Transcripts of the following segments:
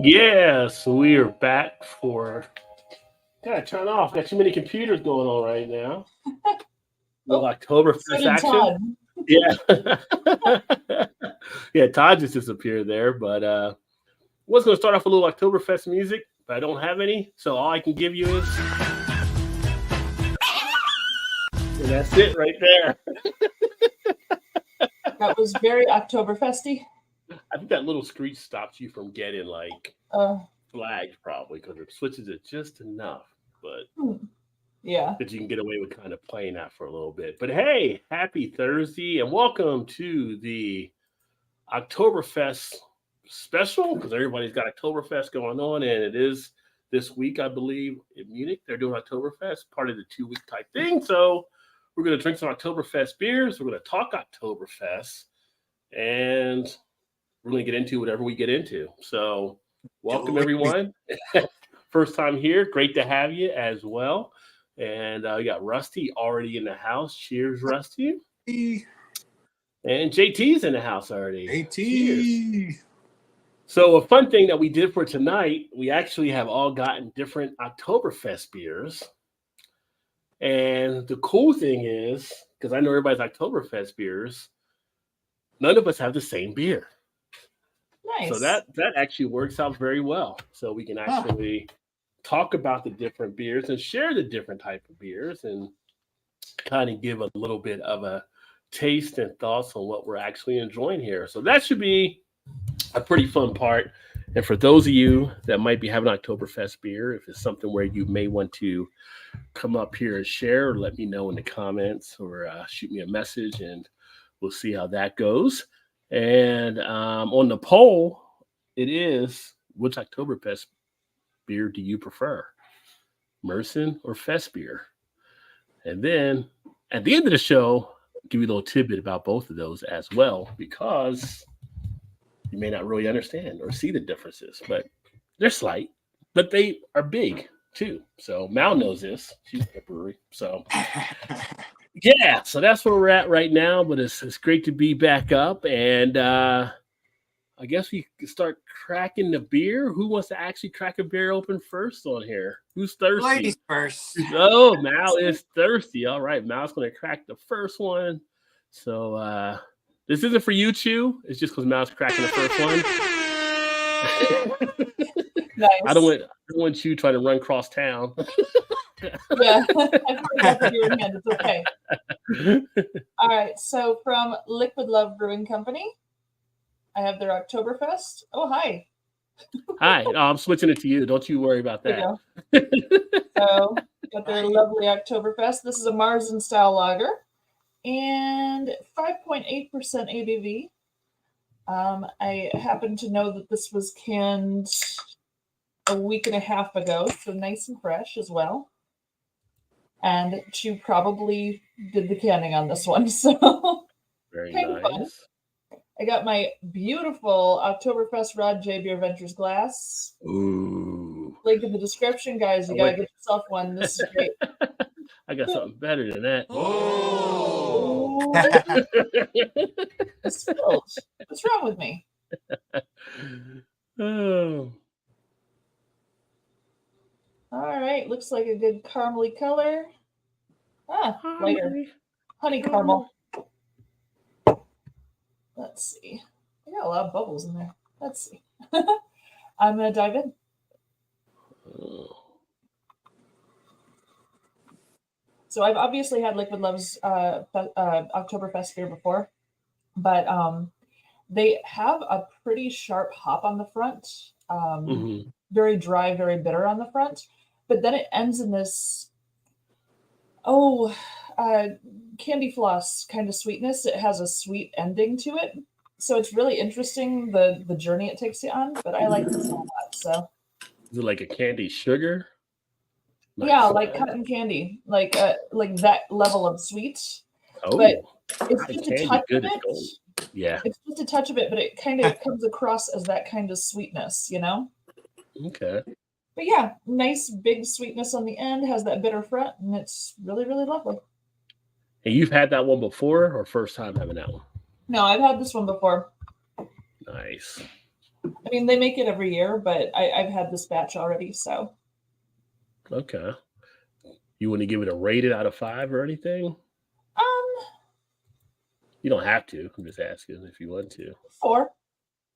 Yes, we are back for. Gotta turn off. Got too many computers going on right now. Little Oh, so Oktoberfest did action. Todd. Yeah. Yeah, Todd just disappeared there, but was gonna start off with a little Oktoberfest music, but I don't have any. So all I can give you is and that's it right there. That was very Oktoberfesty. I think that little screech stops you from getting like Uh, flagged probably because it switches it just enough. But hmm, yeah. that you can get away with kind of playing that for a little bit. But hey, happy Thursday and welcome to the Oktoberfest special because everybody's got Oktoberfest going on, and it is this week, I believe, in Munich. They're doing Oktoberfest, part of the 2 week type thing. So we're going to drink some Oktoberfest beers. We're going to talk Oktoberfest, and we're going to get into whatever we get into. So welcome, Do it. everyone. First time here. Great to have you as well. And we got Rusty already in the house. Cheers, Rusty. And JT's in the house already. Cheers. AT. So a fun thing that we did for tonight, we actually have all gotten different Oktoberfest beers. And the cool thing is, because I know everybody's Oktoberfest beers, none of us have the same beer. Nice. So that actually works out very well. So we can actually talk about the different beers and share the different type of beers and kind of give a little bit of a taste and thoughts on what we're actually enjoying here. So that should be a pretty fun part. And for those of you that might be having Oktoberfest beer, if it's something where you may want to come up here and share, or let me know in the comments or shoot me a message and we'll see how that goes. And on the poll, it is which Oktoberfest beer do you prefer, Merson or Fest beer? And then at the end of the show, give you a little tidbit about both of those as well, because you may not really understand or see the differences, but they're slight, but they are big too. So Mal knows this. She's at the brewery. So yeah, so that's where we're at right now, but it's great to be back up. And I guess we can start cracking the beer. Who wants to actually crack a beer open first on here? Who's thirsty? Ladies first. Oh, Mal is thirsty. All right, Mal's going to crack the first one. So this isn't for you, Chew. It's just because Mal's cracking the first one. Nice. I don't want Chew trying to run across town. Yeah, I've heard about the beer in hand. It's okay. All right, so from Liquid Love Brewing Company, I have their Oktoberfest. Oh, hi. Hi, I'm switching it to you. Don't you worry about There that. you go. So, got their lovely Oktoberfest. This is a Marzen style lager and 5.8% ABV. I happen to know that this was canned a week and a half ago, so nice and fresh as well. And she probably did the canning on this one, so Very kind of fun. nice. I got my beautiful Oktoberfest Rod J BeerVentures glass. Ooh. Link in the description, guys. You gotta get yourself one. This is great. I got something better than that. Oh, it's spilled. What's wrong with me? Oh. All right, looks like a good caramely color. Lighter. Honey caramel. Let's see. I got a lot of bubbles in there. Let's see. I'm going to dive in. So I've obviously had Liquid Love's Oktoberfest beer before, but they have a pretty sharp hop on the front. Very dry, very bitter on the front. But then it ends in this, candy floss kind of sweetness. It has a sweet ending to it. So it's really interesting, the journey it takes you on. But I like this a lot. So is it like a candy sugar? Nice. Yeah, like cotton candy, like that level of sweet. Oh, but it's just a touch of it. Yeah, it's just a touch of it, but it kind of comes across as that kind of sweetness, you know? Okay. But yeah, nice big sweetness on the end, has that bitter front, and it's really, really lovely. And you've had that one before or first time having that one? No, I've had this one before. Nice. I mean, they make it every year, but I've had this batch already, so. Okay. You want to give it a rated out of 5 or anything? You don't have to. I'm just asking if you want to. 4.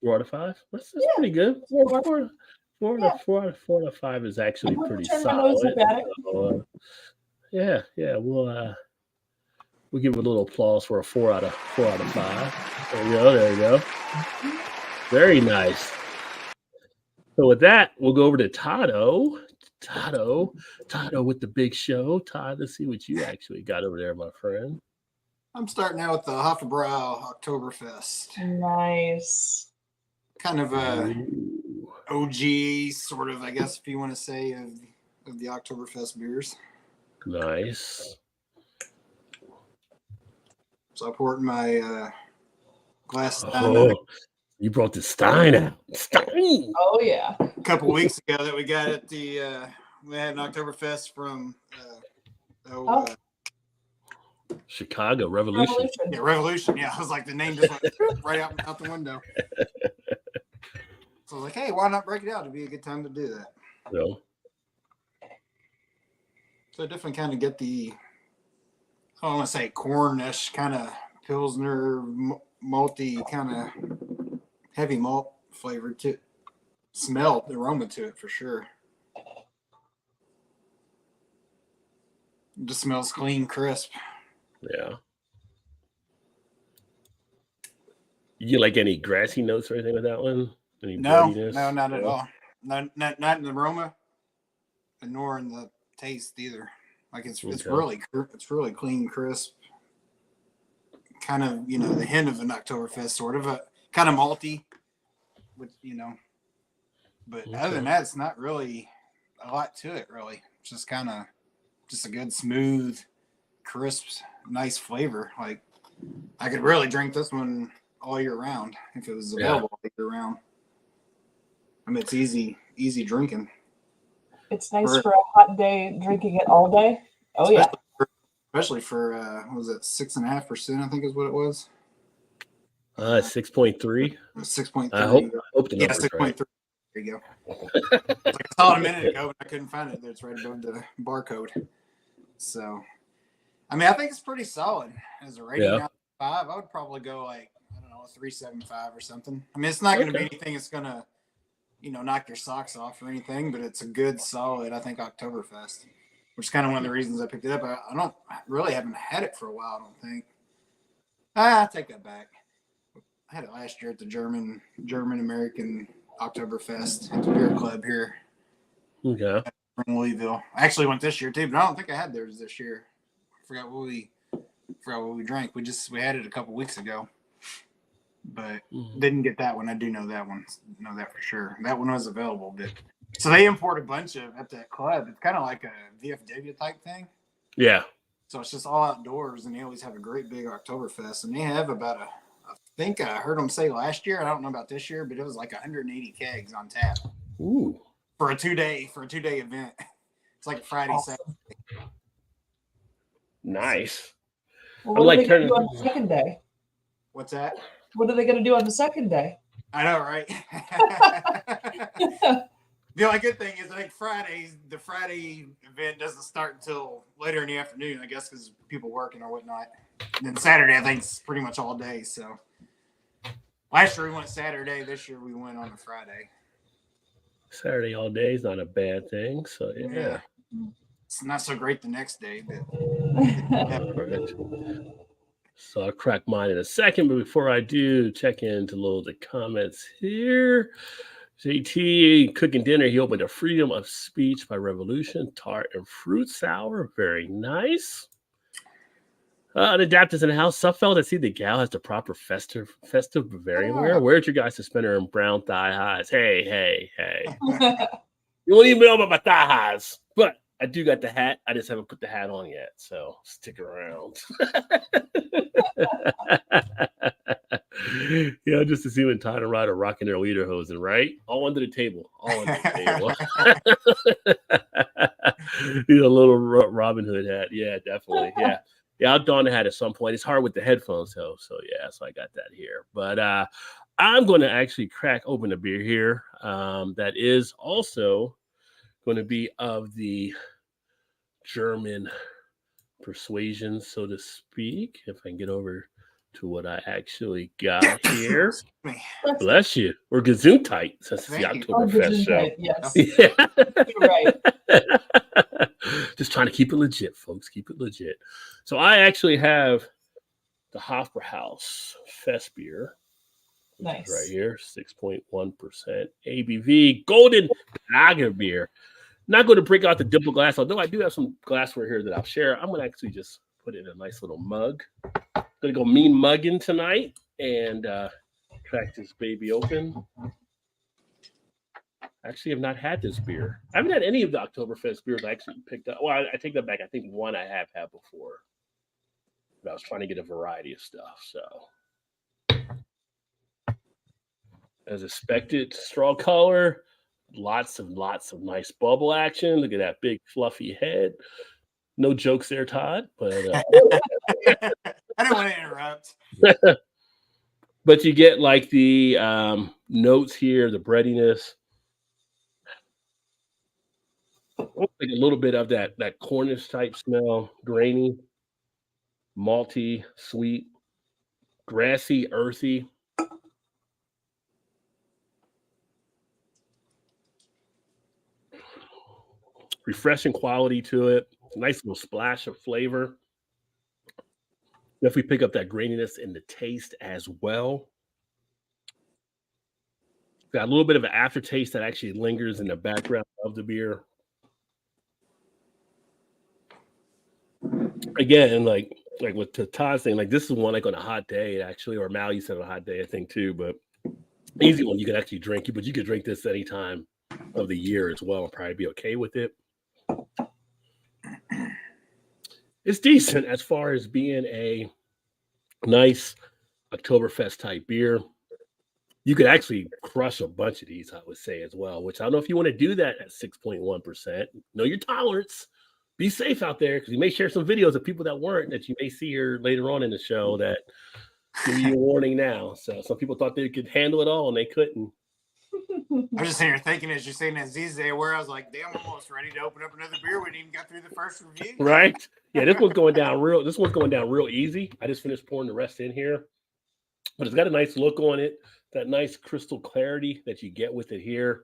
4 out of 5? That's Yeah. pretty good. 4 Yeah. out of 5 is actually I'm pretty turn my nose solid. up at it. So, yeah. We'll give it a little applause for a 4 out of 5. There you go. Very nice. So with that, we'll go over to Tado. Tado with the big show. Todd, let's see what you actually got over there, my friend. I'm starting out with the Hofbräu Oktoberfest. Nice. Kind of a OG, sort of, I guess, if you want to say, of the Oktoberfest beers. Nice. So I poured my glass You brought the Stein out. Stein. Oh yeah. a couple weeks ago that we got at the we had an Oktoberfest from Chicago Revolution. Yeah, Revolution. Yeah, I was like, the name just went right out the window. So I was like, hey, why not break it out? It'd be a good time to do that. So I definitely kind of get the, I don't want to say cornish, kind of Pilsner, malty, kind of heavy malt flavor to smell, the aroma to it for sure. It just smells clean, crisp. Yeah. You get like any grassy notes or anything with that one? Any No, birdiness? not at all. Not in the aroma, and nor in the taste either. Like it's really clean, crisp. Kind of, the hint of an Oktoberfest, sort of a kind of malty, with But other than that, it's not really a lot to it. Really, it's just kind of just a good, smooth, crisp, nice flavor. Like I could really drink this one all year round if it was available all year round. I mean, it's easy drinking. It's nice for a hot day, drinking it all day. Oh yeah. Especially for what was it, 6.5%? I think is what it was. 6.3. 6.3. I hope the yeah, number's 6.3. right. There you go. Like I saw it a minute ago, but I couldn't find it. It's right above the barcode. So, I mean, I think it's pretty solid as a rating. Out of 5, I would probably go like, I don't know, a 3.75 or something. I mean, it's not going to be anything that's going to, knock your socks off or anything, but it's a good, solid, I think, Oktoberfest, which is kind of one of the reasons I picked it up. I haven't had it for a while, I don't think. I take that back. I had it last year at the German American Oktoberfest at the beer club here. Okay. In Louisville. I actually went this year too, but I don't think I had theirs this year. I forgot what we drank. We had it a couple weeks ago, but didn't get that one. I do know that one. Know that for sure. That one was available, but so they import a bunch of at that club. It's kind of like a VFW type thing. Yeah. So it's just all outdoors, and they always have a great big Oktoberfest, and they have about I think I heard them say last year. I don't know about this year, but it was like 180 kegs on tap. Ooh. For a 2-day event. It's like a Friday, Saturday. Nice. Well, what are they going to do on the second day? What's that? What are they going to do on the second day? I know, right? The only good thing is I think the Friday event doesn't start until later in the afternoon, I guess, because people working or whatnot. And then Saturday, I think, it's pretty much all day. So last year we went Saturday. This year we went on a Friday. Saturday all day is not a bad thing. So yeah. It's not so great the next day, but So I'll crack mine in a second, but before I do, check into a little of the comments here. JT cooking dinner. He opened a Freedom of Speech by Revolution tart and fruit sour. Very nice. The adapters in the house. Suffolk, I see the gal has the proper festive Bavarian wear. Where's your guys' suspender and brown thigh highs? Hey. You won't even know about my thigh highs, but I do got the hat. I just haven't put the hat on yet, so stick around. Just to see when Todd and Rod are rocking their lederhosen, right? All under the table. Need a little Robin Hood hat. Yeah, definitely. Yeah, I'll don the hat at some point. It's hard with the headphones, though. So I got that here. But I'm going to actually crack open a beer here that is also going to be of the German persuasion, so to speak. If I can get over to what I actually got here. Excuse me. Bless you. We're Gesundheit. That's the Thank you. Oktoberfest show. Yes, Yeah. you're right. Just trying to keep it legit, folks. Keep it legit. So I actually have the Hofbrauhaus Fest beer. Nice. Right here, 6.1% ABV, golden lager beer. Not going to break out the dimple glass, although I do have some glassware here that I'll share. I'm going to actually just put it in a nice little mug. Going to go mean mugging tonight and crack this baby open. Actually, have not had this beer. I haven't had any of the Oktoberfest beers I actually picked up. Well, I take that back. I think one I have had before. But I was trying to get a variety of stuff, so. As expected, straw color, lots of nice bubble action. Look at that big fluffy head. No jokes there, Todd, but I didn't want to interrupt. but you get like the notes here, the breadiness, like a little bit of that Cornish type smell, grainy, malty, sweet, grassy, earthy. Refreshing quality to it. Nice little splash of flavor. Definitely pick up that graininess in the taste as well. Got a little bit of an aftertaste that actually lingers in the background of the beer. Again, like with Todd's thing, like this is one like on a hot day actually, or Mal, you said on a hot day, I think too, but easy one you can actually drink. But you could drink this any time of the year as well and probably be okay with it. It's decent as far as being a nice Oktoberfest type beer. You could actually crush a bunch of these, I would say, as well, which I don't know if you want to do that at 6.1%. Know your tolerance. Be safe out there because you may share some videos of people that weren't that you may see here later on in the show that give you a warning now. So some people thought they could handle it all and they couldn't. I'm just sitting here thinking as you're saying that Z's there, where I was like, damn, I'm almost ready to open up another beer. We didn't even got through the first review. Right? Yeah, this one's going down real easy. I just finished pouring the rest in here. But it's got a nice look on it, that nice crystal clarity that you get with it here.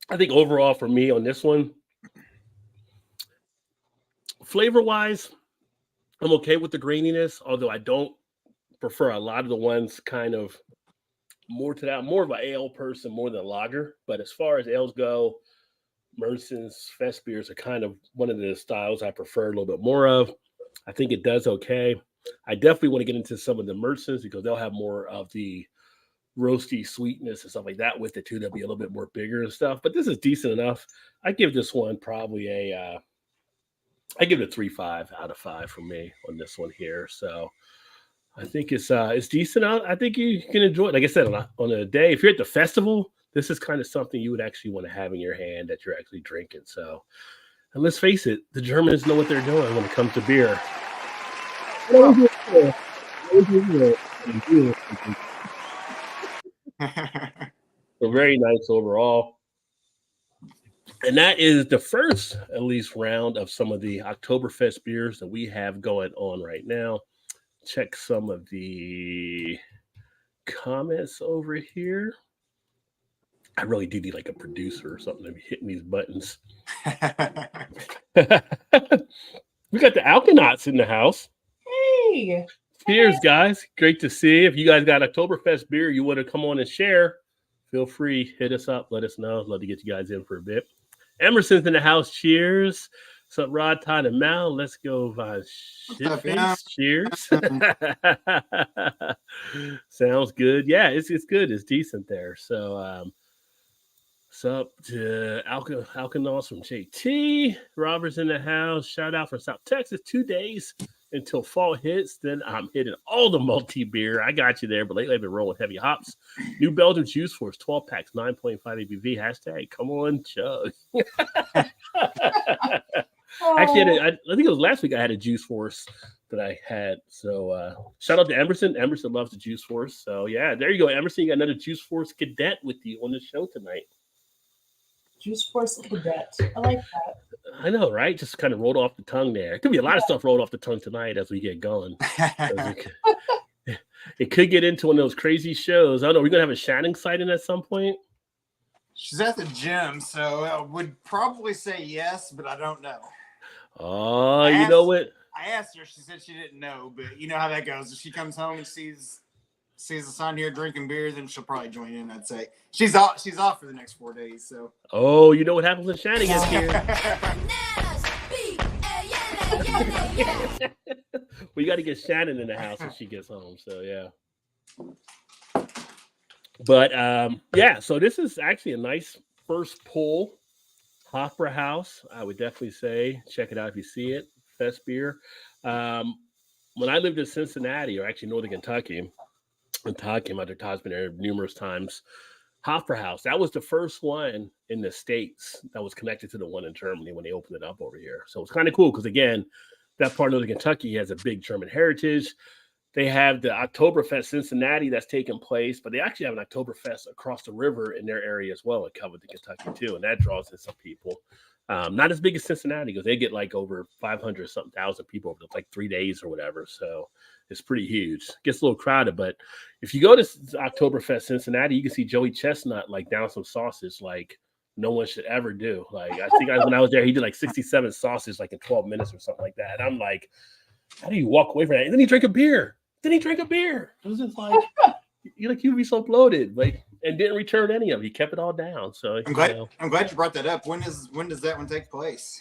I think overall for me on this one, flavor-wise, I'm okay with the graininess, although I don't prefer a lot of the ones kind of more to that, more of an ale person more than a lager. But as far as ales go, Merson's Fest beers are kind of one of the styles I prefer a little bit more of. I think it does okay. I definitely want to get into some of the Mersons because they'll have more of the roasty sweetness and stuff like that with it too. They'll be a little bit more bigger and stuff. But this is decent enough. I give this one probably I give it a 3.5 out of 5 for me on this one here. So I think it's decent. I think you can enjoy it. Like I said, on a day, if you're at the festival, this is kind of something you would actually want to have in your hand that you're actually drinking. So, and let's face it, the Germans know what they're doing when it comes to beer. So very nice overall. And that is the first, at least, round of some of the Oktoberfest beers that we have going on right now. Check some of the comments over here. I really do need like a producer or something to be hitting these buttons. We got the Alkanauts in the house. Hey. Cheers, guys. Great to see you. If you guys got Oktoberfest beer you want to come on and share, feel free. Hit us up. Let us know. I'd love to get you guys in for a bit. Emerson's in the house. Cheers. What's up, Rod, Todd, and Mal? Let's go, Von Shitface. Cheers. Sounds good. Yeah, it's good. It's decent there. So, what's up to Alkanauts from JT? Robert's in the house. Shout out from South Texas. 2 days until fall hits. Then I'm hitting all the multi beer. I got you there, but lately I've been rolling heavy hops. New Belgium Juice Force 12 packs, 9.5 ABV. Hashtag come on, chug. Actually, I think it was last week I had a Juice Force that I had. So shout out to Emerson. Emerson loves the Juice Force. So yeah, there you go, Emerson. You got another Juice Force cadet with you on the show tonight. Juice Force Cadet. I like that. I know, right? Just kind of rolled off the tongue there. Could be a lot of stuff rolled off the tongue tonight as we get going. It could get into one of those crazy shows. I don't know. We're gonna have a Shannon sighting at some point. She's at the gym, so I would probably say yes, but I don't know. Oh, you know what? I asked her. She said she didn't know, but you know how that goes. If she comes home and sees the son here drinking beer, then she'll probably join in. I'd say she's off for the next 4 days. So. Oh, you know what happens when Shannon gets here? We got to get Shannon in the house when she gets home. So yeah. But yeah, so this is actually a nice first pull. Opera House, I would definitely say check it out if you see it. Fest beer. When I lived in Cincinnati, or actually Northern Kentucky, and Todd came out there. Todd's been there numerous times. Opera House, that was the first one in the States that was connected to the one in Germany when they opened it up over here. So it's kind of cool because, again, that part of Northern Kentucky has a big German heritage. They have the Oktoberfest Cincinnati that's taking place, but they actually have an Oktoberfest across the river in their area as well in Covington, Kentucky, too. And that draws in some people. Not as big as Cincinnati because they get like over 500 something thousand people over like 3 days or whatever. So it's pretty huge. It gets a little crowded, but if you go to Oktoberfest Cincinnati, you can see Joey Chestnut like down some sausage like no one should ever do. Like I think when I was there, he did like 67 sausages like in 12 minutes or something like that. And I'm like, how do you walk away from that? And then he drank a beer. It was just like you'd be so bloated, like, and didn't return any of it. He kept it all down. So I'm glad you brought that up. When does that one take place?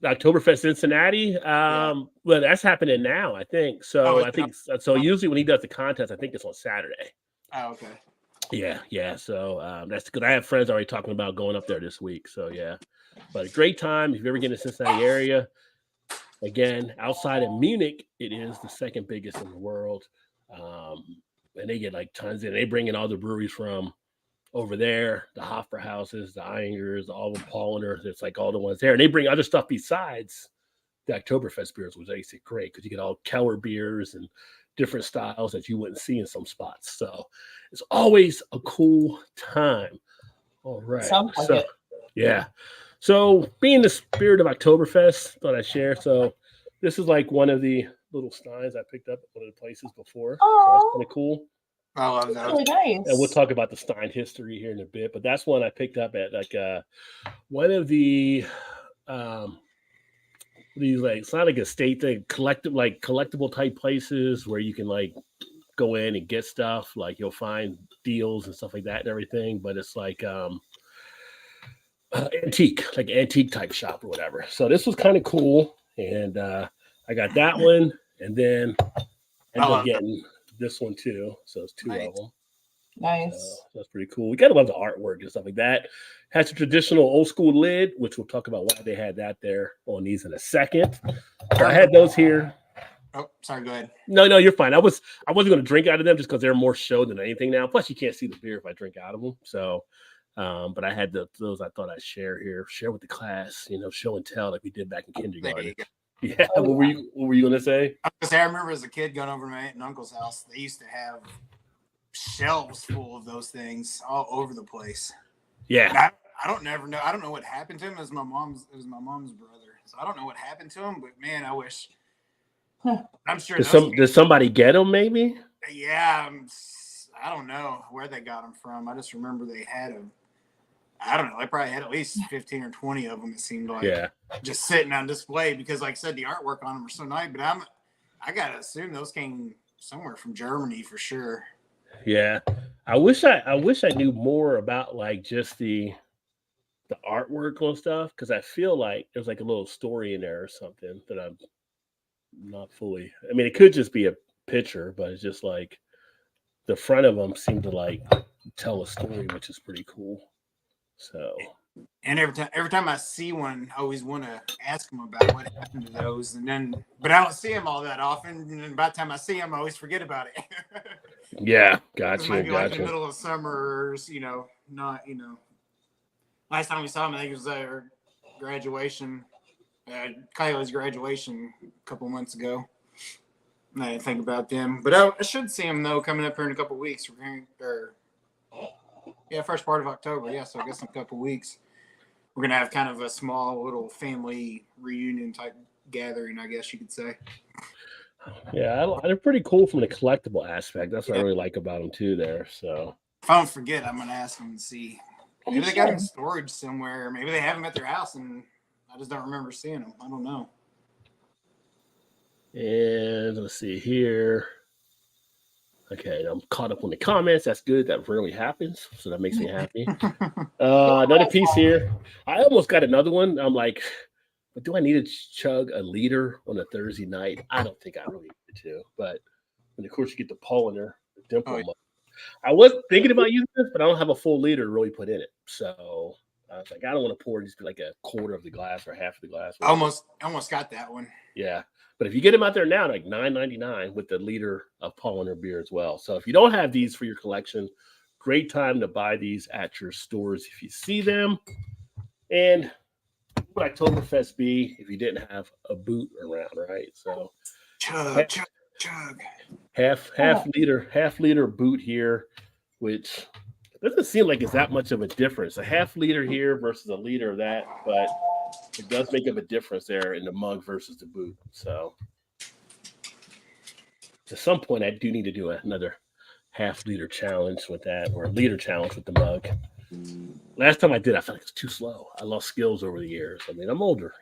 Oktoberfest Cincinnati. Well, that's happening now, I think. So I think so. Usually when he does the contest, I think it's on Saturday. Oh, okay. Yeah. So that's because I have friends already talking about going up there this week. So yeah, but a great time if you ever get in the Cincinnati area. Again, outside of Munich, it is the second biggest in the world. And they get like tons in. They bring in all the breweries from over there, the Hoffer houses, the Eyingers, the Alvin Polliners. It's like all the ones there. And they bring other stuff besides the Oktoberfest beers, which makes it great because you get all Keller beers and different styles that you wouldn't see in some spots. So it's always a cool time. All right. Yeah. So being the spirit of Oktoberfest, thought I'd share. So this is like one of the little steins I picked up at one of the places before. So that's kind of cool. I love that. Really nice. And we'll talk about the stein history here in a bit, but that's one I picked up at like one of the these like it's not like a state thing, collectible type places where you can like go in and get stuff. Like you'll find deals and stuff like that and everything, but it's like antique type shop or whatever. So this was kind of cool, and I got that one, and then ended up getting this one too. So it's two of them. Nice. That's pretty cool. We gotta love the artwork and stuff like that. Has a traditional old school lid, which we'll talk about why they had that there on these in a second. So I had those here. Oh, sorry. Go ahead. No, you're fine. I wasn't going to drink out of them just because they're more show than anything now. Plus, you can't see the beer if I drink out of them. So, but I had those. I thought I'd share with the class. Show and tell like we did back in kindergarten. Yeah. What were you going to say? I remember as a kid going over to my aunt and uncle's house. They used to have shelves full of those things all over the place. Yeah. And I don't know what happened to him. It was my mom's brother. So I don't know what happened to him, but man, I wish. I'm sure. Did somebody get him? Maybe. Yeah, I don't know where they got them from. I just remember they had them. I don't know. They probably had at least 15 or 20 of them. It seemed like. Yeah. Just sitting on display because, like I said, the artwork on them were so nice. But I gotta assume those came somewhere from Germany for sure. Yeah, I wish I knew more about like just the artwork and stuff because I feel like there's like a little story in there or something that I'm not fully. I mean, it could just be a picture, but it's just like the front of them seem to like tell a story, which is pretty cool. So, and every time I see one, I always want to ask them about what happened to those, but I don't see them all that often. And by the time I see them, I always forget about it. Yeah, gotcha. Maybe like in the middle of summer, not. Last time we saw him, I think it was graduation. Kylie's graduation a couple months ago. I didn't think about them, but I should see them though coming up here in a couple weeks. First part of October. Yeah, so I guess in a couple weeks we're gonna have kind of a small little family reunion type gathering, I guess you could say. Yeah, they're pretty cool from the collectible aspect. That's what I Yeah. really like about them too. There, so If I don't forget, I'm gonna ask them and see. Maybe they got Sure. them in storage somewhere. Maybe they have them at their house, and I just don't remember seeing them. I don't know. and let's see here. Okay, I'm caught up on the comments. That's good. That rarely happens, so that makes me happy. Another piece here. I almost got another one. I'm like, but do I need to chug a liter on a Thursday night? I don't think I really need to. But and of course, you get the pollinator, the dimple. Oh, yeah. mug. I was thinking about using this, but I don't have a full liter to really put in it. So I was like, I don't want to pour just like a quarter of the glass or half of the glass. I almost got that one. Yeah. But if you get them out there now, like $9.99 with the liter of pollinator beer as well. So if you don't have these for your collection, great time to buy these at your stores if you see them. And what would Oktoberfest be if you didn't have a boot around, right? So Chug. half liter boot here, which doesn't seem like it's that much of a difference. A half liter here versus a liter of that, but it does make up a difference there in the mug versus the boot. So at some point, I do need to do another half liter challenge with that, or a liter challenge with the mug. Last time I did, I felt like it was too slow. I lost skills over the years. I mean, I'm older,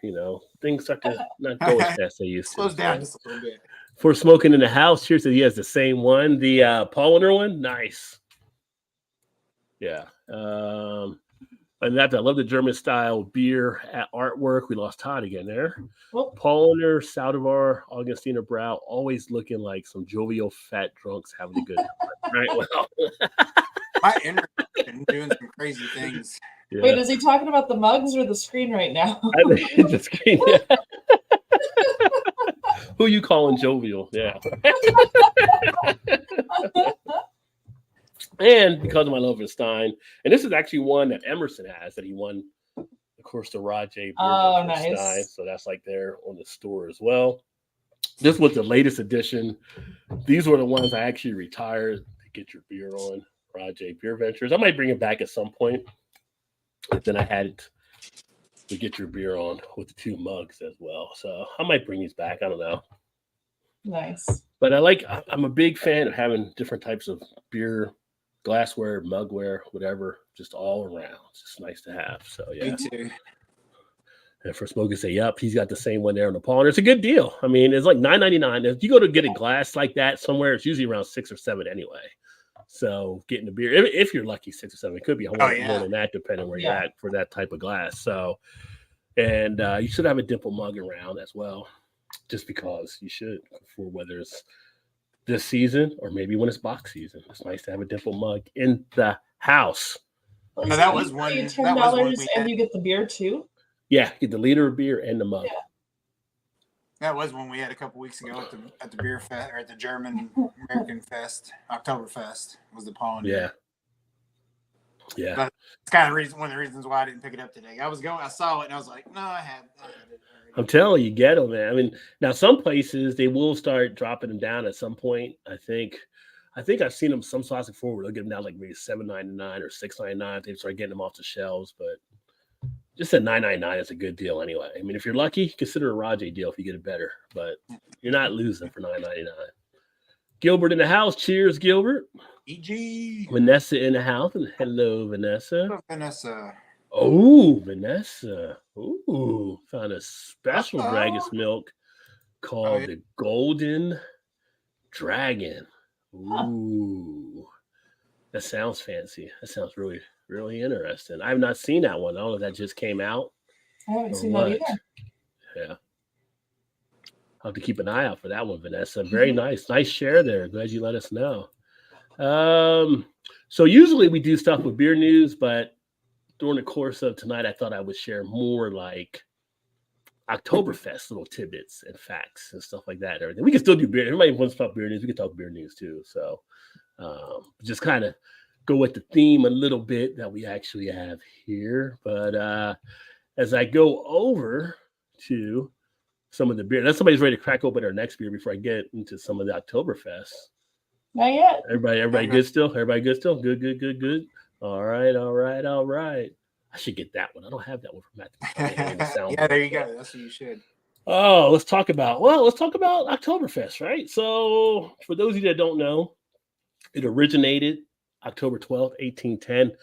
things start to not go as fast as they used to. Slows down just a little bit. For smoking in the house, cheers to he has the same one. The pollinator one, nice. Yeah. And that I love the German style beer at artwork. We lost Todd again there. Well, Pollinator, Saldivar, Augustina Brau, always looking like some jovial fat drunks having a good time. Right. Well, My internet has been doing some crazy things. yeah. wait, is he talking about the mugs or the screen right now? I think it's the screen. Yeah. Who you calling jovial? Yeah. And because of my love for Stein, and this is actually one that Emerson has that he won, of course, the J Oh, BeerVentures nice. Stein. So that's like there on the store as well. This was the latest edition. These were the ones I actually retired to get your beer on. J BeerVentures. I might bring it back at some point. But then I had it to get your beer on with the two mugs as well. So I might bring these back. I don't know. Nice. But I'm a big fan of having different types of beer, glassware, mugware, whatever, just all around. It's just nice to have. So yeah. Me too. And for Smokey to say, yep, he's got the same one there on the pollinator. It's a good deal. I mean, it's like $9.99. If you go to get a glass like that somewhere, it's usually around 6 or 7 anyway. So getting the beer, if you're lucky, 6 or 7, it could be more than that, depending where you're at for that type of glass. So, and you should have a dimple mug around as well, just because you should, for whether it's this season or maybe when it's box season. It's nice to have a dimple mug in the house. Well, No, that was one. $10 and you get the beer too. Yeah, get the liter of beer and the mug. Yeah. That was one we had a couple weeks ago at the beer fest, or at the German American Fest, Oktoberfest was the pollinator. Yeah. But it's kind of one of the reasons why I didn't pick it up today. I saw it and I was like, no, I had it already. I'm telling you, get them, man. I mean, now some places they will start dropping them down at some point. I think I've seen them some spots before where they'll get them down like maybe $7.99 or $6.99. They start getting them off the shelves, but just at $9.99 is a good deal anyway. I mean, if you're lucky, consider a Rajay deal if you get it better, but you're not losing for $9.99. Gilbert in the house. Cheers, Gilbert. EG. Vanessa in the house. And hello, Vanessa. Hello, Vanessa. Oh, Vanessa. Ooh, found a special Dragon's milk called the Golden Dragon. Ooh, that sounds fancy. That sounds really, really interesting. I have not seen that one. I don't know if that just came out. I haven't seen that either. Yeah. I'll have to keep an eye out for that one, Vanessa. Very nice. Nice share there. Glad you let us know. So usually we do stuff with beer news, but during the course of tonight, I thought I would share more like Oktoberfest little tidbits and facts and stuff like that. Everything. We can still do beer. Everybody wants to talk beer news. We can talk beer news too. So just kind of go with the theme a little bit that we actually have here. But as I go over to some of the beer. Unless somebody's ready to crack open our next beer before I get into some of the Oktoberfest. Not yet. Everybody good still? Everybody good still? Good. All right. I should get that one. I don't have that one from Matt. Yeah, there you go. That's what you should. Oh, let's talk about Oktoberfest, right? So for those of you that don't know, it originated October 12th, 1810,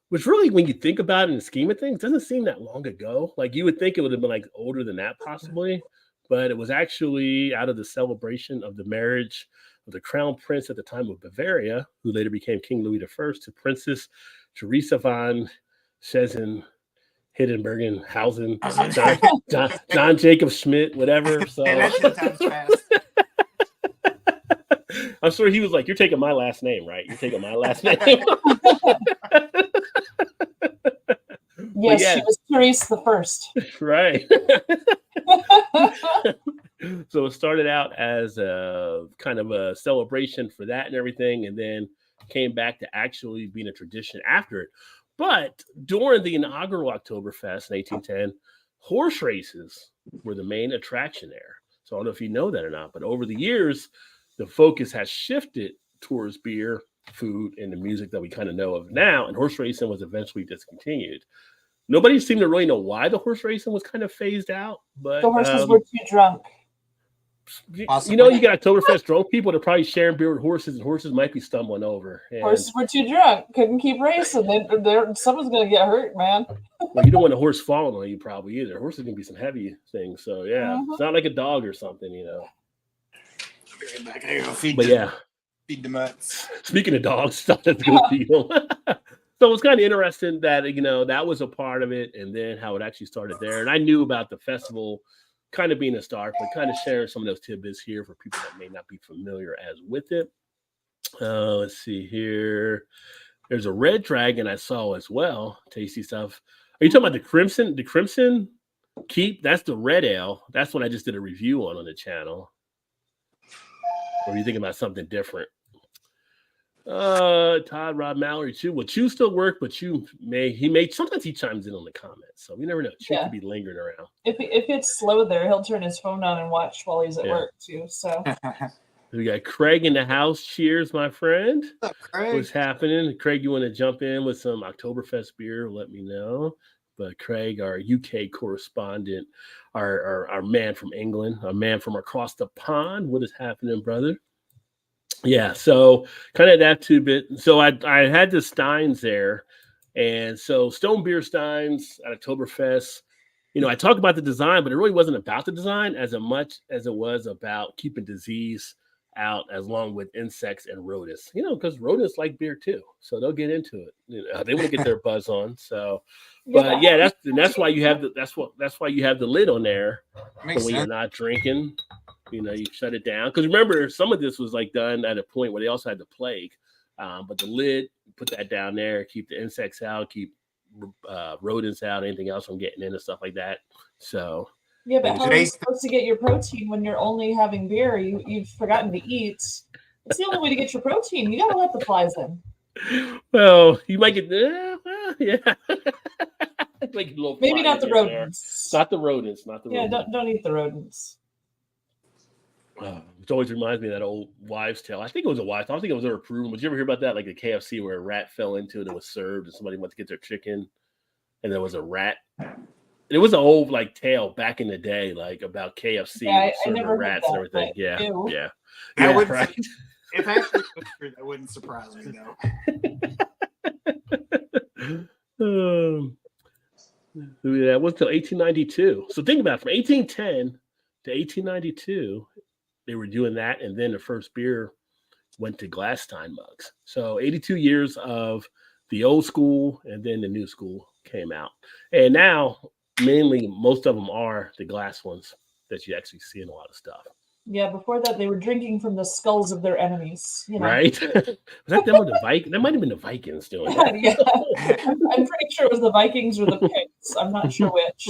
which really, when you think about it in the scheme of things, doesn't seem that long ago. Like you would think it would have been like older than that possibly, but it was actually out of the celebration of the marriage of the crown prince at the time of Bavaria, who later became King Louis I, to Princess Teresa von Schessen, Hiddenbergenhausen, John Jacob Schmidt, whatever. So I'm sure he was like, "You're taking my last name, right? You're taking my last name." Yes, yeah. She was Therese the First. Right. So it started out as a kind of a celebration for that and everything, and then came back to actually being a tradition after it. But during the inaugural Oktoberfest in 1810, horse races were the main attraction there. So I don't know if you know that or not, but over the years, the focus has shifted towards beer, food, and the music that we kind of know of now, and horse racing was eventually discontinued. Nobody seemed to really know why the horse racing was kind of phased out, but the horses were too drunk. You know, you got Oktoberfest drunk people that are probably sharing beer with horses, and horses might be stumbling over. And horses were too drunk, couldn't keep racing. Someone's going to get hurt, man. Well, you don't want a horse falling on you probably either. Horses are going to be some heavy things. So, yeah, It's not like a dog or something, you know. Feed the mutts. Speaking of dogs, that's going to feed them. So it's kind of interesting that, you know, that was a part of it, and then how it actually started there. And I knew about the festival kind of being a start, but kind of sharing some of those tidbits here for people that may not be familiar as with it. Let's see here. There's a red dragon I saw as well. Tasty stuff. Are you talking about the Crimson? The Crimson Keep? That's the red ale. That's what I just did a review on the channel. Or are you thinking about something different? Todd, Rob, Mallory, Chew. Well, Chew still work, but sometimes he chimes in on the comments, so we never know. Chew could be lingering around. If it's slow there, he'll turn his phone on and watch while he's at work too. So we got Craig in the house. Cheers, my friend. What's up, Craig? What's happening? Craig, you want to jump in with some Oktoberfest beer? Let me know. But Craig, our UK correspondent, our man from England, our man from across the pond. What is happening, brother? Yeah, so kind of that two-bit. So I had the Steins there, and so Stone Beer Steins at Oktoberfest. You know, I talk about the design, but it really wasn't about the design as much as it was about keeping disease out, as long with insects and rodents. You know, because rodents like beer too, so they'll get into it. You know, they want to get their buzz on. So, but yeah, that's why you have the lid on there when you're not drinking. You know, you shut it down. Because remember, some of this was like done at a point where they also had the plague. But the lid, put that down there, keep the insects out, keep rodents out, anything else from getting in and stuff like that. So yeah, but how are you supposed to get your protein when you're only having beer? You've forgotten to eat. It's the only way to get your protein. You gotta let the flies in. Well, you might get yeah. Maybe not the rodents. Not the rodents. Yeah, don't eat the rodents. Which always reminds me of that old wives' tale. I think it was a wives' tale. I think it was ever proven. Did you ever hear about that? Like a KFC where a rat fell into it and was served, and somebody went to get their chicken, and there was a rat. It was an old like tale back in the day, like about KFC serving rats and everything. Yeah. Right. If actually was true, that wouldn't surprise me though. That was till 1892. So think about it, from 1810 to 1892, they were doing that, and then the first beer went to glass stein mugs. So 82 years of the old school, and then the new school came out. And now, mainly, most of them are the glass ones that you actually see in a lot of stuff. Yeah, before that, they were drinking from the skulls of their enemies. You know? Right? Was that them or the Vikings? That might have been the Vikings doing that. Yeah. I'm pretty sure it was the Vikings or the Picts. I'm not sure which.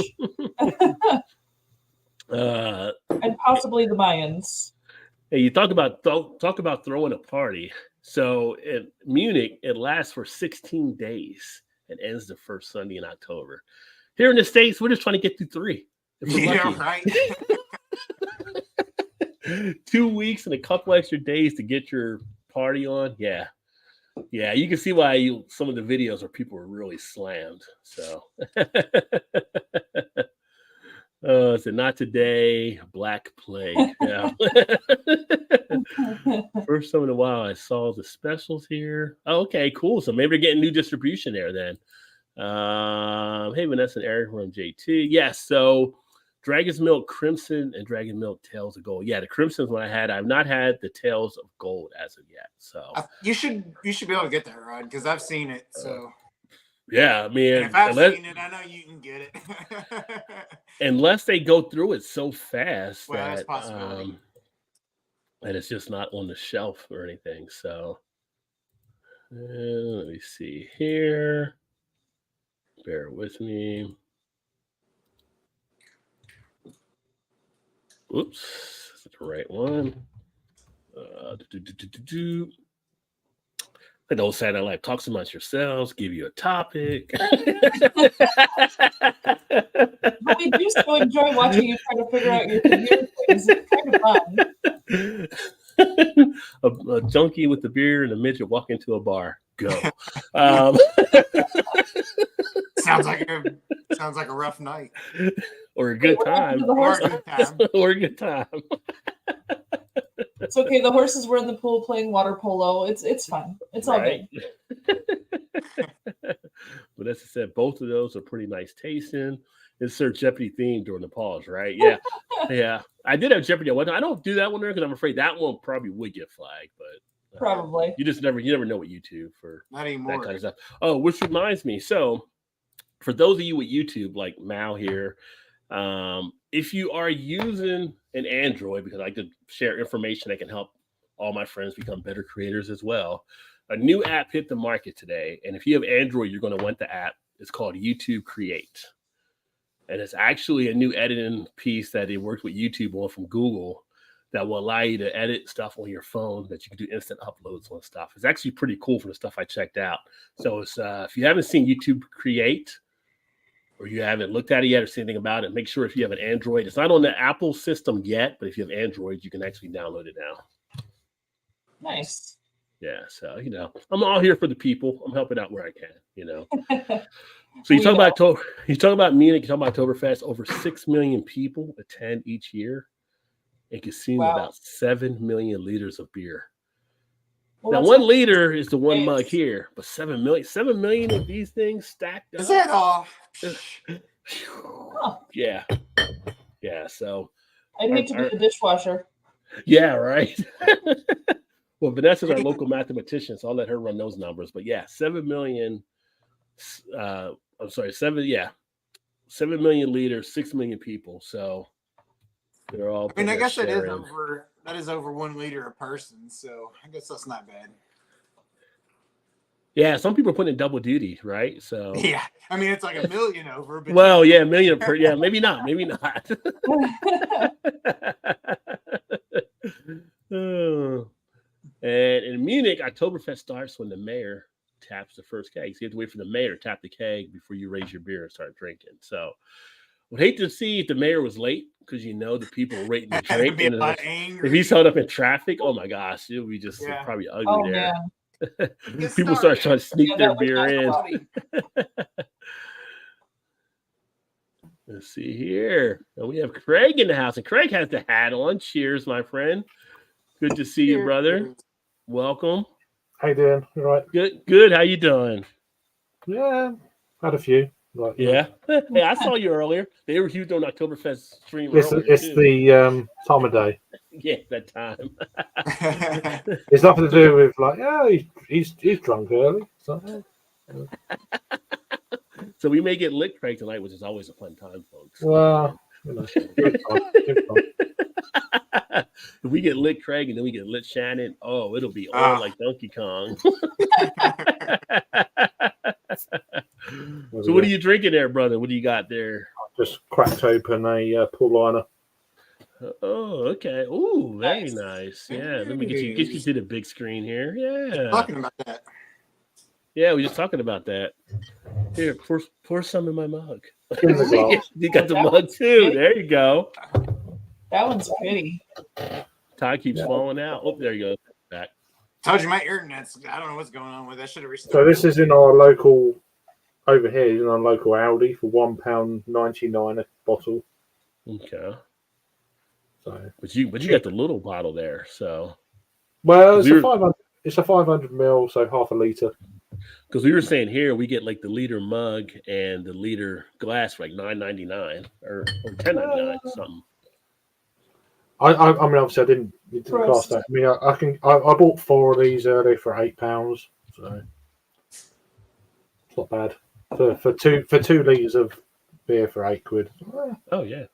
And possibly the Mayans. Hey, you talk about throwing a party. So in Munich, it lasts for 16 days and ends the first Sunday in October. Here in the States, we're just trying to get through 3. Yeah, right. 2 weeks and a couple extra days to get your party on. Yeah. Yeah, you can see why some of the videos where people were really slammed. So, so not today, Black Plague. Yeah. First time in a while I saw the specials here. Oh, okay, cool. So maybe they're getting new distribution there then. Hey, Vanessa and Eric from JT. Yes, so Dragon's Milk Crimson and Dragon Milk Tails of Gold. Yeah, the Crimson's what I had. I've not had the Tails of Gold as of yet. So you should be able to get that, Rod, because I've seen it. So yeah, I mean, and if I've seen it, I know you can get it. Unless they go through it so fast that's possibility. And it's just not on the shelf or anything. So let me see here. Bear with me. Oops, that's the right one. Like the old Saturday Night Live, talks amongst yourselves, give you a topic. But we do so enjoy watching you try to figure out your beer things. It's kind of fun. A junkie with the beer and a midget walk into a bar. Go. Sounds like a rough night. Or a good time. Or a good time. Or a good time. It's okay. The horses were in the pool playing water polo. It's fun. It's all good. But as I said, both of those are pretty nice tasting. It's Sir Jeopardy theme during the pause, right? Yeah. Yeah. I did have Jeopardy. I don't do that one there because I'm afraid that one probably would get flagged, but probably. You never know with YouTube for not anymore. That kind of stuff. Oh, which reminds me. So for those of you with YouTube, like Mal here, if you are using an Android, because I like to share information that can help all my friends become better creators as well, a new app hit the market today. And if you have Android, you're going to want the app. It's called YouTube Create. And it's actually a new editing piece that they worked with YouTube on from Google that will allow you to edit stuff on your phone, that you can do instant uploads on stuff. It's actually pretty cool for the stuff I checked out. So it's if you haven't seen YouTube Create, or you haven't looked at it yet or seen anything about it, make sure if you have an Android, it's not on the Apple system yet, but if you have Android, you can actually download it now. Nice. Yeah, so, I'm all here for the people. I'm helping out where I can, So you talk about Munich, you talk about Oktoberfest, over 6 million people attend each year and consume about 7 million liters of beer. Well, now, 1 liter is the one mug here, but 7 million of these things stacked up. Is that all? Yeah. Yeah, so. I'd hate to be the dishwasher. Yeah, right. Well, Vanessa's our local mathematician, so I'll let her run those numbers. But yeah, 7 million. 7 million liters, 6 million people. So they're all. I mean, I guess that is over 1 liter a person. So I guess that's not bad. Yeah, some people are putting in double duty, right? So yeah, I mean it's like a million over. But well, yeah, a million per. Yeah, maybe not. And in Munich, Oktoberfest starts when the mayor taps the first keg. So you have to wait for the mayor to tap the keg before you raise your beer and start drinking. So would hate to see if the mayor was late because the people were waiting to drink. And if he's held up in traffic, oh my gosh, it would be just probably ugly there. People start trying to sneak their beer in. Let's see here. And we have Craig in the house, and Craig has the hat on. Cheers, my friend. Good to see you, brother. Welcome. How you doing? You all right? Good. How you doing? Yeah, had a few. Like, yeah. Hey, I saw you earlier. They were huge on Oktoberfest stream. It's the time of day. Yeah, that time. It's nothing to do with he's drunk early. So. So we may get lit Craig tonight, which is always a fun time, folks. Well, good time. If we get lit Craig and then we get lit Shannon, it'll be all like Donkey Kong. So what are you drinking there, brother? What do you got there? I just cracked open a pull liner. Oh, okay. Ooh, very nice. Yeah, let me get you to the big screen here. Yeah. Talking about that. Yeah, we were just talking about that. Here, pour some in my mug. In the glass. You got the mug too. There you go. That one's pretty. Todd keeps falling out. Oh, there you go. Back. Told you my internet's. I don't know what's going on with it. I should have So restarted. this is in our local over here in our local Aldi for £1.99 a bottle. Okay. So, But you got the little bottle there, so well, it's We a were- 500. It's a 500 ml, so half a liter. because we were saying here we get like the liter mug and the liter glass for like $9.99 or $10.99 something. I mean, obviously, it didn't Gross. cost that. I mean, I bought 4 of these earlier for £8, so it's not bad for 2 liters of beer for £8. Oh yeah,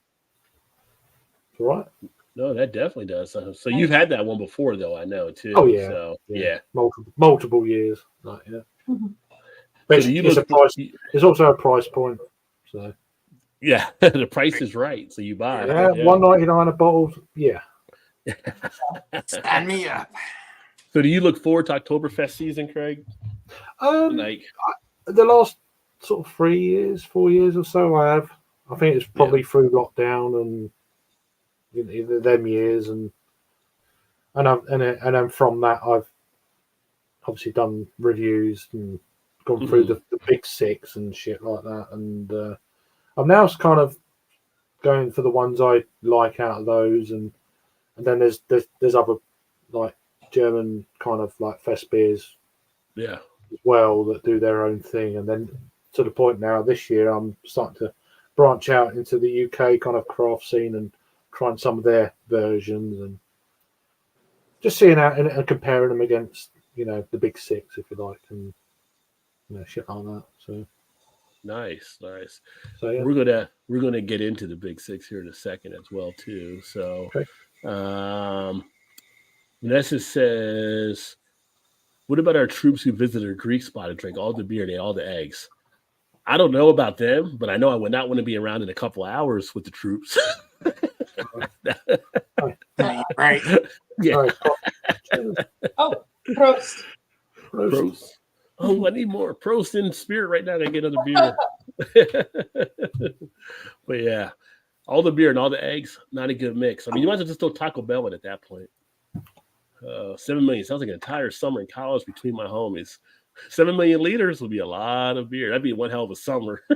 It's all right. no, that definitely does. So you've had that one before, though, I know too. Oh, yeah. So Yeah. yeah. Multiple years. Like, yeah. Mhm. But So do you it's a look? price. It's also a price point. So Yeah, the price is right, so you buy. yeah, it. Yeah. £1.99 a bottle. Yeah. Sign me up. So do you look forward to Oktoberfest season, Craig? Like, The last sort of 4 years or so, I have. I think it's probably through lockdown and them years, and then from that, I've obviously done reviews and gone through the big 6 and shit like that, and I'm now kind of going for the ones I like out of those, and then there's other like German kind of like fest beers yeah, as well that do their own thing, and then to the point now this year I'm starting to branch out into the UK kind of craft scene and trying some of their versions and just seeing out and comparing them against the big 6 if you like, and shit like that. So nice. yeah. We're gonna get into the big 6 here in a second as well too. So, Okay. Vanessa says, "What about our troops who visited a Greek spot and drank all the beer and ate all the eggs?" I don't know about them, but I know I would not want to be around in a couple hours with the troops. Right. Yeah. All right. Oh, Prost. Prost. Oh, I need more Prost in spirit right now to get another beer. But yeah, all the beer and all the eggs, not a good mix. I mean, you might as well just throw Taco Bell in at that point. 7 million sounds like an entire summer in college between my homies. 7 million liters would be a lot of beer. That'd be one hell of a summer. I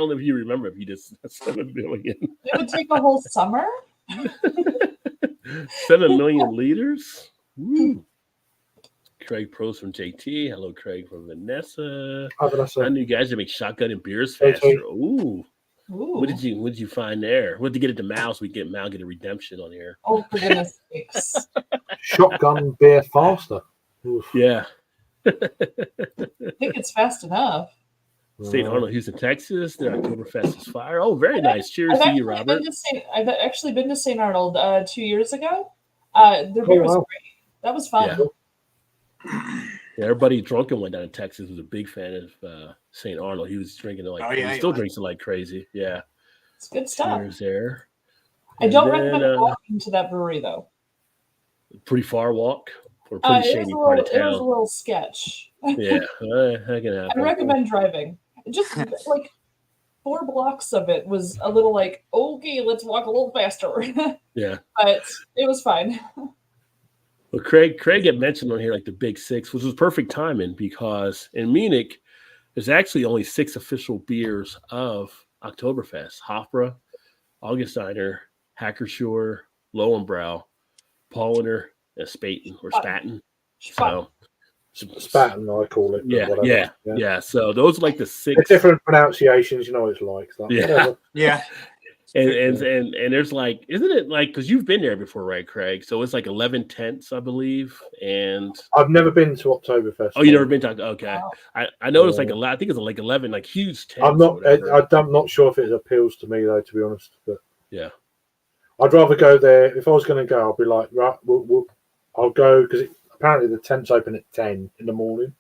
don't know if you remember if you did 7 million. It would take a whole summer. 7 million liters? Woo. Craig Prost from JT. Hello, Craig from Vanessa. I knew you guys would make shotgun and beers faster. Ooh. Ooh. What did you find there? What did you get at the Mouse? We get Mal get a redemption on here. Oh, for goodness sakes. Shotgun beer faster. Oof. Yeah. I think it's fast enough. St. Arnold, Houston, Texas. The Oktoberfest is fire. Oh, very nice. Cheers to you, Robert. I've actually been to St. Arnold 2 years ago. Their beer was great. That was fun. Yeah, everybody drunken one down in Texas was a big fan of St. Arnold. He was drinking it like he still drinks it like crazy. Yeah. It's good stuff. Cheers there. I don't recommend walking to that brewery though. Pretty far walk or pretty shady part of town. It was a little sketch. Yeah, that can happen. I recommend driving. Just like 4 blocks of it was a little like, okay, let's walk a little faster. Yeah. But it was fine. Well, Craig had mentioned on here like the big 6, which was perfect timing because in Munich, there's actually only 6 official beers of Oktoberfest: Hofbräu, Augustiner, Hackerschor, Lowenbrau, Paulaner, and Spaten or Spaten. So Spaten, I call it. Yeah. So those are like the 6 They're different pronunciations. You know what it's like. So Yeah. And there's like, isn't it like, because you've been there before, right, Craig? So it's like 11 tents, I believe. And I've never been to Oktoberfest. Oh, you never been to? Okay. Wow. I know it's like a lot. I think it's like 11 like huge tents. I'm not sure if it appeals to me though, to be honest. But yeah, I'd rather go there. If I was going to go, I'd be like, right, I'll go because apparently the tents open at 10 in the morning.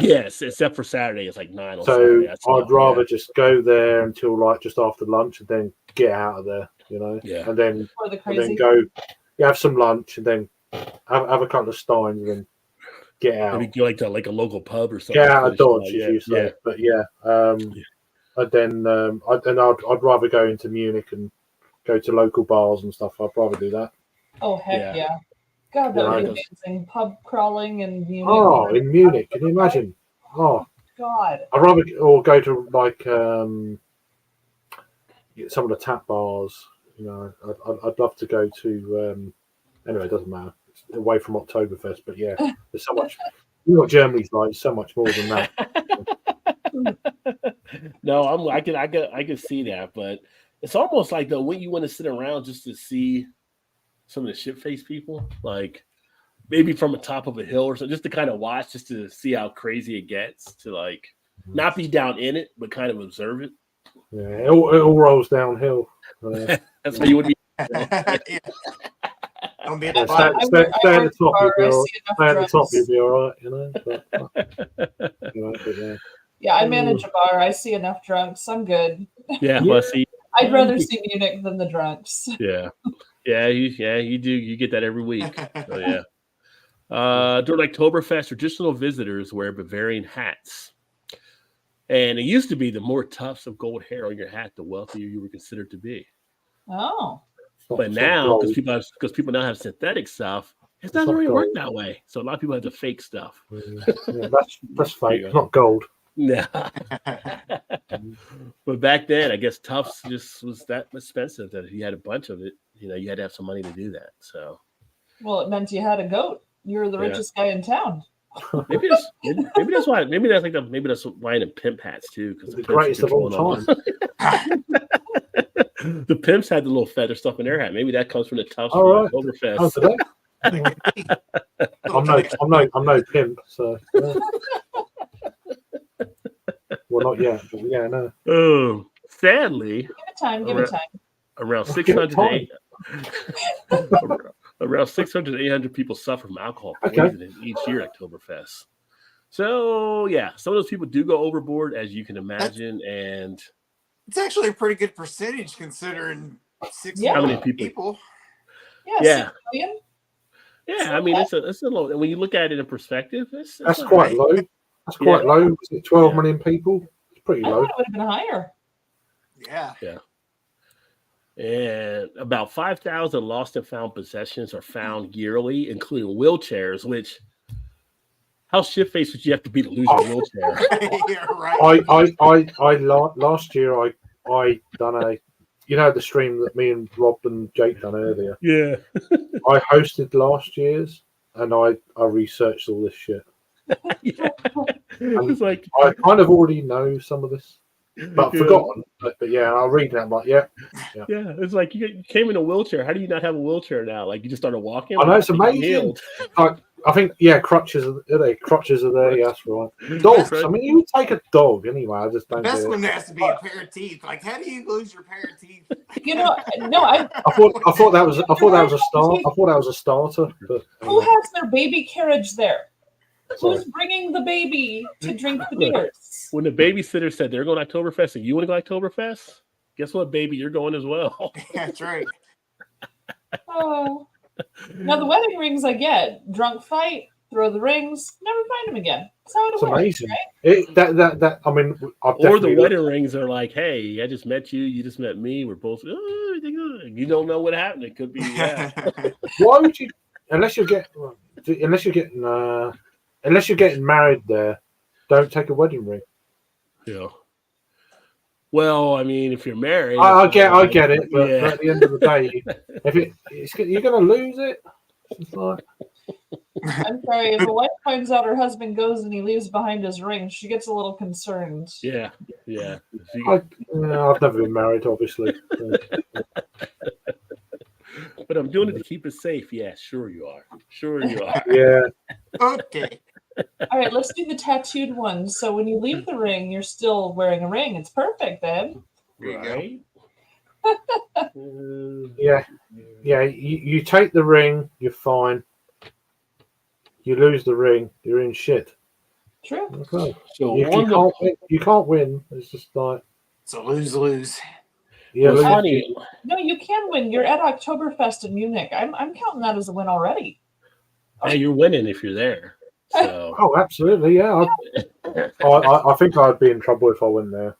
Yes, except for Saturday, it's like 9 on so Saturday. I'd rather just go there until like just after lunch and then get out of there, Yeah. and then go, have some lunch and then have a couple of steins and then get out. Maybe go like a local pub or something. Get out of Dodge, as you say. Yeah. But and then I'd rather go into Munich and go to local bars and stuff. I'd rather do that. Oh, heck Yeah. yeah. God, that Yeah, would I be just- amazing. Pub crawling in Munich. Oh, in Munich, can you imagine? Oh, God. I'd rather or go to like some of the tap bars. You know, I'd love to go to. Anyway, it doesn't matter. It's away from Oktoberfest, but yeah, there's so much. You know what Germany's like? So much more than that. No, I can see that, but it's almost like though when you want to sit around just to see some of the shit-faced people, like maybe from the top of a hill or something, just to kind of watch, just to see how crazy it gets, to like not be down in it, but kind of observe it. Yeah, it all rolls downhill. That's how you would be. Yeah. Don't be at the Yeah, bottom. stay at the top, bar, you'll be I all see enough stay at the top, drunks. you'll be all right, you know. But yeah. Yeah, I manage a bar. I see enough drunks. I'm good. Yeah, well, see, I'd rather see Munich than the drunks. yeah, you do. You get that every week. So yeah. During Oktoberfest, traditional visitors wear Bavarian hats. And it used to be the more tufts of gold hair on your hat, the wealthier you were considered to be. Oh. But now, because people now have synthetic stuff, it's not really work that way. So a lot of people have the fake stuff. Yeah, that's fake, it's not gold. Yeah. But back then, I guess tufts just was that expensive that if you had a bunch of it, you know, you had to have some money to do that. So Well, it meant you had a goat. You were the Yeah. richest guy in town. maybe that's why that's why in pimp hats too, because The greatest of all time. The pimps had the little feather stuff in their hat. Maybe that comes from the tufts All right. from Oktoberfest. Oh, today? I'm no pimp, so yeah. Well, not yet, but yeah, no. Sadly, Give it time. Give it time. around Give it 600 time. around 600 to 800 people suffer from alcohol Okay. poisoning each year at Oktoberfest. So yeah, some of those people do go overboard, as you can imagine, and It's actually a pretty good percentage considering 6 Yeah. How many people? Yeah. Yeah. 6 million? yeah, I mean it's a low. And when you look at it in perspective, it's That's not quite bad. low. That's quite low. Was it 12 million people? It's pretty I low. thought it would have been higher. Yeah. And about 5,000 lost and found possessions are found yearly, including wheelchairs. Which, how shit faced would you have to be to lose your wheelchair? Yeah, right. Last year I done a, you know, the stream that me and Rob and Jake done earlier. Yeah, I hosted last year's and I researched all this shit. yeah. It's like I kind of already know some of this, but I've Yeah. forgotten. But yeah, I'll read that. I'm like, yeah, Yeah, it's like you came in a wheelchair. How do you not have a wheelchair now? Like you just started walking. I know, it's think you're amazing. healed. I think crutches are there. Crutches are there. Yeah, that's right. Dogs. I mean, you take a dog anyway. I just The don't. best do it. one has to be a pair of teeth. Like, how do you lose your pair of teeth? You know, no, I. I thought that was a start. I thought that was a starter. But Who has their baby carriage there? Sorry. Who's bringing the baby to drink the beers? When the babysitter said they're going to Oktoberfest and you want to go Oktoberfest, guess what, baby? You're going as well. That's right. Oh. Now the wedding rings I get. Drunk fight, throw the rings, never find them again. That's how it it's works, amazing. right? That I mean, I've Or the definitely wedding rings are like, hey, I just met you. You just met me. We're both. You don't know what happened. It could be. Yeah. Why would you? Unless you're getting married there, don't take a wedding ring. Yeah. Well, I mean, if you're married, I get it, but yeah. at the end of the day, you're going to lose it. It's like, I'm sorry, if a wife finds out her husband goes and he leaves behind his ring, she gets a little concerned. Yeah. Yeah. I've never been married, obviously. But I'm doing it to keep it safe. Yeah, sure you are. Sure you are. Yeah, Okay. All right, let's do the tattooed one. So when you leave the ring, you're still wearing a ring. It's perfect then. There you go. Right? yeah. You take the ring, you're fine. You lose the ring, you're in shit. True. Okay. So You can't win. It's just like, So lose. yeah, Well, lose. funny. No, you can win. You're at Oktoberfest in Munich. I'm counting that as a win already. Hey, you're winning if you're there. So Oh, absolutely, yeah. I think I'd be in trouble if I went there.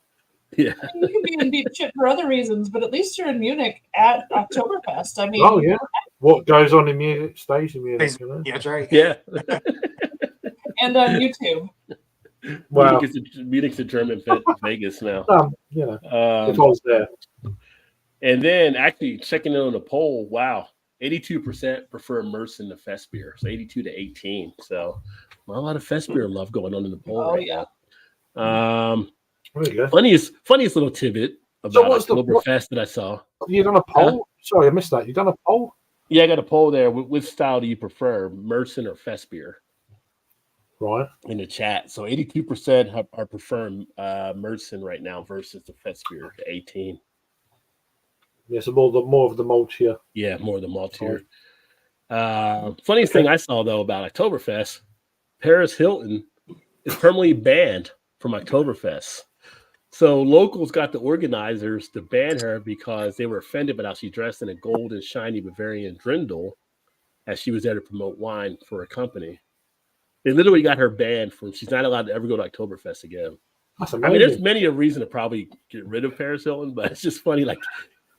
Yeah. You can be in deep shit for other reasons, but at least you're in Munich at Oktoberfest. I mean, Oh yeah, what goes on in Munich stays in Munich, you know. Yeah, that's right. Yeah. and on YouTube. Well, Munich's a German Vegas now. you know, if I was there. And then actually checking in on the poll, wow, 82% prefer Merson to Fest beer. So 82 to 18. So not a lot of Fest beer love going on in the poll right now. There you go. Funniest little tidbit about Oktoberfest that I saw. You done a poll? Sorry, I missed that. You done a poll? Yeah, I got a poll there. Which style do you prefer, Merson or Fest beer? Right. In the chat. So 82% are preferring Merson right now versus the Fest beer, 18. Yeah, so more of the maltier. Yeah, more of the maltier. Funniest thing I saw though about Oktoberfest, Paris Hilton is permanently banned from Oktoberfest. So locals got the organizers to ban her because they were offended by how she dressed in a gold and shiny Bavarian dirndl as she was there to promote wine for a company. They literally got her banned from. She's not allowed to ever go to Oktoberfest again. That's I amazing. mean, there's many a reason to probably get rid of Paris Hilton, but it's just funny. Like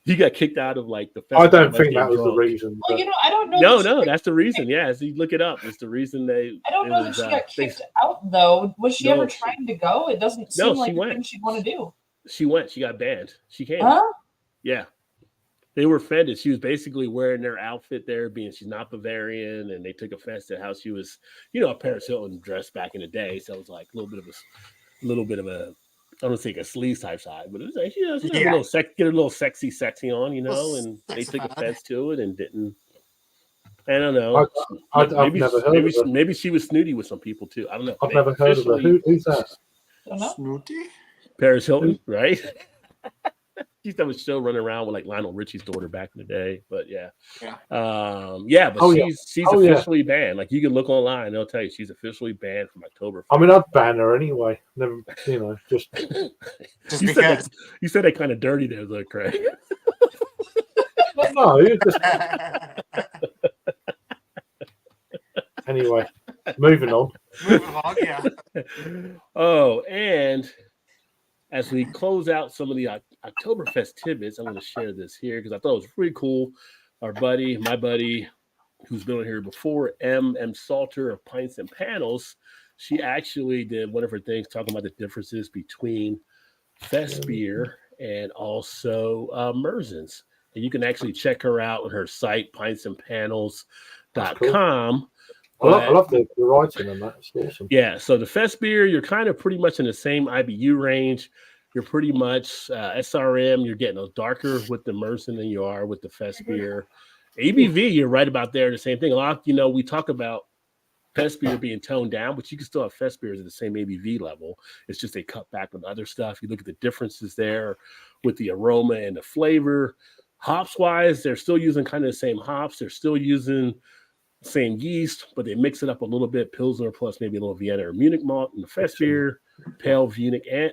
he got kicked out of like the festival. I don't think that was the reason. Well, I don't know. No, that's the reason. Yeah, as you look it up, it's the reason they. I don't know that she got kicked out though. Was she ever trying to go? It doesn't seem like the thing she'd want to do. She went. She got banned. She came. Huh? Yeah. They were offended. She was basically wearing their outfit there, being she's not Bavarian, and they took offense at how she was, a Paris Hilton dressed back in the day. So it was like a little bit of a, I don't think a sleaze type side, but it was like, get a little sexy on, and they took offense to it and didn't. I don't know. I've never heard of her. Maybe she was snooty with some people too. I don't know. I've never heard of her. Who's that? Snooty? Paris Hilton, right? She's done a show running around with like Lionel Richie's daughter back in the day, but she's officially banned. Like you can look online, they'll tell you she's officially banned from October. I mean, I'd ban her anyway. Never, just. You said that kind of dirty there, though, Craig. No, you just. Anyway, moving on. Yeah. Oh, and as we close out some of the Oktoberfest tidbits, I'm going to share this here because I thought it was pretty cool. My buddy, who's been on here before, M. Salter of Pints and Panels, she actually did one of her things talking about the differences between Fest beer and also Mersens. And you can actually check her out on her site, pintsandpanels.com. Cool. I love the writing on that. It's awesome. Yeah, so the Fest beer, you're kind of pretty much in the same IBU range. You're pretty much SRM. You're getting a darker with the Merson than you are with the Fest beer. ABV, you're right about there. The same thing. A lot, we talk about Fest beer being toned down, but you can still have Fest beers at the same ABV level. It's just they cut back on other stuff. You look at the differences there with the aroma and the flavor. Hops wise, they're still using kind of the same hops. They're still using same yeast, but they mix it up a little bit. Pilsner plus maybe a little Vienna or Munich malt in the Fest beer. Pale Vienna and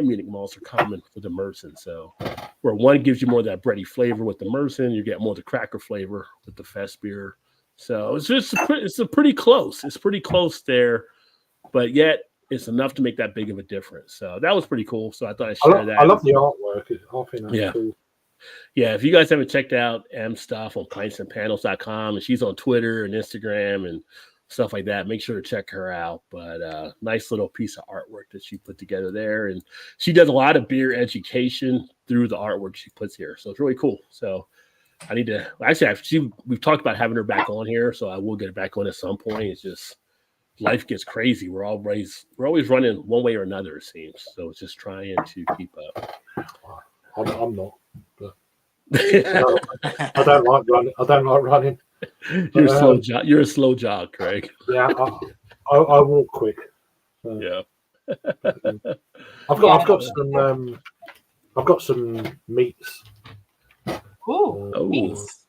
Munich malts are common for the Merson. So where one gives you more of that bready flavor with the Merson, you get more of the cracker flavor with the Fest beer. So it's pretty close. It's pretty close there, but yet it's enough to make that big of a difference. So that was pretty cool. So I thought I'd share that. I love the artwork. I think that's cool. Yeah, if you guys haven't checked out M stuff on pintsandpanels.com, and she's on Twitter and Instagram and stuff like that, make sure to check her out. But nice little piece of artwork that she put together there. And she does a lot of beer education through the artwork she puts here. So it's really cool. So I need to we've talked about having her back on here, so I will get her back on at some point. It's just life gets crazy. We're always running one way or another, it seems. So it's just trying to keep up. I'm not. But I don't like running. You're a slow jog, Craig. Yeah, I walk quick. Yeah. I've got some meats. Meats.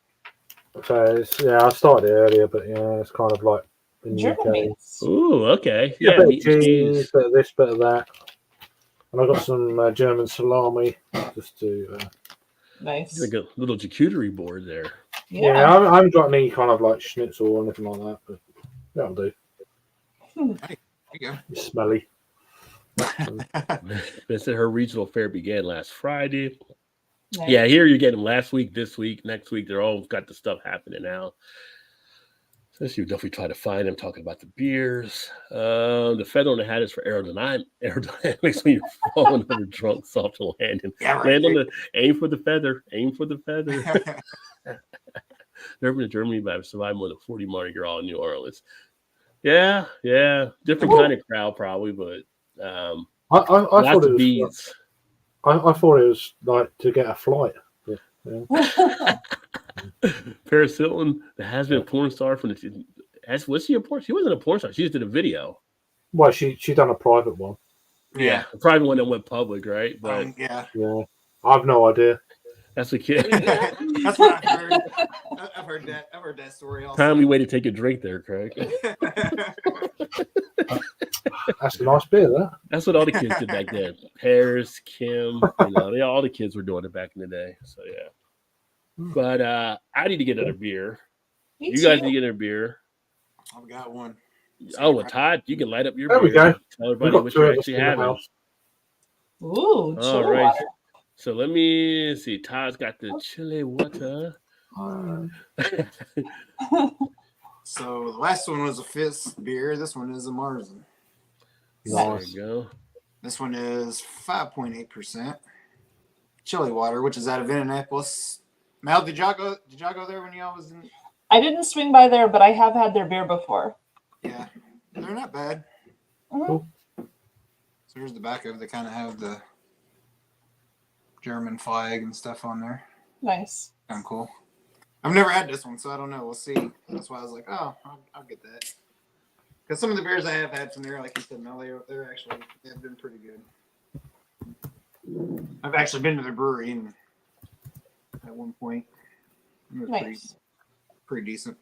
So I started earlier, but it's kind of like in the German UK. meats. Ooh, okay. Yeah, bit of cheese, bit of this, bit of that. And I got some German salami just to. Nice. Like a little charcuterie board there. Yeah, I haven't got any kind of like schnitzel or anything like that, but that'll do. There you go. It's smelly. They said her regional fair began last Friday. Nice. Yeah, here you're getting them last week, this week, next week. They're all got the stuff happening now. So you definitely try to find them talking about the beers. The feather on the hat is for aerodynamics when you're falling over drunk, soft landing. Yeah, right. Land on the aim for the feather. Aim for the feather. Never been to Germany, but I've survived more than 40 Mardi Gras in New Orleans. Yeah. Different kind of crowd probably, but I lots thought it of was. beads. I thought it was like to get a flight. Yeah. Paris Hilton, the has-been porn star from the. Was she a porn? She wasn't a porn star. She just did a video. Well, she done a private one. Yeah. The private one that went public, right? But Yeah. Yeah, I've no idea. that's a kid. That's what I've heard. I've heard that. I've heard that story also. Timely way to take a drink there, Craig. That's a nice beer, that. That's what all the kids did back then. Paris, Kim, all the kids were doing it back in the day. So yeah. But I need to get another beer. Me You guys too. need to get another beer. I've got one. Oh, well, Todd, you can light up your There beer. we go. Tell We've everybody got what two you're of us actually in the having. house. Ooh, All chill right. water. So let me see. Todd's got the chili water. So the last one was a Fist beer. This one is a Marzen. There Nice. you go. This one is 5.8%. Chili water, which is out of Indianapolis. Mel, did y'all go there when y'all was in? I didn't swing by there, but I have had their beer before. Yeah, they're not bad. Mhm. Cool. So here's the back of it. They kind of have the German flag and stuff on there. Nice. Kind of cool. I've never had this one, so I don't know. We'll see. That's why I was like, oh, I'll get that. Because some of the beers I have had from there, like you said, Mel, they've been pretty good. I've actually been to the brewery at one point. It was Nice. pretty decent.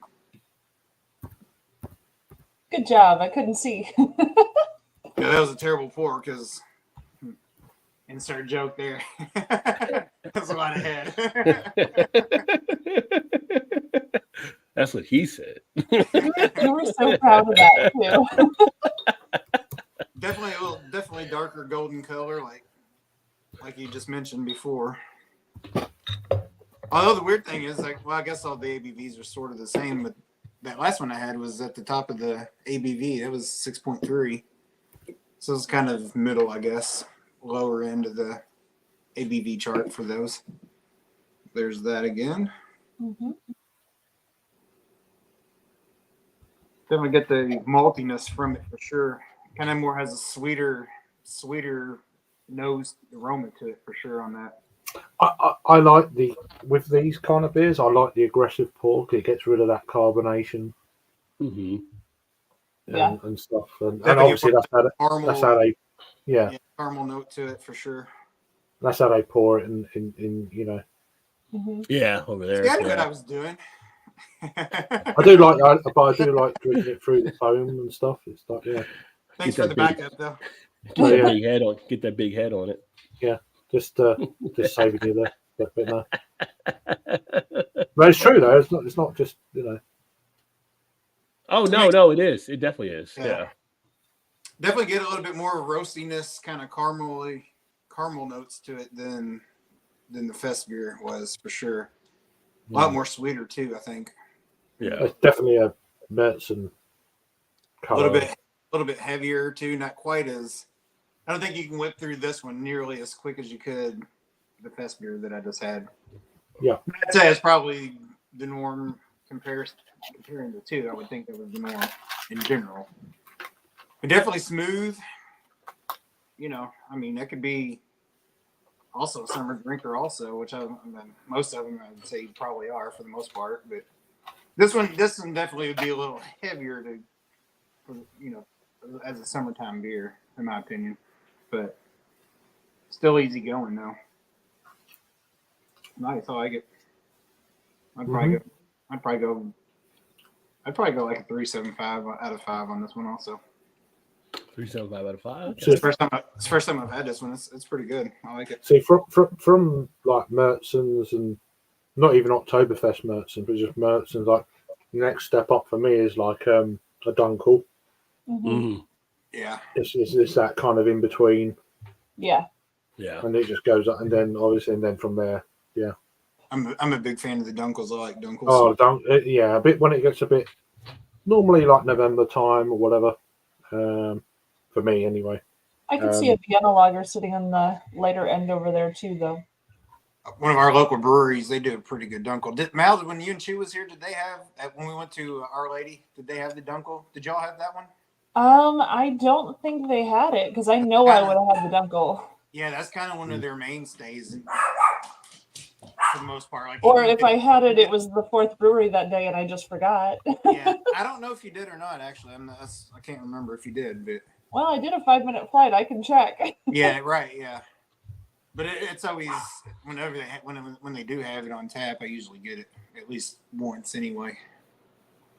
Good job. I couldn't see. Yeah, that was a terrible pour because insert joke there. That's a lot of head. That's what he said. You were so proud of that too. Definitely darker golden color, like you just mentioned before. Although the weird thing is, I guess all the ABVs are sort of the same, but that last one I had was at the top of the ABV. That was 6.3. So it's kind of middle, I guess, lower end of the ABV chart for those. There's that again. Mhm. Definitely get the maltiness from it for sure. Kind of more has a sweeter nose aroma to it for sure on that. I like with these kind of beers, I like the aggressive pour. It gets rid of that carbonation Mm-hmm. Yeah. and stuff. And Definitely obviously caramel, that's how they caramel note to it for sure. that's how they pour it in you know. Mhm. Yeah, over there. See, I knew yeah. what I was doing. I do like drinking it through the foam and stuff. It's like Thanks Get for that the big- backup, though. Get that yeah. big head on. Get that big head on it. just saving you there. But no. But it's true though. It's not just Oh no, it is. It definitely is. Yeah. Yeah. Definitely get a little bit more roastiness, kind of caramel notes to it than the Fest beer was for sure. A lot more sweeter too, I think. Yeah. It's definitely a Märzen A color. little bit heavier too. Not quite as. I don't think you can whip through this one nearly as quick as you could the Fest beer that I just had. Yeah. I'd say it's probably the norm comparing the two. I would think that was the norm in general. But definitely smooth. That could be also a summer drinker also, which most of them I would say probably are for the most part. But this one definitely would be a little heavier as a summertime beer, in my opinion. But still easy going though. Nice, I like it. I'd probably go like a 3.75 out of 5 on this one also. 3.75 out of 5. It's the first time I've had this one. It's pretty good. I like it. See, from like Märzen's and not even Oktoberfest Märzen, but just Märzen's, like the next step up for me is like a Dunkel. Mhm. Mm. Yeah. It's that kind of in between, Yeah. Yeah. and it just goes up, and then obviously, and then from there, yeah. I'm a big fan of the Dunkels. I like Dunkels. Oh, yeah, a bit when it gets a bit normally like November time or whatever. For me anyway. I could see a Vienna lager sitting on the lighter end over there too, though. One of our local breweries, they do a pretty good Dunkel. Mal, when you and Chu was here, did they have when we went to Our Lady? Did they have the Dunkel? Did y'all have that one? I don't think they had it because I know I would have had the Dunkel. Yeah, that's kind of one of their mainstays for the most part. Like, or if I had it, it was the fourth brewery that day, and I just forgot. Yeah, I don't know if you did or not. Actually, I can't remember if you did, but well, I did a 5-minute flight. I can check. Yeah, right. Yeah, but it's always whenever when they do have it on tap, I usually get it at least once anyway.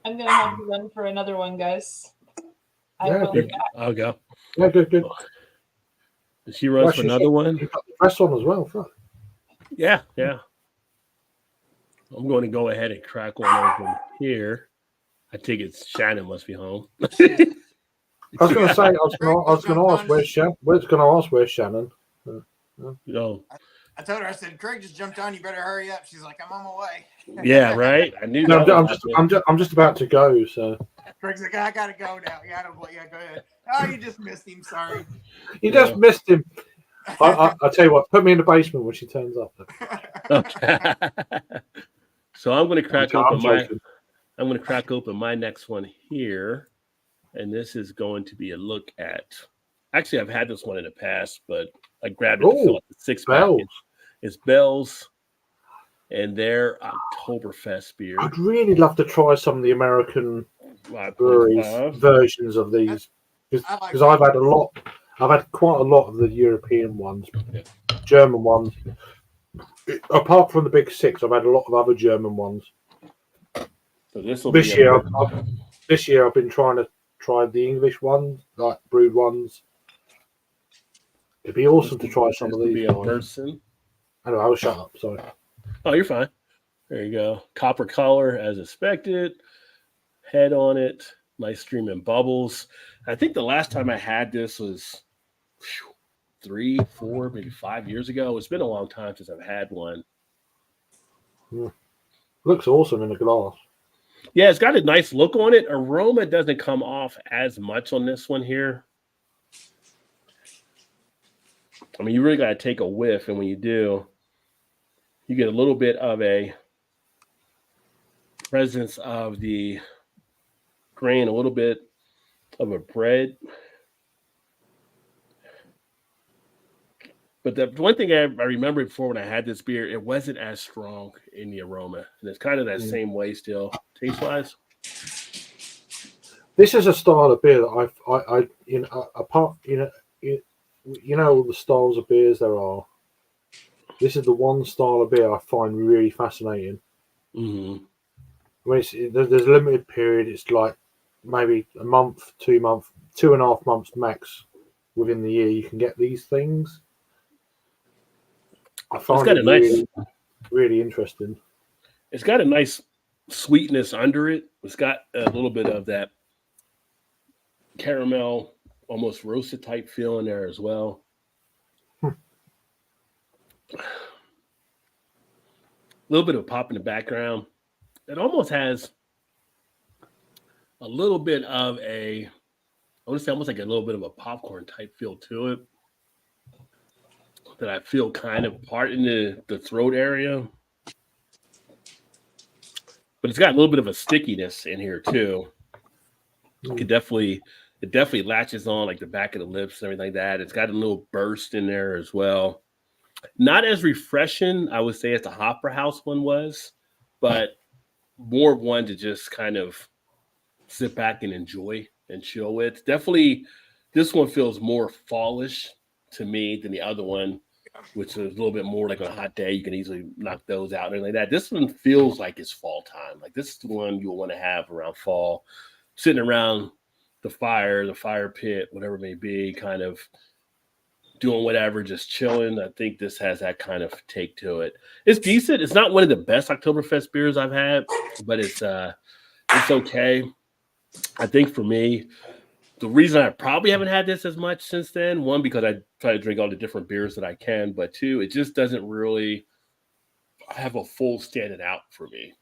I'm gonna have to run for another one, guys. I Yeah, will be good. back. I'll go. Yeah, good. She runs for another one. You got the press on as well. Fuck. Yeah. I'm going to go ahead and crack one open here. I think it's Shannon must be home. I was going to say, I was going to ask where's Shannon. Where's Shannon? No. I told her, I said, Craig just jumped on. You better hurry up. She's like, I'm on my way. Yeah, right. I knew. No, that I'm just about to go. So Craig's like, I gotta go now. Yeah, go ahead. Oh, you just missed him. Sorry. you just missed him. I tell you what, put me in the basement when she turns up. Okay. So I'm going to crack I'm open joking. I'm going to crack open my next one here, and this is going to be a look at. Actually, I've had this one in the past, but I grabbed it to fill up the 6-pack. Bell's. It's Bell's, and their Oktoberfest beer. I'd really love to try some of the American breweries versions of these because I've had a lot. I've had quite a lot of the European ones, German ones. Apart from the big six, I've had a lot of other German ones. So this year I've been trying to try the English ones, like brewed ones. It'd be awesome to try some of these. Person. Anyway, I'll shut up. Sorry. Oh, you're fine. There you go. Copper color as expected. Head on it. Nice streaming bubbles. I think the last time I had this was 3, 4, maybe 5 years ago. It's been a long time since I've had one. Looks awesome in the glass. Yeah, it's got a nice look on it. Aroma doesn't come off as much on this one here. I mean, you really got to take a whiff, and when you do, you get a little bit of a presence of the grain, a little bit of a bread. But the one thing I remember before when I had this beer, it wasn't as strong in the aroma. And it's kind of that same way still, taste-wise. This is a style of beer that I apart, all the styles of beers there are. This is the one style of beer I find really fascinating. Mm-hmm. I mean, there's a limited period. It's like maybe a month, 2 months, 2.5 months max within the year. You can get these things. I find it really, really interesting. It's got a nice sweetness under it. It's got a little bit of that caramel, almost roasted type feel in there as well. A little bit of pop in the background. It almost has a little bit of I want to say almost like a little bit of a popcorn type feel to it that I feel kind of part in the throat area. But it's got a little bit of a stickiness in here too. It definitely latches on like the back of the lips and everything like that. It's got a little burst in there as well. Not as refreshing, I would say, as the Hopper House one was, but more one to just kind of sit back and enjoy and chill with. Definitely, this one feels more fallish to me than the other one, which is a little bit more like on a hot day. You can easily knock those out and like that. This one feels like it's fall time. Like this is the one you'll want to have around fall, sitting around the fire pit, whatever it may be, kind of doing whatever, just chilling. I think this has that kind of take to it. It's decent. It's not one of the best Oktoberfest beers I've had, but it's okay. I think for me, the reason I probably haven't had this as much since then, one, because I try to drink all the different beers that I can, but two, it just doesn't really have a full standing out for me.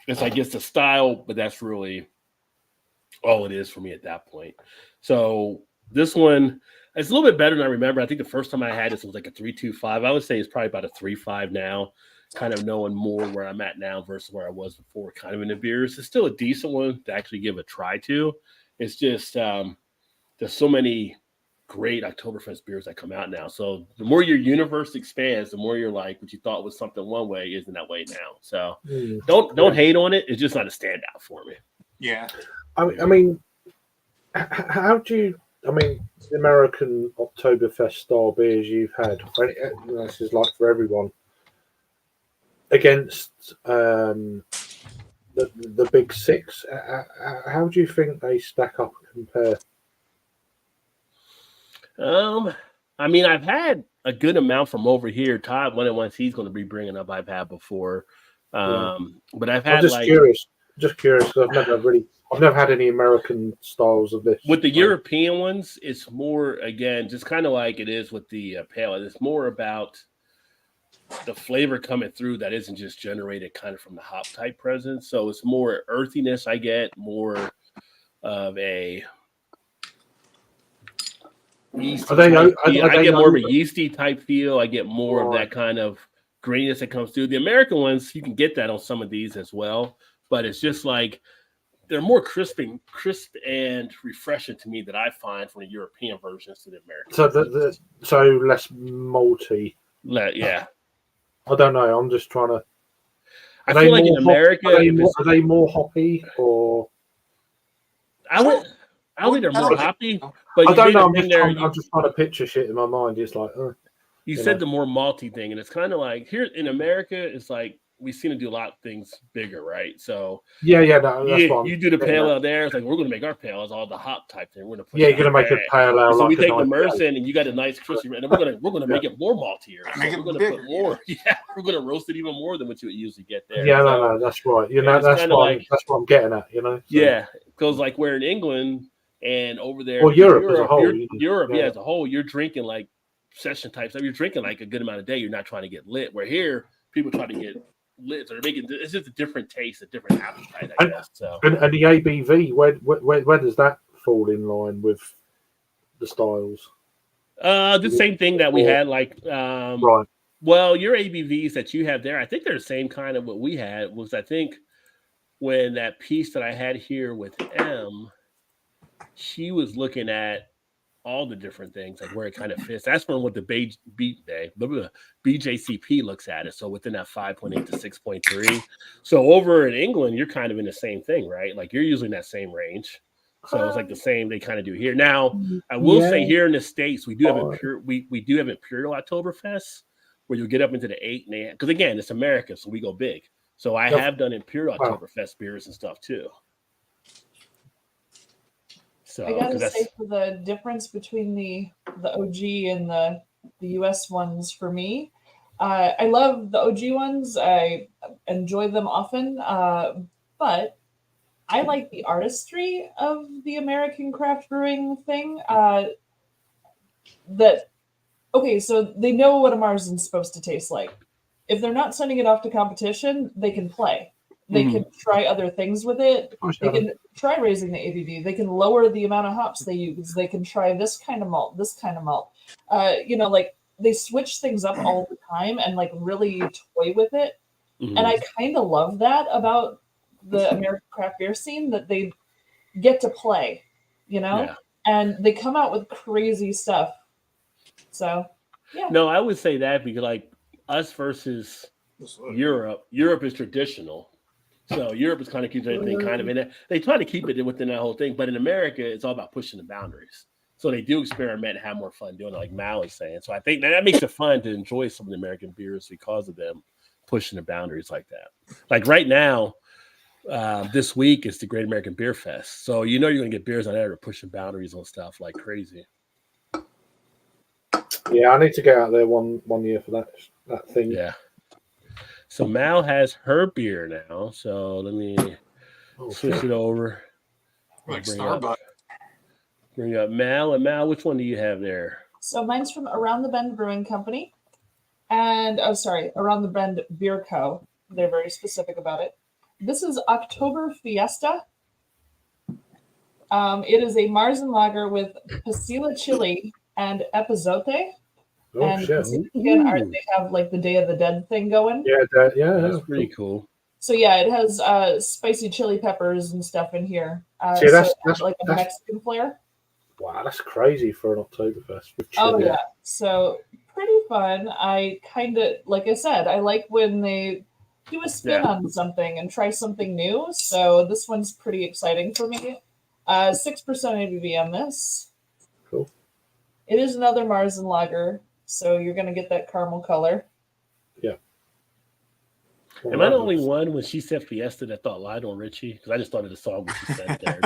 It's I guess the style, but that's really all it is for me at that point. So this one, it's a little bit better than I remember. I think the first time I had this was like a 3.25. I would say it's probably about a 3.5 now, kind of knowing more where I'm at now versus where I was before, kind of in the beers. It's still a decent one to actually give a try to. It's just there's so many great Oktoberfest beers that come out now. So the more your universe expands, the more you're like, what you thought was something one way isn't that way now. So don't hate on it. It's just not a standout for me. Yeah. I mean, how do you? I mean, the American Oktoberfest style beers you've had. This is like for everyone. Against the big six, how do you think they stack up and compare? I mean, I've had a good amount from over here. Todd, one of the ones he's going to be bringing up, I've had before. But I've had curious because I've never had any American styles of this. With the European ones, it's more, again, just kind of like it is with the pale. It's more about the flavor coming through that isn't just generated kind of from the hop type presence. So it's more earthiness. I get more of a yeasty. I get more of a yeasty type feel. I get more of that kind of graininess that comes through. The American ones, you can get that on some of these as well, but it's just like they're more crisp and refreshing to me that I find from the European versions to the American. So less malty. Yeah. I don't know. I'm just trying to. I feel like in America, are they more hoppy or? I don't think they're more hoppy, but I don't know. I'm just trying to picture shit in my mind. It's like you said the more malty thing, and it's kind of like here in America, it's like we seem to do a lot of things bigger, right? So you do the pale ale there. It's like we're going to make our pale as all the hop type thing. We're going to put you're going to make a pale ale. So we take the Merson, and you got a nice crispy, and we're going to make it more maltier. So we're going to put more. Yeah, we're going to roast it even more than what you would usually get there. Yeah, no, that's right. That's what I'm getting at. So. Yeah, because like we're in England and over there, Europe as a whole. As a whole, you're drinking like session type stuff. You're drinking like a good amount of day. You're not trying to get lit. Where here, people try to get lit, or it's just a different taste, a different appetite, I guess. So and the ABV, where does that fall in line with the styles? The same thing that we had, like right. Well, your ABVs that you have there, I think they're the same kind of what we had. Was I think when that piece that I had here with M, she was looking at all the different things, like where it kind of fits. That's from what the BJCP looks at it. So within that 5.8 to 6.3. So over in England, you're kind of in the same thing, right? Like you're using that same range. So it's like the same they kind of do here. Now, I will say here in the States, we do have we do have Imperial Oktoberfest where you'll get up into the 8 and 8. Because again, it's America, so we go big. So I have done Imperial Oktoberfest beers and stuff too. So, I gotta say, for the difference between the OG and the US ones, for me, I love the OG ones. I enjoy them often, but I like the artistry of the American craft brewing thing. So they know what a Marzen's supposed to taste like. If they're not sending it off to competition, they can play. They can try other things with it. They can try raising the ABV. They can lower the amount of hops they use. They can try this kind of malt, this kind of malt. Like they switch things up all the time and like really toy with it. And I kind of love that about the American craft beer scene, that they get to play, and they come out with crazy stuff. So, yeah. No, I would say that because like us versus Europe is traditional. So Europe is kind of keeps everything kind of in it. They try to keep it within that whole thing, but in America, it's all about pushing the boundaries. So they do experiment and have more fun doing it, like Mal is saying. So I think that makes it fun to enjoy some of the American beers because of them pushing the boundaries like that. Like right now, this week is the Great American Beer Fest. So you're going to get beers on there that are pushing boundaries on stuff like crazy. Yeah, I need to get out there one year for that thing. Yeah. So Mal has her beer now. So let me switch it over. Like Starbucks. bring up Mal. And Mal, which one do you have there? So mine's from Around the Bend Brewing Company. And, Around the Bend Beer Co. They're very specific about it. This is October Fiesta. It is a Marzen lager with pasilla chili and epazote. Oh, And shit. again, they have like the Day of the Dead thing going. Yeah, That's pretty cool. So yeah, it has spicy chili peppers and stuff in here. See, that's like a Mexican flair. Wow, that's crazy for an Oktoberfest. With Oh chili. yeah, so pretty fun. I kind of, like I said, I like when they do a spin on something and try something new. So this one's pretty exciting for me. 6% ABV on this. Cool. It is another Marzen lager, so you're gonna get that caramel color. Yeah. Am I the only one when she said Fiesta that thought Lionel Richie? Because I just thought of the song when she said there.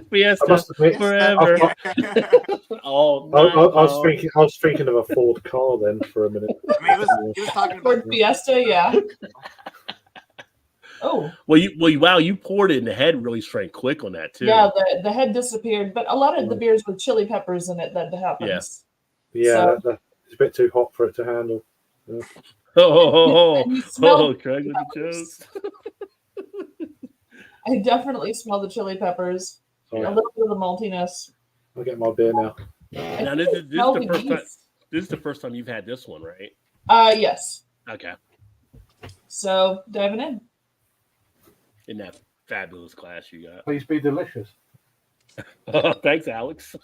Fiesta forever. All I was thinking of a Ford car then for a minute. I mean, he was talking about Ford Fiesta, yeah. Oh. Well, you poured it and the head really shrank quick on that too. Yeah, the head disappeared, but a lot of the beers with chili peppers in it that happens. Yeah, it's a bit too hot for it to handle. Yeah. Craig with the jokes. I definitely smell the chili peppers. Sorry. A little bit of the maltiness. I'll get my beer now. Now this is the first time. This is the first time you've had this one, right? Yes. Okay. So diving in. In that fabulous glass you got. Please be delicious. Thanks, Alex.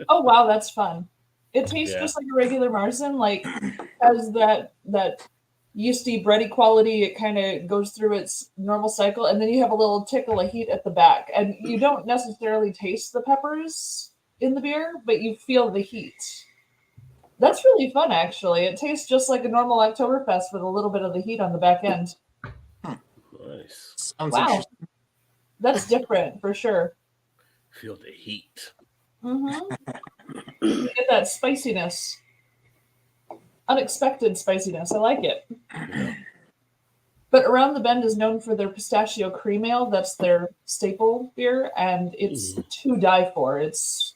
Oh wow, that's fun. It tastes just like a regular Marzen, like has that yeasty bready quality. It kind of goes through its normal cycle, and then you have a little tickle of heat at the back, and you don't necessarily taste the peppers in the beer, but you feel the heat. That's really fun, actually. It tastes just like a normal Oktoberfest with a little bit of the heat on the back end. Nice. Wow, that's different for sure. Feel the heat. Mm-hmm. You get that spiciness, unexpected spiciness. I like it. But Around the Bend is known for their pistachio cream ale. That's their staple beer, and it's to die for. It's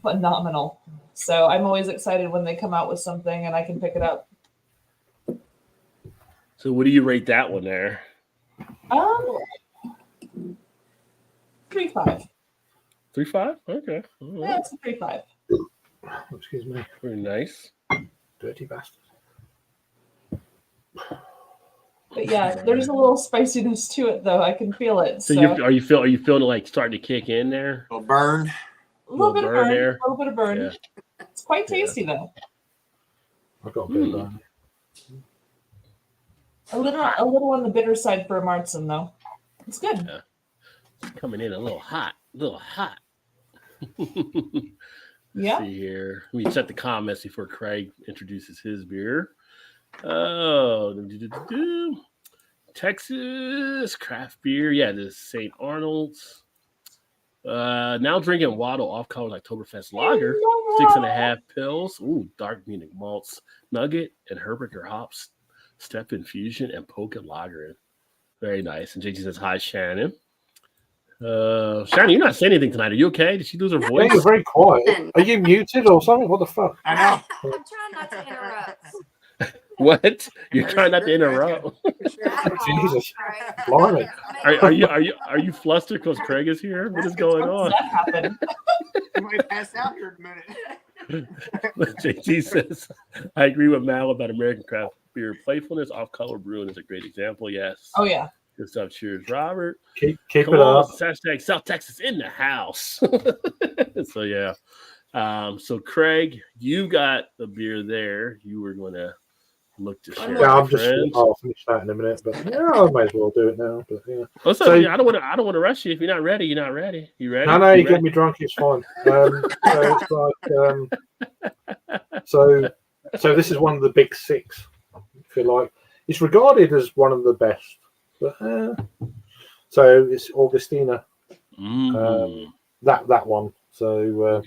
phenomenal. So I'm always excited when they come out with something and I can pick it up. So what do you rate that one there? 3.5. 3.5? Okay. All right. Yeah, it's a 3.5. Excuse me. Very nice. Dirty bastard. But yeah, there's a little spiciness to it, though. I can feel it. So are you feeling it like starting to kick in there? a burn. A little bit of burn. there. A little bit of burn. Yeah. It's quite tasty, though. I've got a bit of burn. A little on the bitter side for a Marzen, though. It's good. Yeah. It's coming in a little hot. Yeah. See here. Let me check the comments before Craig introduces his beer. Oh, Texas craft beer. Yeah, this is St. Arnold's. Now drinking Waddle off-color Oktoberfest lager. 6.5 pills. Ooh, dark Munich malts, nugget and Herberger hops, step infusion and polka lager. Very nice. And JG says hi, Shannon. Shannon, you're not saying anything tonight. Are you okay? Did she lose her Yeah, voice? you're very quiet. Are you muted or something? What the fuck? I know. I'm trying not to interrupt. What? You're trying not to interrupt. Jesus. Right. Blimey. Are you flustered because Craig is here? What is going on? That happened. You might pass out here in a minute. JT says, I agree with Mal about American craft beer playfulness. Off-color brewing is a great example. Yes. Oh, yeah. Good stuff. Cheers, Robert. Keep Come it on, up. hashtag South Texas in the house. So yeah. So Craig, you got the beer there. You were going to look to share. Yeah, with I'll finish that in a minute, but yeah, I might as well do it now. But yeah. Oh, So- I don't want to rush you. If you're not ready, you're not ready. You ready? No, You you get me drunk, it's fine. So it's like, so this is one of the big six, if you like. It's regarded as one of the best, but so it's Augustina, Mm. that one. So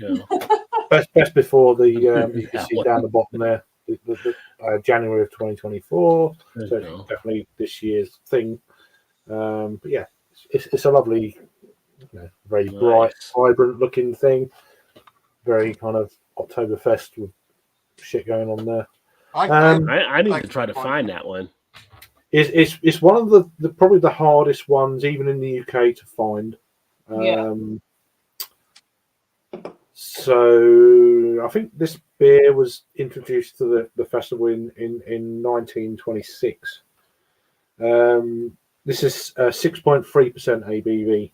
Okay. best before the you can see down the bottom there, the January of 2024. There So you it's go. definitely this year's thing. But yeah, it's a lovely very bright, Nice. vibrant looking thing. Very kind of Oktoberfest with shit going on there. I need like to try to one. find that one. It's one of the probably the hardest ones, even in the UK, to find. Yeah. So I think this beer was introduced to the festival in 1926. This is 6.3% ABV.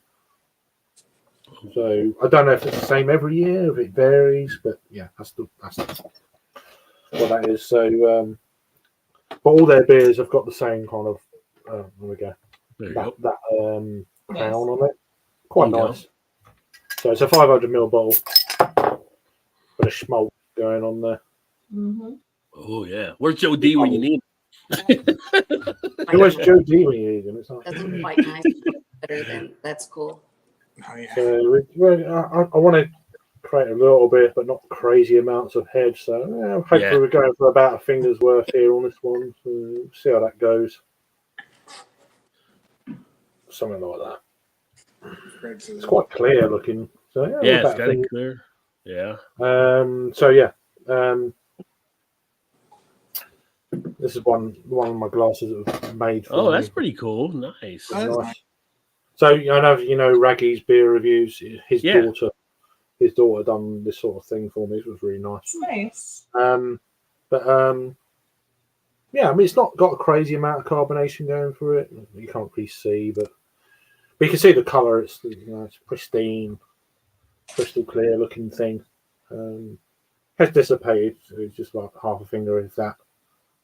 So I don't know if it's the same every year, if it varies, but yeah, that's what that is. So, but all their beers have got the same kind of there we go, There you go. that Nice. crown on it. Quite There you go. nice. So it's a 500ml bottle with a schmaltz going on there. Mm-hmm. Oh yeah. Where's Joe D when you need Who was Joe D when you need him? It's like, That's quite nice. Better than that's cool. Oh, yeah. so I want to create a little bit, but not crazy amounts of head. So hopefully Yeah. we're going for about a finger's worth here on this one. So we'll see how that goes. Something like that. It's quite clear looking. So Yeah, about it's a got it finger. clear. Yeah. So yeah, this is one of my glasses that was made for Oh, that's me. pretty cool. Nice. Oh, that's Nice. nice. So I know Raggy's beer reviews. His Yeah. daughter done this sort of thing for me. It was really nice. It's nice. Yeah, I mean it's not got a crazy amount of carbonation going through it. You can't really see, but you can see the color. It's it's pristine, crystal clear looking thing. Has dissipated. So it's just like half a finger, if that,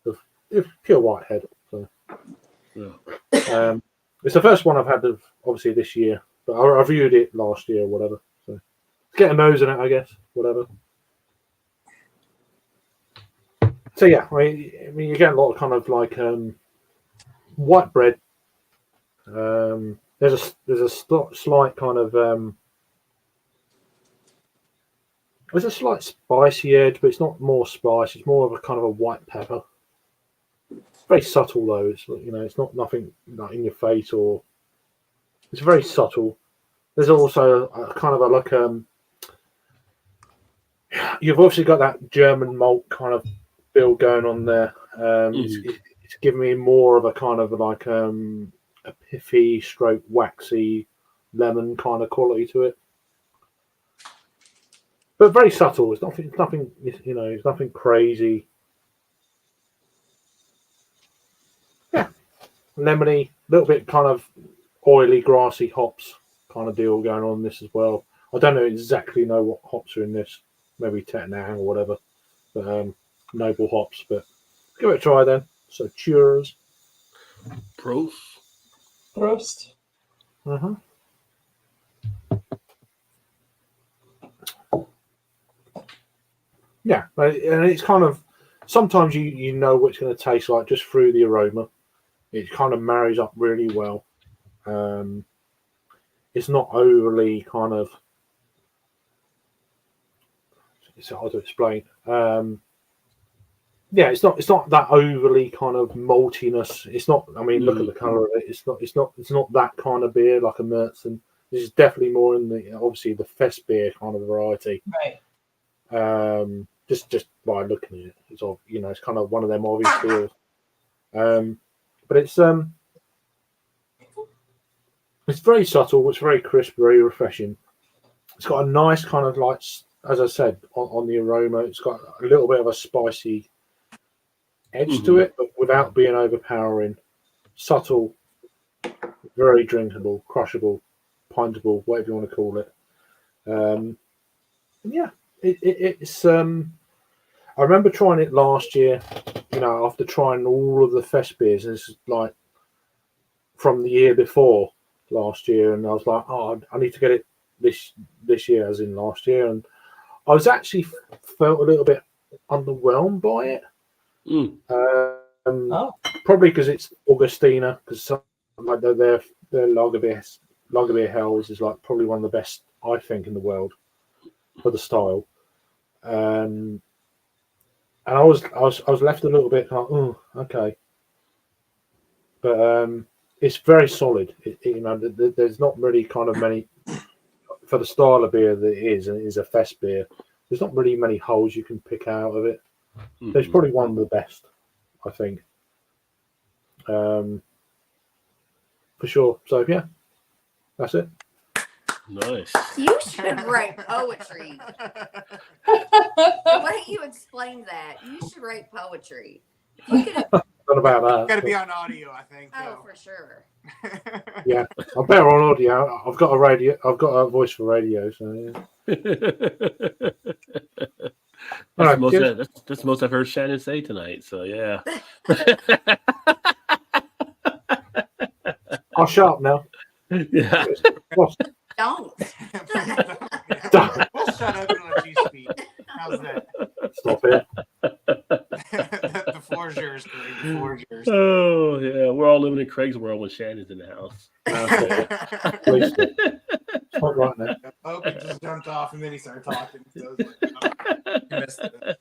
of pure white head. So. Yeah. It's the first one I've had of obviously this year, but I reviewed it last year or whatever. So get a nose in it, I guess. Whatever. So yeah, I mean you get a lot of kind of like white bread. There's a slight kind of there's a slight spicy edge, but it's not more spice. It's more of a kind of a white pepper. Very subtle though. It's it's not nothing like in your face or. It's very subtle. There's also a kind of a like you've obviously got that German malt kind of feel going on there. It's giving me more of a kind of like a pithy, stroke waxy lemon kind of quality to it, but very subtle. It's nothing. It's nothing crazy. Yeah, lemony, a little bit kind of oily, grassy hops kind of deal going on in this as well. I don't exactly know what hops are in this. Maybe Tettnang or whatever, but noble hops. But give it a try then. So cheers. Prost. Prost. Uh-huh. Yeah, and it's kind of sometimes you know what it's going to taste like just through the aroma. It kind of marries up really well. It's not overly kind of. It's hard to explain. Yeah, it's not that overly kind of maltiness. It's not. I mean, look at the color of it. It's not that kind of beer like a Märzen. This is definitely more in the obviously the fest beer kind of variety. Right. Just by looking at it, it's kind of one of them obvious beers. But it's very subtle. It's very crisp, very refreshing. It's got a nice kind of like, as I said, on the aroma. It's got a little bit of a spicy edge to it, but without being overpowering. Subtle, very drinkable, crushable, pintable, whatever you want to call it. Yeah, it's. I remember trying it last year. After trying all of the fest beers, and it's like from the year before last year, and I was like, oh, I need to get it this year, as in last year, and I was actually felt a little bit underwhelmed by it. Probably because it's Augustina, because like their lager beer hells is like probably one of the best I think in the world for the style. And I was left a little bit like, oh, okay. But it's very solid. There's not really kind of many for the style of beer that it is, and it is a fest beer. There's not really many holes you can pick out of it. It's probably one of the best, I think, for sure. So yeah, that's it. Nice. You should write poetry. Why don't you explain that? You should write poetry. If you could have, Not about that. Got to be on audio, I think. oh, though. for sure. Yeah, I'm better on audio. I've got a radio. I've got a voice for radio. So yeah. All right, cheers. That's the most I've heard Shannon say tonight. So yeah. I'll shut up now. Yeah. Don't. We'll shut up and let you speak. How's that? Stop it. The floor's yours, Craig. The floor's yours. Oh yeah, we're all living in Craig's world when Shannon's in the house. Please stop. It's not right now. Oh, he just jumped off and then he started talking. So I was like, oh, you missed it.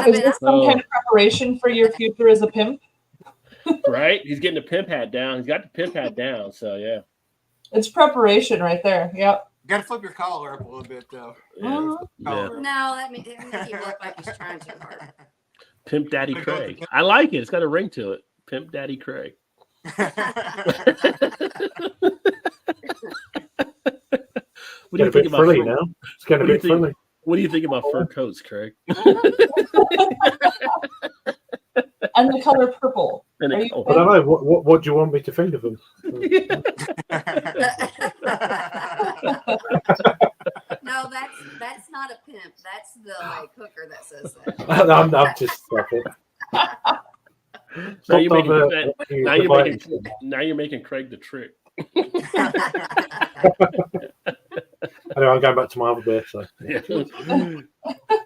Is this some kind of preparation for your future as a pimp? Right? He's getting the pimp hat down. He's got the pimp hat down. So yeah. It's preparation right there. Yep. You got to flip your collar up a little bit, though. Yeah. Collar up. No, that makes you look like he's trying too hard. Pimp Daddy Craig. I like it. It's got a ring to it. Pimp Daddy Craig. What do you think about frilly fur? now? It's getting a bit frilly. What do you think about fur coats, Craig? And the color purple. And Are you oh, I don't know. What do you want me to think of them? No, that's not a pimp. That's the hooker that says that. I'm just stop it. now you're making, Dividing. now you're making Craig the trick. Anyway, I'm going back to my other beer. So Yeah.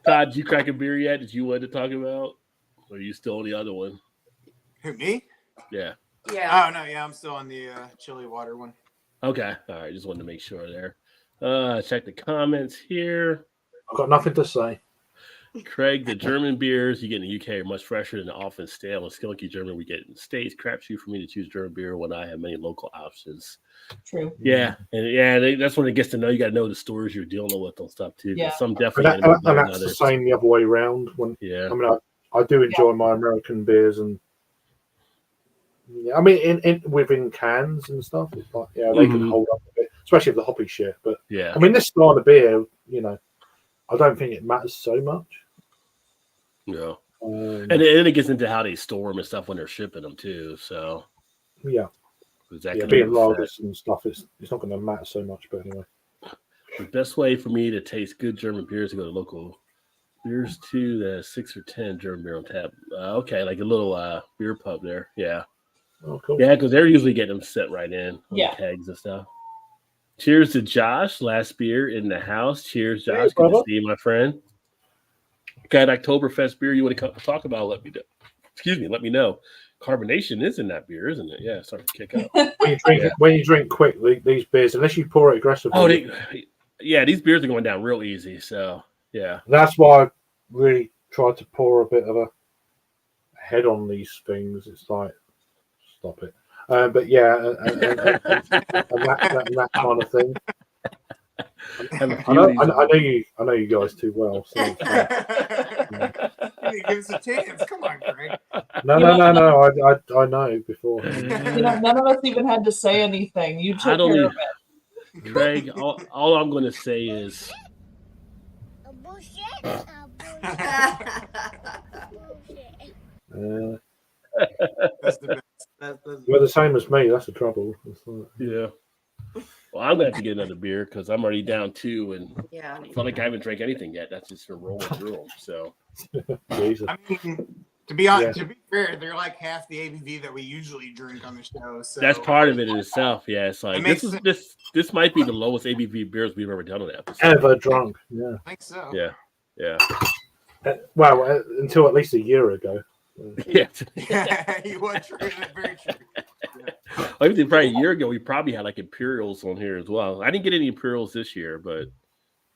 Todd, did you crack a beer yet? Did you want to talk about? Or are you still on the other one? Who, me? Yeah. Yeah. Oh, no, yeah, I'm still on the chili water one. Okay. All right. Just wanted to make sure there. Check the comments here. I've got nothing to say. Craig, the German beers you get in the UK are much fresher than the often stale and skilky German we get in the States. Crapshoot for me to choose German beer when I have many local options. True. Yeah, and that's when it gets to know. You got to know the stores you're dealing with and stuff too. Yeah. Some And, definitely. that's the same the other way around. When Yeah. I mean, I do enjoy my American beers, and yeah, I mean, in within cans and stuff, it's like they can hold up a bit, especially with the hoppy shit. But Yeah. I mean, this style of beer, I don't think it matters so much. Yeah. And then it gets into how they store them and stuff when they're shipping them too. So yeah, exactly. being lagers and stuff, it's not going to matter so much. But anyway, the best way for me to taste good German beers is to go to local beers to the 6 or 10 German beer on tap. Okay, like a little beer pub there. Yeah. oh cool. Yeah, because they're usually getting them set right in on Yeah. the kegs and stuff. Cheers to Josh. Last beer in the house. Cheers, Josh. Cheers, Good to brother. see you, my friend. Got Oktoberfest beer you want to talk about? Let me know. Excuse me. Let me know. Carbonation is in that beer, isn't it? Yeah, it's starting to kick up. When you drink quickly, these beers, unless you pour it aggressively, These beers are going down real easy. So yeah, that's why I really try to pour a bit of a head on these things. It's like, stop it. But yeah, and that kind of thing. I know you guys too well. So, Give us a chance. Come on, Craig. no. I know before. None of us even had to say anything. You took care of it. Craig, all I'm going to say is That's the best. That's You're the same as me. That's the trouble. yeah. Well, I'm gonna have to get another beer because I'm already down 2, and Yeah. I feel like I haven't drank anything yet. That's just for rolling through them. So Jesus. I mean, to be honest, to be fair, they're like half the ABV that we usually drink on the show. So that's part of it in itself. Yeah, it's like It makes this might be the lowest ABV beers we've ever done on an episode. Ever drunk? Yeah. I think so. Yeah. Well, until at least a year ago. Yeah. You were true. That's very true. Yeah. I think probably a year ago we probably had like Imperials on here as well. I didn't get any Imperials this year, but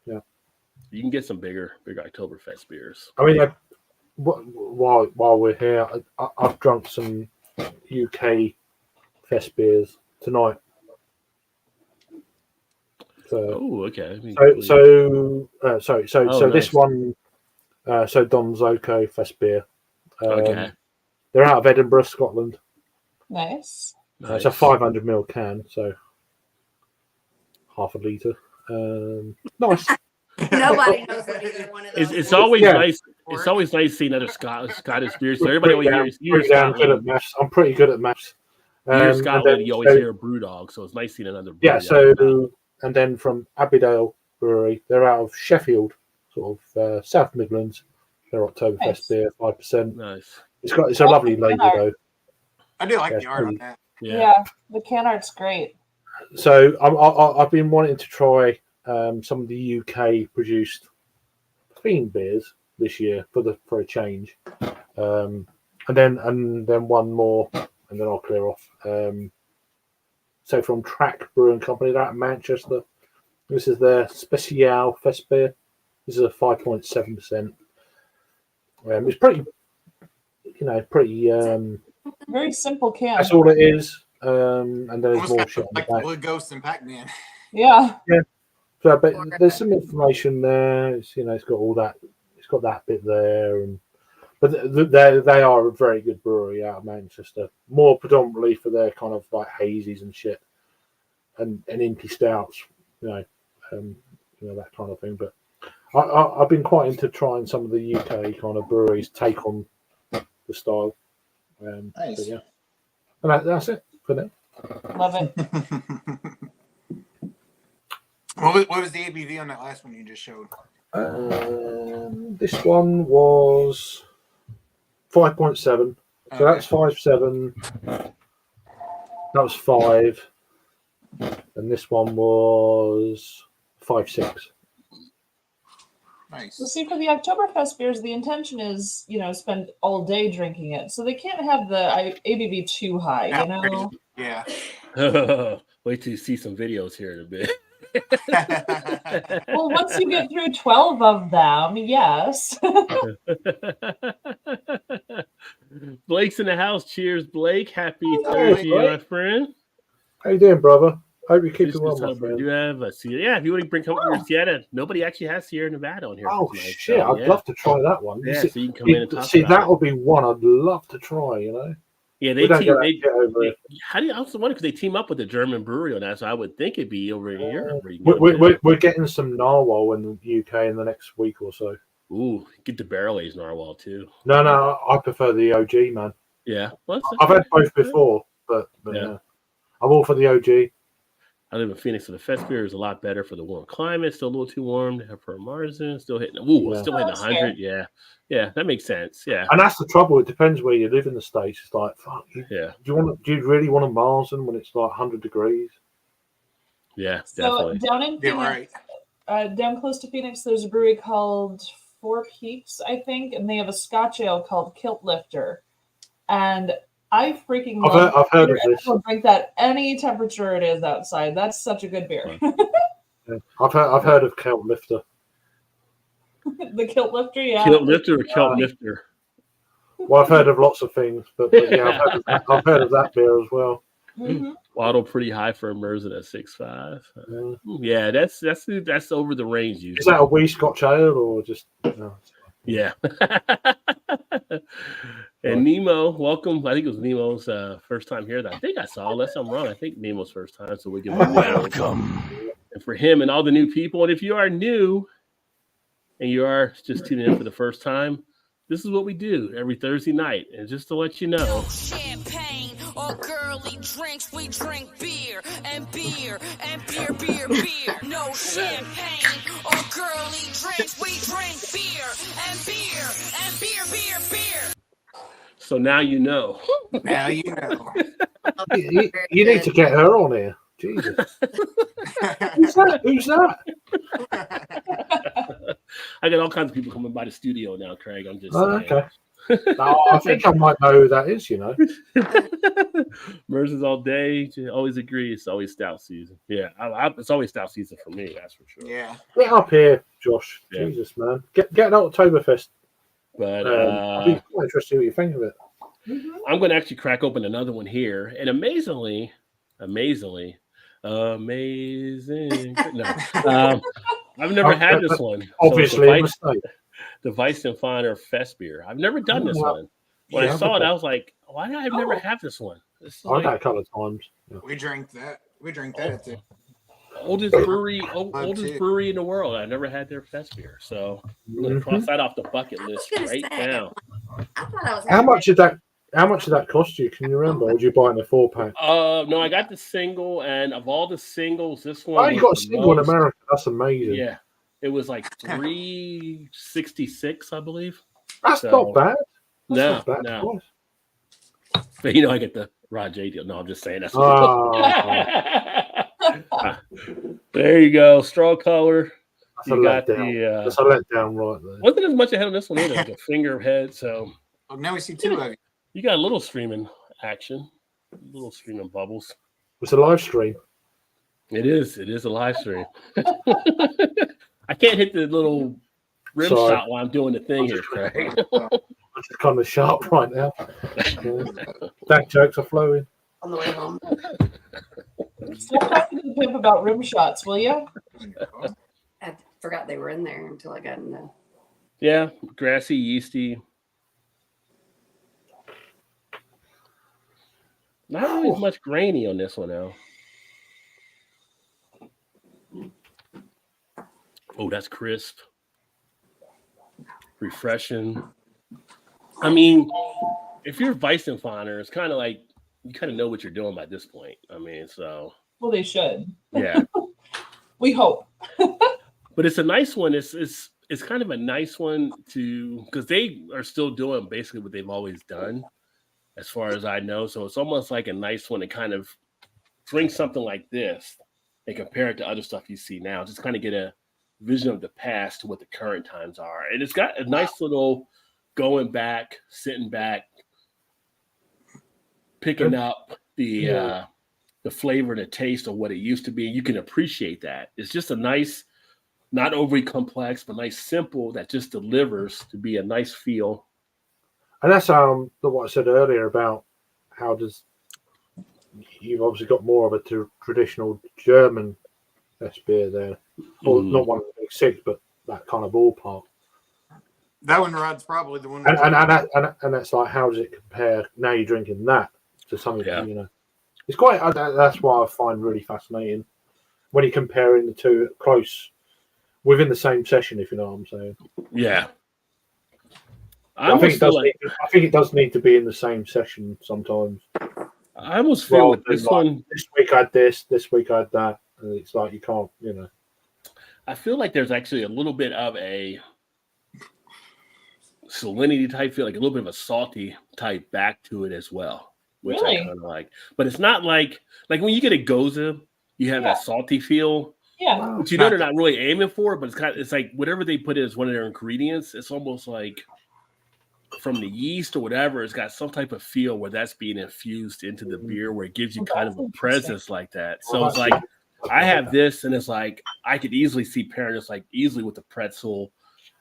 yeah, you can get some bigger Oktoberfest beers. I mean, while we're here, I've drunk some UK Fest beers tonight. So, Oh, okay. I mean, so nice. this one, so Don Zoco Fest beer. Okay. They're out of Edinburgh, Scotland. Nice. It's a 500ml can, so half a litre. Nice. Nobody knows what either one of those. It's words always Yeah. nice. It's always nice seeing other Scottish beers. So everybody always hears Pretty damn good at Scotland. maths. I'm pretty good at maths. You hear And Scotland, then- you always so- hear a Brewdog, so it's nice seeing another brewery. Yeah, out and about. so and then from Abbeydale Brewery, they're out of Sheffield, sort of South Midlands. They're Oktoberfest Nice. beer, 5%. Nice. It's a lovely label though. I do like Yeah, the art on that. Yeah. The can art's great. So I've been wanting to try some of the UK produced clean beers this year for a change, and then one more, and then I'll clear off. So from Track Brewing Company, they're out of Manchester. This is their Special Fest beer. This is a 5.7%. It's pretty, Very simple can. that's all it is. And there's Almost more kind shit of on the like the back. Blue Ghost and Pac-Man. Yeah. So, but there's some information there. It's got all that. It's got that bit there, but they are a very good brewery out of Manchester. More predominantly for their kind of like hazies and shit, and inky stouts. That kind of thing. But I've been quite into trying some of the UK kind of breweries take on the style. Nice. So, yeah, and that's it for now. Love it. What was the ABV on that last one you just showed? This one was 5.7. So that's 5.7. That was 5. And this one was 5.6. Nice. Well, see, for the Oktoberfest beers, the intention is, spend all day drinking it. So they can't have the ABV too high, Yeah. Wait till you see some videos here in a bit. Well, once you get through 12 of them, yes. Blake's in the house. Cheers, Blake. Happy Hey, Thursday, Blake. my friend. How you doing, brother? Hope you're keeping Just well, my celebrate. friend. Do you have a Sierra? Yeah, if you want to come up with your Sierra, nobody actually has Sierra Nevada on here. Oh for tonight, shit! so, I'd love to try that one. Yeah, See, so you can come in and talk see about that would be one I'd love to try. Yeah, We they don't team. get that shit over here. How do you? I also wonder because they team up with a German brewery on that, so I would think it'd be over here. Where you can go get it. We're getting some narwhal in the UK in the next week or so. Ooh, get the barrel aged narwhal too. No, I prefer the OG, man. Yeah, well, I've had both before, but Yeah. I'm all for the OG. I live in Phoenix, so the Fest beer is a lot better for the warm climate. Still a little too warm for a Marzen. Still hitting. Ooh, Yeah. still hitting That's fair. 100. Yeah, that makes sense. Yeah, And that's the trouble. It depends where you live in the States. It's like, fuck, yeah, do you really want a Marzen when it's like 100 degrees? yeah, So definitely. down in Yeah, Phoenix, right. down close to Phoenix, there's a brewery called Four Peaks, I think, and they have a Scotch ale called Kilt Lifter. And I freaking love I've heard of beer, and this. I will drink that any temperature it is outside. That's such a good beer. Yeah. I've heard of Kelp Lifter. The Kilt Lifter, yeah. Kilt lifter or kelp lifter? Well, I've heard of lots of things, but yeah, I've heard of that beer as well. Mhm. Bottle pretty high for a Merzen at 6.5. Yeah. Yeah, that's over the range usually. Is that a wee Scotch ale or just? No. Yeah. And Nemo, welcome. I think it was Nemo's first time here. I think I saw, unless I'm wrong. I think Nemo's first time. So we give him a welcome. And for him and all the new people, and if you are new and you are just tuning in for the first time, this is what we do every Thursday night. And just to let you know, Champagne or girly drinks, we drink beer and beer and beer, beer, beer. No champagne or girly drinks, we drink beer and beer and beer, beer, beer. so now you know. Now you know. You need to get her on here. Jesus. Who's that? Who's that? I got all kinds of people coming by the studio now, Craig. I'm just Oh, saying. okay. No, I think I might know who that is, Merces all day. Always agree. It's always stout season. Yeah, it's always stout season for me. That's for sure. Yeah. Get up here, Josh. Yeah. Jesus, man. Get an Oktoberfest. But I'd be quite interested what you think of it. Mhm. I'm going to actually crack open another one here, and amazing. No, I've never had this one. So it's Obviously, a mistake. the Weissenfeiner Fest beer. I've never done this Yeah. one. When I Yeah, saw it, okay. I was like, why did I never Oh. have this one? This is I've had like it a couple of times. Yeah. We drank that. We drank that at the oldest brewery in the world. I never had their Fest beer, so I'm gonna cross that off the bucket I was list gonna right say, now. I thought I was. How much did that? How much did that cost you? Can you remember? Or did you buy it in a 4-pack? No, I got the single, and of all the singles, this Oh, one you was got a the single in most. America. That's amazing. Yeah, it was like 366, I believe. That's So, not bad. That's No, not bad. no. Price. But I get the Rod J deal. No, I'm just saying that's. Ah, There you go, straw color. that's You a got letdown. the. That's a letdown right there. Wasn't as much ahead on this one either, like a finger head. So Oh, now we see two of you. you got a little streaming action, little streaming bubbles. It's a live stream. It is a live stream. I can't hit the little rim Sorry. shot while I'm doing the thing here, Craig. I'm just kind of sharp right now. That jokes are flowing. On the way home. Stop talking to the pimp about rim shots, will you? I forgot they were in there until I got in the. Yeah, grassy, yeasty. Not really much grainy on this one, though. Oh, that's crisp. Refreshing. I mean, if you're Weissenfeiner, it's kind of like you kind of know what you're doing by this point. I mean, so Well, they should. yeah. We hope. But it's a nice one. It's kind of a nice one to because they are still doing basically what they've always done, as far as I know. So it's almost like a nice one to kind of drink something like this and compare it to other stuff you see now. Just kind of get a vision of the past to what the current times are. And it's got a nice little going back, sitting back, picking up the flavor and the taste of what it used to be. You can appreciate that. It's just a nice, not overly complex, but nice, simple that just delivers to be a nice feel. And that's what I said earlier about how does you've obviously got more of a traditional German best beer there, or not one of the big six, but that kind of ballpark. That one, Rod's probably the one. And that's like, how does it compare? Now you're drinking that to something, you know. It's quite. That's what I find really fascinating when you're comparing the two close within the same session, if you know what I'm saying. Yeah. I think it does need to be in the same session sometimes. I almost feel with this one. This week I had this week I had that. And it's like you can't, you know. I feel like there's actually a little bit of a salinity type feel, like a little bit of a salty type back to it as well. Which Really? I kind of like. But it's not like when you get a Goza, you have that salty feel. Yeah. Which you know they're not really aiming for, but it's like whatever they put in as one of their ingredients, it's almost like from the yeast or whatever, it's got some type of feel where that's being infused into the beer where it gives you kind of a presence like that. So it's like I have this and it's like I could easily see pairing this like easily with a pretzel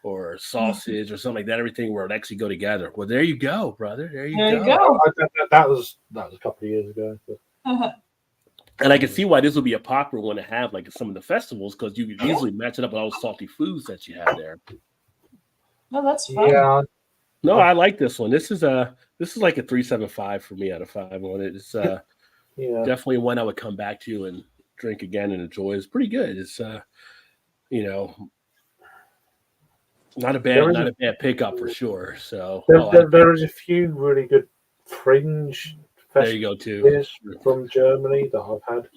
or sausage or something like that, everything where it actually go together. Well, there you go, brother. There you go. That was a couple of years ago. But. And I can see why this would be a popular one to have like at some of the festivals because you could easily match it up with all the salty foods that you have there. No, that's fun. Yeah. No, I like this one. This is like a 3.75 for me out of 5 on it. It's definitely one I would come back to and drink again and enjoy. It's pretty good. It's not a bad pickup for sure. So there is a few really good fringe. There you go too. From Germany that I've had.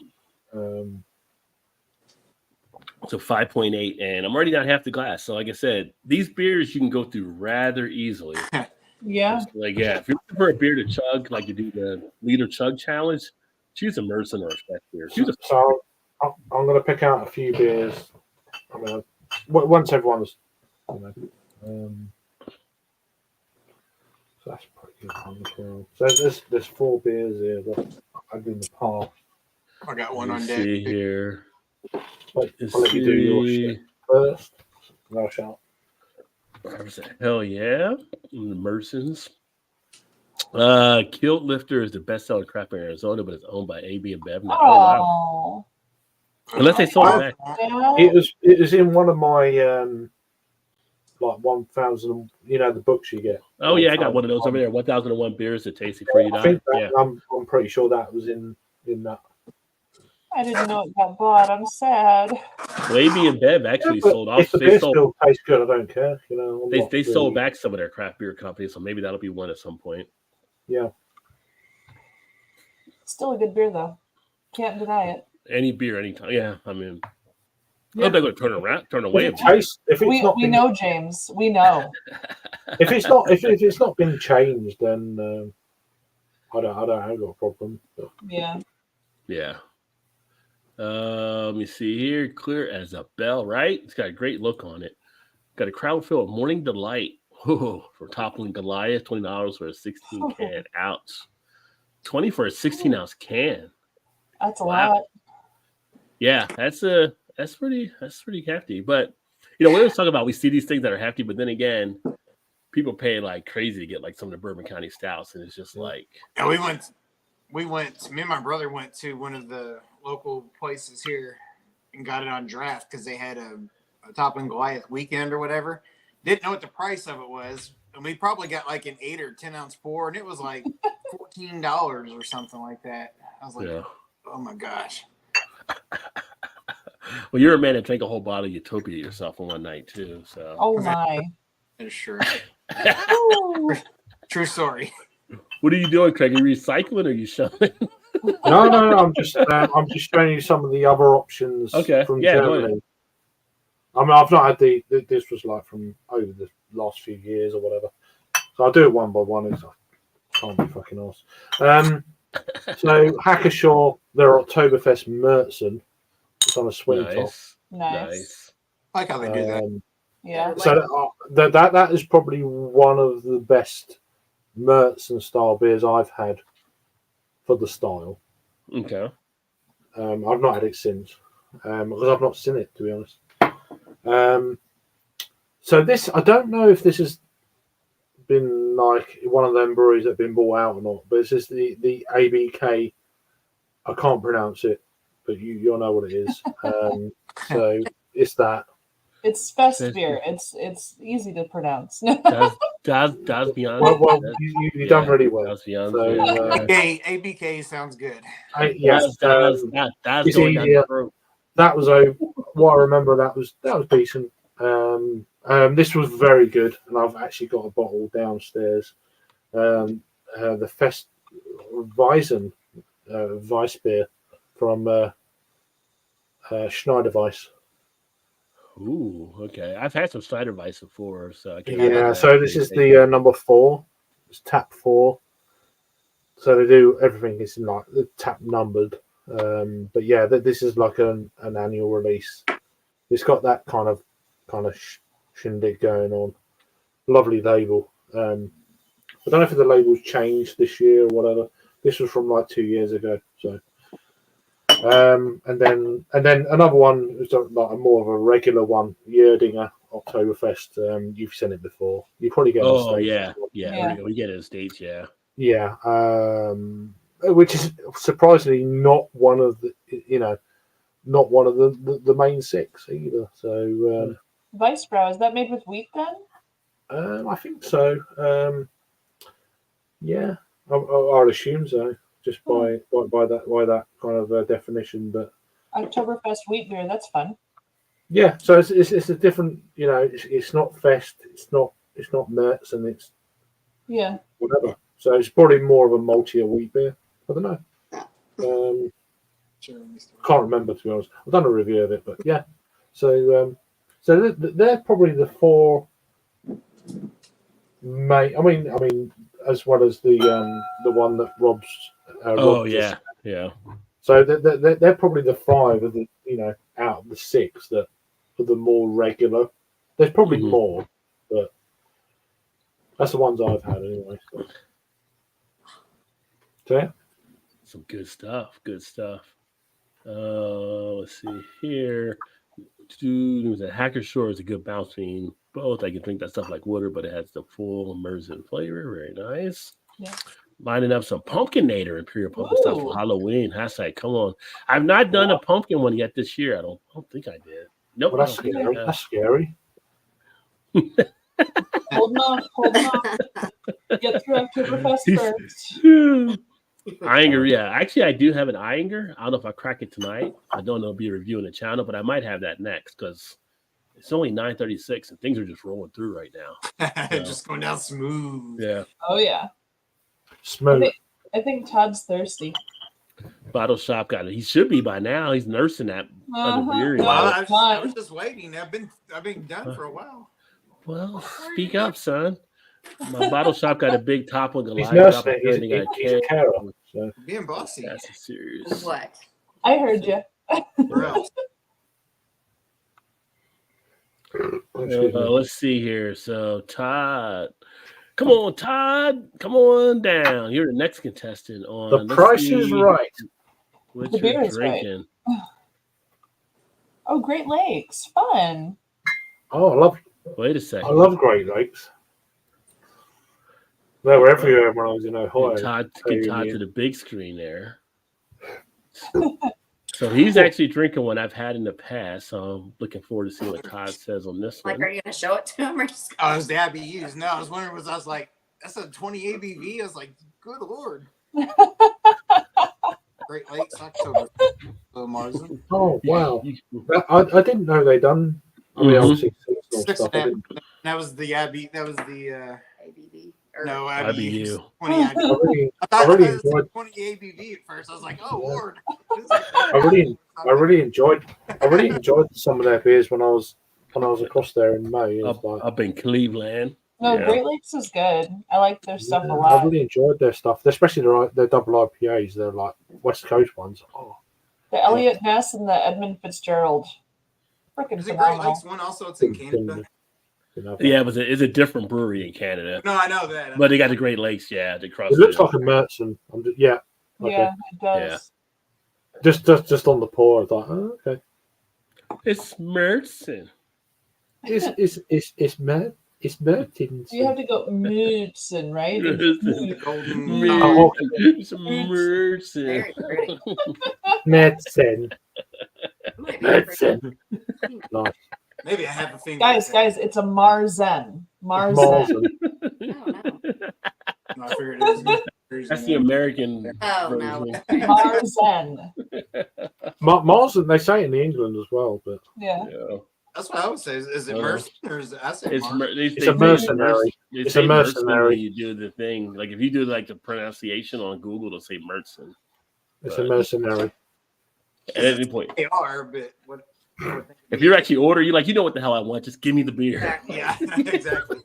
So 5.8, and I'm already down half the glass. So like I said, these beers you can go through rather easily. Yeah. If you're looking for a beer to chug, like you do the liter chug challenge, choose a Merson or a Fest beer. So I'm going to pick out a few beers. Once everyone's, so that's pretty good one as well. So there's 4 beers here that I've in the past. I got one on deck. See here. I'll let you do your shit first. No shot. Hell yeah. The Mersons. Kilt Lifter is the best-selling craft beer in Arizona, but it's owned by AB and Bev now. Oh, wow. Oh, Unless they sold it back. yeah. It was in one of my like 1,000. You know the books you get. Oh, yeah, I got one of those over there. 1001 beers that tasty for you. I think that, Yeah. I'm pretty sure that was in that. I didn't know it got bought. I'm sad. Well, AB and Bev actually But sold off. if the beer still tastes good, I don't care. You know, They sold back some of their craft beer companies, so maybe that'll be one at some point. Yeah. Still a good beer though. Can't deny it. Any beer, anytime. Yeah, I mean, Yeah. I'm not going to turn away. If it's We not been, know, James. We know. if it's not been changed, then I don't have a problem. But. Yeah. Yeah. Let me see here. Clear as a bell, right? It's got a great look on it. Got a crowd fill of Morning Delight. Whoa, for toppling Goliath, $20 for a 16 can ounce. 20 for a 16 ounce can. That's a Wow. lot. Yeah, that's pretty hefty. But we always talk about we see these things that are hefty, but then again, people pay like crazy to get like some of the Bourbon County stouts, and it's just like Yeah, we went. Me and my brother went to one of the local places here and got it on draft because they had a Toppling Goliath weekend or whatever. Didn't know what the price of it was, and we probably got like an 8 or 10 ounce pour, and it was like $14 or something like that. I was like, yeah. oh my gosh. Well, you're a man that drank a whole bottle of Utopia yourself in one night too. So Oh my. That is true. Ooh. True story. what are you doing, Craig? Are you recycling or are you shoving? No, I'm just showing you some of the other options Okay, from yeah, go Germany. I mean, I've not had this was like from over the last few years or whatever. So I'll do it one by one. It's can't be fucking awesome. So Hackashaw, their Oktoberfest Märzen. It's on a swing top. Nice. I like how they do that. Yeah. So that is probably one of the best Märzen style beers I've had for the style. Okay. I've not had it since because I've not seen it, to be honest. So this, I don't know if this has been like one of them breweries that have been bought out or not, but it's just the ABK. I can't pronounce it, but you'll know what it is. So it's that. It's fest beer. It's easy to pronounce. Das beyond. Well, you done really well. Das beyond. So, ABK sounds good. Yes, that's it's going down easier. the throat. That was what I remember. That was decent. This was very good, and I've actually got a bottle downstairs. The Fest Weizen Weiss beer from Schneider Weiss. Ooh, okay. I've had some cider Weiss before, so I can't. Yeah, so this is the number 4. It's tap 4. So they do everything is like the tap numbered. But yeah, this is like an annual release. It's got that kind of shindig going on. Lovely label. I don't know if the label's changed this year or whatever. This was from like 2 years ago. So, and then another one is like a more of a regular one, Yerdinger Oktoberfest. You've seen it before. You probably get. Oh it yeah. We get it in States, yeah. Yeah, which is surprisingly not one of the not one of the main 6 either. So Weissbrau, is that made with wheat then? I think so. Yeah, I'd assume so, just by that kind of definition. But Oktoberfest wheat beer, that's fun. yeah, so it's a different. It's not Fest. It's not Mertz, and it's Yeah. whatever. So it's probably more of a maltier wheat beer. I don't know. Can't remember, to be honest. I've done a review of it, but yeah. So they're probably the 4 main. I mean, as well as the one that Rob's. Oh Rob yeah, yeah. So they're probably the 5 of the out of the 6 that are the more regular. There's probably more, but that's the ones I've had anyway. So yeah. Some good stuff. Good stuff. Let's see here. The Hacker Shore is a good bounce between both. I can drink that stuff like water, but it has the full immersive flavor. Very nice. Yeah. Lining up some Pumpkinator Imperial Pumpkin stuff for Ooh. Halloween. Hashtag, come on. I've not done a pumpkin one yet this year. I don't think I did. Nope. Well, I that's don't think I scary. have. That's scary. Holding off. Get through Oktoberfest He's- first. Iinger, yeah. Actually, I do have an Iinger. I don't know if I crack it tonight. I don't know if I'll be reviewing the channel, but I might have that next because it's only 9:36 and things are just rolling through right now. Just going down smooth. Yeah. Oh yeah. Smooth. I think Todd's thirsty. Bottle Shop got it. He should be by now. He's nursing that other beer. No, Well, it's I fine. was just waiting. I've been done for a while. Well, speak up, son. My Bottle Shop got a big top on He's Goliath. nursing Drop it. a gun, He's they a got carer. can. So. Being bossy. That's a serious. What? I heard you. Where else? Excuse me. Let's see here. So Todd, come on, Todd, come on down. You're the next contestant on. The let's price is see right. What The you're beer is right. drinking. Oh, Great Lakes. Fun. Oh, Wait a I second. love Great Lakes. They were everywhere when I was in Ohio. Get Todd Reunion. to the big screen there. So he's actually drinking one I've had in the past. So I'm looking forward to seeing what Todd says on this Like, one. are you gonna show it to him or just? Oh, it was the IBUs. No, I was wondering. I was like, that's a 20 ABV. I was like, good lord. Great Lakes October. Marzen. Oh, wow. You- I didn't know they done. I mean, Mhm. obviously, seasonal Six stuff. I and didn't. That was the IB. That was the ABV. Or, no IBU. IBUs. 20 IBUs. I really, I I thought really it was enjoyed. 20 ABV at first. I was like, oh lord. I really enjoyed some of their beers when I was across there in May. It was like, up in Cleveland. No, Yeah. Great Lakes is good. I like their stuff a yeah, I lot. really enjoyed their stuff, especially their double IPAs. They're like West Coast ones. Oh, The Elliot Ness and the Edmund Fitzgerald. Freaking Is it Great phenomenal. Lakes one also? It's in Canada. you know, Yeah, it's a different brewery in Canada. No, I know that. But they got the Great Lakes, yeah. They cross it looks like a Mertzen. Yeah, okay. Yeah, it does. Just on the pour, I thought, oh, okay. It's Mertzen. It's Mertens. You have to go Moodson, right? The golden. Oh, It's Mertzen. Very pretty. Mertzen. Might be pretty. Mertzen. Nice. Maybe I have a finger. Guys, it's a Marzen. Marzen. Marzen. No, no. No, I figured it was. That's the American Oh no. version. Marzen. Marzen, they say it in England as well, but Yeah. Yeah. That's what I would say. Is it Uh, Mercy or is it? I say It's, Marcy. mer- they, It's they a say mercenary. They It's say a Mertzen mercenary. when you do the thing. Like if you do like the pronunciation on Google, they'll say Mertzen. it's a mercenary. At any point. They are, but what? If you're actually ordering, you're like, you know what the hell I want? Just give me the beer. Exactly. Yeah, exactly.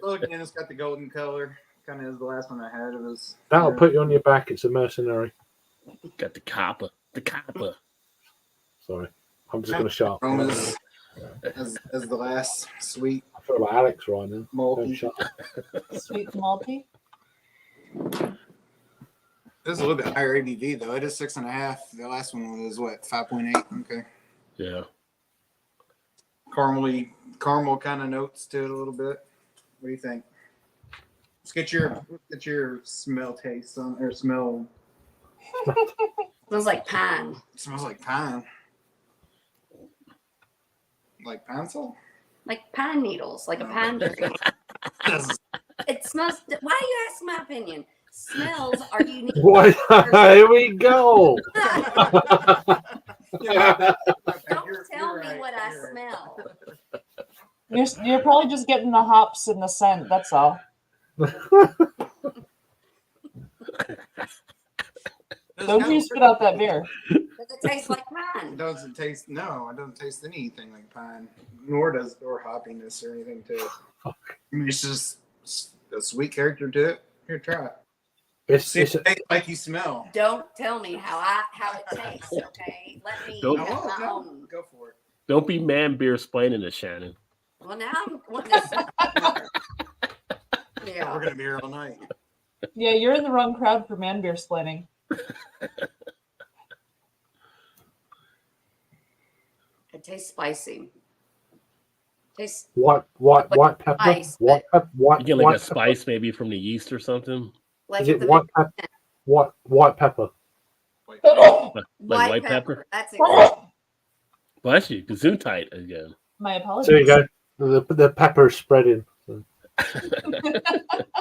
Well, again, it's got the golden color. Kind of is the last one I had. It was. That'll put you on your back. It's a mercenary. Got the copper. The copper. Sorry, I'm just going to shut up. aromas as the last sweet I feel like Alex right now. Don't malty. shut up. Sweet and malty. This is a little bit higher ABV though. It is 6.5. The last one was what 5.8. Okay. Yeah. Caramel kind of notes to it a little bit. What do you think? Let's get your smell taste on or smell. Smells like pine. It smells like pine. Like pine sol? Like pine needles, like a pine tree. It smells. Why do you ask my opinion? Smells are unique. What? Here we go. Don't tell me what I smell. You're probably just getting the hops and the scent. That's all. Don't you spit out that beer? Does it taste like It pine? doesn't taste. No, it doesn't taste anything like pine, nor hoppiness or anything to it. I mean, it's just a sweet character to it. Here, try it. It's It tastes like you smell. Don't tell me how it tastes. Okay, let me Don't- have my own. Go for it. Don't be man beer splaining to Shannon. Well, now I'm wanting to. Yeah. We're gonna be here all night. Yeah, you're in the wrong crowd for man beer splitting. It tastes spicy. Tastes white like pepper, spice, white pepper, You white get like white a pepper. spice maybe from the yeast or something. like Is it the white pepper? White pepper. Like white white pepper. pepper. That's exactly. Bless you. Gesundheit again. My apologies. There you go. The pepper is spreading. So.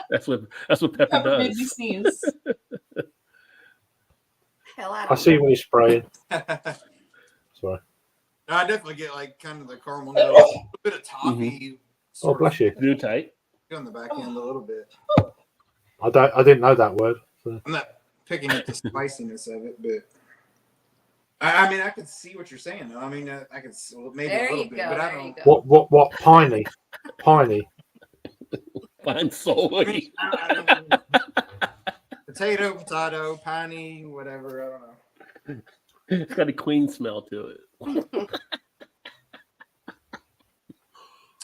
That's what pepper Pepper made me does. sneeze. Hell, I I don't see know. what he's spraying. No, Sorry. I definitely get like kind of the caramel notes, a little bit of toffee. Oh, Sort bless you. of Gesundheit. on the back end a little bit. I didn't know that word. So. I'm not picking up the spiciness of it, but I mean, I could see what you're saying. Though. I mean, I could maybe There a little you bit, go. but I There you don't. go. What piney? Piney. Fine solely. I don't know. Potato, piney, whatever. I don't know. It's got a clean smell to it.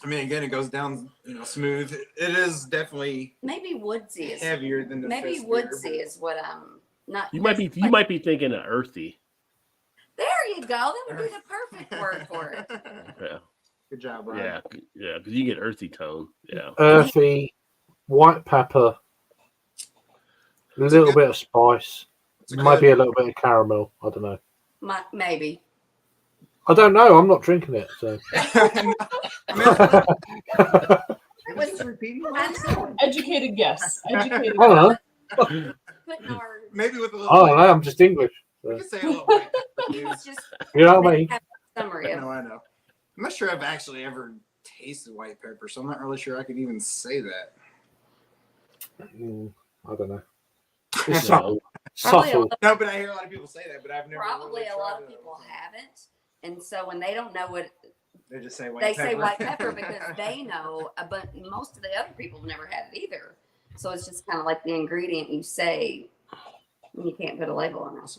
I mean, again, it goes down, smooth. It is definitely Maybe woodsy is heavier than the maybe fist woodsy beer, is what I'm not. You might be thinking of earthy. There you go. That would be the perfect word for it. but- Yeah. Good job, Brian. Yeah, because you get earthy tone. Yeah. Earthy, white pepper, a little bit of spice, It's a maybe good- a little bit of caramel. I don't know. Maybe. I don't know. I'm not drinking it. So. It was repeating I know. Educated guess. Educated I don't know. Putting our Maybe with a little. I don't know. I'm just English. We So. could say a little white pepper, he too. was just You know what I mean? have a summary of No, I know. I'm not sure I've actually ever tasted white pepper, so I'm not really sure I could even say that. I don't know. It's No. Probably subtle. No, but I hear a lot of people say that, but I've never. probably really a lot tried of it. people haven't. And so when they don't know what They just say white they pepper. say white pepper because they know, but most of the other people have never had it either. So it's just kind of like the ingredient you say, and you can't put a label on it.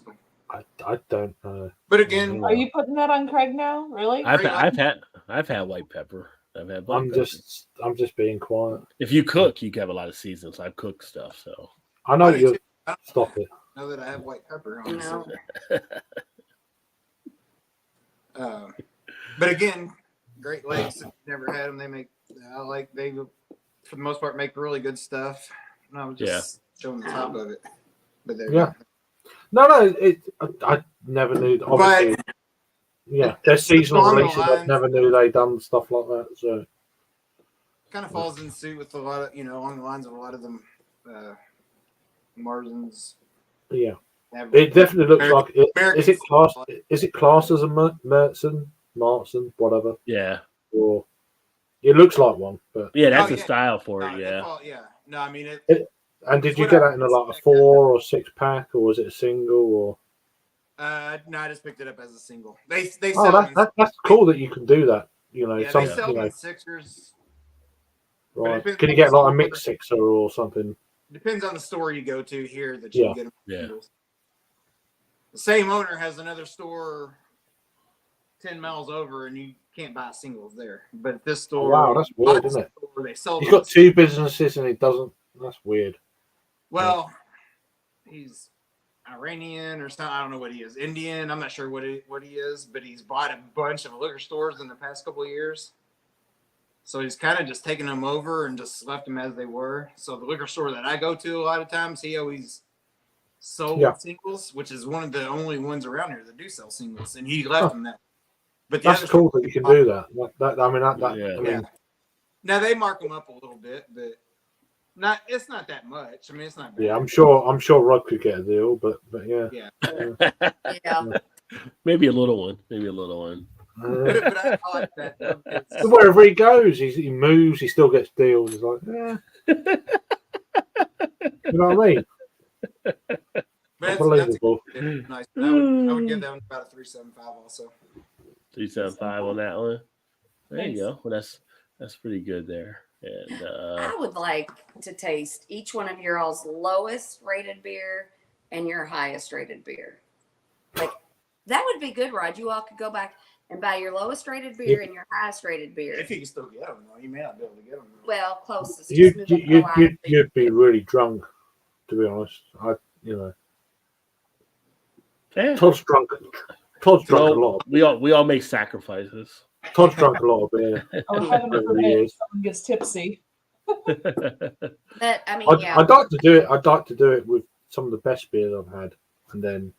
I don't know. But again, Are you putting that on Craig now? Really? I've had white pepper. I've had black I'm pepper. just being quiet. If you cook, you can have a lot of seasons. I've cooked stuff, so I know I do you. too. I don't Stop it. know that I have white pepper on. No. But again, Great Lakes. If you've never had them, they for the most part make really good stuff. And I was just showing the top of it. But there, Yeah. No. I never knew. Obviously, yeah, their seasonal along the releases. I lines- never knew they done stuff like that. So kind of falls in suit with a lot of along the lines of a lot of them. Marzens. yeah, Have, it definitely looks like. American Is it classed? Is it classed as a Marzen, whatever? yeah, Or it looks like one, but. yeah. That's Oh, a yeah. style for it. Yeah. yeah. No, I mean And did It's you what get I that in a 4 or 6 pack, or was it a single? Or no, I just picked it up as a single. They oh, sell that's cool that you can do that. they Some sell in sixers. right. depends Can you on get the like a store. mixed sixer or something? Depends on the store you go to here that you Yeah. can get them. Yeah. Singles. The same owner has another store 10 miles over, and you can't buy singles there. But at this store, Wow, that's weird, isn't it? store, they sell He's them. got 2 businesses and he doesn't. That's weird. Well, he's Iranian or something. I don't know what he is. Indian. I'm not sure what he is, but he's bought a bunch of liquor stores in the past couple of years. So he's kind of just taken them over and just left them as they were. So the liquor store that I go to a lot of times, he always sold Yeah. singles, which is one of the only ones around here that do sell singles, and he left them that. But the That's other cool that you can do that. I mean, Yeah. I mean, yeah. Now they mark them up a little bit, but it's not that much. I mean, it's not bad. yeah, I'm sure Rod could get a deal, but yeah. Yeah. Maybe a little one. But I like that. It's- Wherever he goes, he moves, he still gets deals. He's like, you know what I mean? But that's Unbelievable. nice. I would give that one about a 3.75 also. 375 on that one. There Nice. you go. Well, that's pretty good there. And I would like to taste each one of your all's lowest rated beer and your highest rated beer. Like that would be good, Rod. You all could go back and buy your lowest rated beer and your highest rated beer. If you can still get them, though, you may not be able to get them. Well, closest. Just move up the line. You'd be really drunk, to be honest. yeah. Todd's drunk a lot. We all make sacrifices. Todd's drunk a lot of beer. Oh, heaven Over the forbid years. someone gets tipsy. But I mean, yeah. I'd like to do it. I'd like to do it with some of the best beers I've had, and then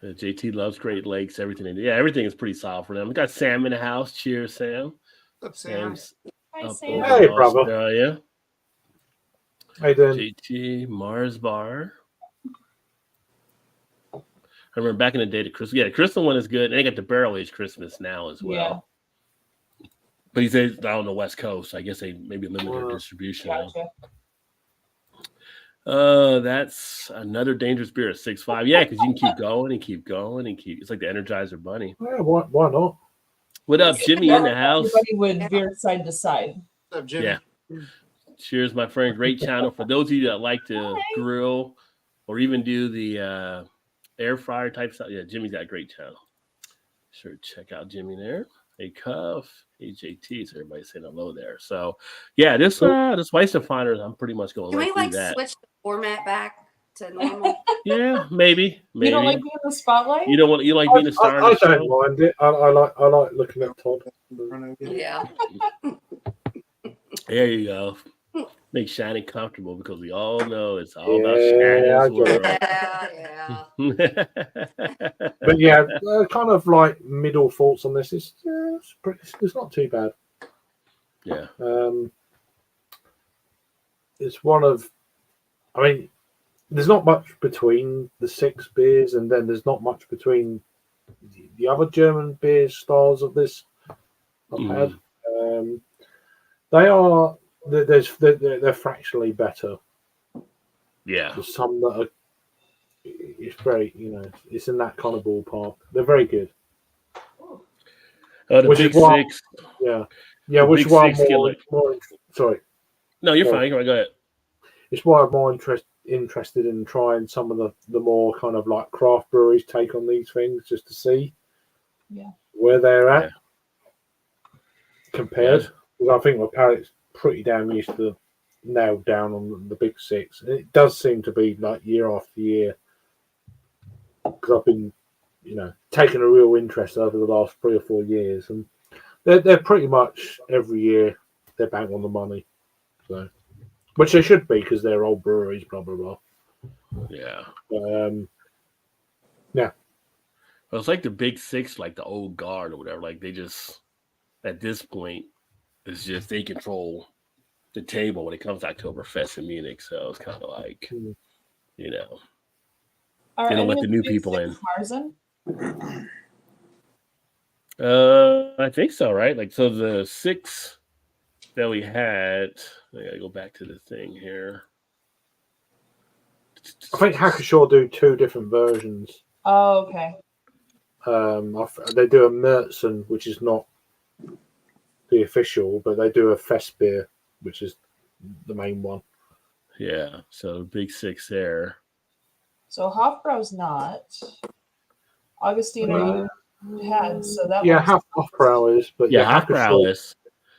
JT loves Great Lakes. Everything. Yeah, everything is pretty solid for them. We got Sam in the house. Cheers, Sam. What's up, Sam? Sam's Hi, up Sam. over Hey, in brother. Australia. hey, then JT Mars Bar. I remember back in the day, the Crystal one is good. And they got the barrel aged Christmas now as well. But he says out on the West Coast. I guess they maybe limit their distribution. now. Gotcha. That's another dangerous beer at 6.5. Yeah, because you can keep going and keep going and keep. It's like the Energizer Bunny. yeah, why not? What up, Jimmy in the house? Everybody would veer side to side. What's up, Jimmy? Yeah. Cheers, my friend. Great channel for those of you that like to grill or even do the air fryer type stuff. Yeah, Jimmy's got a great channel. Sure, check out Jimmy there. Hey, Cuff. Hey, JT. So everybody's saying hello there. So, yeah, this Weiss Definers, I'm pretty much going Can we right like through that. switch the format back to normal? Yeah, maybe. You don't like being in the spotlight? You don't want. You like being a star. I of the don't show? mind it. I like looking at Todd. In front of you. Yeah. There you go. Make Shannon comfortable because we all know it's all about Yeah, I Shannon's get world. Yeah. But yeah, kind of like middle thoughts on this. It's not too bad. Yeah. It's one of, I mean, there's not much between the 6 beers, and then there's not much between the other German beer styles of this I've had. They're fractionally better. Yeah. There's some that are, it's very, it's in that kind of ballpark. They're very good. The Which Big is why- Six. Yeah, The which is Big why I'm Six more sorry. No, you're Sorry. fine. Go ahead. It's why I'm more interested in trying some of the more kind of like craft breweries take on these things, just to see where they're at compared. Because I think my palate's pretty damn used to nailed down on the Big Six. And it does seem to be like year after year, because I've been, taking a real interest over the last 3 or 4 years, and they're pretty much every year they're bang on the money. So, which they should be because they're old breweries, blah blah blah. Yeah. Yeah. Well, it's like the Big Six, like the old guard or whatever. Like they just, at this point, it's just they control the table when it comes to Oktoberfest in Munich. So it's kind of like, they don't let the new people in. Marzen? I think so, right? Like, so the 6 that we had, I gotta go back to the thing here. I think Hackashaw do 2 different versions. Oh, okay. They do a Märzen, which is not the official, but they do a Fest beer, which is the main one. Yeah, so Big 6 there. So Hofbrau's not. Augustiner you had, so that Yeah, was... Hofbrau is, but Yeah, Hackashaw Hofbrau is.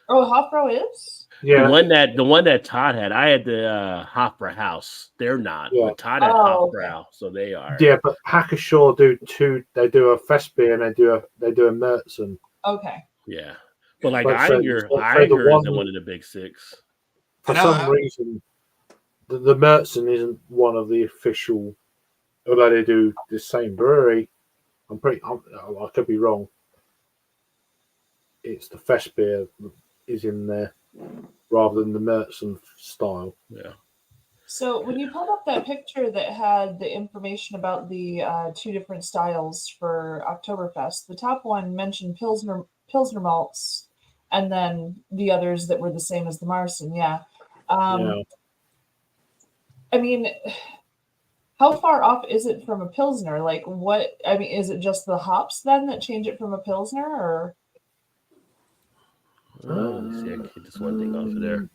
Oh, Hofbrau is? Yeah, The one that Todd had, I had the Hofbrau House. They're not, Yeah. but Todd had Oh, Hofbrau, so they are. yeah, but Hackashaw do 2. They do a Fest beer and they do a Märzen. Okay. Yeah, but like But so- Iger, so the Iger is the one- one of the Big 6. For some reason, the Märzen isn't one of the official. Although they do the same brewery, I could be wrong. It's the Fest beer that is in there rather than the Märzen style. Yeah. So when you pulled up that picture that had the information about the 2 different styles for Oktoberfest, the top one mentioned Pilsner malts, and then the others that were the same as the Marzen. Yeah. Yeah. I mean, how far off is it from a Pilsner? Like what, I mean, is it just the hops then that change it from a Pilsner, or? Let's see, I can get this one thing off of there.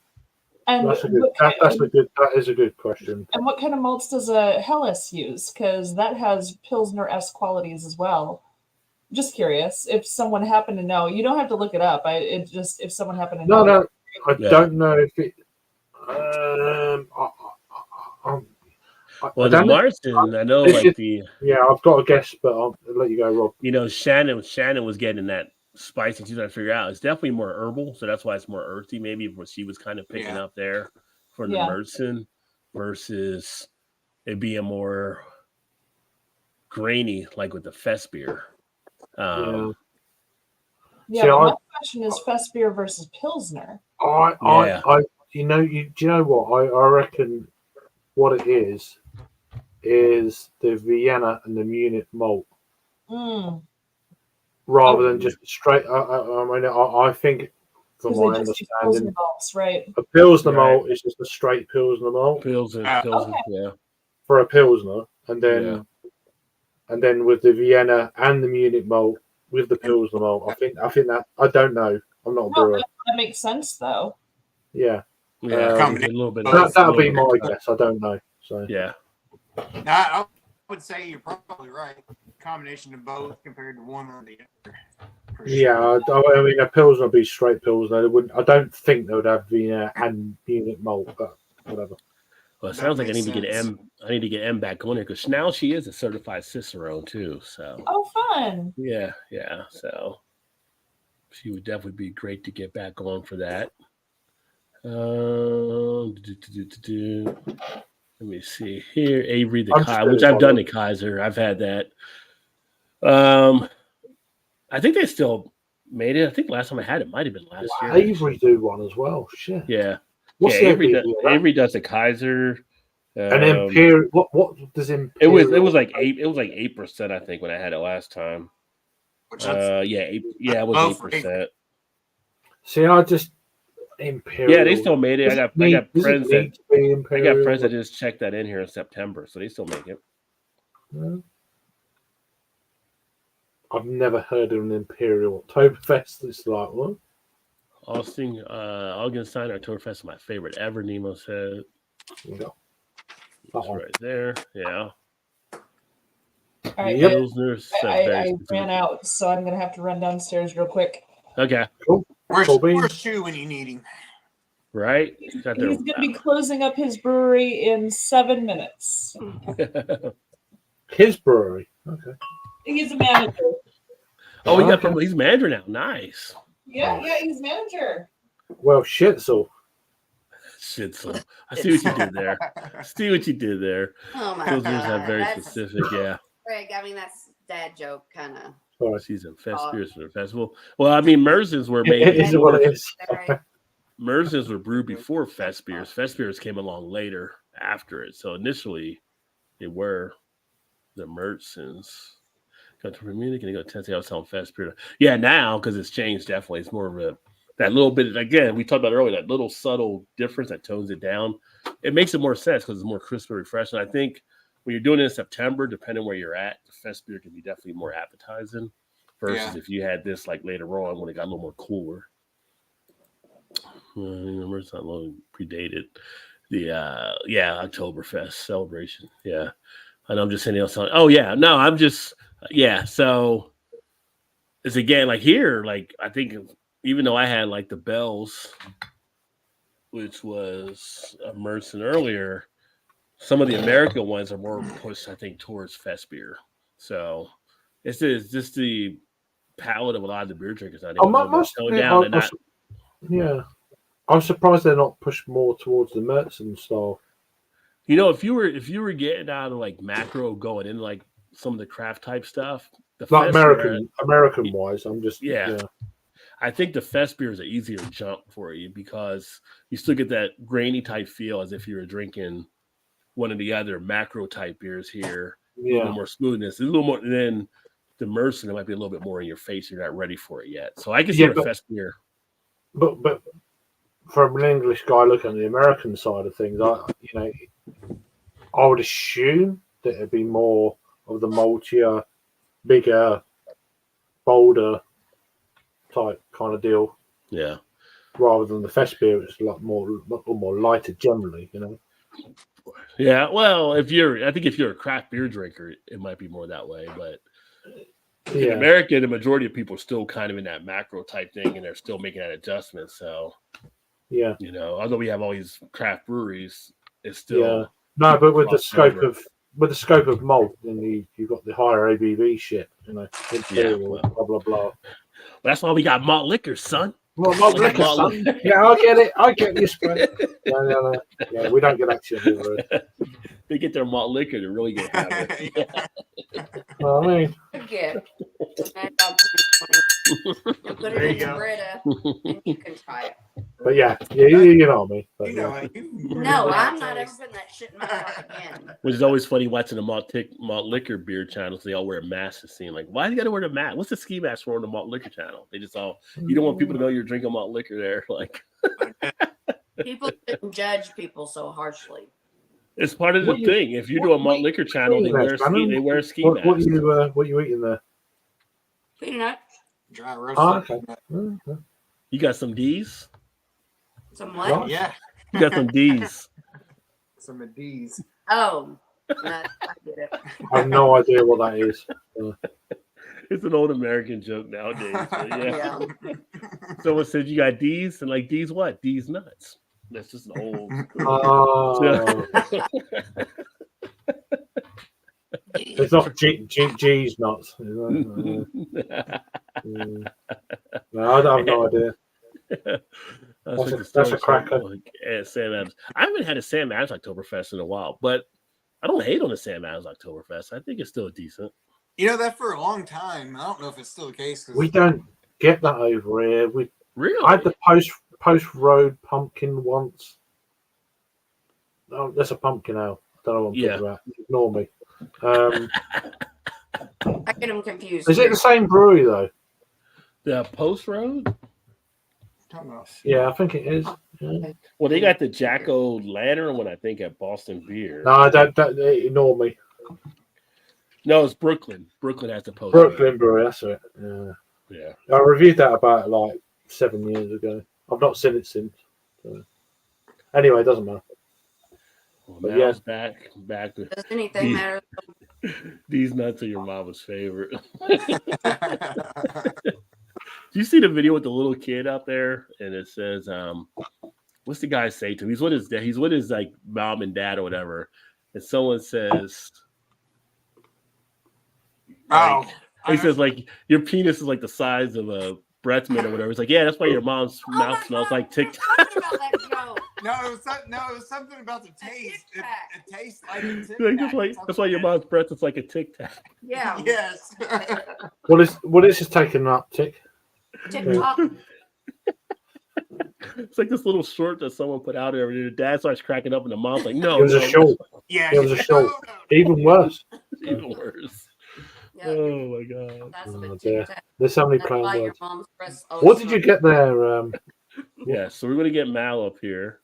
And That is a good question. And what kind of malts does a Helles use? Because that has Pilsner-esque qualities as well. Just curious if someone happened to know. You don't have to look it up. If someone happened to know. No, I Yeah. don't know if it. Well, I the don't know. Martin, I know, This like is- the Yeah, I've got a guess, but I'll let you go, Rob. Shannon was getting that spice and she's trying to figure out. It's definitely more herbal, so that's why it's more earthy. Maybe what she was kind of picking Yeah. up there for the Yeah. Merson versus it being more grainy, like with the Fest beer. Yeah, See, but my question is Fest beer versus Pilsner. Yeah. do you know what? I reckon what it is the Vienna and the Munich malt Mm. rather than just straight. I think, from Because they my just use Pilsner understanding, malts, right? a Pilsner Right. malt is just a straight Pilsner malt Pilsen, Okay. yeah. for a Pilsner, and Yeah. then with the Vienna and the Munich malt with the Pilsner malt, I think that I don't know. I'm not a No, brewer. that makes sense though. Yeah, Yeah. Um, a little bit that- that'll a be little my bit of- guess. I don't know. So Yeah. I would say you're probably right. Combination of both compared to one or the other. For yeah, sure. I mean a Pilsner would be straight Pilsner. They wouldn't. I don't think they would have Vienna and Munich malt, but whatever. Well, it That sounds like I need makes to get sense. I need to get M back on here because now she is a certified Cicerone too. So Oh, fun. yeah. So she would definitely be great to get back on for that. Let me see here. Avery the I'm Kaiser, which still I've done following. the Kaiser. I've had that. I think they still made it. I think last time I had it might have been last year. Avery do one as well. Shit. Yeah. What's yeah, the Avery does the Kaiser. An Imperial. What does It Imperial? was like 8%, I think, when I had it last time. Which It was low 8%. See, I just Imperial. Yeah, they still made it. I got friends that just checked that in here in September, so they still make it. I've never heard of an Imperial Oktoberfest. It's like what? Austin, Augenstein Oktoberfest is my favorite ever. Nemo said. Yeah. That's right there. Yeah. All right, Yep. Pilsner's I ran out, so I'm gonna have to run downstairs real quick. Okay. Where's Cool beans. Shu when you need him? Right? He's gonna be closing up his brewery in 7 minutes. His brewery. Okay. He's a manager. Oh, Okay. he's manager now. Nice. Yeah, he's manager. Well, shit. So Shit, so I see what you did there. Oh my Pilsners have God, very that's specific, yeah. Greg. I mean, that's dad joke kind of. sorry. She's in Beers for the festival. Well, I mean, Merzens were made It is what before. it is. Right? Merzens were brewed before Fest Beers. Fest Beers came along later after it. So initially, they were the Merzens. Got to Munich and they go to Tennessee. I was telling Fest Beer. Yeah, now because it's changed. Definitely, it's more of that little bit. Again, we talked about earlier that little subtle difference that tones it down. It makes it more sense because it's more crisp and refreshing. I think when you're doing it in September, depending where you're at, the Fest Beer can be definitely more appetizing versus if you had this like later on when it got a little more cooler. It's not long predated the Oktoberfest celebration. Yeah. And I'm just saying else on. Oh yeah, no, I'm just so it's again like here, like I think even though I had like the Bells, which was a Merson earlier, some of the American ones are more pushed, I think, towards Fest beer. So it's just the palate of a lot of the beer drinkers. I think Yeah. I'm surprised they're not pushed more towards the Mertzen style. You know, if you were getting out of like macro going into like some of the craft type stuff, the Like Fest beer, American wise, I'm just yeah. I think the Fest beer is an easier jump for you because you still get that grainy type feel as if you were drinking one of the other macro type beers here. A little more smoothness. A little more than the Merson. It might be a little bit more in your face. You're not ready for it yet. So I can see a Fest beer. But from an English guy looking at the American side of things, I would assume that it'd be more of the maltier, bigger, bolder type kind of deal. Yeah. Rather than the Fest beer, it's a lot more lighter generally, Yeah, well, I think if you're a craft beer drinker, it might be more that way. But in America, the majority of people are still kind of in that macro type thing, and they're still making that adjustment. So, although we have all these craft breweries, it's still No, but with the scope crossover. of malt, then you've got the higher ABV shit, Imperial, well. blah blah blah. That's why we got malt liquor, son. Well, malt liquor, Malt son. Yeah, I get it. I get you, spread. No. Yeah, we don't get that shit over here. They get their malt liquor to really get hammered. Well, I mean, Good gift. Mad Dog 2020. And put There it you in go. Brita, and you can try it. but yeah, you know what I mean. But, You know yeah. it. You No, remember that I'm not ever taste. putting that shit in my mouth again. Which is always funny watching the malt liquor beer channels. They all wear masks. It seems like, why do you got to wear the mask? What's the ski mask for on the malt liquor channel? They just all, you don't want people to know you're drinking malt liquor there. Like, People shouldn't judge people so harshly. it's part of the What you- thing. If you do a malt liquor channel, they wear a ski What mask. what you eating there? Peanut, Dry roast. Oh, okay. Okay. You got some D's? some what? Right. Yeah. You got some D's. Some of these. Oh, no, I get it. I have no idea what that is. It's an old American joke nowadays. But yeah. Yeah. Someone said you got D's, and like D's what? D's nuts. That's just an old. Oh, it's not G's nuts. Is it? No, I have no idea. That's a cracker. At Sam Adams. I haven't had a Sam Adams Oktoberfest in a while, but I don't hate on the Sam Adams Oktoberfest. I think it's still decent. You know that for a long time. I don't know if it's still the case. 'Cause We don't get that over here. Really? I had the post road pumpkin once. Oh, that's a pumpkin ale. Don't know what I'm Yeah. talking about. Ignore me. I get them confused. Is it the same brewery though? The Post Road? don't know. Yeah, I think it is. Yeah. Well, they got the Jacko Lantern one, I think, at Boston Beer. No, don't ignore me. No, it's Brooklyn. Brooklyn has the Post Brooklyn Brewery, that's it. Yeah. Road. Yeah. I reviewed that about like 7 years ago. I've not seen it since. So. Anyway, it doesn't matter. Well, But Mal's back. Does anything matter? These nuts are your mama's favorite. Do you see the video with the little kid out there? And it says, what's the guy say to him? He's with his dad. He's with his like mom and dad or whatever. And someone says, Oh, he says like your penis is like the size of a breath mint or whatever. It's like, yeah, that's why your mom's Oh mouth my smells God, like Tic Tac. I'm talking about that joke. no, it was something about the taste. It, Tic Tac. it tastes like a Tic Like, Tac. that's why your mom's breath is like a Tic Tac. Yeah. Yes. What is this taking up, Tick? TikTok. It's like this little short that someone put out there. And the dad starts cracking up, and the mom's like, "No, It was a no, short. Yeah. It was a short. Even worse. it's even worse." Yeah, Oh my god! that's Oh, the dear. Tic Tac. There's so many That's plain why your words. mom's breasts What did you get there? Yeah, so we're gonna get Mal up here.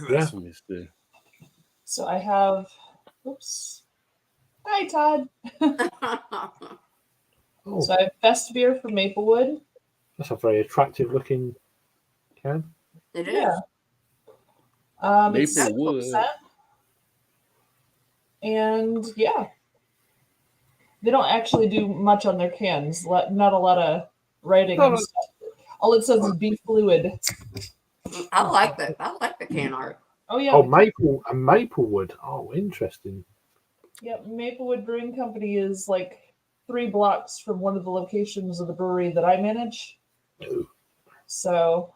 Yeah. Let me see. So I have, oops. Hi, Todd. Oh, So I have Best Beer from Maplewood. that's a very attractive looking can. It is. Yeah. It's Maplewood. 6%. And yeah, they don't actually do much on their cans. Not a lot of writing and stuff. All it says is be fluid. I like that. I like the can art. Oh yeah. Oh, Maplewood. Oh, interesting. Yep, Maplewood Brewing Company is like 3 blocks from one of the locations of the brewery that I manage. So,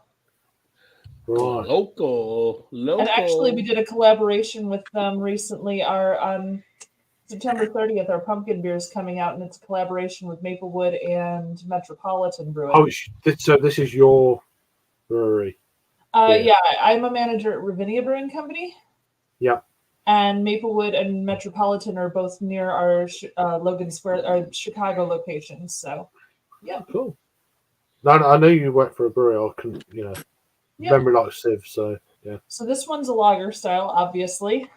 Right. Local. and actually, we did a collaboration with them recently. On September 30th, our pumpkin beer is coming out, and it's a collaboration with Maplewood and Metropolitan Brewing. Oh, so this is your brewery. Yeah, I'm a manager at Ravinia Brewing Company. Yeah. And Maplewood and Metropolitan are both near our Logan Square, our Chicago locations. So, yeah. Cool. No, I know you work for a brewery. I can, Yeah. memory like sieve. So yeah. So this one's a lager style, obviously.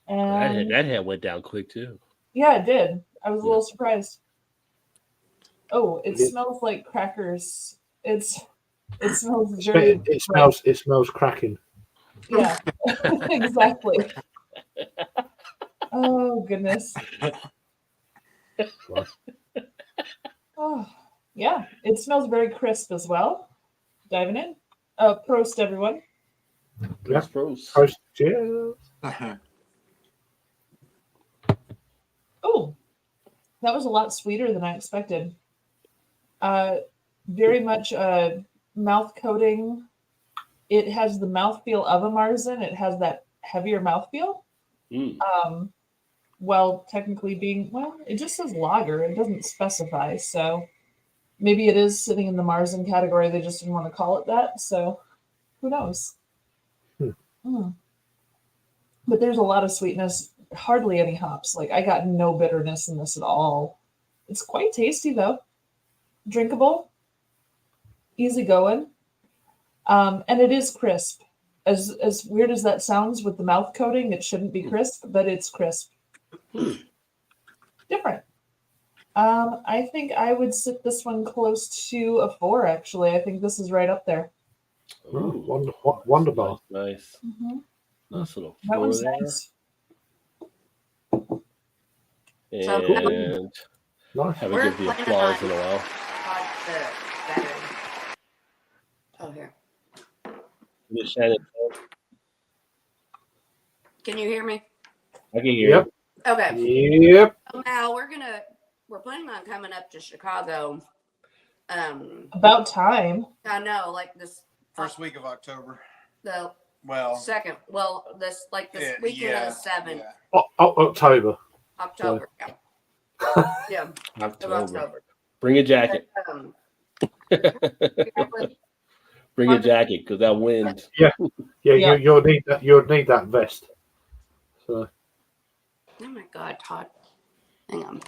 And That head went down quick too. yeah, it did. I was a Yeah. little surprised. Oh, it Yeah. smells like crackers. It smells very It smells cracking. yeah. Exactly. Oh goodness. Right. Oh yeah. It smells very crisp as well. Diving in. Prost everyone. Yeah. Gross. Post, cheers. Oh, that was a lot sweeter than I expected. Very much mouth coating. It has the mouthfeel of a Marzen. It has that heavier mouthfeel. Mm. Well, technically being, well, it just says lager. It doesn't specify. So maybe it is sitting in the Marzen category. They just didn't want to call it that. So who knows? Mm. But there's a lot of sweetness, hardly any hops. Like I got no bitterness in this at all. It's quite tasty though. Drinkable, easy going. And it is crisp. As weird as that sounds with the mouth coating, it shouldn't be crisp, but it's crisp. Different. I think I would sit this one close to a 4, actually. I think this is right up there. Ooh, Wonderful. nice. Mm-hmm. Nice little That 4 one's there. nice. And Nice. haven't We're given the planning applause on- in a while. The battery. Oh, here. Miss Shannon, Can you hear me? I can hear Yep. Okay. Yep. Now we're planning on coming up to Chicago. About time. I know, like this First week of October. the Well, second. Well, this weekend yeah, of the 7th yeah. October. October. Yeah. Yeah. Of October. October. Bring a jacket. Um, Bring a jacket because that wind. Yeah, Yeah. you'll need that. You'll need that vest. So oh my God, Todd. Hang on.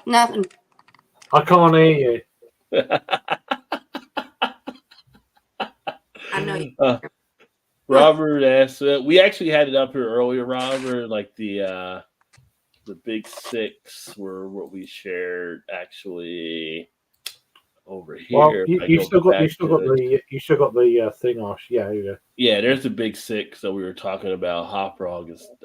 Nothing. I can't hear you. I know you. Robert asked. We actually had it up here earlier, Robert. Like the big 6 were what we shared actually over here. Well, If I you go still got back to it. thing off. Yeah, here you go. Yeah, there's the big 6 that we were talking about: Hopper,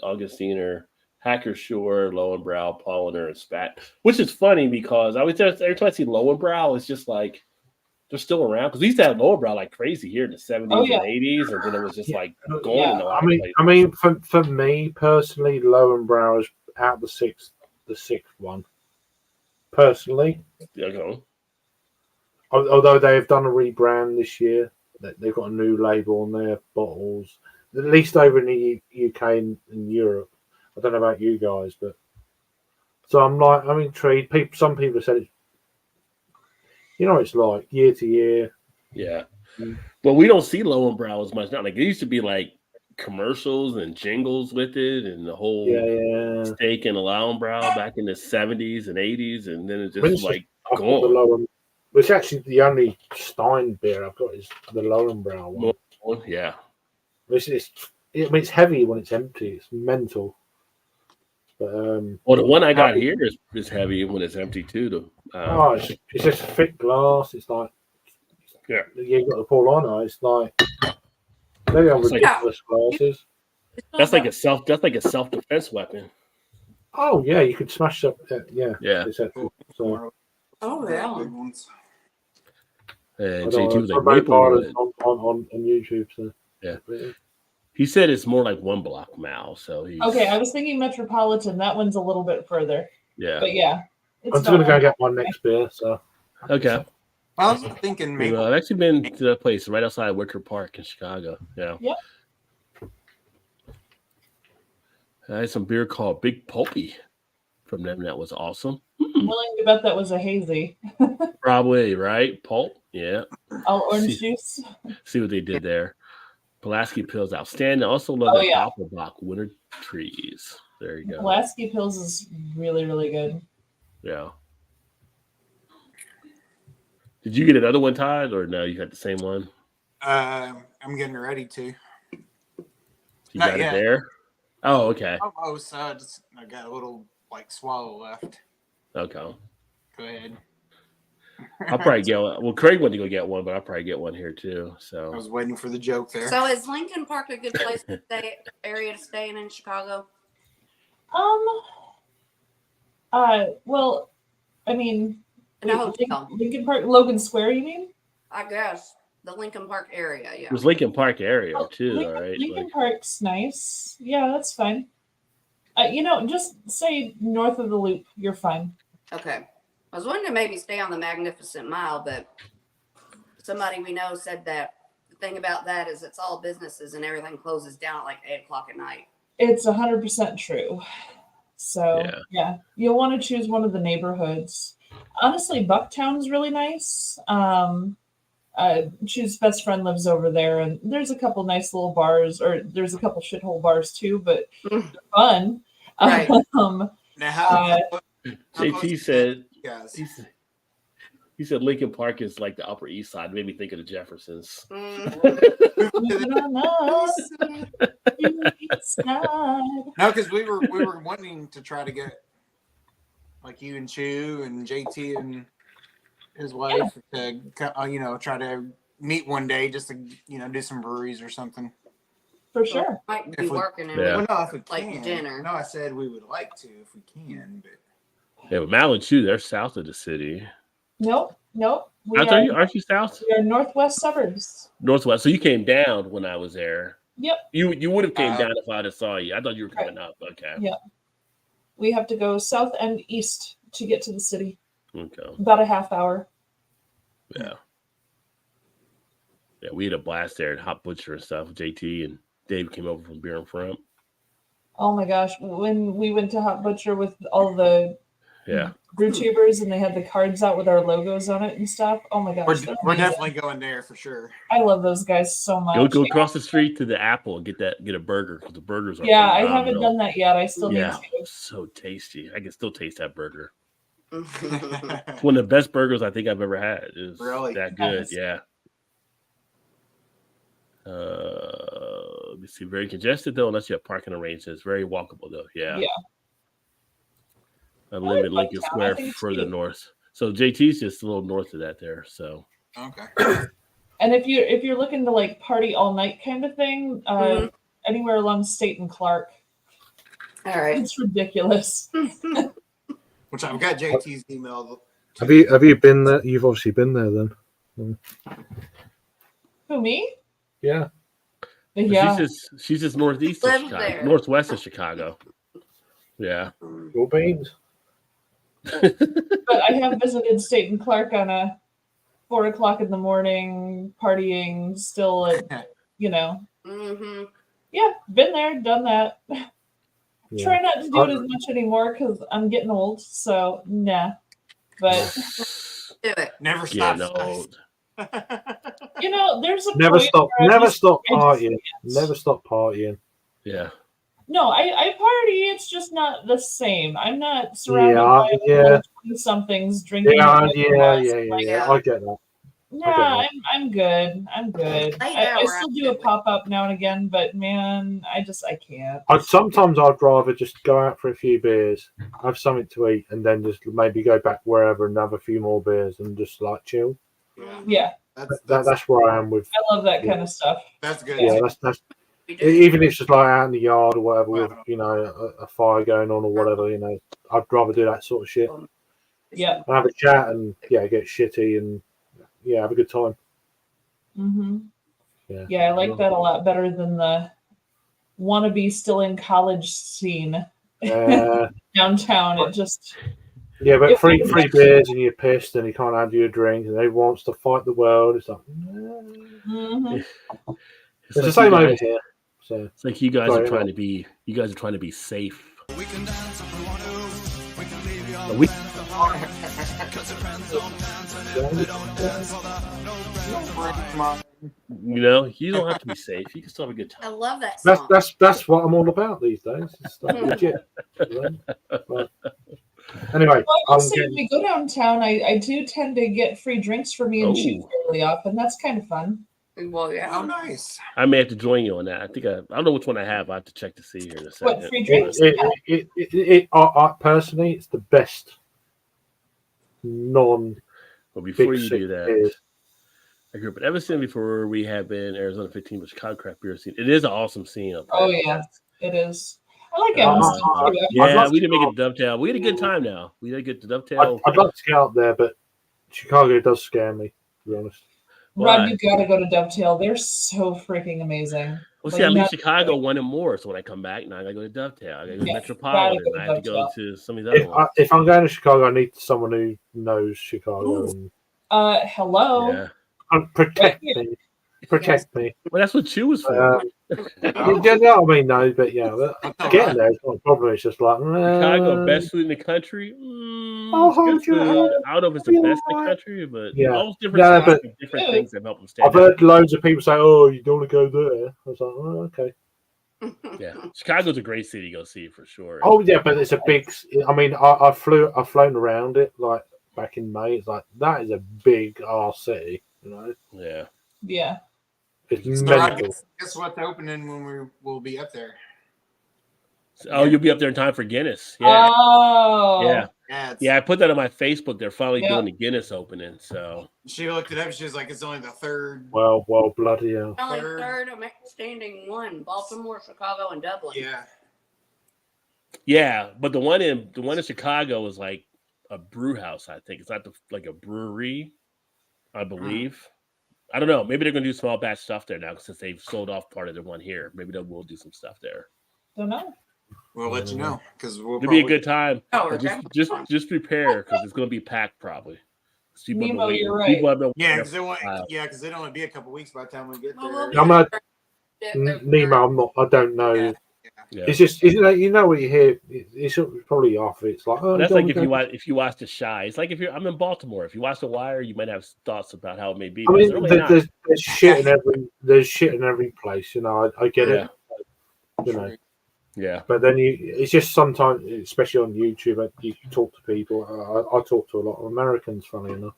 Augustiner, Hacker Shore, Lowenbrow, Polliner, and Spat. Which is funny because I always every time I see Lowenbrow, it's just like they're still around because we used to have Lowenbrow like crazy here in the 70s Oh, yeah. and 80s, and then it was just like going Yeah. in a lot I of mean, places. for me personally, Lowenbrow is out the sixth one. Personally, Okay. although they have done a rebrand this year, they've got a new label on their bottles. At least over in the UK and Europe. I don't know about you guys, but so I'm intrigued. Some people have said it's, it's like year to year. Yeah. Mm. Well, we don't see Lowenbrow as much now. Like it used to be like commercials and jingles with it and the whole Yeah. steak and Lowenbrow back in the 70s and 80s, and then it's I mean, just it's like I've got the gone. Lowen. It's actually the only Stein beer I've got is the Lowenbrow one. Yeah. It's heavy when it's empty. It's mental. But Well, the one I got here is heavy when it's empty too. it's just thick glass. It's like you've got to pour on it. It's like maybe I'm It's like- ridiculous glasses. That's like a self defense weapon. Oh yeah, you could smash up. Yeah. Yeah. So Oh, Big yeah. ones. And I JT was like wrote Maplewood. on YouTube. So Yeah. He said it's more like 1 block mile. So he's Okay, I was thinking Metropolitan. That one's a little bit further. yeah. But yeah. I'm just gonna go get my next beer. So Okay. I was thinking maybe. Well, I've actually been to that place right outside Wicker Park in Chicago. Yeah. Yep. I had some beer called Big Pulpy from them. That was awesome. I'm willing to bet that was a hazy. Probably, right? Pulp. Yeah. All orange juice. See what they did there. Pulaski Pills outstanding. Also love that yeah. Doppelbock Winter Trees. There you go. Pulaski Pills is really, really good. Yeah. Did you get another one, Todd, or no? You got the same one? I'm getting ready to. You Not got yet. it there? Oh, okay. Almost. I got a little swallow left. Okay. Go ahead. I'll probably get one. Well, Craig went to go get one, but I'll probably get one here too. I So was waiting for the joke there. So is Lincoln Park a good place to area to stay in Chicago? Well, I mean, In a hotel, Lincoln Park, Logan Square, you mean? I guess. The Lincoln Park area, yeah. there's Lincoln Park area too, Lincoln, all right? Lincoln Like, Park's nice. Yeah, that's fine. Just say north of the Loop. You're fine. Okay. I was wanting to maybe stay on the Magnificent Mile, but somebody we know said that the thing about that is it's all businesses and everything closes down at like 8 o'clock at night. It's 100% true. So Yeah. you'll want to choose one of the neighborhoods. Honestly, Bucktown is really nice. Choose best friend lives over there, and there's a couple nice little bars, or there's a couple shithole bars too, but they're fun. Right. Now, how close JT is said you guys? he said Lincoln Park is like the Upper East Side. Made me think of the Jeffersons. No, because we were wanting to try to get like you and Chu and JT and his wife to try to meet one day just to do some breweries or something. For sure. Might be If we- working in Yeah. Well, no, if we Like can. dinner. No, I said we would like to if we can, but Yeah, but Maryland too. They're south of the city. Nope. We Aren't you south? are northwest suburbs. Northwest. So you came down when I was there. Yep. You would have came down if I'd have saw you. I thought you were coming up. Okay. Yeah. We have to go south and east to get to the city. Okay. About a half hour. Yeah. Yeah, we had a blast there at Hot Butcher and stuff. JT and Dave came over from Beer and Front. Oh my gosh. When we went to Hot Butcher with all the Yeah. brew tubers and they had the cards out with our logos on it and stuff. Oh my gosh. we're they're we're amazing. definitely going there for sure. I love those guys so much. Go across the street to the Apple and get a burger because the burgers are Yeah, I haven't phenomenal. done that yet. I still Yeah, need to. so tasty. I can still taste that burger. Right. It's one of the best burgers I think I've ever had. It's Really? that good. Nice. Yeah. Let me see. Very congested though, unless you have parking arrangements. Very walkable though. Yeah. Yeah. I live in like Lincoln Bucktown. I Square think it's further cute. north. So JT's just a little north of that there. So Okay. And if you're looking to like party all night kind of thing, anywhere along State and Clark, All right. it's ridiculous. Which I've got JT's email. Have you been there? You've obviously been there then. Who, me? Yeah. but Yeah. she's just northeast of Live Chicago, there. northwest of Chicago. Yeah. Your beans. But I have visited State and Clark on a 4 o'clock in the morning, partying still at, Mm-hmm. yeah, been there, done that. Yeah. Try not to do it as much anymore because I'm getting old. So, nah. But, Do it. Never Yeah, stops. old. there's a Never point stop. where I Never just- stop I just partying. can't. Never stop partying. Yeah. No, I party. It's just not the same. I'm not surrounded Yeah, by somethings drinking. Yeah. Yeah. I get that. Nah, I'm good. I'm good. Lay I down, still do a Raptor. pop up now and again, but man, I can't. Sometimes I'd rather just go out for a few beers, have something to eat, and then just maybe go back wherever and have a few more beers and just like chill. Yeah, That's where I am with. I love that kind of stuff. That's good. Yeah, that's We do. even if it's just like out in the yard or whatever with a fire going on or whatever. I'd rather do that sort of shit. Yeah. And have a chat and get shitty and have a good time. hmm Yeah, Yeah, I like that a lot better than the wannabe still in college scene downtown. It just Yeah, but free beers and you're pissed and you can't have your drink and everyone wants to fight the world. It's like mhm. it's the same over here. So It's like you guys Sorry, are trying no. to be safe. We can dance if we want to. We can leave your We- friends behind. Cause your friends don't dance, and if they don't dance, well, no friends. You don't have to be safe. You can still have a good I time. love that song. that's what I'm all about these days. It's like legit. But anyway, Well, I will I'm say when we go downtown, I do tend to get free drinks for me and Oh. Chief really often. That's kind of fun. Well, Oh, yeah. nice. I may have to join you on that. I think I don't know which one I have. I have to check to see here in a second. What, free drinks? I personally, it's the best non But before big you six do that, beers. I grew up in Evanston before we have been Arizona 15 with Chicago craft beer scene. It is an awesome scene up there. Oh, yeah. It is. I like Uh, Evanston too. Yeah, I'd love we to didn't make go. it to Dovetail. We had a good time now. We had a good Dovetail. I'd like to get out there, but Chicago does scare me, to be honest. Rod, Why? you gotta go to Dovetail. They're so freaking amazing. Well, Like, see, I leave not- Chicago one and more. So when I come back, now I gotta go to Dovetail. I gotta go to Yeah, Metropolitan. gotta go to I have to go Dovetail. to some of these other ones. If I'm going to Chicago, I need someone who knows Chicago Ooh. and Hello. Yeah. protect Right. me. Protect me. Well, that's what Chew was for. You know what I mean? No, but yeah, getting there is not a problem. It's just like Chicago, best food in the country. I'll It's good hold your food. hand. I don't know if it's I'll the be best in the alright. country, but Yeah. all different No, spots but- have different Good. things that help them stand I've out. heard loads of people say, "Oh, you don't want to go there." I was like, "Oh, okay." Yeah, Chicago's a great city to go see for sure. Oh yeah, but it's a big. I mean, I've flown around it like back in May. It's like that is a big city. You know, Yeah. Yeah. it's So I mental. guess what's opening when we will be up there? Oh, you'll be up there in time for Guinness. Yeah. Oh. Yeah. Yeah, Yeah, I put that on my Facebook. They're finally Yeah. doing the Guinness opening. So She looked it up. She was like, "It's only the third." Well, bloody hell. Only Third. third standing one: Baltimore, Chicago, and Dublin. Yeah, yeah, but the one in Chicago is like a brew house. I think it's not like a brewery. I believe. I don't know. Maybe they're going to do small batch stuff there now since they've sold off part of the one here. Maybe they will do some stuff there. Don't know. we'll let you know because we'll It'll be a good time. Oh, But okay. just prepare because it's going to be packed probably. 'Cause people have been Nemo, waiting. you're right. People have been Yeah, waiting because they want. Wow. Yeah, because it'll only be a couple weeks by the time we get Well, there. we'll be I'm not there. Nemo. I'm not. I don't know. Yeah. Yeah. It's just you know what you hear. It's probably off. It's like oh, But that's you like don't if you watch The Shy. It's like I'm in Baltimore. If you watch The Wire, you might have thoughts about how it may be. I But it's mean, really not. there's shit in every place. You know, I get Yeah. it. You know, Yeah. but then it's just sometimes, especially on YouTube, you talk to people. I talk to a lot of Americans, funny enough.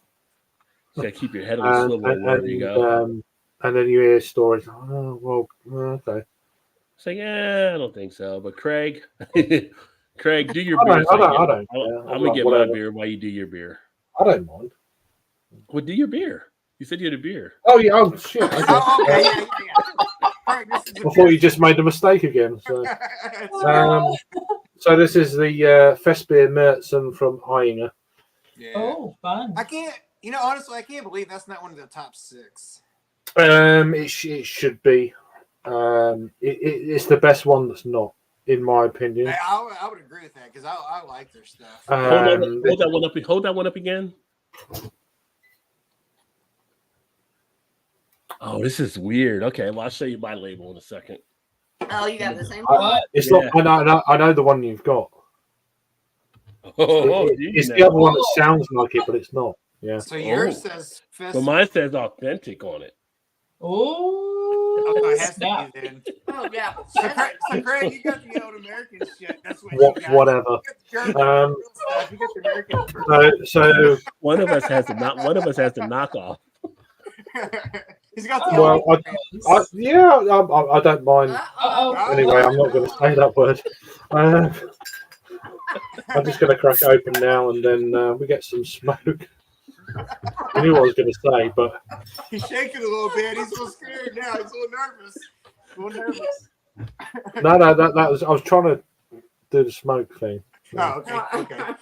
You gotta keep your head on the swivel wherever you go. And then you hear stories. Oh well, okay. It's like, I don't think so. But Craig, Craig, do your I beer. don't- so I don't- get- I don't I'm care. gonna I'm get like, my whatever. beer while you do your beer. I don't mind. Well, do your beer. You said you had a beer. Oh yeah. Oh shit. Okay. Oh, okay. Yeah. All right, this is I thought you just made a mistake again. So, so this is the Festbier Mertzen from Eyinger. yeah. Oh, fun. I can't. Honestly, I can't believe that's not one of the top 6. It should be. It's the best one that's not, in my opinion. I would agree with that because I like their stuff. Hold that one up. Hold that one up again. Oh, this is weird. Okay, well, I'll show you my label in a second. Oh, you got the same one? What? It's Yeah. not. I know the one you've got. Oh, It's the other one that sounds like it, but it's not. Yeah. So yours Oh. says Fest. But mine says authentic on it. Oh, Oh, it has snap. to be then. Oh, yeah. So Craig, you got the old American shit. That's what you got. Whatever. You got the stuff. You got the American. So One of us has the knockoff. He's got the well, old I don't mind. Uh-oh. Anyway, I'm not going to say that word. I'm just going to crack it open now, and then we get some smoke. I knew what I was going to say, but He's shaking a little bit. He's a little scared now. He's a little nervous. no, that was I was trying to do the smoke thing. Oh, okay.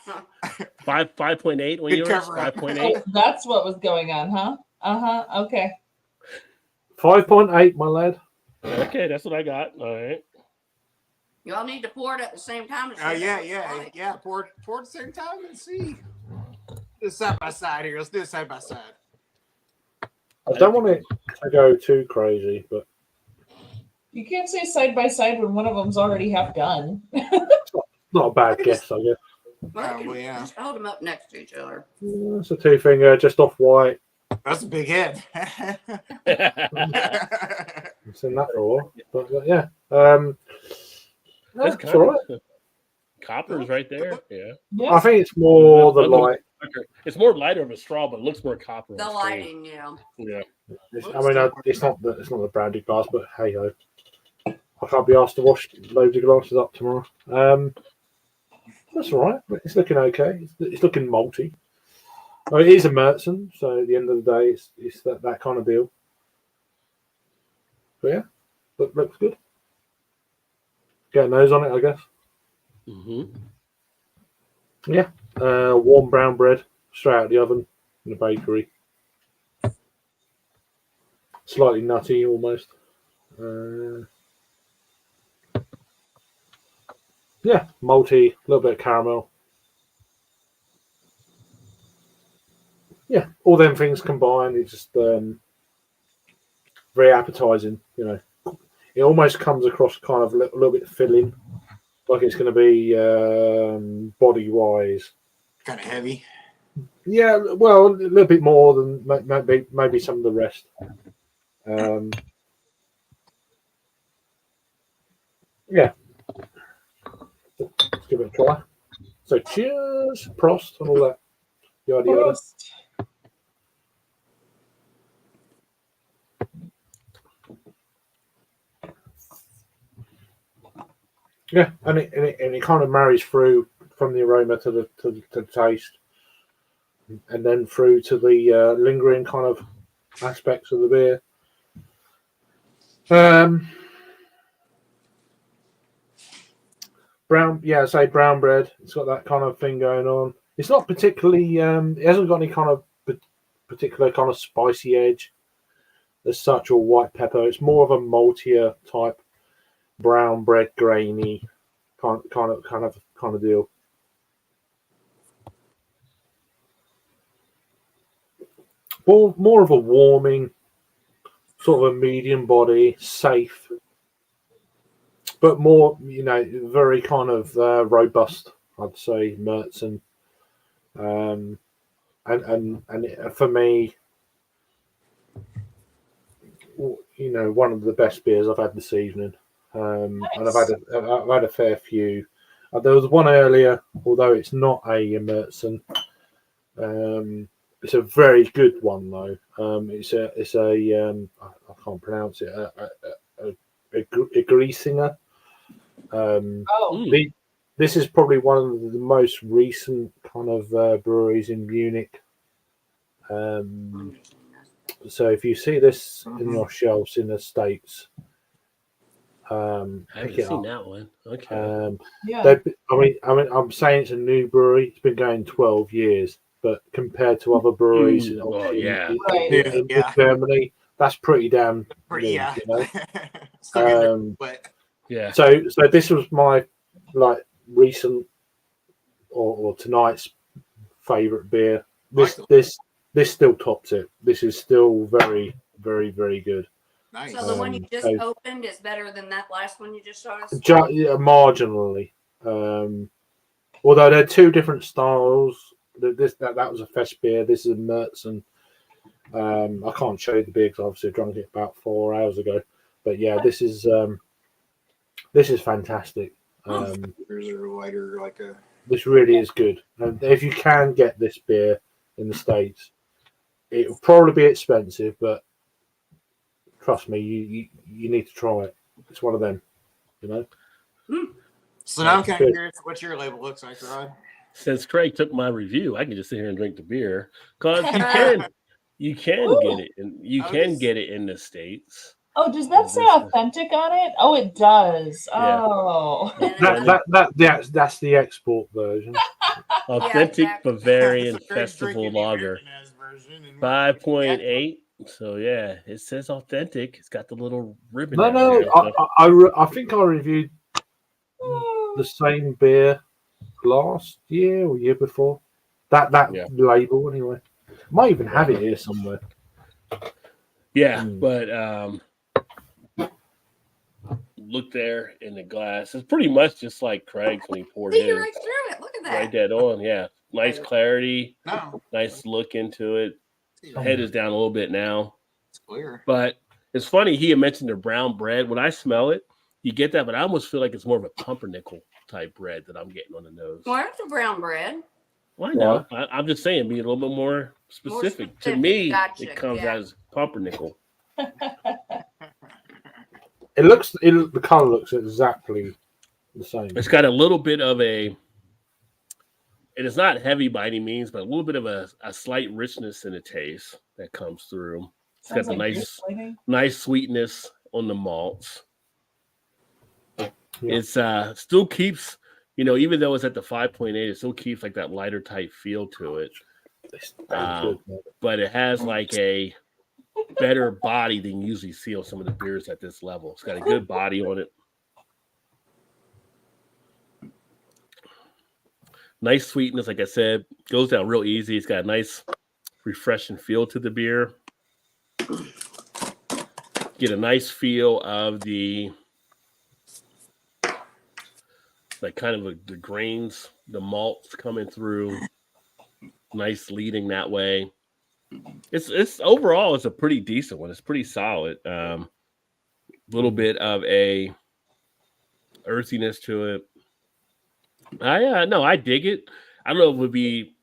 5.8 on Good yours. cover up. 5.8. Oh, that's what was going on, huh? Uh-huh. Okay. 5.8, my lad. Okay, that's what I got. All right. You all need to pour it at the same time. Oh yeah. Pour it at the same time and see. Do it side by side here. Let's do it side by side. I don't want it to go too crazy, but You can't say side by side when one of them's already half done. not a bad guess, I guess. Well, yeah. Just hold them up next to each other. It's a 2-finger, just off white. That's a big head. It's in that for a while, but yeah. That's It's all right. Copper's right there. Yeah. I think it's more the light. It's more lighter of a straw, but it looks more copper. The on screen. lighting, yeah. Yeah. It's not the branded glass, but hey ho. I can't be asked to wash loads of glasses up tomorrow. That's all right. It's looking okay. It's looking malty. Oh, it is a Mertzen, so at the end of the day, it's that kind of deal. But yeah, looks good. Get a nose on it, I guess. Mm-hmm. Yeah. Warm brown bread straight out of the oven in the bakery. slightly nutty almost. Yeah, malty, a little bit of caramel. Yeah, all them things combined, it's just very appetizing. You know, it almost comes across kind of a little bit filling, like it's going to be body wise. Kind of heavy. Yeah, well, a little bit more than maybe some of the rest. Yeah, let's give it a try. So, cheers, Prost, and all that. Yada yada. Prost. Yeah, and it kind of marries through from the aroma to the taste, and then through to the lingering kind of aspects of the beer. Brown, yeah, say brown bread. It's got that kind of thing going on. It's not particularly. It hasn't got any kind of particular kind of spicy edge as such, or white pepper. It's more of a maltier type brown bread, grainy kind of deal. More of a warming, sort of a medium body, safe, but more, very kind of robust. I'd say Märzen, and for me, one of the best beers I've had this evening. And I've had a fair few. There was one earlier, although it's not a Märzen. It's a very good one though. It's a I can't pronounce it. A Griesinger. This is probably one of the most recent kind of breweries in Munich. So if you see this in your shelves in the States, I haven't pick it seen up. that one. Okay. Yeah. I'm saying it's a new brewery. It's been going 12 years, but compared to other breweries in Right. Germany, that's pretty damn Pretty, new, yeah. you know? Still getting but Yeah. So this was my recent or tonight's favorite beer. This still tops it. This is still very, very, very good. nice. So the one you just so- opened is better than that last one you just showed us? Marginally. Although they're two different styles. That was a fest beer. This is a Märzen. I can't show you the beer because obviously I drank it about 4 hours ago. But yeah, this is fantastic. There's a lighter, like a. This really is good. And if you can get this beer in the States, it will probably be expensive, but trust me, you need to try it. It's one of them, So now I'm kind of curious what your label looks like, Rod. Since Craig took my review, I can just sit here and drink the beer because you can get it in the States. Oh, does that say authentic on it? Oh, it does. Yeah. Oh. That's the export version. Authentic exactly. Bavarian So Craig's Festival drinking the Lager, Americanized version and 5.8. So yeah, it says authentic. It's got the little ribbon. No. I think I reviewed the same beer last year or year before. That label anyway. Might even have it here somewhere. Yeah, but look there in the glass. It's pretty much just like Craig's when he poured See, it you're in. right through it. Look at that. Right dead on. Yeah, nice clarity. No, Nice look into it. it's Head is down a little bit now. clear. But it's funny, he had mentioned the brown bread. When I smell it, you get that, but I almost feel like it's more of a pumpernickel type bread that I'm getting on the nose. Well, it's a brown bread. Well, I know. I'm just saying, be a little bit more specific. To me, Gotcha, it comes out as pumpernickel. The color looks exactly the same. It's got a little bit of it is not heavy by any means, but a little bit of a slight richness in the taste that comes through. It's got the nice sweetness on the malts. Yeah. It's still keeps, even though it's at the 5.8, it still keeps like that lighter type feel to it. But it has like a better body than you usually see on some of the beers at this level. It's got a good body on it. Nice sweetness, like I said, goes down real easy. It's got a nice, refreshing feel to the beer. Get a nice feel of the like kind of the grains, the malts coming through. Nice leading that way. It's overall it's a pretty decent one. It's pretty solid. Little bit of a earthiness to it. I dig it. I don't know if it would be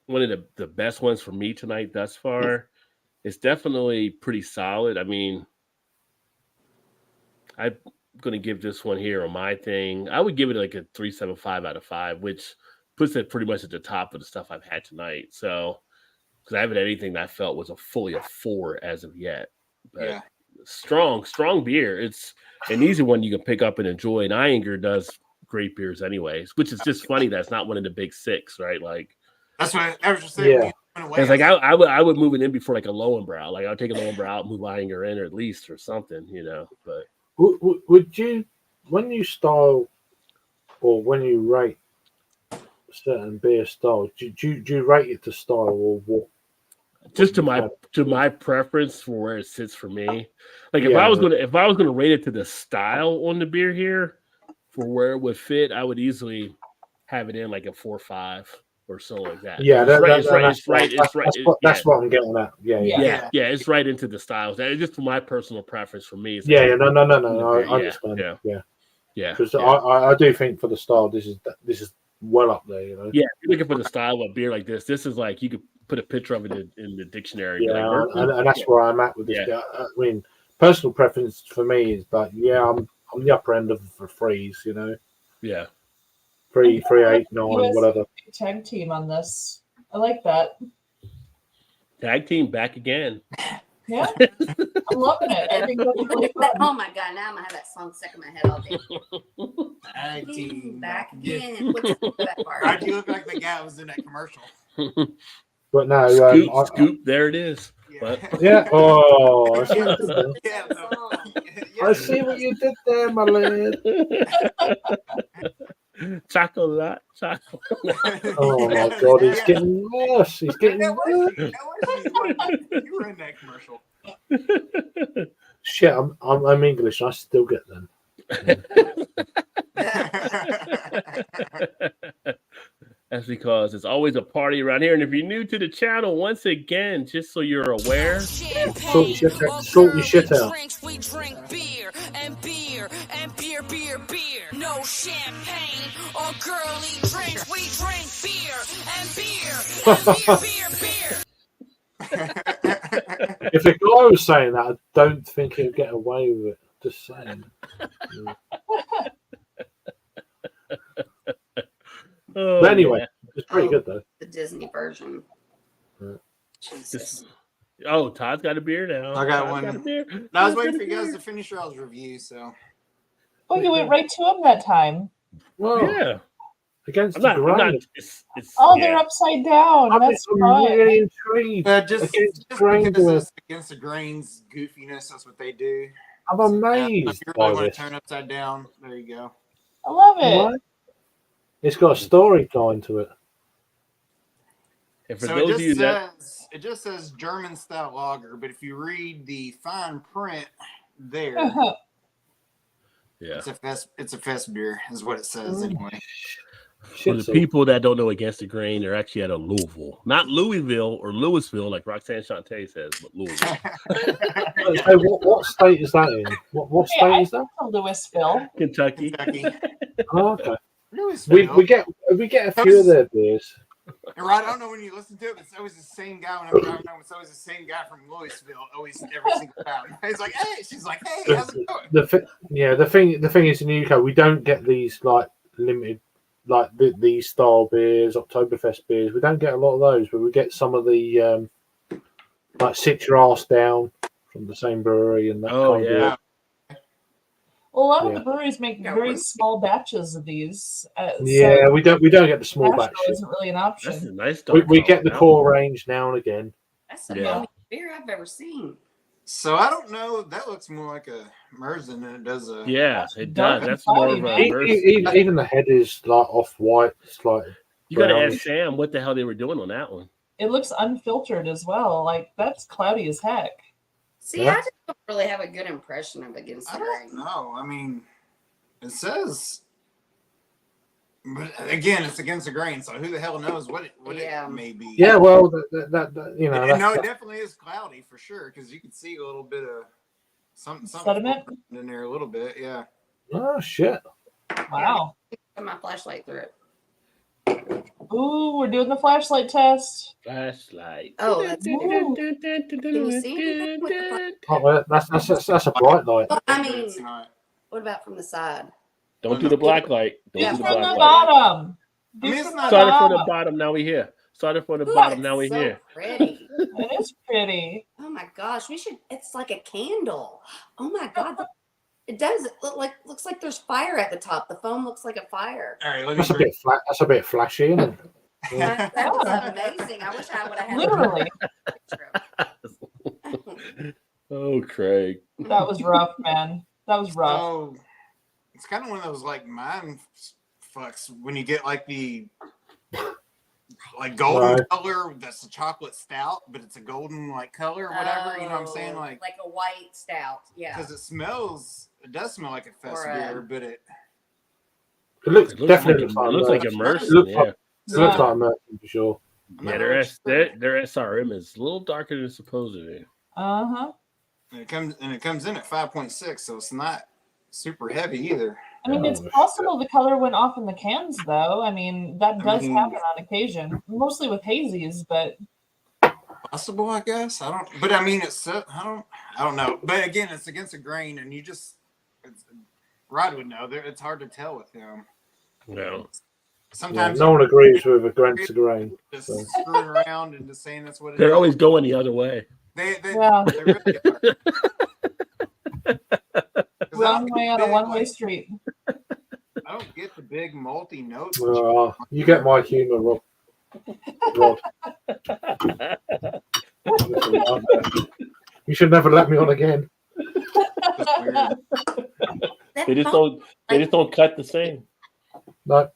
one of the best ones for me tonight thus far. It's definitely pretty solid. I mean, I'm gonna give this one here on my thing. I would give it like a 3.75 out of 5, which puts it pretty much at the top of the stuff I've had tonight. So, because I haven't had anything that I felt was fully a 4 as of yet. But Yeah. strong beer. It's an easy one you can pick up and enjoy. And Iyengar does great beers anyways, which is just funny that's not one of the big 6, right? Like That's what I was just saying. Yeah. it's like I would move it in before like a Lowenbrow. Like I'll take a Lowenbrow out, move Iyengar in, or at least or something, But Would you, when you style or when you rate certain beer styles, do you rate it to style or what? just to my preference for where it sits for me. Like if Yeah. I was gonna rate it to the style on the beer here for where it would fit, I would easily have it in like a 4.5 or so like that. Yeah, It's right. That's what I'm getting at. Yeah. Yeah, it's right into the styles. That is just for my personal preference. For me, it's No. I Yeah, understand. yeah. Yeah, Because I do think for the style, this is well up there. Yeah, if you're looking for the style of a beer like this is like you could put a picture of it in the dictionary. Yeah, Like, and that's where I'm at with this. Yeah. I mean, personal preference for me is that I'm the upper end of the threes. Yeah. 3, 8, 9, US whatever. Tag team on this. I like that. Tag team back again. Yeah, I'm loving it. I think that's really fun. Oh my God, now I'm gonna have that song stuck in my head all day. Tag team Back again. again. What's that part? Why'd you look like the guy that was in that commercial? But no, Scoop, there it is. Yeah. Yeah. Oh, I see what you did there. Yeah, I see what you did there, my lad. Chocolate. Oh my God, he's getting worse. He's getting That worse. was you were in that commercial. Shit, I'm English. I still get them. That's because it's always a party around here. And if you're new to the channel, once again, just so you're aware, Sort your shit out. Drinks, we drink beer and beer and beer. No champagne or girly drinks. We drink beer and beer. If a guy was saying that, I don't think he'd get away with it. Just saying. Oh, But anyway, yeah. it's pretty good though. The Disney version. Yeah. Jesus. Oh, Todd's got a beer now. I got Todd's one. a beer. No, I was Todd's waiting got for a you guys beer. to finish your all's review, so. Oh, you went right to them that time. Well, Yeah, against I'm the not. grain. It's Oh, yeah. they're upside down. I'm That's fun. really intrigued. Just Against grain because doing- it's against the grains goofiness, that's what they do. I'm Yeah, amazed if you by really want this. to turn upside down, there you go. I love it. What? It's got a storyline to it. And for So those of you that it just says German style lager, but if you read the fine print there, yeah. it's a fest beer, is what it says anyway. For the people that don't know Against the Grain, they're actually out of Louisville. Not Louisville or Louisville, like Roxanne Shante says, but Louisville. So what state is that in? What Hey, state is that? Louisville. Kentucky. Kentucky. Oh, okay. Louisville. We get a few of their beers. And right, I don't know when you listen to it, but it's always the same guy when I'm driving home. It's always the same guy from Louisville, always every single time. He's like, hey, she's like, hey, how's it going? The thing is in the UK we don't get these like limited like these style beers, Oktoberfest beers. We don't get a lot of those, but we get some of the like Sit Your Ass Down from the same brewery and that Oh, kind yeah. of Well, a lot of Yeah. the breweries make Yeah, very we're- small batches of these. yeah. We don't get the small national batches. isn't really an That's option. a nice We dark get the now. core range now and again. That's a Yeah. yummy beer I've ever seen. So I don't know. That looks more like a Merzen than it does a. Yeah, it Dark does. and That's more cloudy, of a man. immersive. Even the head is like off white. It's like You got to ask brownish. Sam what the hell they were doing on that one. It looks unfiltered as well. Like that's cloudy as heck. See, Yeah. I just don't really have a good impression of Against I the don't Grain. know. I mean, it says, but again, it's against the grain. So who the hell knows what Yeah. it may be? Yeah, well, that you know, no, it that's, definitely is cloudy for sure because you can see a little bit of something Sediment? in there a little bit. Yeah. oh shit. Wow. Put my flashlight through it. Ooh, we're doing the flashlight test. Flashlight. Oh, that's Ooh. Can you see anything with the Oh, well, that's a bright light. Well, I But mean, it's not. what about from the side? Don't do the black light. Don't Yeah, do Do the from black the light. bottom. Do I mean, it's from not- the Started from the bottom. bottom, now we here. Started from the Ooh, bottom, it's now we so here. pretty. It is pretty. Oh my gosh, we should. It's like a candle. Oh my god, it does. It looks like there's fire at the top. The foam looks like a fire. All right, let me. That's a bit flat. That's a bit flashy, isn't it? That was amazing. I wish I would have had Literally. a picture of it. Oh, Craig. That was rough, man. That was rough. Oh, it's kind of one of those like mind fucks when you get like the like golden Right. color. That's a chocolate stout, but it's a golden like color or whatever. You know what I'm saying? Oh, Like a white stout. Yeah. because it does smell like a fest Or, beer, but it It looks It looks definitely like, it looks like It immersive. looks Yeah. like- It looks Yeah. like American for sure. Yeah, their SRM is a little darker than it's supposed to be. Uh-huh. and it comes in at 5.6, so it's not super heavy either. I mean, it's Oh, possible the color went off in the cans, though. I mean, that does mean- happen on occasion, mostly with hazies, but Possible, I guess. I don't. But I mean, I don't know. But again, it's against the grain, and Rod would know. It's hard to tell with him. No. Yeah, Sometimes no one agrees with a grain to grain. just screwing around and just saying that's what it is. They're always going the other way. They Yeah. really are. 'Cause I wrong don't way get on a big, one-way like, street. I don't get the big malty notes. You get my humour, Rob. Rod. You should never let me on again. It's weird. That They just foam- don't cut the same. No,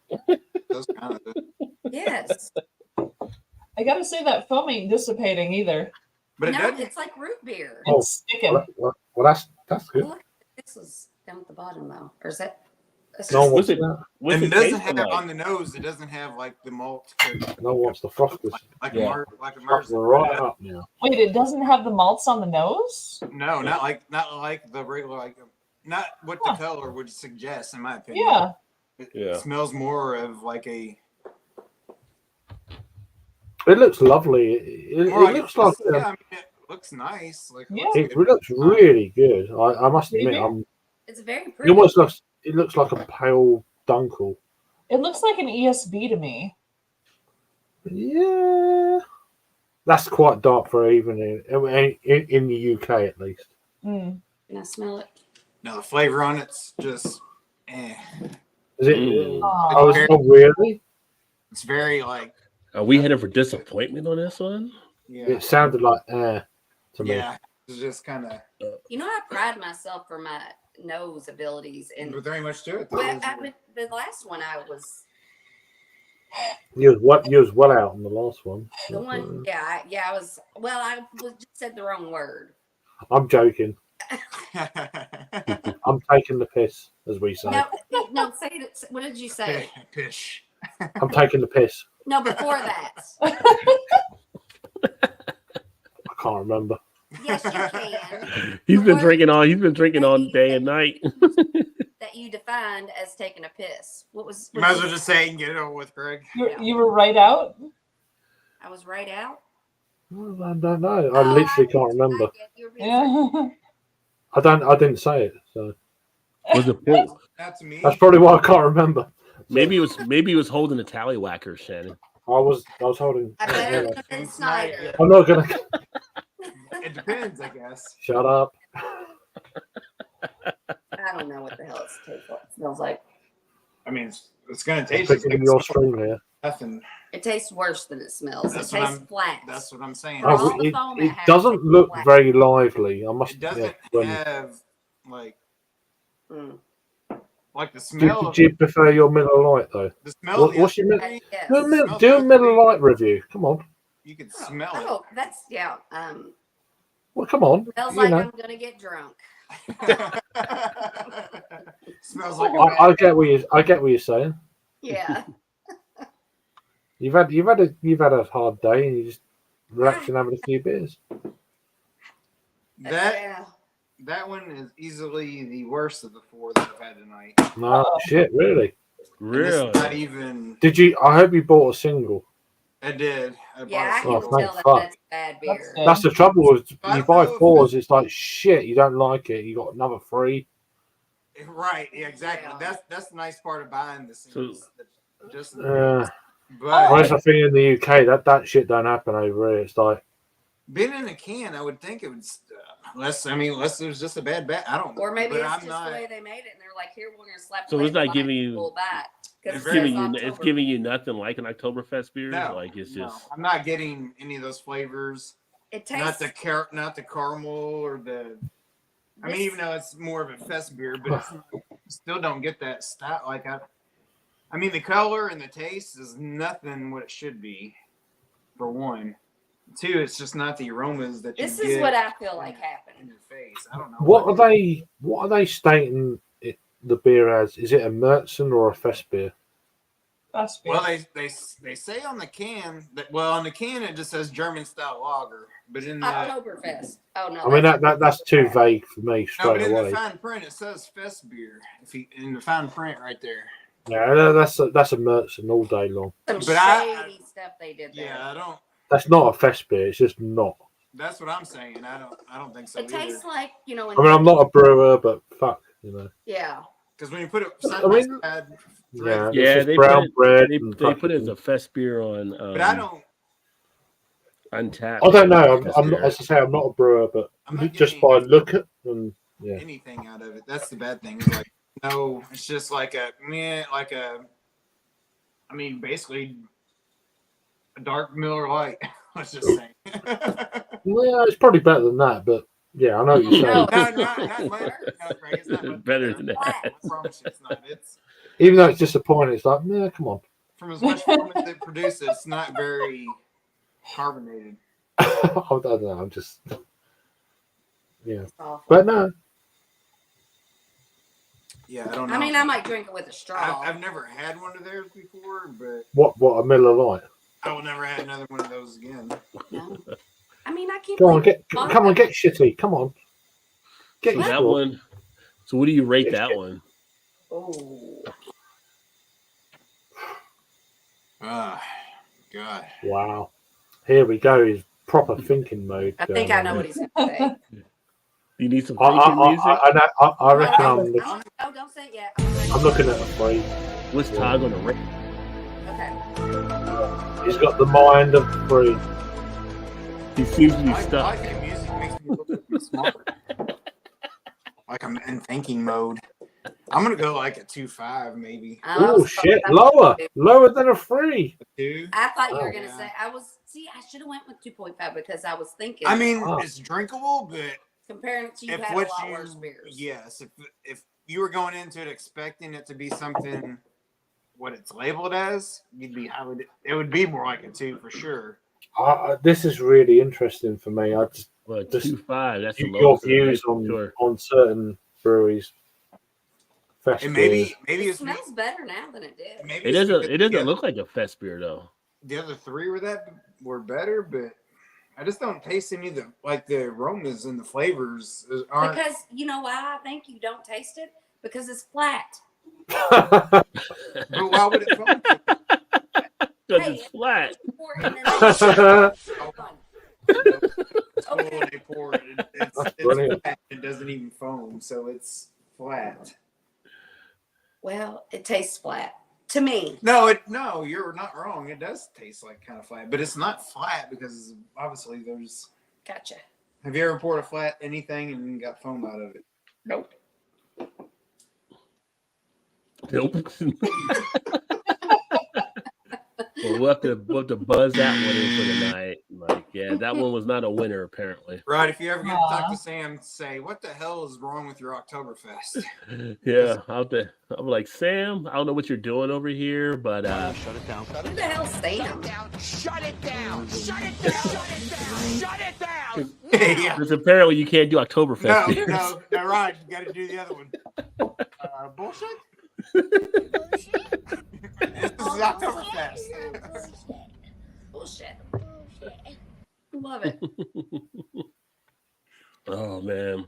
That's kind of it. Yes. I gotta say that foam ain't dissipating either. But it No, doesn't. it's like root beer. Oh. It's sticking. well, that's good. Look, this is down at the bottom though, or is that? That's No one What's wants it? that. What's And it it doesn't taste have like? on the nose. It doesn't have like the malt, No one wants the frothers. like Yeah. like a Frothers Mercer. right up now. Wait, it doesn't have the malts on the nose? No, not like the regular not what the color would suggest, in my opinion. Yeah. It Yeah. smells more of like a It looks lovely. It more looks like yeah, I mean, it looks nice. Like Yeah. looks it good. looks really good. I must admit, Maybe. It's very it pretty. almost looks. It looks like a pale dunkel. It looks like an ESB to me. Yeah, that's quite dark for even in the UK at least. Mm. Can I smell it? No, the flavor on it's just Is it? Mm. Oh, really? it's very like Are we headed for disappointment on this one? yeah. It sounded like to me. Yeah. It's just kind of You know, I pride myself for my nose abilities, and very much to it. well, the last one I was You was well out on the last one. the one. Yeah, I was. Well, I just said the wrong word. I'm joking. I'm taking the piss, as we say. No, say it. What did you say? Pish. I'm taking the piss. No, before that. I can't remember. Yes, you can. He's been word drinking on. He's been drinking on day and night. that you defined as taking a piss. What was? You might as well just say it and get it over with, Greg. You were right out? I was right out. I don't know. I literally can't remember. You were being Yeah. I didn't say it, so Was it full? Not to me. that's probably why I can't remember. Maybe he was holding a tallywhacker, Shannon. I was holding. I better anyway. have been Snyder. I'm not gonna It depends, I guess. shut up. I don't know what the hell it smells like. I mean, it's going to I'm taste picking your string here. Nothing. It tastes worse than it smells. That's It what tastes flat. That's what I'm saying. For all Oh, the foam it it has, doesn't it's look flat. very lively. I must. It doesn't when- have like Mm. the do, smell. do you prefer your Miller Lite though? The smell. Of the What's your other Miller? three, Yes. Do a Miller Lite review. Come on. you could smell it. Oh, that's yeah. Well, come on. Smells You like know. I'm gonna get drunk. Smells like I get what you're saying. Yeah. You've had a hard day and you just relaxing having a few beers. that. Yeah. That one is easily the worst of the 4 that I've had tonight. No shit, really. And this Really? is not even. Did you? I hope you bought a single. I did. I Yeah, I bought a can single. tell that fuck. that's bad beer. That's That's the trouble with I you don't buy know if 4s. It's like shit. You don't like it. You got another 3. Right. Yeah. Exactly. Yeah. That's the nice part of buying the singles. Just. Whereas But I think in the UK that shit don't happen over here. It's like being in a can, I would think it would. Unless it was just a bad bet. I don't know. Or maybe But it's I'm just not. the way they made it, and they're like, "Here, we're gonna slap." So the it's not label giving on it and you- pull back. 'Cause It's it Giving says you, it's October. giving you nothing like an Oktoberfest beer. No, Like it's no, just. I'm not getting any of those flavors. It Not tastes. not the caramel or the. I mean, This- even though it's more of a fest beer, but still don't get that style. I mean, the color and the taste is nothing what it should be. For one, 2, it's just not the aromas that you This get is what I feel like in happened. your face. I don't know. what are they stating the beer as? Is it a Märzen or a Fest beer? That's beer. Well, they say on the can that on the can it just says German style lager, but in the Oktoberfest. Oh no. I mean that's too vague for me no, straight but in away. the fine print it says fest beer. In the fine print right there. Yeah, that's a Märzen all day long. Some But I- shady stuff they did there. Yeah, I don't. That's not a Fest beer. It's just not. That's what I'm saying. I don't think so It tastes either. like I mean, I'm not a brewer, but fuck, you know. Yeah. Because when you put it side I by mean- side, Yeah, Yeah, it's just they brown put it- bread. They, and they put it as fucking- a fest beer on but I don't. Untapped. I don't know. Fest I'm not, beer. as I say, I'm not a brewer, but I'm not just getting by look at and yeah. anything out of it. That's the bad thing. It's like no, it's just like a meh, like a. I mean, basically, a dark Miller Lite. Let's just say. Well, it's probably better than that, but yeah, I know what you're saying. No. not much. No, Craig, it's not much Better than that. I promise you, it's not. It's Even though it's disappointing, it's like, nah, come on. from as much foam as it produces, it's not very carbonated. I don't know. I'm just, yeah, It's awful. but no. Yeah, I don't know. I mean, I might drink it with a straw. I've never had one of theirs before, but What a Miller Lite? I will never have another one of those again. No. I mean, I can't. Come on, believe- come on, get shitty. Come on, get So your that straw. one. So what do you rate that one? Oh. Ah, God. Wow, here we go. Is proper thinking mode. I think I know what he's going to say. You need some I thinking music. reckon Oh, don't say it yet. I'm looking at a 3. What's Todd gonna rate? Okay. He's got the mind of the 3. He seems to be I stuck. like that music makes me look smarter. Like I'm in thinking mode. I'm gonna go like a 2.5 maybe. I Oh was shit, thought- lower than a 3. 2. I thought you were Oh, going to yeah. say, I should have went with 2.5 because I was thinking. I mean, Oh. it's drinkable, but comparing it to you've if had a what lot you worse beers. yes, if you were going into it expecting it to be something what it's labeled as, it would be more like a 2 for sure. This is really interesting for me. I just Well, Just 2.5. That's the your lowest. views on certain breweries. Fest And beers. maybe It it's smells better now than it did. maybe It it's doesn't. because It doesn't look like a fest beer though. the other 3 were better, but I just don't taste any of the aromas and the flavors aren't. Because you know why I think you don't taste it? Because it's flat. But why would it foam? Because Hey, it's flat. Pour it and then It's full and they pour it. It's Brilliant. flat. It doesn't even foam, so it's flat. well, it tastes flat to me. No, you're not wrong. It does taste like kind of flat, but it's not flat because obviously there's. Gotcha. Have you ever poured a flat anything and got foam out of it? Nope. Nope. Well, we'll have to buzz that one in for the night. Like, yeah, that one was not a winner apparently. Right. If you ever get to talk Aw. to Sam, say, what the hell is wrong with your Oktoberfest? Yeah, I'm like, Sam, I don't know what you're doing over here, but Shut it down. Who the hell Sam? Shut it down! Shut it down! Shut it down! Shut it down! Yeah. because apparently you can't do Oktoberfest No, beers. no, right. You got to do the other one. Bullshit. This is Oktoberfest. Bullshit. Love it. Oh man,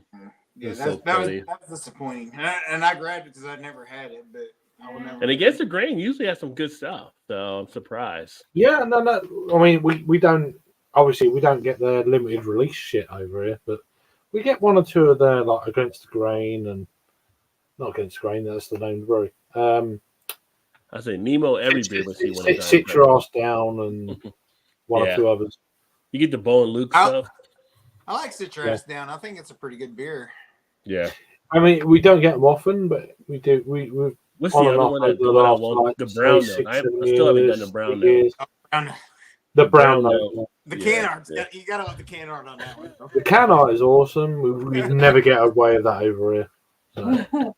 Yeah, That's that, so that was funny. disappointing. And I grabbed it because I'd never had it, but I would never. and Against the Grain usually has some good stuff, so I'm surprised. Yeah, no. I mean, we don't obviously we don't get their limited release shit over here, but we get one or two of their like Against the Grain and not Against the Grain. That's the name, brewery. I say Nemo every beer we see when it's Sit your ass down and one Yeah. or two others. You get the Bo and Luke I'll- stuff. I like Sit Your Ass Down. I think it's a pretty good beer. Yeah. I mean, we don't get them often, but we do. We What's on the and other off one? over The one I last, want, like, the brown say, note. I 6-7 still haven't done years, the brown 8 years. And The brown brown note. the Yeah, can art. yeah. You gotta love the can art on that one. The can art is awesome. We never get away with that over here. So.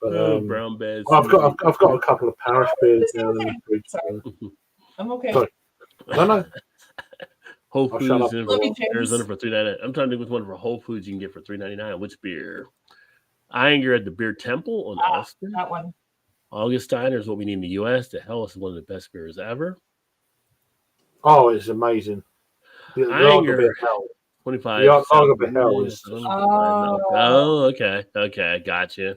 But, brown beds. I've got a couple of parish beers down in the fridge. So. I'm okay. Sorry. No. Whole I'll shut Foods up. in Love you, James. Arizona for $3.99. I'm trying to think which one for Whole Foods you can get for $3.99. Which beer? Iyer at the Beer Temple in Austin. That one. Augustiner is what we need in the U.S. The hell is one of the best beers ever. Oh, it's amazing. The Iyer, Lager Hell. 25. The Lager Hell is. Oh, okay. Okay, gotcha.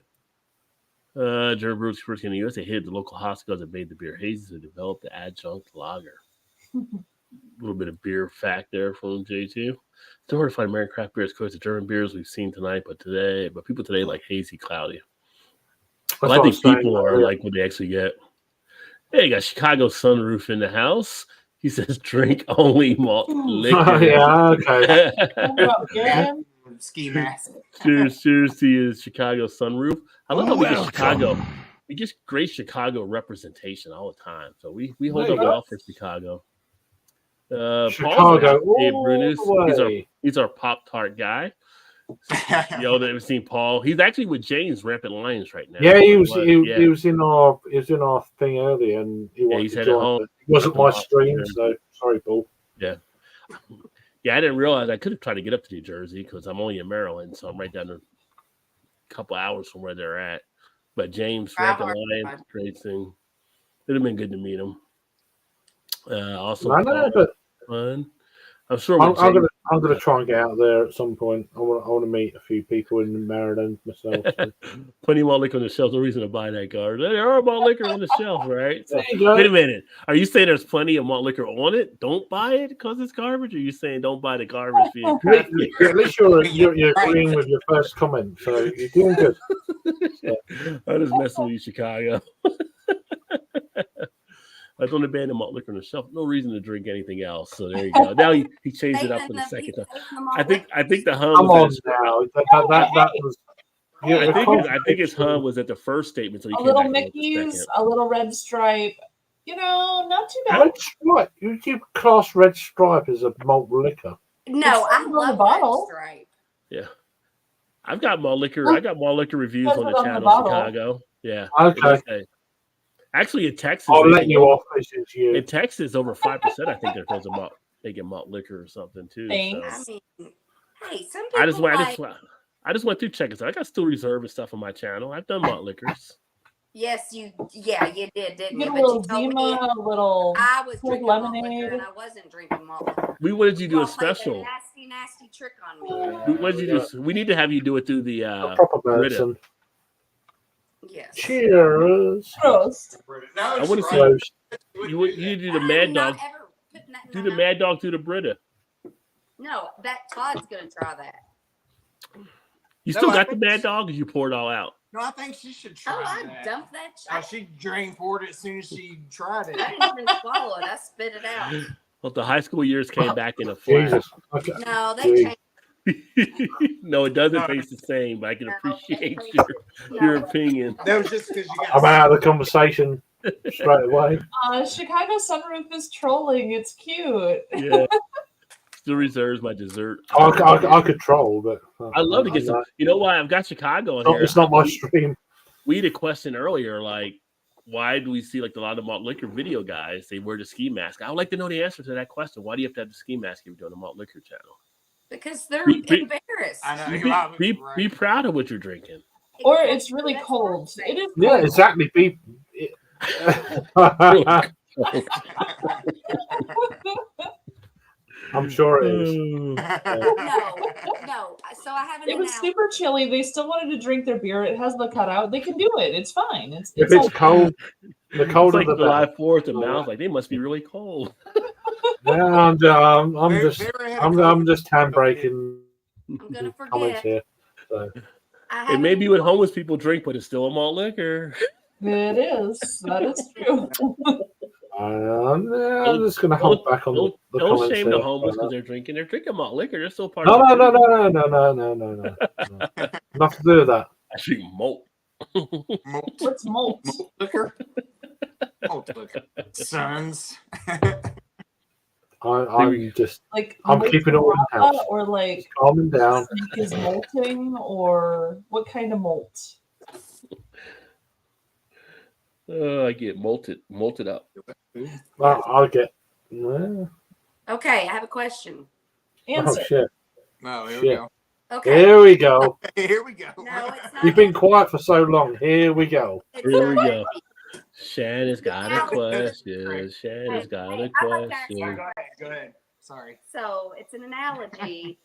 German Brewers first in the U.S. They hit the local hospitals that made the beer hazy to develop the adjunct lager. A little bit of beer fact there from J2. Still hard to find American craft beers, of course, the German beers we've seen tonight, but people today like hazy, cloudy. Well, I think people are like what they actually get. Hey, you got Chicago Sunroof in the house. He says drink only malt liquor. Yeah, okay. Again. Ski mask. cheers to you, Chicago Sunroof. I love how we get Chicago. We get great Chicago representation all the time. So we hold up well for Chicago. Chicago. Dave Brutus. He's He's our Pop Tart guy. Y'all ever seen Paul? He's actually with James Rampant Lions right now. Yeah, he was in our thing earlier, and he wanted he's to headed join. home. But it wasn't my stream, so sorry, Paul. Yeah, I didn't realize I could have tried to get up to New Jersey because I'm only in Maryland, so I'm right down a couple hours from where they're at. But James Rampant Lions, great thing. It'd have been good to meet him. Also, fun. I'm sure I'm gonna try and get out there at some point. I want to meet a few people in Maryland myself. So. Plenty of malt liquor on the shelf. No reason to buy that card. There are malt liquor on the shelf, right? So, There you go. wait a minute. Are you saying there's plenty of malt liquor on it? Don't buy it because it's garbage? Or are you saying don't buy the garbage being craft beer? At least you're agreeing with your first comment, so you're doing good. I'm just messing with you, Chicago. I don't abandon malt liquor on the shelf. No reason to drink anything else. So there you go. Now he changed it up for the second time. I think the hum Come on was now. That was. I think his hum was at the first statement. So he A came little back and wrote the Mickey's, second. a little red stripe. Not too bad. Red Stripe. You class Red Stripe as a malt liquor. No, I on the love bottle. Red Stripe. Yeah. I've got malt liquor. I got malt liquor reviews Says on it the on the channel, bottle. Chicago. Yeah. Okay. Actually, in Texas, I'll they let can you go- off. This is you. in Texas, over 5%. I think they're supposed to they get malt liquor or something too. Thanks. So. I mean, hey, some people I just went through check it out. I got still reserve and stuff on my channel. I've done malt liquors. Yes, you did, didn't You you? get a little you told me Zima, a little. I was Cold drinking malt lemonade. liquor and I wasn't drinking malt liquor. What did you do a Y'all played a special? nasty trick on me. What did you do? We need to have you do it through the Proper Brita. medicine. Yes. Cheers. Gross. I want to see Close. you need to do the I'm Mad not Dog. ever putting that in Do my the mouth. Mad Dog through the Brita. No, that Todd's gonna try that. You No, still I got the think- Mad Dog, or you pour it all out? No, I think she should try Oh, I that. dumped that. She drained poured it as soon as she tried it. I didn't even swallow it. I spit it out. Well, the high school years came back in a flash. Jesus. Okay. No, they Gee. changed. No, it doesn't No. taste the same, but I can No, appreciate it tastes- your No. opinion. That was just because you got. I'm out of the conversation. straight away. Chicago Sunroof is trolling. It's cute. Yeah. Still reserves my dessert. I could troll, but I'd love to get some. You know why? I've got Chicago on here. It's not my stream. We had a question earlier, like, why do we see like a lot of malt liquor video guys? They wear the ski mask. I would like to know the answer to that question. Why do you have to have the ski mask if you're doing a malt liquor channel? Because they're Be- embarrassed. I know. Be proud of what you're drinking. Or it's really That's cold. what I'm It is Yeah, cold. exactly. I'm sure it is. No. So I have an It was analogy. super chilly. They still wanted to drink their beer. It has the cutout. They can do it. It's fine. If It's it's all- cold, the It's colder like the July better. 4th and Mal's like, they must be really cold. Yeah, I'm just handbraking I'm gonna comments forget. here. So. I It have may an be what homeless people drink, but it's still a malt liquor. It is. That is true. I'm just going to hold back on the Don't comments shame the here. homeless because they're drinking. They're drinking malt liquor. They're still part No, of no, the no, no, no, no, no, no, no. Nothing to do with that. I drink malt. Malt. What's malt? Malt liquor. Malt liquor. Sons. I'm just Like I'm malt keeping it all in lava, house. or like calming down. snake is molting, or what kind of malt? I get malted up. I'll get. Well, Okay, I have a question. oh Answer. shit! No, here we Shit. go. Okay. Here we go. Here we go. No, it's not. You've been quiet for so long. Here we go. It's Here we not go. Shan has got a question. Shan has got a I like that. question. Go ahead. Sorry. So it's an analogy.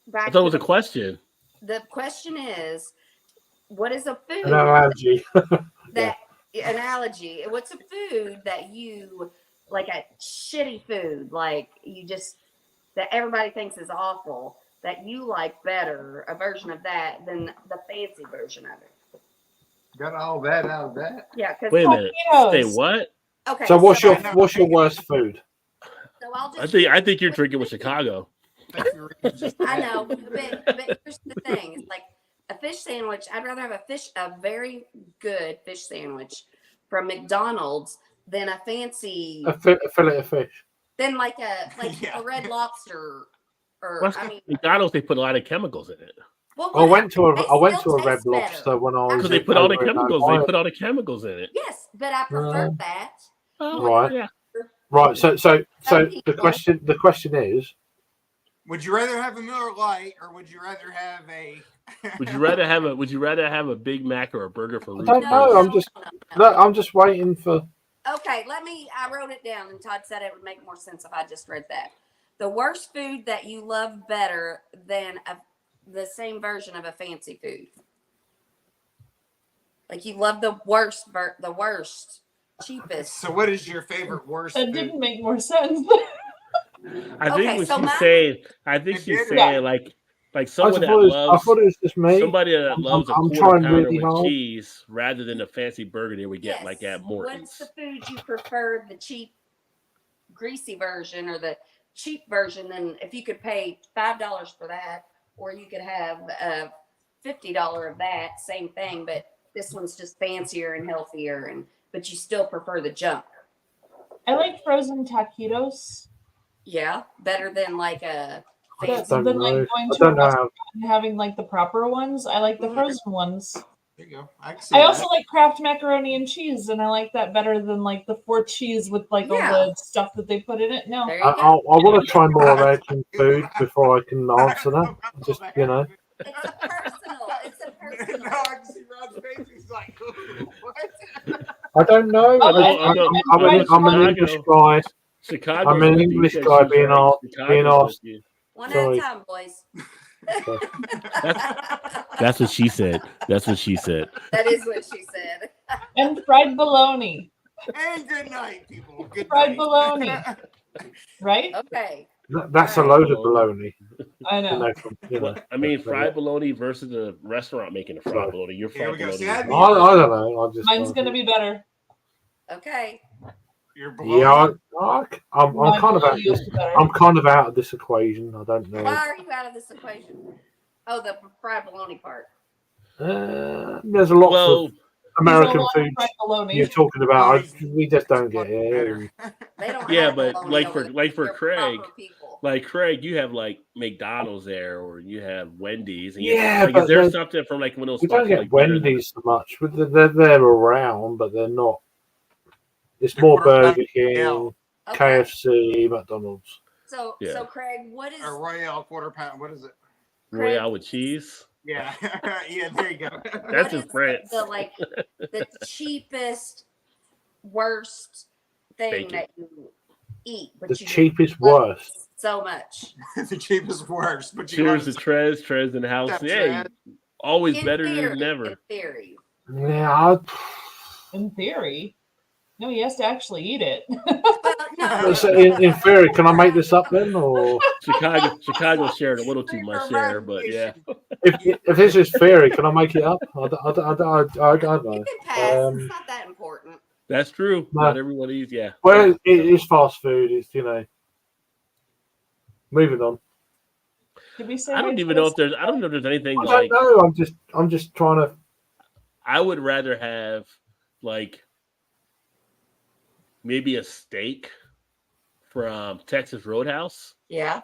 I Back thought it was to a question. the question is, what is a food An analogy. that analogy? What's a food that you like, a shitty food, like you just that everybody thinks is awful, that you like better, a version of that than the fancy version of it? Got all that out of that. Yeah, because Wait a minute. Say Potatoes. what? okay. So what's so your worst food? I'll just I think you're drinking with Chicago. I know, but here's the thing: it's like a fish sandwich. I'd rather have a very good fish sandwich from McDonald's than a fancy, A fillet of fish. than like a Yeah. Red Lobster, or Well, I mean, McDonald's, they put a lot of chemicals in it. well, I went to they a still Red taste better. Lobster when I was. Because they put all the over in chemicals. They Ohio. put all the chemicals in it. Yes, but I prefer that. Oh, Right. Yeah. Right. So the question is, Would you rather have a Miller Lite or would you rather have a? Would you rather have a Big Mac or a burger for I Ruth's don't Chris? know. I'm just waiting for. Okay, I wrote it down, and Todd said it would make more sense if I just read that. The worst food that you love better than the same version of a fancy food. Like you love the worst, cheapest. So, what is your favorite worst That food? didn't make more sense. I think Okay, what so she's my- saying. I think It she's did. saying like I someone that thought loves it was just me. somebody that loves a I'm quarter trying pounder really with hard. cheese rather than a fancy burger they would get like at What's Morton's. the food you prefer, the cheap, greasy version or the cheap version? Then if you could pay $5 for that, or you could have $50 of that, same thing, but this one's just fancier and healthier, but you still prefer the junk. I like frozen taquitos. Yeah, better than like a I fancy. don't Than like know. going I to a don't know how. restaurant and having like the proper ones. I like the frozen ones. There you go. I can see I that. also like Kraft macaroni and cheese, and I like that better than like the Fort cheese with like Yeah. all the stuff that they put in it. No, There you I go. want to try more American food before I can answer that. Just It's a personal. It's a personal. No, I can see Rod's face. He's like, what? I don't know. Oh, I'm an English guy. Chicago. I'm an English guy being asked. One Sorry. at a time, boys. That's what she said. That's what she said. That is what she said. and fried bologna, And good night, people. Good Fried night. bologna. right? Okay. That's a load of baloney. I know. I mean, fried bologna versus the restaurant making a fried Right. bologna. Your Here fried we go. bologna. See, is I'd be- better. I don't know. I just. Mine's gonna be better. Okay. You're bologna. Yeah, I'm My kind of out. bologna Of this, is better. I'm kind of out of this equation. I don't Why know. are you out of this equation? Oh, the fried bologna part. There's a lot Well, of American lot of foods fried bologna. you're talking Oh, about, he's- we just don't he's get it. better. They don't Yeah, have but bologna like over for like for there. Craig, Proper people. like Craig, you have like McDonald's there, or you have Wendy's. And Yeah, like, but is there they're- something from like one of those We don't spots get like better than- Wendy's so much. But they're around, but they're not. It's They're more quarter pound Burger King, Royale. Okay. KFC, McDonald's. So Yeah. Craig, what is Or Royale quarter pound. What is it? Royale with cheese? Yeah, yeah. There you go. That's what in is France. the like the cheapest, worst thing Bacon. that you eat? But The you cheapest love worst. so much. The cheapest worst, but you Cheers to love Trez in the house. What's up, Yeah, Trez? always In better theory, than never. In theory. Yeah, In theory. No, he has to actually eat it. No. so in theory, can I make this up then, or Chicago shared a little too much there, but yeah. if this is theory, can I make it up? I don't know. You can pass. Um, It's not that important. That's true. No. Not everyone eats. Yeah. Well, it is fast food. It's moving on. Did we say I don't hi even to know us? if there's. I don't know if there's anything I like. don't know. I'm just trying to. I would rather have like maybe a steak from Texas Roadhouse Yeah.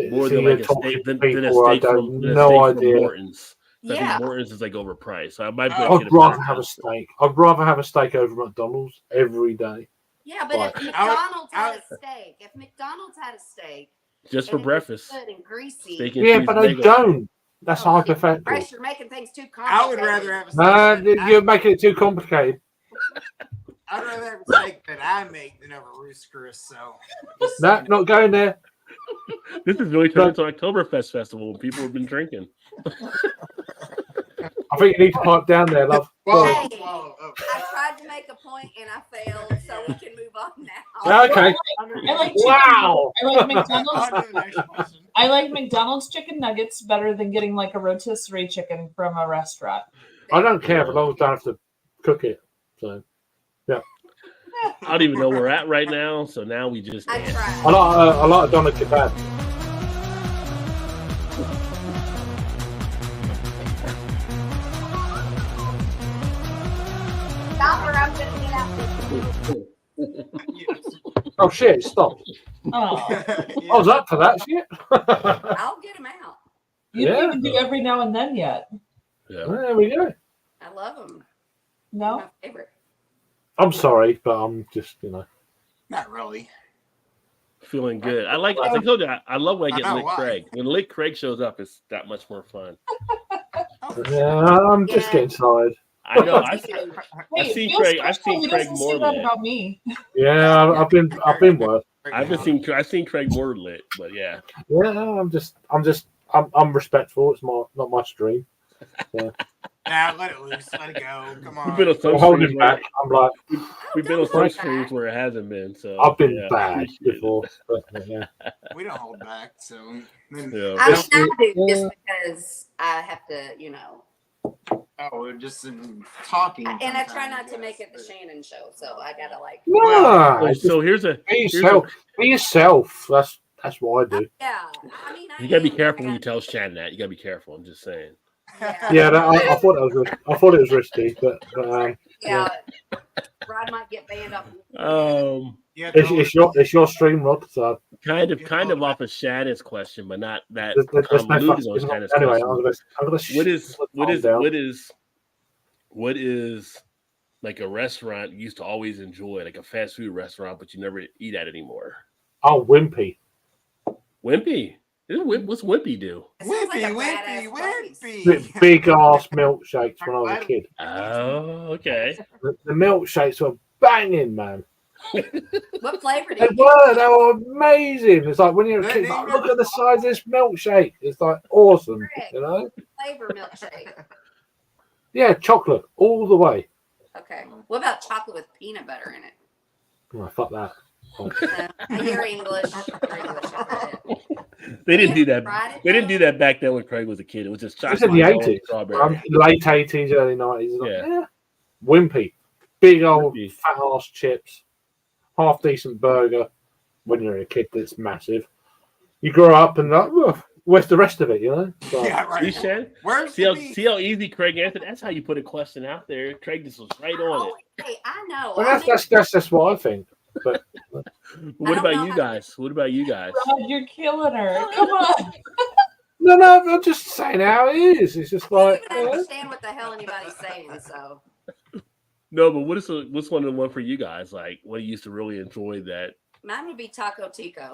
more See, than you're like a talking steak than people a I steak don't from no steak from idea. Morton's. So I Yeah. think Morton's is like overpriced. So I might be I'd get I'd a rather better have a steak. steak. I'd rather have a steak over McDonald's every day. Yeah, but if Right. McDonald's had a steak, Just for and it was breakfast. good and greasy, Steak and Yeah, cheese but they bagel. don't. That's Oh, hypothetical. Bryce, you're making things too complicated. I would rather have a steak. No, that you're making it too complicated. I'd rather have a steak that I make than over Roost Chris. So No, not going there. This is really turned into an Oktoberfest festival when people have been drinking. I think you need to pipe down there, love. Whoa, Hey. whoa, oh. I tried to make a point and I failed, so we can move on now. Okay. I like Wow. I like McDonald's. On to the next question. I like McDonald's chicken nuggets better than getting like a rotisserie chicken from a restaurant. I don't care as long as I don't have to cook it. So I don't even know where we're at right now. So now we just I I tried. like a doner kebab. Stop or I'm gonna get out. Oh shit! Stop. Oh, Yeah. I was up for that shit. I'll get them out. you Yeah. didn't even do every now and then yet. yeah. There we go. I love them. No, My favorite. I'm sorry, but I'm just Not really. Feeling good. I like. I told you. I love when I I get know Lick why. Craig. When Lick Craig shows up, it's that much more fun. yeah, I'm just Yeah. getting tired. I know. I hey, seen Phil Craig- I've Special, seen he Craig doesn't more say that lit. about me. Yeah, I've been worse. I've seen Craig more lit, but yeah. Yeah, I'm respectful. It's not my stream. Now let it loose. Let it go. Come We've been on. on some I'm holding streams where back. I'm like, we've been on some streams where it hasn't been. So I've been yeah, bad appreciate it. before. But, yeah. We don't hold back. So then, Yeah. I mean, It's- I do yeah. just because I have to, oh, we're just in talking. and I try sometimes, not to yes, make it the but- Shannon show, so I gotta like, Nah, Oh, it's so here's a just be yourself. Be yourself. That's what I do. yeah. I mean, I you gotta be am. careful I when you gotta- tell Shannon that. You gotta be careful. I'm just saying. Yeah, I thought I thought it was risky, but yeah. Rod might get banned up. Yeah, it's your stream, Rod. So Kind of off of Shannon's question, but not that there's no convoluted fuss. on Shannon's Anyway, question. I'm gonna What is like a restaurant you used to always enjoy, like a fast food restaurant, but you never eat at anymore? Oh, Wimpy. Wimpy. What's Wimpy do? It sounds like a Wimpy, badass Wimpy, place. Wimpy. Big ass milkshakes when I was a kid. Oh, okay. The milkshakes were banging, man. What flavor do They you get? they were amazing. It's like when you're a kid, like, look at the size of this milkshake. It's like awesome, you know? Flavor milkshake. Yeah, chocolate all the way. Okay. What about chocolate with peanut butter in it? Oh, fuck that. You're English. You're English. I get it. They didn't do that. Tried it, They didn't though? do that back then when Craig was a kid. It was just It's chocolate. in the and 80s. strawberry. Late 80s, early 90s. Like, Yeah. yeah. Wimpy. Big old Wimpy. fat ass chips. Half decent burger when you're a kid that's massive. You grow up and like, "Ugh, where's the rest of it? You know. So, Yeah, See, right. Shannon? Where's See the how, beef? see how easy Craig answered? That's how you put a question out there. Craig just was right on it. Hey, I know. well, I that's what I think. But What don't about know you how- guys? What about you guys? Rod, you're killing her. Come on. no, I'm just saying how it is. It's just don't like even understand what the hell anybody's saying. So No, but what's one of the one for you guys? Like, what you used to really enjoy that? mine would be Taco Tico.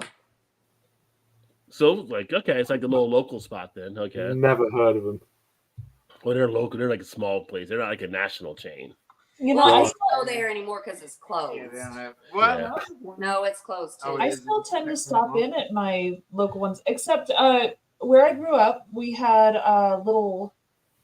So, like, okay, it's like a little local spot then. Okay. never heard of them. Well, they're local. They're like a small place. They're not like a national chain. You know, Well, I I don't go there anymore because it's closed. Yeah, they don't have. Well, Yeah. No, it's closed too. Oh, it I is. still tend to stop in at my local ones, except where I grew up, we had a little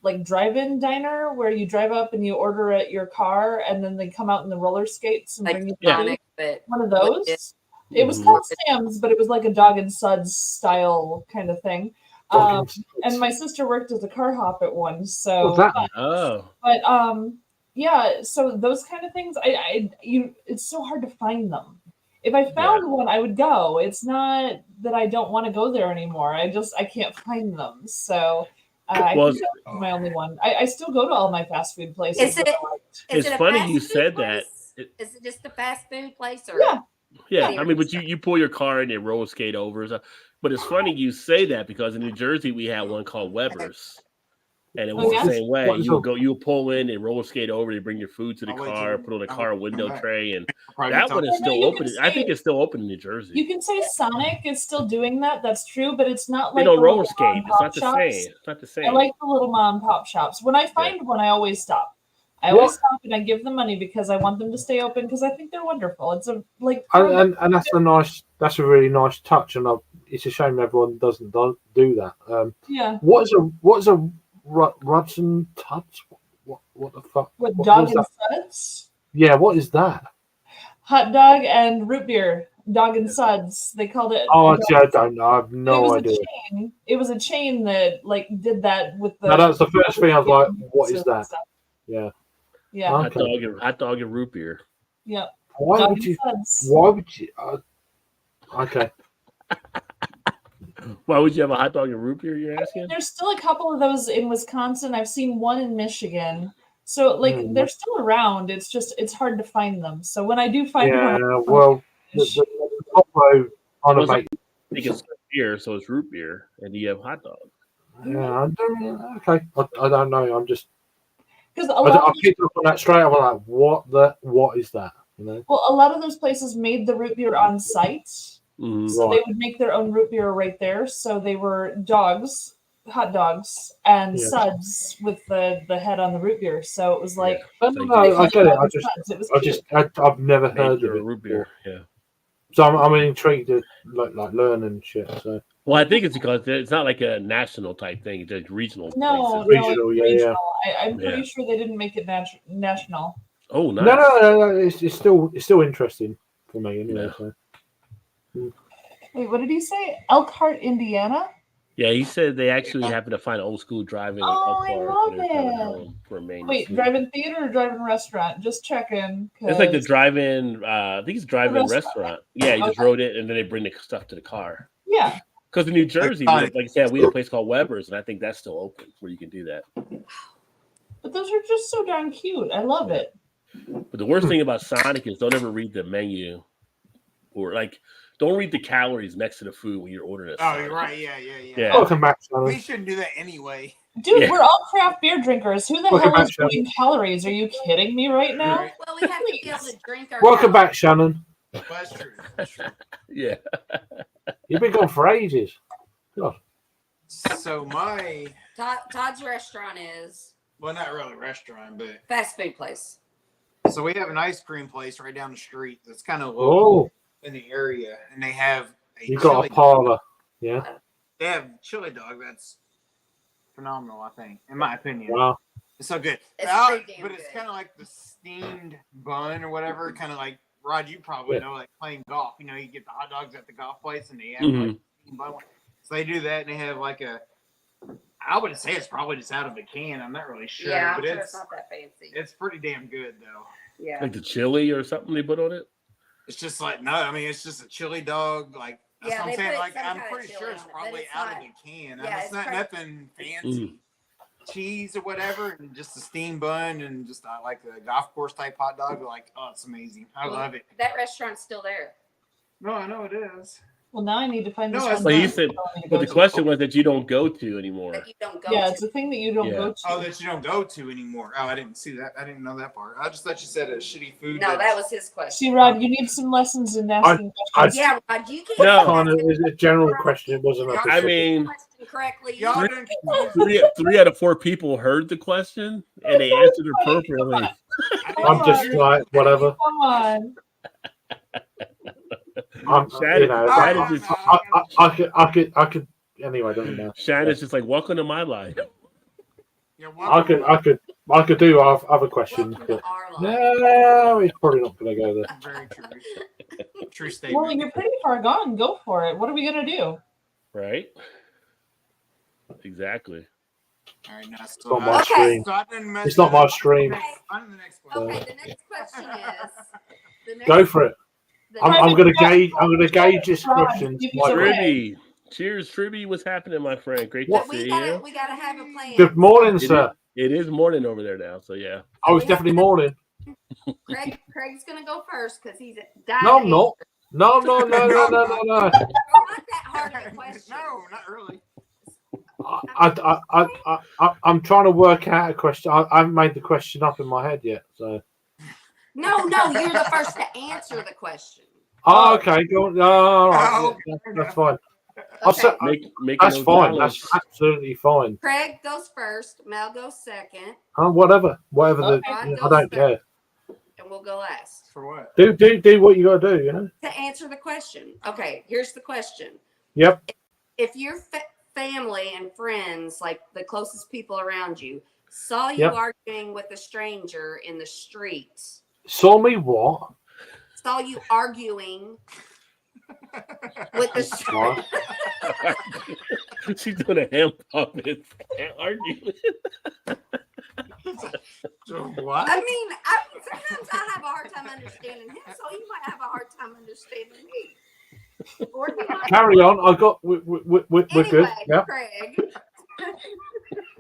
like drive-in diner where you drive up and you order at your car, and then they come out in the roller skates and Like bring you Yeah. food. Sonic, but One of with those. It was Mhm. called Sam's, but it was like a Dog and Suds style kind of thing. And my sister worked as a car hop at one, so What's that? Oh, but yeah, so those kind of things, it's so hard to find them. If I found one, I would go. It's not that I don't want to go there anymore. I can't find them. So I Well, think that was my only one. I still go to all my fast food places. Is it- that I liked. is It's it a funny fast you food said place? that. Is it just a fast food place or Yeah. yeah. Yeah. I mean, but you pull your car and they roller skate over. So, but it's funny you say that because in New Jersey we had one called Weber's, and it was Oh, yeah? the same way. What is a- You pull in, they roller skate over, they bring your food to the I'll wait car, till- put on the I'll car wait till window back. tray, and Probably that talk- one is Yeah, no, still you open. can I say- think it's still open in New Jersey. You can say Sonic is still doing that. That's true, but it's not They like don't the roller little skate. mom It's pop not the shops. same. It's not the I same. like the little mom and pop shops. When I find one, I always stop. I always stop and I give them money because I want them to stay open because I think they're wonderful. It's a like And that's a really nice touch, and it's a shame everyone doesn't do that. yeah. What is a Rudson Tuts? What the fuck? With What dog is and that? suds, Yeah, what is that? hot dog and root beer, dog and suds. They called it. Oh, dog- I don't know. I have it no was idea. a chain. It was a chain that like did that with the. No, that's the first thing I was like, what is that? Stuff. Yeah. Yeah. Okay. Hot dog and root beer. Yeah. Why Dog would and you? suds. Why would you? Okay. Why would you have a hot dog and root beer? You're asking? There's still a couple of those in Wisconsin. I've seen one in Michigan. So like they're still around. It's just it's hard to find them. So when I do find Yeah. one, Well, the combo kind of Well, make. I think it's beer, so it's root beer, and you have hot dog. Yeah. Okay. I don't know. I'm just. because a I lot of picked up on that straight. I'm like, what is that? You know. well, a lot of those places made the root beer on site. Mhm. So they would make their own root beer right there. So they were dogs, hot dogs, and Yeah. suds with the head on the root beer. So it was like No, I get it. it was cute. I've never heard of Major it. root beer. Yeah. So I'm intrigued to like learn and shit. So Well, I think it's because it's not like a national type thing; it's just regional No, places. no, Regional, it's yeah, regional. I'm pretty Yeah. sure they didn't make it national. Oh, nice. no. It's still interesting for me anyway. Yeah. So. Wait, what did he say? Elkhart, Indiana? Yeah, he said they actually happen to find old school driving. Oh, I love it. For main Wait, food. drive-in theater or drive-in restaurant? Just checking. It's like the 'cause- drive-in. I think it's drive-in restaurant. Yeah, you just Okay. rode it, and then they bring the stuff to the car. Yeah. Because in New Jersey, Sonic. like I said, we have a place called Weber's, and I think that's still open where you can do that. But those are just so darn cute. I love it. But the worst thing about Sonic is don't ever read the menu, or like don't read the calories next to the food when you're ordering it. Oh, you're right. Yeah. Yeah. Welcome back, Shannon. We shouldn't do that anyway. Dude, Yeah. we're all craft beer drinkers. Who the Welcome hell back, is doing calories? Are you kidding me right now? Right. Well, we have to be able to drink our Welcome back, Shannon. Well, that's true. That's true. Yeah. You've been gone for ages. God. So my, Todd's restaurant is well, not really a restaurant, but fast food place. so we have an ice cream place right down the street that's kind of low Oh, in the area, and they have a you got chili. a parlor. Yeah. They have chili dog that's phenomenal. I think, in my opinion, Wow. it's so good. It's But pretty damn but it's good. kind of like the steamed bun or whatever. Kind of like Rod, you probably Yeah. know, like playing golf. You know, you get the hot dogs at the golf place, and they have Mhm. like steamed bun. So they do that, and they have like a. I would say it's probably just out of a can. I'm not really sure, Yeah, I'm but sure it's it's not that fancy. it's pretty damn good though. Yeah. Like the chili or something they put on it. It's just like no, I mean it's just a chili dog, like That's Yeah, what I'm they saying. put Like, some I'm kind of pretty chili sure it's on it, but probably it's out not- of the can. yeah, It's it's not prob- nothing fancy. Cheese or whatever, and just a steam bun, and just like the golf course type hot dog. Like, oh, it's amazing. I love it. That restaurant's still there. No, I know it is. Well, now I need to find No, this it's one. But not. he said, I need to but go the to. question was that you don't go to anymore. That you don't go Yeah, to. it's a thing that you don't Yeah. go to. Oh, that you don't go to anymore. Oh, I didn't see that. I didn't know that part. I just thought you said a shitty food. No, that was his question. See, Rod, you need some lessons in asking questions. Yeah, Rod, you can't No. Kind of is a general question. It wasn't a I I specific. mean, question correctly. Y'all You- didn't. three out of four people heard the question and they answered appropriately. I'm just like whatever. Come on. I'm, Shannon- you know, Shannon just- I could. Anyway, doesn't matter. Shannon's just like, welcome to my life. Yeah, I could do other questions, Welcome but to our life. no, he's probably not going to go there. Very true. True Well, statement. you're pretty far gone. Go for it. What are we gonna do? Right? Exactly. All right, now, so Not my Okay. stream. So I didn't mess It's not it my up. stream. On the next question. Okay, the next question is. The next, Go for it. the I'm next- going to gauge this Rod, question. you can like- Okay. Tribby. Cheers, Tribby. What's happening, my friend? Great to But see we gotta you. we gotta have a plan. Good morning, It sir. It is morning over there now, so yeah. I was definitely morning. Craig's gonna go first because he's dying. No, to I'm not. No. answer. It's not that hard of a question. No, not really. I'm trying to work out a question. I haven't made the question up in my head yet. So. No, you're the first to answer the question. Oh, okay. Go on. All right. Oh, Yeah, that's fine. I'll Okay. say, Make that's no fine. dollars. That's absolutely fine. Craig goes first. Mel goes second, Whatever. Okay. I don't care. and we'll go last For what? Do what you got to do. You know. to answer the question. Okay, here's the question. Yep. If your family and friends, like the closest people around you, saw you Yep. arguing with a stranger in the streets, Saw me what? saw you arguing with the stranger. Right. She's doing a hand puppet. Arguing. So what? I mean, sometimes I have a hard time understanding him, so he might have a hard time understanding me. Or he might. Carry on. I got. We're good. Anyway, Yeah.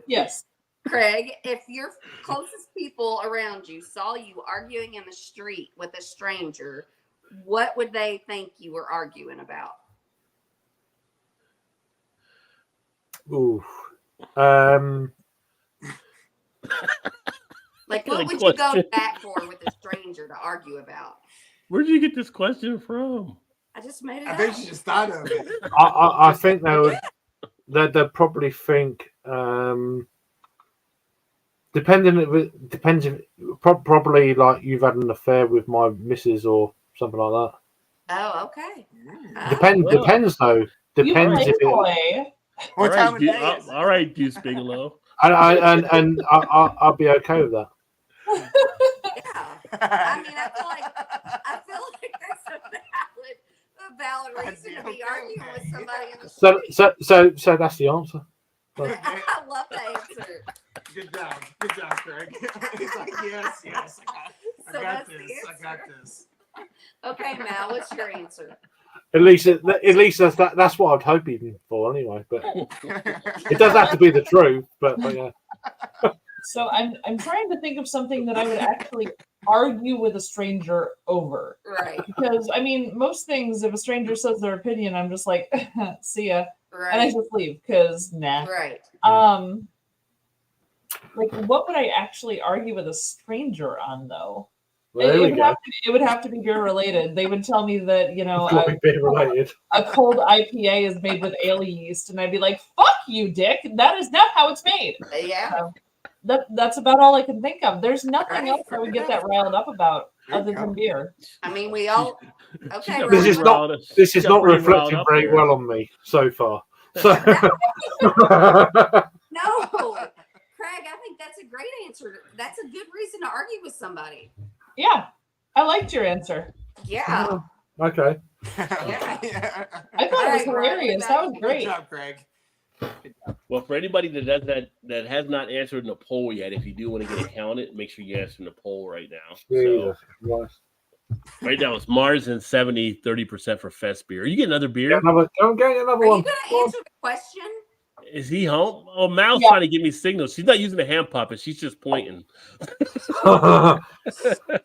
Yes. Craig, if your closest people around you saw you arguing in the street with a stranger, what would they think you were arguing about? Ooh. Like, Good what would you go to question. bat for with a stranger to argue about? Where did you get this question from? I just made it I up. think she just thought of it. I think they would. They'd probably think. Depends if probably like you've had an affair with my missus or something like Oh, okay. that. Depends though. Depends you if it. boy. What time of Deuce- day is it? all right, Deuce Bigelow. And I'll be okay with that. Yeah. I mean, I feel like that's a valid reason to be arguing with somebody in the street. So that's the answer. I love the answer. Good job, Craig. He's like, yes, I So got that's the this. I got answer. this. Okay, Mal, what's your answer? At least that's what I'm hoping for anyway. But it does have to be the truth. But yeah. So I'm trying to think of something that I would actually argue with a stranger over. Right, Because I mean, most things, if a stranger says their opinion, I'm just like, see ya, and I right, just leave because nah. right. Like, what would I actually argue with a stranger on though? Well, there we go. It would have to be beer related. They would tell me that, you know, It's got to be beer related. a cold IPA is made with ale yeast, and I'd be like, "Fuck you, Dick! That is not how it's made." Yeah, That's about all I can think of. There's nothing Right. else I would get that riled up about other than beer. I mean, we all. Okay, got This pretty is Ryan, not- riled up. This is Got not pretty riled reflecting up very there. well on me so far. So no, Craig, I think that's a great answer. That's a good reason to argue with somebody. Yeah, I liked your answer. Yeah, okay. I thought it was All right, Ryan, hilarious. what That about was you? Good great. job, Craig. Well, for anybody that has not answered in the poll yet, if you do want to get it counted, make sure you answer in the poll right now. So, Jesus Christ. Right now, it's Mars and 30% for Fest beer. You get another beer? Get another, go and get another Are you one. going to answer the question? Is he home? Oh, Mal's Yeah. trying to give me signals. She's not using a hand puppet. She's just pointing.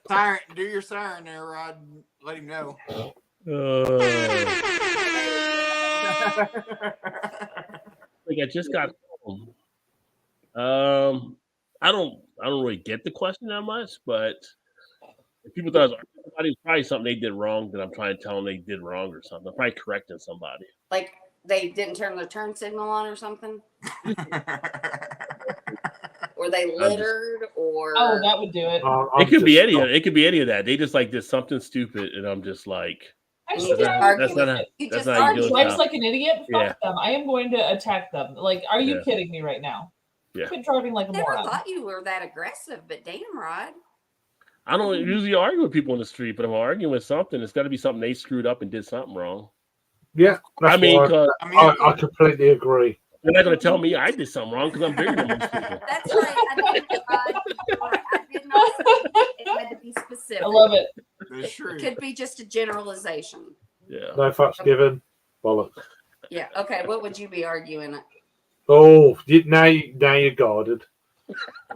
Siren, do your siren there, Rod. Let him know. Like I just got home. I don't really get the question that much, but if people thought it was probably something they did wrong that I'm trying to tell them they did wrong or something. I'm probably correcting somebody. Like they didn't turn their turn signal on or something? Or they littered or Oh, that would do it. It could be any. It could be any of that. They just like did something stupid, and I'm just like, Actually, You just argue that's not with how- it. You that's just not how you argue do it, with drives Tom. like an idiot. Fuck Yeah. them. I am going to attack them. Like, are you Yeah. kidding me right now? Yeah. Quit driving like a Never moron. thought you were that aggressive, but damn, Rod. I don't usually argue with people in the street, but if I'm arguing with something, it's got to be something they screwed up and did something wrong. Yeah, that's I mean, why 'cause I completely agree. they're not going to tell me I did something wrong because I'm bigger than most people. That's right. I did not say it had to be specific. I love it. That's true. It could be just a generalization. Yeah. No fucks given. Bollocks. Yeah. Okay. What would you be arguing? Oh, now you're guarded.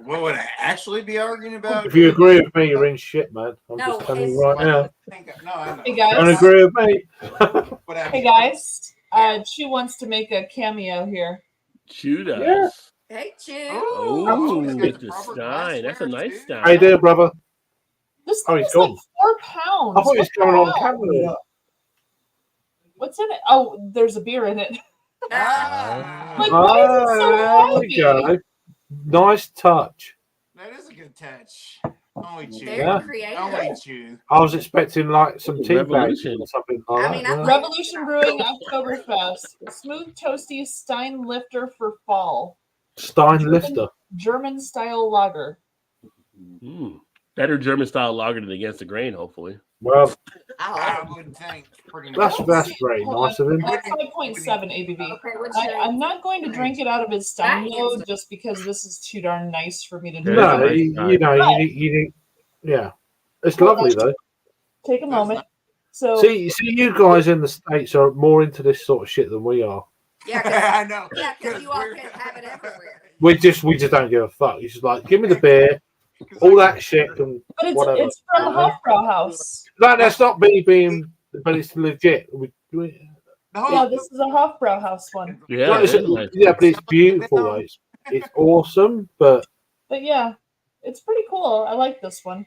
What would I actually be arguing about? If you agree with me, you're in shit, man. I'm No, just telling you it's- right now. No, I know. Hey, guys. Don't agree with me. What happened? Hey guys, She wants to make a cameo here. Chew does. Yeah. Hey, Chew. Oh, he's got with the the proper stein. That's a glassware, nice too. stein. How you doing, brother? This Oh, thing he's is like gone. 4 pounds. I thought he was What the coming on hell? camera. What's in it? Oh, there's a beer in it. Ah. Like, why is it so There we heavy? go. Nice touch. That is a good touch. Only Chew. Very Yeah. creative. Only Chew. I was expecting like some tea bags Revolution. or something like I that. mean, I yeah. Revolution Brewing Oktoberfest. Smooth, toasty Stein Lifter for fall. Stein Lifter. German style lager. Better German style lager than against the grain, hopefully. Well, I would think. Pretty that's much. very nice of him. 5.7 ABV. Okay, what's your I'm not going to drink it out of his Stein That though, is- just because this is too darn nice for me to Yeah, drink. that's a No, nice you guy. know, you need, yeah. It's lovely though. Take a moment. So See, you guys in the States are more into this sort of shit than we are. Yeah, 'cause- I know. yeah, because you all can have it everywhere. We just don't give a fuck. It's just like, give me the beer, all that shit, and but whatever. it's from the Hofbrauhaus. no, that's not me being, but it's legit. Yeah, this is a Hofbrauhaus one. Yeah, Well, it is nice. yeah, but it's beautiful. It's awesome, but But yeah, it's pretty cool. I like this one.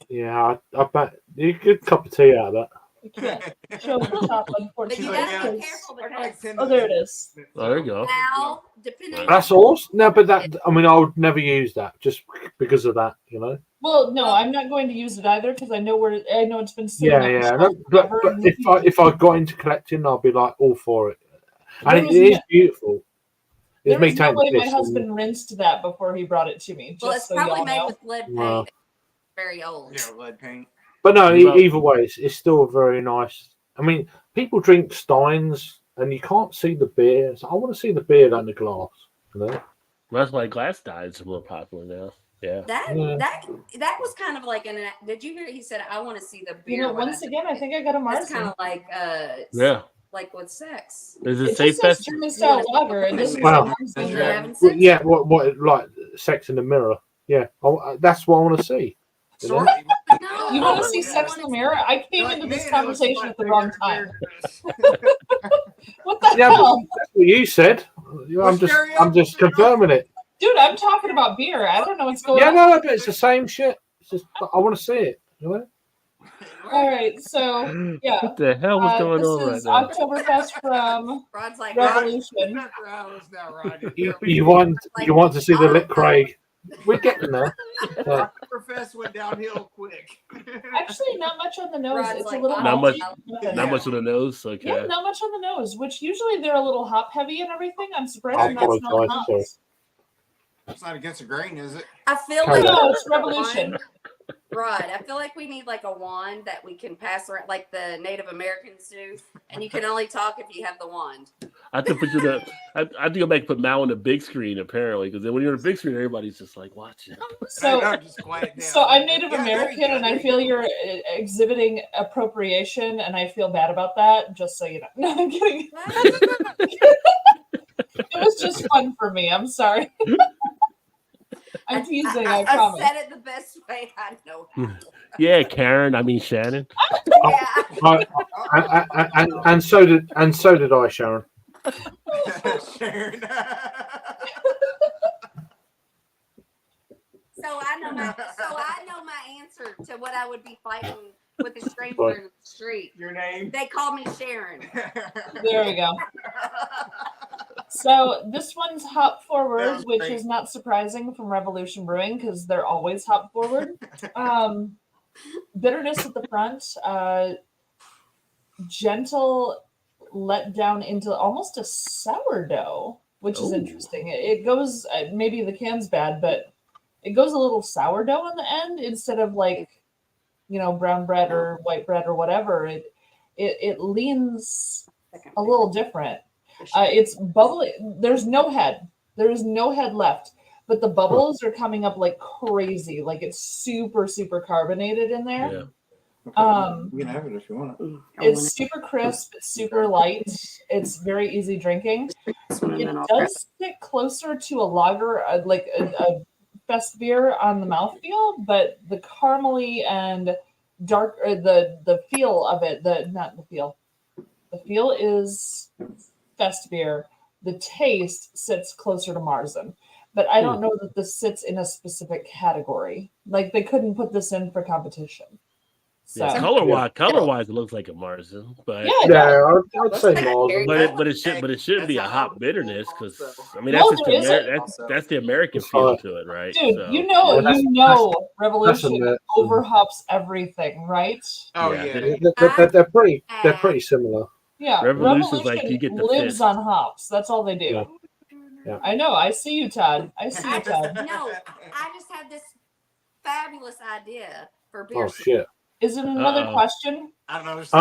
yeah, I bet you get a good cup of tea out of that. I can't show the top, But unfortunately. you like, gotta be yeah. careful I'd because like 10 Oh, there it is. Oh, there you go. now, depending That's awesome. No, but that, I mean, I would never use that just because of that, you know. Well, no, I'm not going to use it either because I know it's been sitting Yeah, on the yeah. shelf No, but forever, and if I got into collecting, I'll be like all for it. There And was it is no- beautiful. there It's me was no taking way my piss. husband rinsed that before he brought it to me. Just well, it's so probably y'all made know. with lead paint. Wow. Very old. Yeah, lead paint. But no, Well- either way, it's still very nice. I mean, people drink Steins and you can't see the beer. So I want to see the beer down the glass. You know? That's why glass dyes are more popular now. Yeah. That Yeah. that was kind of like an. Did you hear? He said, "I want to see the beer." You know, when once I-" again, I think I got a That's Marzen. kind of like Yeah. like with sex. Is it It safe just says fest? German style lager, and this is Wow. a Marzen. You're having Well, sex? yeah, what like sex in the mirror? Yeah, that's what I want to see. You know? Sort of. No. You want to Oh, see yeah. Sex in the Mirror? I came Like, into this man, conversation that at the was wrong my time. favorite What the Yeah, but hell? that's what you said. I'm just confirming it. Dude, I'm talking about beer. I don't know what's going Yeah, on. no, but it's the same shit. It's just I want to see it. You know? All right, so yeah. What the hell was going this on right is now? Oktoberfest from Rod's like, Revolution. Not for hours now, Rod. You want to see the Lit Craig? We're getting there. Profess went downhill quick. Actually, not much on the nose. Rod's It's like, a little Not much- malty. Not much of the nose. Yeah, Okay. not much on the nose, which usually they're a little hop heavy and everything. I'm surprised I I'm not smelling apologize, hops. It's not against the grain, is it? I feel Carry like No, it's Revolution. Rod, I feel like we need like a wand that we can pass around, like the Native Americans do, and you can only talk if you have the wand. I have to put you the. I have to go back and put Mal on the big screen apparently, because then when you're on the big screen, everybody's just like watching. So, just quiet down. so I'm Native Yeah, there you American, go, and there I you feel go. you're exhibiting appropriation, and I feel bad about that. Just so you know. No, I'm kidding. It was just fun for me. I'm sorry. I'm teasing. I I promise. said it the best way I know how. Yeah, Karen. I mean Shannon. Yeah. And so did I, Sharon. Sharon. So I know my answer to what I would be fighting with a stranger in the street. Your name? They call me Sharon. There we go. So this one's hop forward, Sounds which great. is not surprising from Revolution Brewing because they're always hop forward. Bitterness at the front, gentle let down into almost a sourdough, which is Ooh. interesting. It goes, maybe the can's bad, but it goes a little sourdough on the end instead of like, brown bread or white bread or whatever. It leans a little different. It's bubbly. There's no head. There is no head left, but the bubbles are coming up like crazy. Like it's super, super carbonated in there. Yeah. You can have it if you want. It's super crisp. It's super light. It's very easy drinking. It does sit closer to a lager, like a best beer on the mouthfeel, but the caramely and dark, or the feel of it, the feel is best beer. The taste sits closer to Marzen, but I don't know that this sits in a specific category. Like they couldn't put this in for competition. So Yeah, color-wise, it looks like a Marzen, but yeah, I'd say Marzen. but it shouldn't be a hop bitterness because I mean No, that's there just isn't. that's the American feel to it, right? dude, So, you know, Revolution that's overhops everything, right? Oh Yeah, yeah. They're pretty similar. Yeah, Revolution's like you get the lives fist. on hops. That's all they do. Yeah. Yeah. I know. I see you, Todd. I see you, I Todd. just had this fabulous idea for beer. Oh shit! Is it another Uh-oh. question? I don't know. If,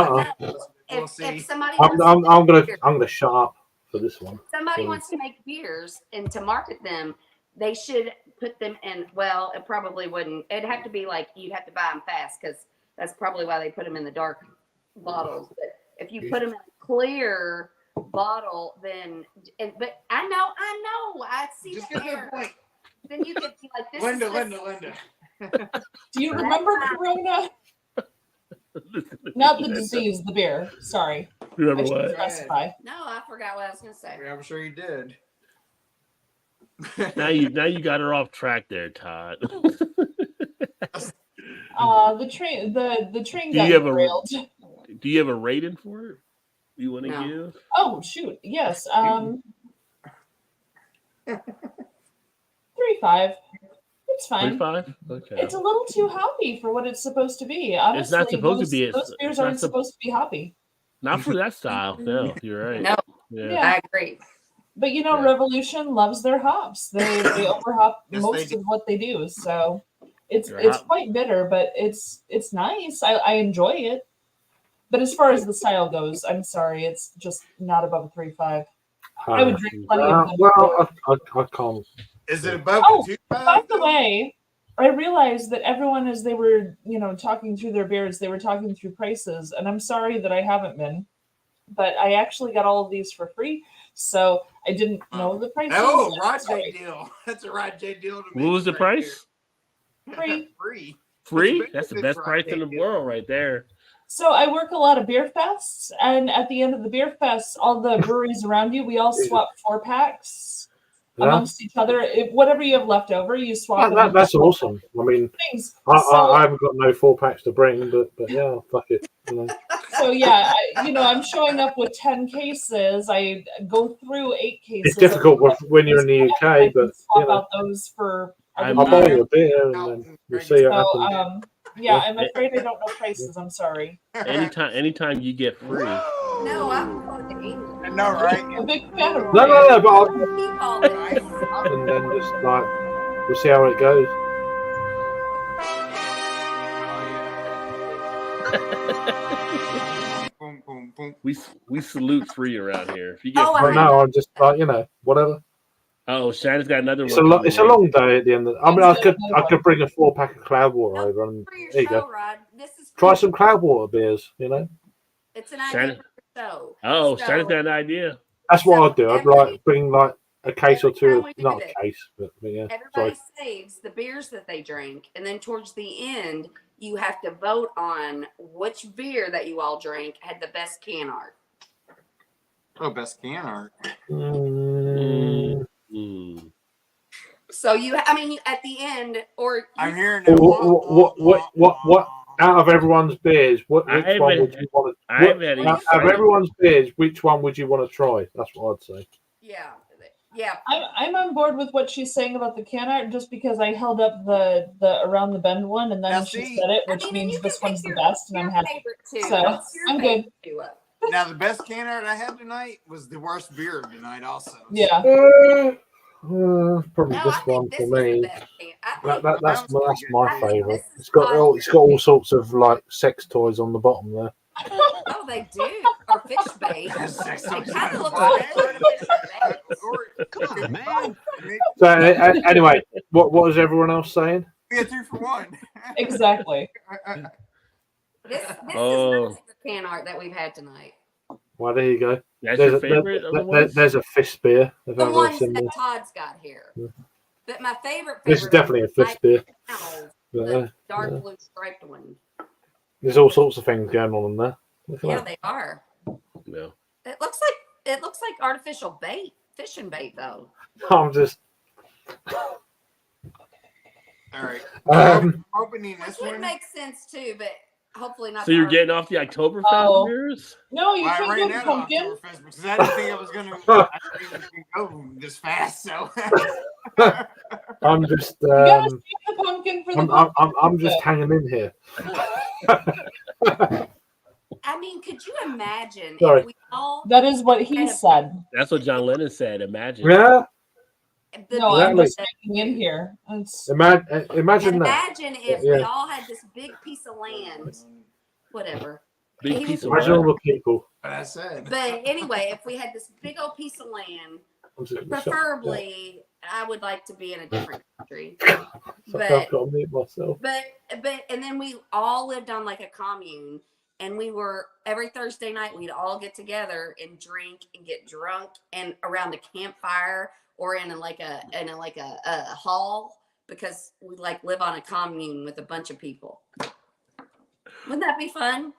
We'll see. if somebody I'm wants gonna shut up for this one. somebody wants to make beers and to market them, they should put them in. Well, it probably wouldn't. It'd have to be like you'd have to buy them fast because that's probably why they put them in the dark bottles. But if you put them in a clear bottle, then. But I know. I see Just the get to the error. point. Then you could be like, this Linda. Do you remember Corona? Not the disease, the beer. Sorry. Remember I should what? specify. No, I forgot what I was going to say. Yeah, I'm sure you did. Now you got her off track there, Todd. The train Do got you have derailed. Do you have a rating for it? You want to No. give? Oh shoot! Yes. 3.5. It's fine. 3.5? Okay. It's a little too hoppy for what it's supposed to be. Honestly, It's not supposed to be. Those beers It's not aren't supposed to be hoppy. Not for that style. No, you're right. No, Yeah. Yeah. I agree. But Yeah. Revolution loves their hops. They overhop Yes, most they of what they do. So it's Their it's hop- quite bitter, but it's nice. I enjoy it. But as far as the style goes, I'm sorry, it's just not above a 3.5. I would drink plenty of them. Well, I can't. Is it above Oh, the 2.5? By the way, I realized that everyone, as they were, talking through their beers, they were talking through prices, and I'm sorry that I haven't been, but I actually got all of these for free, so I didn't know the prices. Oh, I'm Rod sorry. J deal. That's a Rod J deal to What me was the right price? there. Free. Free. Free? What's That's the benefits best Rod price J in the deal? world right there. So I work a lot of beer fests, and at the end of the beer fests, all the breweries around you, we all swap 4-packs amongst each other. Whatever you have left over, you swap. That's awesome. I mean, things. I haven't got no 4-packs to bring, but yeah, fuck it. So yeah, I'm showing up with 10 cases. I go through 8 cases. It's difficult when you're in the UK, but swap out those for. I I'll buy you a beer and then we'll see what So happens. yeah, I'm afraid I don't know prices. I'm sorry. Anytime you get free. No, I'm going to England. I know, right? I'm a big fan of No, but I'll, Keep all this. and then just like we'll see how it goes. Boom, boom, boom. We salute free around here. If you get Oh, Right I now, I'm just like, whatever. oh, Shannon's got another It's one. a coming it's a in. long day at the end. I mean, I could bring a 4-pack of cloud water No, over, and for your there you show, go. Rod. This is for Try your some cloud water beers. It's an idea Shannon. for your show. Oh, So- Shannon's got an idea. That's what So I'd do. I'd every- bring like a case or every two time of, we do not this, a case, but yeah. Everybody Sorry. saves the beers that they drink, and then towards the end, you have to vote on which beer that you all drank had the best can art. Oh, best can art. Mm. So at the end, or I'm hearing What out of everyone's beers, which one would you want to? I've had Out of everyone's beers, which one would you want to try? That's what I'd say. yeah. I'm on board with what she's saying about the can art, just because I held up the around the bend one, and then Now, she see, said it, I which mean, and means you can this pick one's the your- best, and your I'm happy. favorite too. So, What's your I'm favorite good. too? Now, the best can art I had tonight was the worst beer of tonight, also. Yeah. Probably No, this I think one this for was the me. best can. I think That's my I think favourite. this is It's got all positive. sorts of like sex toys on the bottom there. Oh, they do. Or fish bait. Sex It toys kind on of the looks bottom. like artificial bait. Come on, man. So anyway, what was everyone else saying? We had 2 for 1. Exactly. This is Oh. my favorite can art that we've had tonight. Well, there you go. That's your favorite of the ones? There's a fist beer. If The I've ever ones seen that this. Todd's got here. Yeah. But my favorite This is definitely a fist beer. Owls, But, the dark yeah. blue striped one. There's all sorts of things going on in there. Look at Yeah, that. they are. No. It looks like artificial bait, fishing bait though. I'm just All right. Um, Opening Which this would one. make sense too, but hopefully not. So you're the getting off the Oktoberfest Oh. beers? No, you I couldn't ran go out of pumpkin. Oktoberfest because I didn't think I was going to go this fast. So I'm just You gotta save the pumpkin for the I'm just hanging in here. I mean, could you imagine Sorry. if we all That is what he said. That's what John Lennon said. Imagine. Yeah. the No, beer I'm just that- hanging in here. It's, Imagine that. Imagine if Yeah. we all had this big piece of land, whatever. Big piece of Imagine all what? the people. but I said. But anyway, if we had this big old piece of land, I'm just gonna shut- preferably, I would like to be in a different country. Sorry, But I've got to mute myself. and then we all lived on like a commune, and we were every Thursday night we'd all get together and drink and get drunk and around the campfire or in a hall, because we like live on a commune with a bunch of people. Wouldn't that be fun?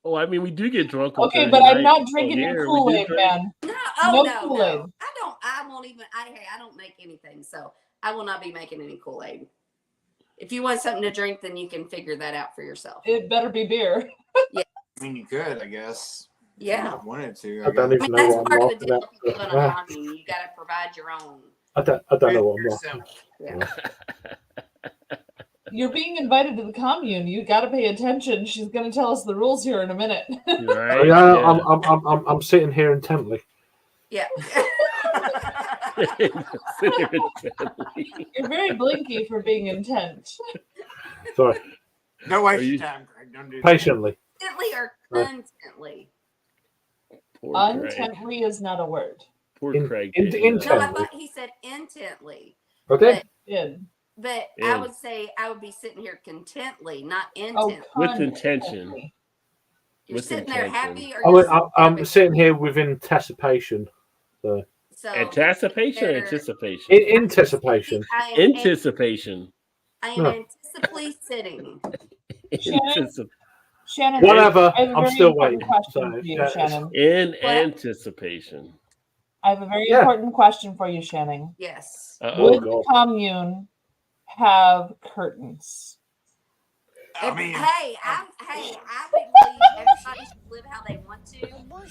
Oh, I mean, we do get drunk. On okay, Thursday but I'm night not drinking on your here. We do Kool-Aid, drink. man. No, No no, Kool-Aid. no. I won't even. I don't make anything, so I will not be making any Kool-Aid. If you want something to drink, then you can figure that out for yourself. It better be beer. I mean, you could, I guess. If you Yeah. wanted to. I don't I even mean, know that's what I'm part of the laughing deal. at. If you live on a commune, you got to provide your own. I don't know what I'm laughing Yourself. Yeah. You're being invited to the commune. You got to pay attention. She's going to tell us the rules here in a minute. at. Right? Yeah, I'm sitting here intently. Yeah. You're very blinky for being intent. Sorry, Don't waste Are you- your time, Craig. Don't do that. patiently. Instantly or Right. constantly? Poor Craig. Untently is not a word. Poor In- Craig. in- didn't No, I know. thought he said intently. Okay. Did. But Yeah. I would say I would be sitting here contently, not Oh, intently. With intention. contently. You're with sitting there intention. happy, or you're I'm sitting here with anticipation. so Anticipation or there- anticipation? Anticipation. I am, Anticipation. I am No. anticipatively sitting. Anticip- Shannon, Whatever. I have a I'm very still important waiting. question So, for you, yeah, Shannon. In What? anticipation. I have a very Yeah. important question for you, Shannon. Yes. Oh, Would the God. commune have curtains? I mean, I believe everybody should live how they want to.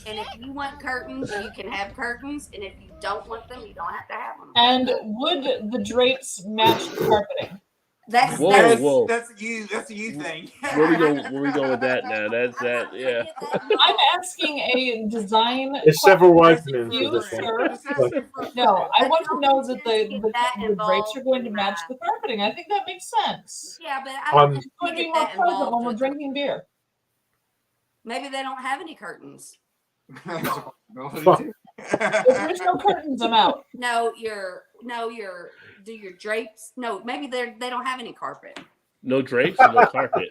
And if you want curtains, you can have curtains. And if you don't want them, you don't have to have them. And would the drapes match the carpeting? That's Whoa, that's whoa. that's a you thing. Where we go with that now? That's that. Yeah. I'm asking a design. There's several question openings for for you, this one. sir. Just asking for- No, I But want to don't know that just get that the drapes are involved going to in match that. the carpeting. I think that makes sense. Yeah, but I Um, don't It think would you be get more that pleasant when involved we're with drinking beer. Maybe they don't have any curtains. That's a possibility, Fuck. too. If there's no curtains, I'm out. No, do your drapes? No, maybe they don't have any carpet. No drapes and no carpet.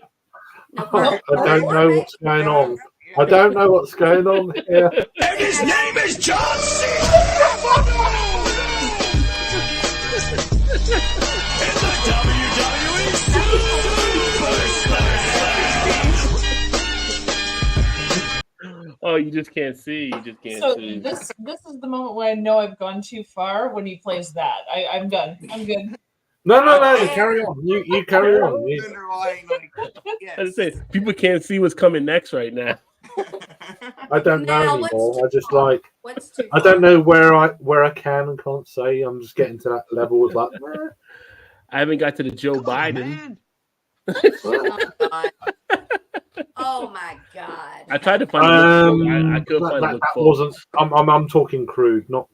No I carpet. don't Or know maybe- what's going on. I don't know what's going on here. And his name is John C. In the WWE Superstar. Oh, you just can't see. You just can't So see. this is the moment where I know I've gone too far when he plays that. I'm done. I'm good. No, carry on. You carry on. You- Underlying, like, I yes. say people can't see what's coming next right now. I don't know Now, what's anymore. too I just far? like What's too I don't know where I can and can't say. I'm just getting to that level. It's like, I haven't got to the Joe Biden. Oh my god. I tried to find a book. I couldn't find a that book. wasn't. I'm talking crude, not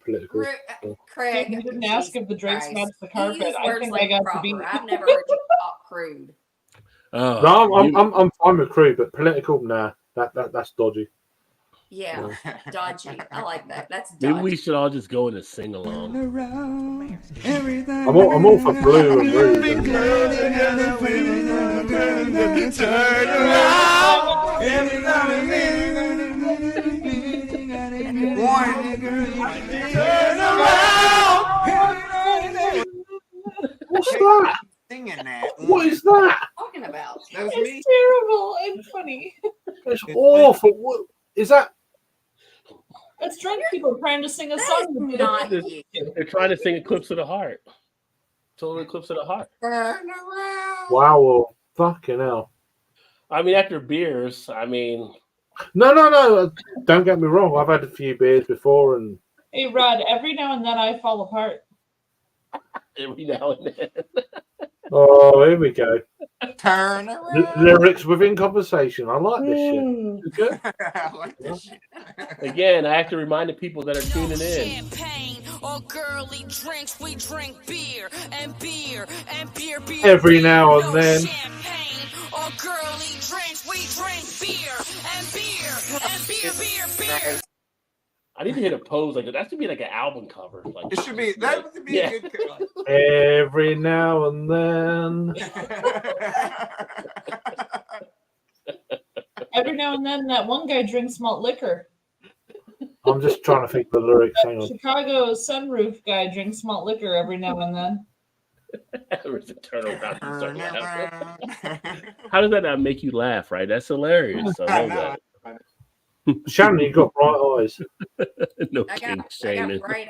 political. Craig, You didn't ask if the drapes Christ. match the He carpet. used I words think like I got proper. to be. I've never heard you talk crude. Oh, No, I'm fine with crude, but political, nah, that's dodgy. Yeah, dodgy. I like that. That's maybe dodgy. we should all just go in a sing along. I'm all for blue and rude. Turn around. Turn around. What's that? Singing that. What is that? Talking about. That was It's me. terrible and funny. It's awful. What is that? It's drunk people trying to sing a That song. is that not they you. don't They're trying to sing Eclipse of the Heart. Total Eclipse of the Heart. Turn around. Wow, well, fucking hell. I mean, after beers, I mean, No. Don't get me wrong. I've had a few beers before, and Hey, Rod, every now and then I fall apart. every now and then. oh, here we go. Turn around. Lyrics within conversation. I like this shit. It's good. I like this shit. Again, I have to remind the people that are tuning in. Champagne or girly drinks, we drink beer and beer and beer. Every now and No then. champagne or girly drinks, we drink beer and beer. I need to hit a pose like that. That should be like an album cover. Like It should be that would be Yeah. a good cut. Every now and then. Every now and then that one guy drinks malt liquor. I'm just trying to think of the lyrics. Hang on. Chicago sunroof guy drinks malt liquor every now and then. There's a turn around and start Turn laughing. around. How does that not make you laugh, right? That's hilarious. I I love know. that. Shannon, you've got bright eyes. No I king got shaming. bright.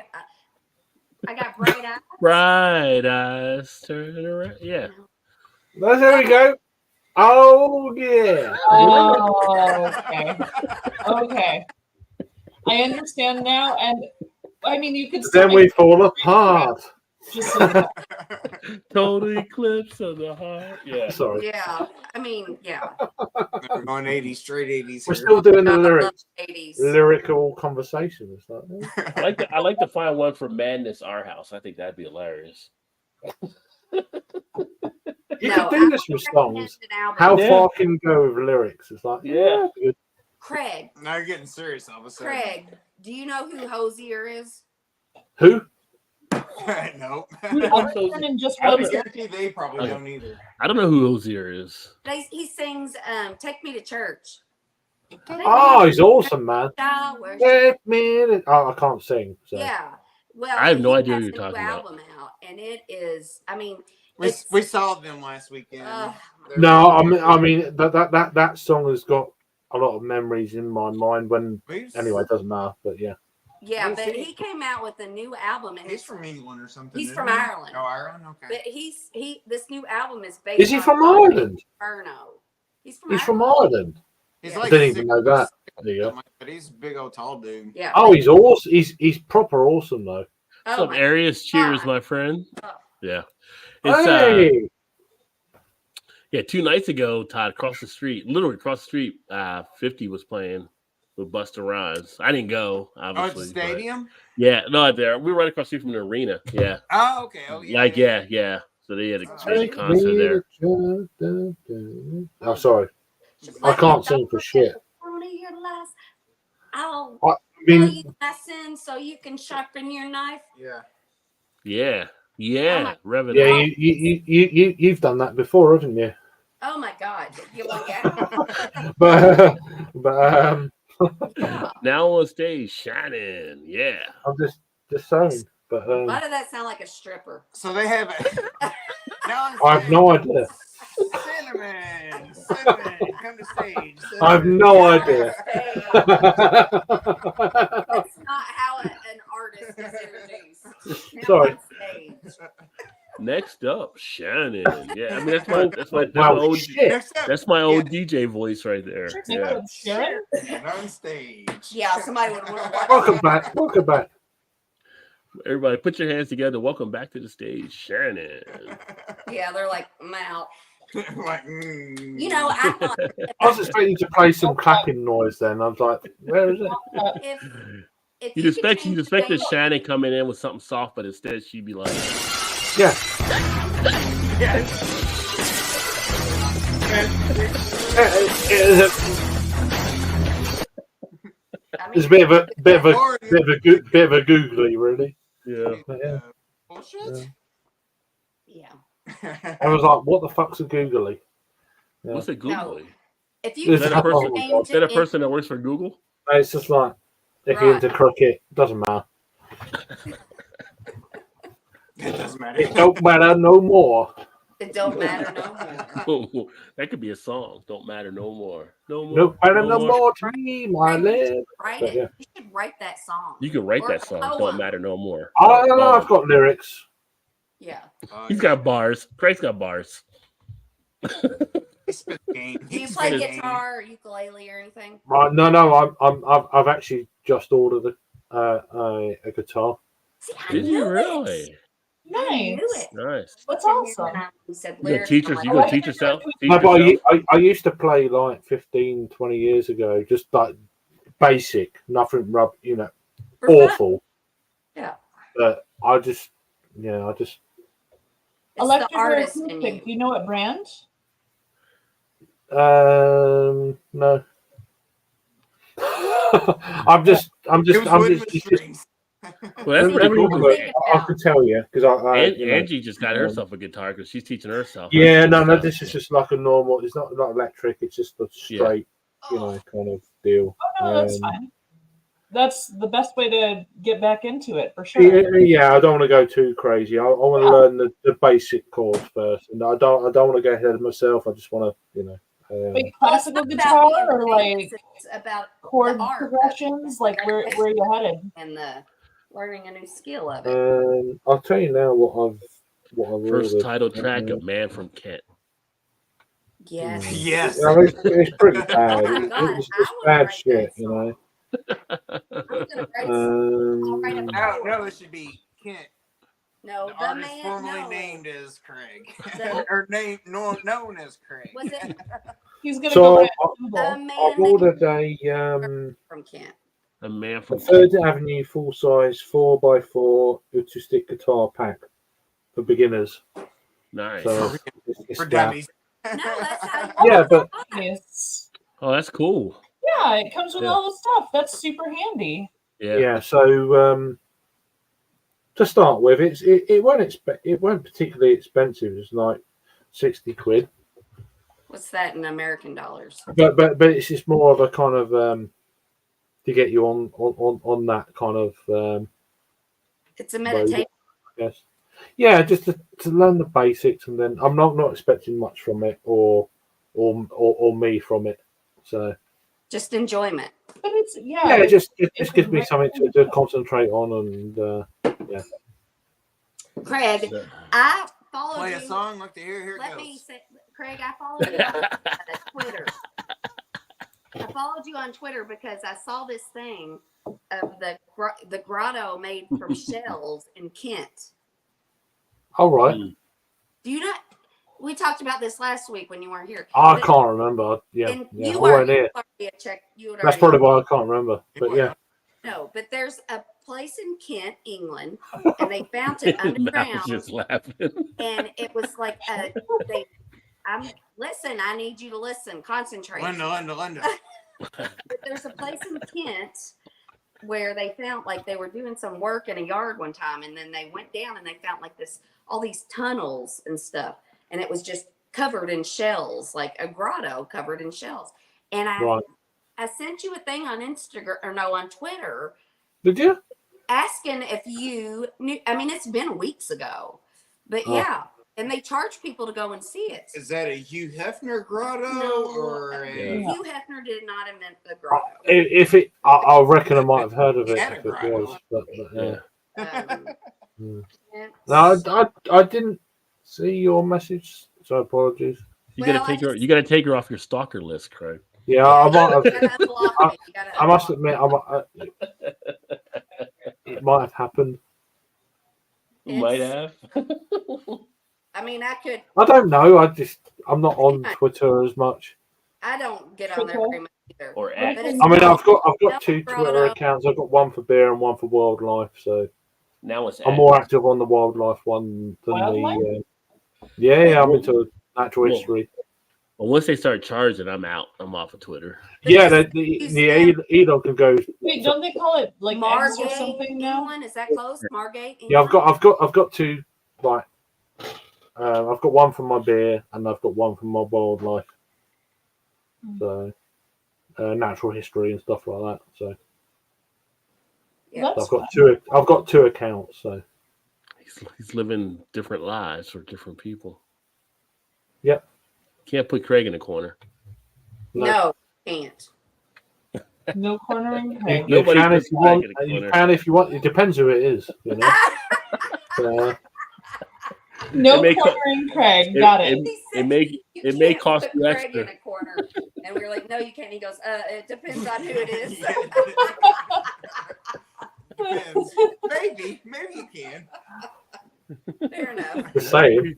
I got bright eyes. Bright eyes turn around. Yeah. There we go. Oh, yeah. Oh, okay. Okay. I understand now. And I mean, you could still Then we fall apart. just say that. Total eclipse of the heart. Yeah. Sorry. Yeah, I mean, yeah. We're going 80s, straight 80s We're here. still doing the lyrics. 80s. Lyrical conversation. It's like, I like to find one for Madness Our House. I think that'd be hilarious. you No, could do I this with recommend songs. an album. How Yeah. far can you go with lyrics? It's like, Yeah. good. Craig, Now you're getting serious all of a sudden. Craig, do you know who Hosier is? Who? No. And just I I rubs guarantee they probably Okay. don't either. I don't know who Ozier is. He sings "Take Me to Church." Oh, he's awesome, man. Showers. Take me to- Oh, I can't sing. So. Yeah. Well, I have no he idea has what you're a new talking about. album out, and it is. I mean, We, It's- we saw them last weekend. They're- No, I mean that song has got a lot of memories in my mind. When He's- anyway, it doesn't matter. But yeah, yeah, Where's but he? he came out with a new album, and He's it's from England or something. He's isn't from he? Ireland. Oh, Ireland. Okay. but this new album is based. is he on from Ireland? Inferno. He's from He's from Ireland. Ireland. He's Yeah. like Didn't even 6 know that. There you go. something, but he's a big old tall dude. Yeah. Oh, he's awesome. He's proper awesome though. What's Oh up, my Arius? Cheers, God. my friend. Oh. Yeah. It's Hey, yeah, 2 nights ago, Todd, across the street, literally across the street, 50 was playing with Busta Rhymes. I didn't go, Oh, it's obviously. a but- stadium. yeah, no, there. We were right across the street from the arena. Yeah. Oh, okay. Oh, yeah. Yeah. So they had a Oh. big concert there. Oh, sorry. Just I let can't me sing for shit. One of your last. I'll I tell mean, you my sins so you can sharpen your knife. Yeah. Yeah. Oh Yeah. my- Rev it yeah, up. you've done that before, haven't you? Oh my God. Yeah. But Yeah. Now on stage, shining. Yeah. I'm just saying. But Why did that sound like a stripper? So they have now I have no idea. Cinnamon, come to stage. I have Cinnamon. no Now on idea. stage. That's not how an artist is introduced. Now Sorry. on stage. Next up, Shannon. Yeah, I mean that's my Well, old shit. Next up, that's my old DJ voice right there. Next Yeah. up, Sharon. on stage. Yeah, somebody would want to watch. Welcome back. Welcome back. Everybody, put your hands together. Welcome back to the stage, Shannon. Yeah, they're like, I'm out. Like, You know, I thought I was expecting to play some clapping noise then. I was like, where is it? if You'd you could expect change the name- Shannon coming in with something soft, but instead she'd be like, Yeah. I mean, It's a bit of a googly, really. yeah. Yeah. bullshit. yeah. I was like, what the fuck's a googly? Yeah. What's a Googly? If you Is could that a person- change Is that a it person that works for Google? It's just like if you're into cricket, doesn't matter. It doesn't matter. It don't matter no more. it don't matter no more. That could be a song. Don't matter no more. No more. No matter no more to me, my lad. Write But it. yeah. You should write that song. You can write Or that a song. poem. Don't matter no more. I don't know. I've got lyrics. Yeah. He's got bars. Craig's got bars. He spit game. Do you play guitar or ukulele or anything? Right? No. I've actually just ordered a guitar. See, I Did knew you it. really? I knew Nice. it. Nice. That's And then awesome. You said You gonna lyrics. teach I'm us? like, You gonna "Oh, teach yourself? Teach No, but yourself? I used to play like 15, 20 years ago, just like basic, nothing for fun. awful. Yeah. But I just It's Electric the or artist in acoustic? you. Do you know what brand? no. I'm just Well, that's let pretty me cool. have a 'Cause look. Think it I out. can tell you because Angie just got herself a guitar because she's teaching herself. Yeah, That's no, cool this stuff. is just like a normal. It's not electric. It's just a straight, kind of deal. Oh no, that's fine. That's the best way to get back into it for sure. Yeah, I don't want to go too crazy. I want to learn the basic chords first, and I don't want to get ahead of myself. I just want to, Like Well, it's classical not guitar about or being like famous, it's about chord the art of it. progressions? Like where are you headed? and the learning a new skill of it. I'll tell you now what I've First ordered. title track, A Man from Kent. Yes. Yes. Yeah, it's pretty bad. Oh my God, It's I wanna bad write shit, that song. I'm gonna write I'll write a No, it should be Kent. No, The the artist man. formerly No. named as Craig, The- or known as Craig. Was it He's gonna So go back a to Google. man I've ordered a from Kent? A Man a from Third Kent. Avenue full size 4x4 acoustic guitar pack for beginners. Nice. So it's For that. dummies. No, that's how you Yeah, but Nice. Oh, that's cool. Yeah, it comes with Yeah. all the stuff. That's super handy. yeah. So to start with, it won't particularly expensive. It's like 60 quid, What's that in American dollars? but it's just more of a kind of to get you on that kind of It's a meditation. I guess. Yeah, just to learn the basics, and then I'm not expecting much from it or me from it. So Just enjoyment. But it's yeah, it just it's gives me great. something to concentrate on, and Craig, Yeah. I followed Play you. a song. Look, here it Let goes. me say, Craig, I followed you on Twitter. I followed you on Twitter because I saw this thing of the grotto made from shells in Kent. all right. Do you not? We talked about this last week when you weren't here. I But- can't remember. Yeah, And yeah, you I were weren't here. you would That's already probably why I can't remember. But yeah, no. But there's a place in Kent, England, and they found it Matt was underground, just laughing. and it was like Listen. I need you to listen. Concentrate. Linda. But there's a place in Kent where they found like they were doing some work in a yard one time, and then they went down and they found like all these tunnels and stuff, and it was just covered in shells, like a grotto covered in shells. And I sent you a thing on Instagram on Twitter. Did you? Asking if you knew. I mean, it's been weeks ago, but yeah. And they charge people to go and see it. Is that a Hugh Hefner grotto or a? Hugh Hefner did not invent the grotto. If it, I reckon I might have heard of it. Had a If it grotto. was, but yeah. Yeah. No, I didn't see your message, so apologies. You Well, gotta take her. You gotta take her off your stalker list, Craig. Yeah, I might have. You gotta unblock me. You gotta I must unblock me. admit, it might have happened. Might have. I mean, I could. I don't know. I'm not on Twitter as much. I don't get on there very much either. Or But X. it's I mean, I've got no two Twitter grotto. accounts. I've got one for beer and one for wildlife. So Now it's I'm X. more active on the wildlife one than Wildlife? the. Yeah, I'm into natural Well, history. Well, once they start charging, I'm out. I'm off of Twitter. Yeah, Elon can go. Wait, don't they call it like X or Margate, something now? England, is that close? Margate, Yeah, England? I've got two. Like, I've got one for my beer and I've got one for my wildlife. So, natural history and stuff like that. So, Yeah. That's I've got two. I've got two accounts. So, He's living different lives for different people. Yep. Can't put Craig in a corner. No, can't. No cornering. You, Craig. you Nobody can puts if you Craig want. in a You corner. can if you want. It depends who it is. You know. No It may co- cornering, Craig. Got it. He It may- "You it may can't cost put you Craig extra." in a corner. And we were like, no, you can't. He goes, it depends on who it is. Depends. Maybe you can. Fair enough. Just saying.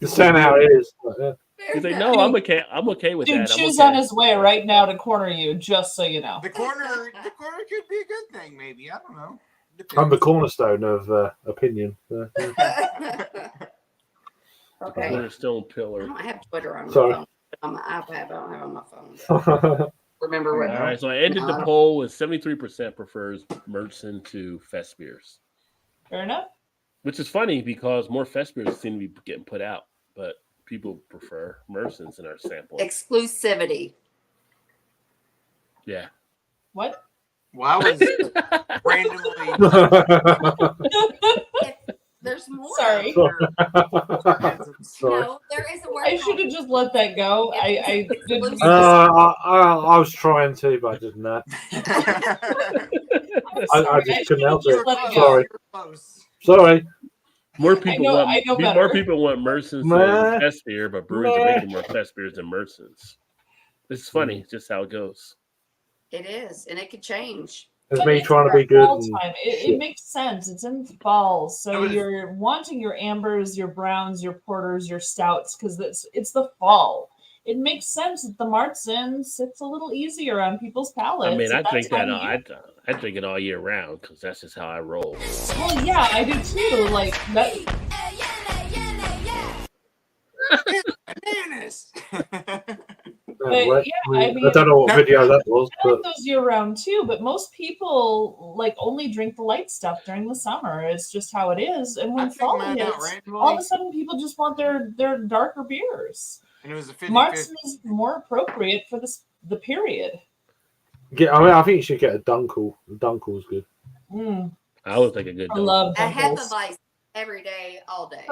Just saying how it is. But, Fair He's like, enough. no, I'm okay. I'm okay with Dude, that. I'm Chew's okay. on his way right now to corner you, just so you know. The corner could be a good thing. Maybe I don't know. I'm the cornerstone of opinion. Okay. Cornerstone I pillar. don't have Twitter on my Sorry. phone. On my iPad, I don't have it on my phone. Remember what? All right, so I ended the poll with 73% prefers Mertzen to Fest beers, Fair enough. which is funny because more Fest beers seem to be getting put out, but people prefer Mertzens in our sample. Exclusivity. Yeah. What? Well, I was randomly. There's more. Sorry. Sorry. No, there is a word. I should have just let that go. I didn't. I was trying to, but I didn't know. I just couldn't help it. let it Sorry. Close. Sorry. More people I know want better. more people want Mertzens Meh. than Fest beer, but breweries are making more Fest beers than Mertzens. It's funny, it's just how it goes. It is, and it could change. It's But me it's trying to be good. fall and time. It shit. makes sense. It's in fall, so No, but it's- you're wanting your ambers, your browns, your porters, your stouts because it's the fall. It makes sense that the Martzen sits a little easier on people's palates. I mean, I at drink that. time of year. I drink it all year round because that's just how I roll. Well, yeah, I do too. Like that. Bananas. But, yeah, I mean- I don't know what video that was, I like but those year round too, but most people like only drink the light stuff during the summer. It's just how it is. And I when picked fall mine out hits, randomly, all of a sudden people just want their darker beers. and it was a 50-50. Martzen is more appropriate for the period. I think you should get a Dunkel. The Dunkel's good. I always like a good. I love A Dunkels. Hefeweizen every day, all day.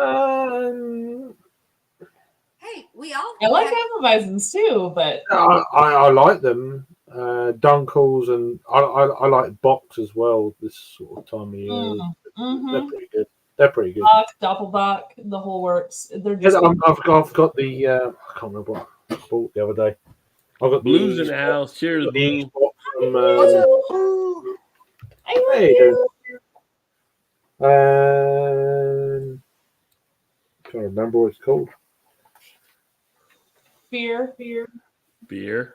Hey, we all. I like Hefeweizens too, but I like them. Dunkels and I like Box as well. This sort of time of year, they're pretty good. They're pretty good. Bach, Doppelbach, the whole works. They're Yes, just I've got the. I can't remember what I bought the other day. I've got Blues the in the house. Cheers, got the Blue. box from. I love There you you. Can't remember what it's called. Beer. Beer.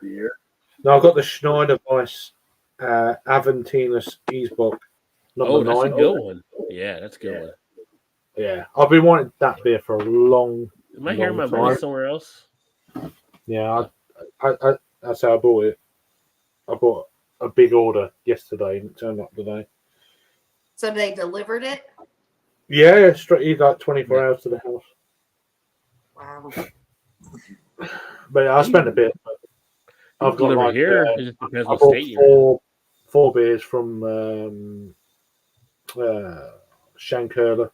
No, I've got the Schneider Weiss Aventinus Easebock Oh, number that's a 9. good one. Yeah, that's a good one. Yeah, I've been wanting that beer for a long. Am I hearing my Long voice time. somewhere else? Yeah, that's how I bought it. I bought a big order yesterday and it turned up today. So they delivered it? Yeah, straight like 24 hours to the house. Wow. But I spent a bit. But I've got Deliver like here. It just depends I what bought state you're in. four beers from Shankerla.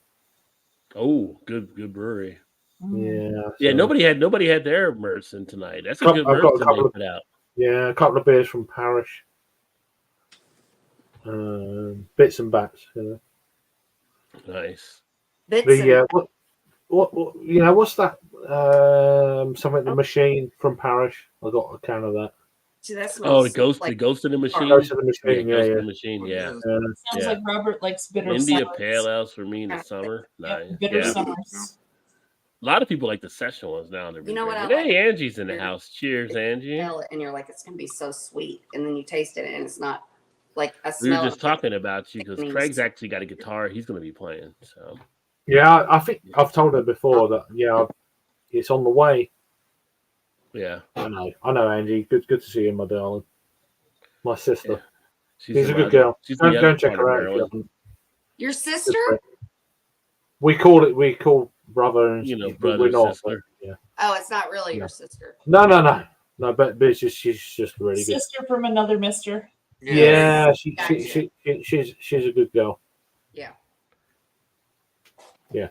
Oh, good brewery. Mm. Yeah, Yeah, so nobody had their Merson tonight. That's a good I've got a Merson couple they of put out. yeah, a couple of beers from Parish. Bits and bats. You know. Nice. Bits The and what you know what's that? Something the machine from Parish. I got a can of that. see, that Oh, smells the ghost like in the machine. Ghost of the Yeah, machine. ghost Yeah, in the machine. What Yeah. is- Sounds Yeah. like Robert likes bitter India summers. Pale Ales for me in the summer. Yep, Nice. bitter Yeah. summers. A lot of people like the session ones now. They're You know what I drinking. Hey, like? Angie's in the house. Cheers, Angie. smell it and you're like, it's gonna be so sweet. And then you taste it and it's not like a We were smell. just talking about you because Japanese. Craig's actually got a guitar. He's going to be playing. So yeah. I think I've told her before that. Yeah, it's on the way. yeah, I know, Angie. Good to see you, my darling. My sister. Yeah. She's a in good my- girl. She's in the Go other and check part her of out. If you Maryland. haven't. Your Good sister? friend. We call brother and You know, but brother, we're not. sister. But, yeah. Oh, it's not really No. your sister. No. But she's just really good. Sister from another mister. Yeah, Gotcha. she's a good girl. Yeah. Yeah.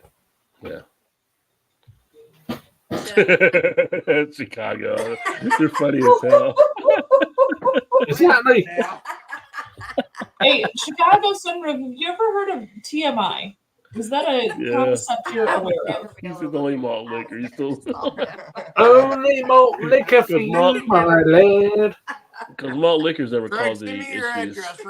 So, Chicago. They're funny as hell. Exactly. Yeah. Hey, Chicago Sunroof, have you ever heard of TMI? Is that a Yeah. concept you're I would aware never of? be He's able the to only look malt at liquor. eyes He's still and call that. Only malt liquor for Good you, malt. my lad. because malt liquor's never Greg, caused send any me your issues. address.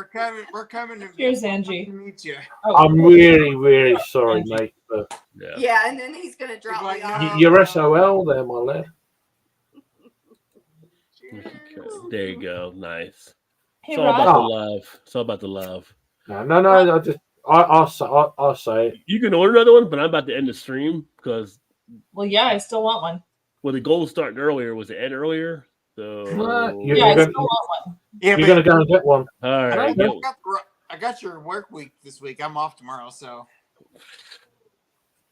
We're coming to Here's Angie. meet you. Oh, I'm really sorry, mate. But Yeah. Yeah, and then he's gonna drop Like, me no. off. you're SOL there, my lad. Okay. There you go. Nice. hey, It's all about the Rod. love. It's all about the love. No. I'll say it. You can order another one, but I'm about to end the stream because Well, yeah, I still want one. the goal was starting earlier. Was it end earlier? So You- Yeah, I you're still want one. Yeah, You're gonna go and get one. all right. Okay. I got your work week this week. I'm off tomorrow, so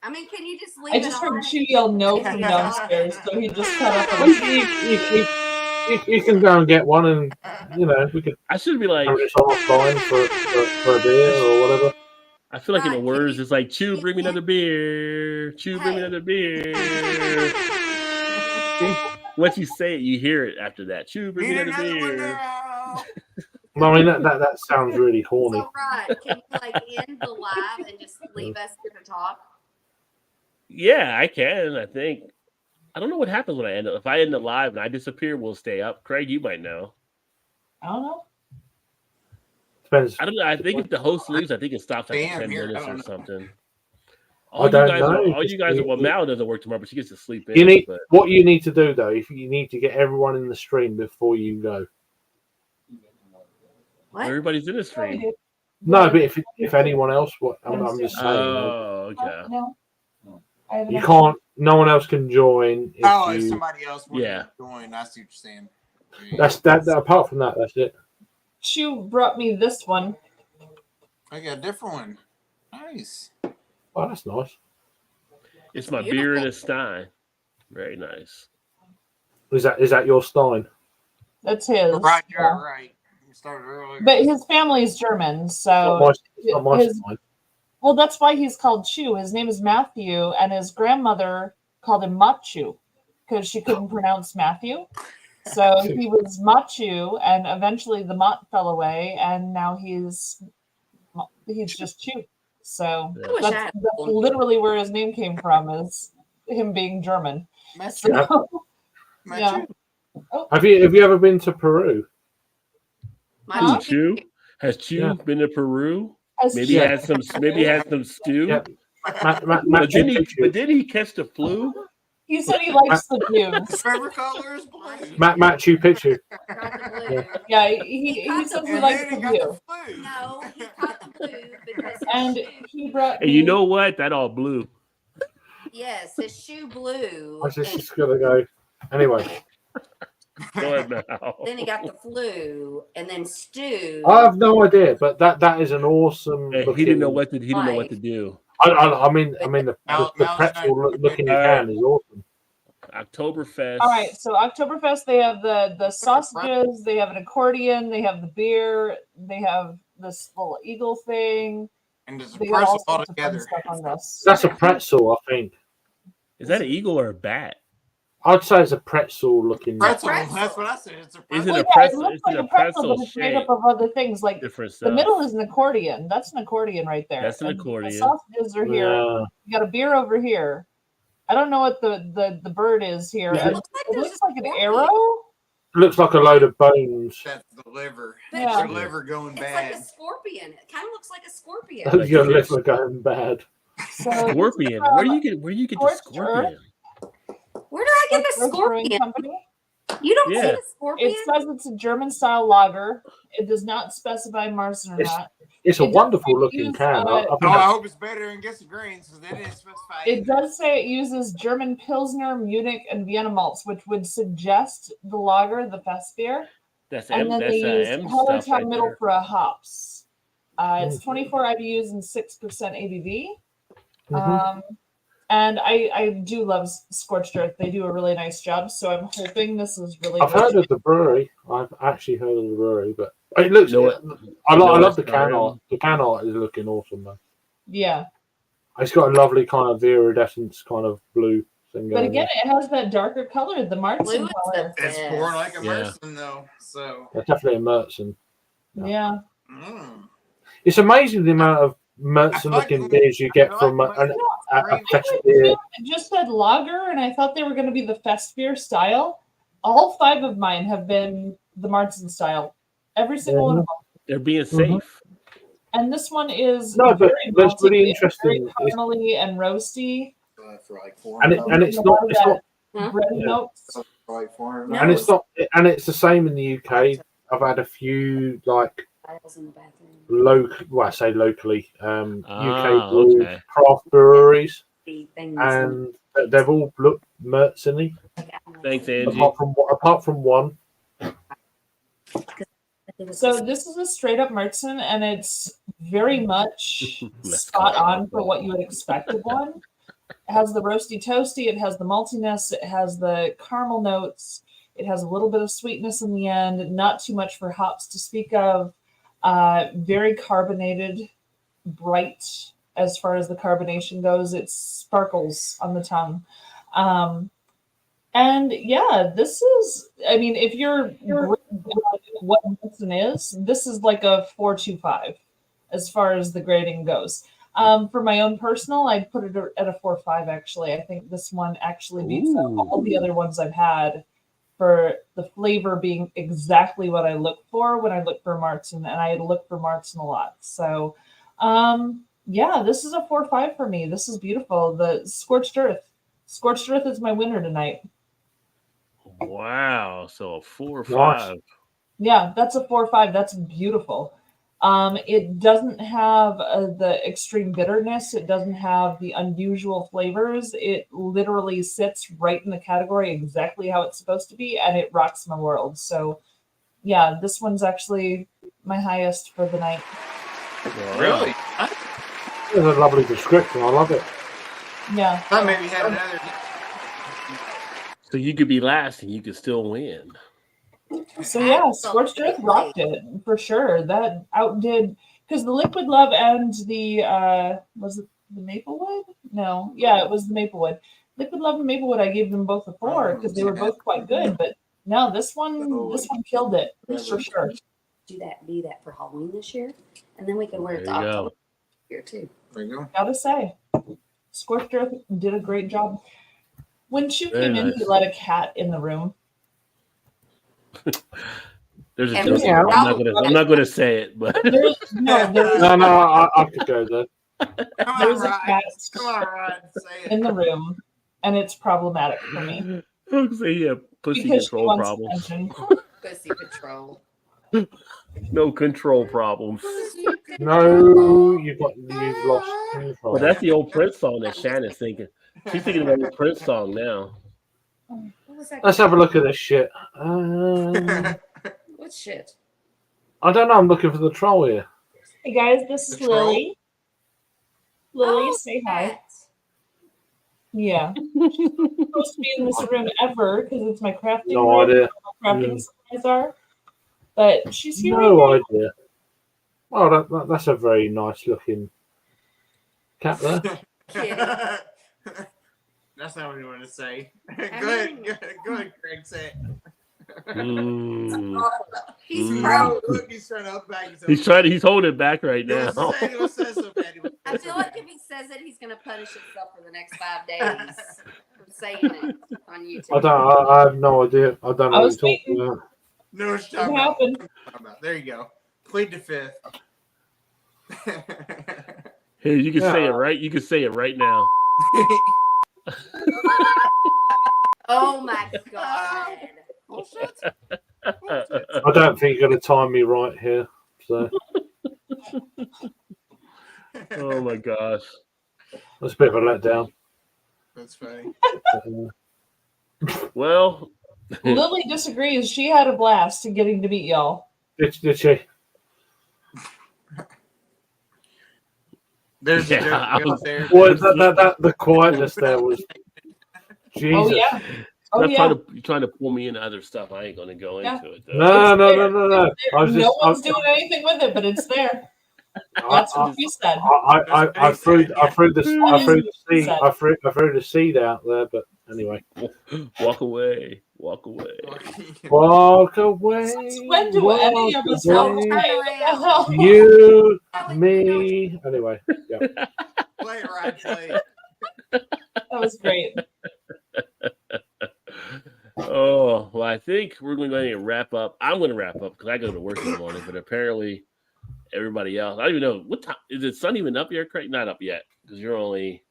I mean, can you just leave I it just on? heard Chew yell no from downstairs, so he just cut up Well, on you can go and get one, and we could I should be like. have this offline for a beer or whatever. I feel like in the Right, words, can it's like, Chew, bring me another beer. Chew, bring me Hey. another beer. Once you say it, you hear it after that. Chew, bring me need another another one beer. now. I mean, that sounds really horny. So, Rod, can you like end the live and just leave us here to talk? Yeah, I can. I think. I don't know what happens when I end up. If I end up live and I disappear, we'll stay up. Craig, you might know. I don't know. Depends. I don't know. I think if the host leaves, I think it stops after Damn, 10 here, I minutes don't or know. something. I don't know. All you guys are. Well, Mal doesn't work tomorrow, but she gets to sleep in. You need but what you need to do though. If you need to get everyone in the stream before you go. What? everybody's in the stream. No, but if anyone else, I'm just saying. Oh, okay. No. I have You enough- can't. No one else can join. If Oh, if you, somebody else wants Yeah. to join, I see what you're saying. that's that. Apart from that, that's it. Chew brought me this one. I got a different one. Nice. Oh, that's nice. It's my beer in a stein. Very nice. Is that your Stein? That's his. Right, you're right. We started earlier. But his family is German, so Not my his- Stein. well, that's why he's called Chew. His name is Matthew, and his grandmother called him Machu because she couldn't pronounce Matthew. So he was Machu, and eventually the Mott fell away, and now he's just Chew. So I wish I that's had literally where his name came from, is him being German. Match So, Match yeah. Have you ever been to Peru? My Huh? Chew? Has Chew Yeah. been to Peru? As Maybe Chew- he had some stew. Yeah. But Machu didn't he catch the flu? he said he likes the views. favorite color is blue. Machu Picchu. got the blue. Yeah, he says he And likes then the he got view. the flu. No, he caught the blue because his And shoe, he brought And you know what? That all blue. yes, his shoe blue. I was just gonna go. Anyway, Go ahead, Mal. Then he got the flu, and then Stu. I have no idea, but that is an awesome. He looking, didn't know what to. He didn't know what to do. I mean, the Mal's pretzel not- looking in can is awesome. Oktoberfest. All right, so Oktoberfest, they have the sausages, they have an accordion, they have the beer, they have this little eagle thing. And there's a They got all pretzel all sorts of fun together. stuff on this. That's a pretzel, I think. Is that an eagle or a bat? I'd say it's a pretzel looking. Pretzel. Pretzel. That's what I said. It's a Is pretzel. it Well, a yeah, pretzel? it looks It's like in a pretzel, but it's made up shape. of other things. Like Different the stuff. middle is an accordion. That's an accordion right there. That's an And accordion. The sausages are here. Yeah. You got a beer over here. I don't know what the bird is here. Is And looks like it there's looks a like an scorpion. arrow. Looks like a load of bones. That's the liver. Yeah. Their liver going It's bad. like a scorpion. It kind of looks like a scorpion. Like Your a fish. liver going bad. So Scorpion. Where do you get the Scorched scorpion? Where do I get a Scorched Earth Brewing scorpion? Company. You don't see Yeah. a scorpion? It says it's a German style lager. It does not specify Marzen or It's- not. It's a It does wonderful say looking use, can. uh, Oh, I hope it's better than Guess the Grains because they didn't specify It either. does say it uses German Pilsner, Munich, and Vienna malts, which would suggest the lager, the fest beer. That's And then they use M Hellertown stuff right Middle there. for a hops. It's 24 IBUs and 6% ABV. Mhm. And I do love Scorched Earth. They do a really nice job. So I'm hoping this is really I've good. heard of the brewery. I've actually heard of the brewery, but it looks. You know what? I know love what's the can around? art. The can art is looking awesome, though. Yeah. It's got a lovely kind of iridescence kind of blue thing But going again, on. it has that darker color, the Blue Marzen is color. the It's pouring like a Yeah. Merson though. So It's definitely a Mertzen. Yeah. It's amazing the amount of I Mertzen like looking the- beers you get I from like the- a fest It beer. just said lager, and I thought they were going to be the fest beer style. All 5 of mine have been the Marzen style. Every single one of them. They're being safe. And this one is No, but very that's malty, really it's interesting. very caramely and roasty. for like four. And it's A not. lot of It's not. that bread Yeah. notes. For like 400. No. And it's not. And it's the same in the UK. I've had a few like Tiles in the bathroom. local. Well, I say locally. UK brewed okay. craft breweries, The things and they've all looked Mertzen-y, Thanks, Angie. apart from one. So this is a straight up Marzen, and it's very much Let's spot call it on for what you would expect of one. It has the roasty toasty, it has the maltiness, it has the caramel notes, it has a little bit of sweetness in the end, not too much for hops to speak of. Very carbonated, bright as far as the carbonation goes. It sparkles on the tongue. And yeah, this is, I mean, if you're what Wilson is, this is like a 4.25 as far as the grading goes. For my own personal, I'd put it at a 4.5 actually. I think this one actually beats out all the other ones I've had for the flavor being exactly what I look for when I look for Marzen, and I look for Marzen a lot. So yeah, this is a 4.5 for me. This is beautiful. The Scorched Earth. Scorched Earth is my winner tonight. Wow. So a 4 or Nice. 5. Yeah, that's a 4.5. That's beautiful. It doesn't have the extreme bitterness. It doesn't have the unusual flavors. It literally sits right in the category exactly how it's supposed to be, and it rocks my world. So, yeah, this one's actually my highest for the night. Wow. Really? It's a lovely description. I love it. Yeah. I thought maybe you had another. So you could be last and you could still win. So yeah, Scorched Earth rocked it for sure. That outdid, because the Liquid Love and the was it the Maplewood? No, yeah, it was the Maplewood. Liquid Love and Maplewood, I gave them both a 4 because they were both quite good. But no, this one killed it for sure. do that, be that for Halloween this year, and then we can wear it to There you go. October here too. There you go. Gotta say, Scorched Earth did a great job. When Chu Very came in, nice. he let a cat in the room. There's a And joke. we- I'm not gonna say it, but There's no, there's No, I could go there. Come There's on, a Rod. cat Come on, Rod. Say in it. the room, and it's problematic for me I'm saying yeah, pussy because she control wants problems. attention. Pussy Patrol. No control problems. No, you've lost control. But that's the old Prince song that Shannon's thinking. She's thinking about the Prince song now. was that? Let's have a look at this shit. What shit? I don't know. I'm looking for the troll here. Hey guys, this is The troll? Lily. Lily, Oh, say hi. that. Yeah. She's not supposed to be in this room ever because it's my crafting No room. idea. Where my crafting supplies are. But she's here. No right idea. Well, that's a very nice looking cat there. Kitty. That's not what you want to say. mean- Go ahead, Craig. Say it. Mm. He's Mm. proud. Look, he's trying to unpack himself. He's holding it back right He now. wants to say- he wants to say so bad. He wants to I say feel so like bad. if he says it, he's going to punish himself for the next 5 days from saying it on YouTube. I have no idea. I don't know I what was you're talking waiting. about. No, it's What talking about. happened? There you go. Plead the fifth. Here, you can say Yeah. it right. You can say it right now. Oh my God. I don't think you're going to time me right here. So Oh my gosh. that's a bit of a letdown. That's funny. Well, Lily disagrees. She had a blast in getting to meet y'all. Did she? There's a Yeah, joke out there. Well, the quietness there was. Jesus. Oh yeah. Oh you're yeah. trying to pull me into other stuff. I ain't going to go Yeah. into it. Though. No. I was No just. one's doing anything with it, but it's there. That's what she said. I threw the seed out there, but anyway. Walk away. Walk away. Walk away. Since when do any of us Don't walk turn away? What the around. hell? You, me. Anyway, yeah. Play it right, play it. That was great. Oh, well, I think we're going to wrap up. I'm going to wrap up because I go to work in the morning, but apparently everybody else, I don't even know what time is the sun even up yet, Craig? Not up yet because you're only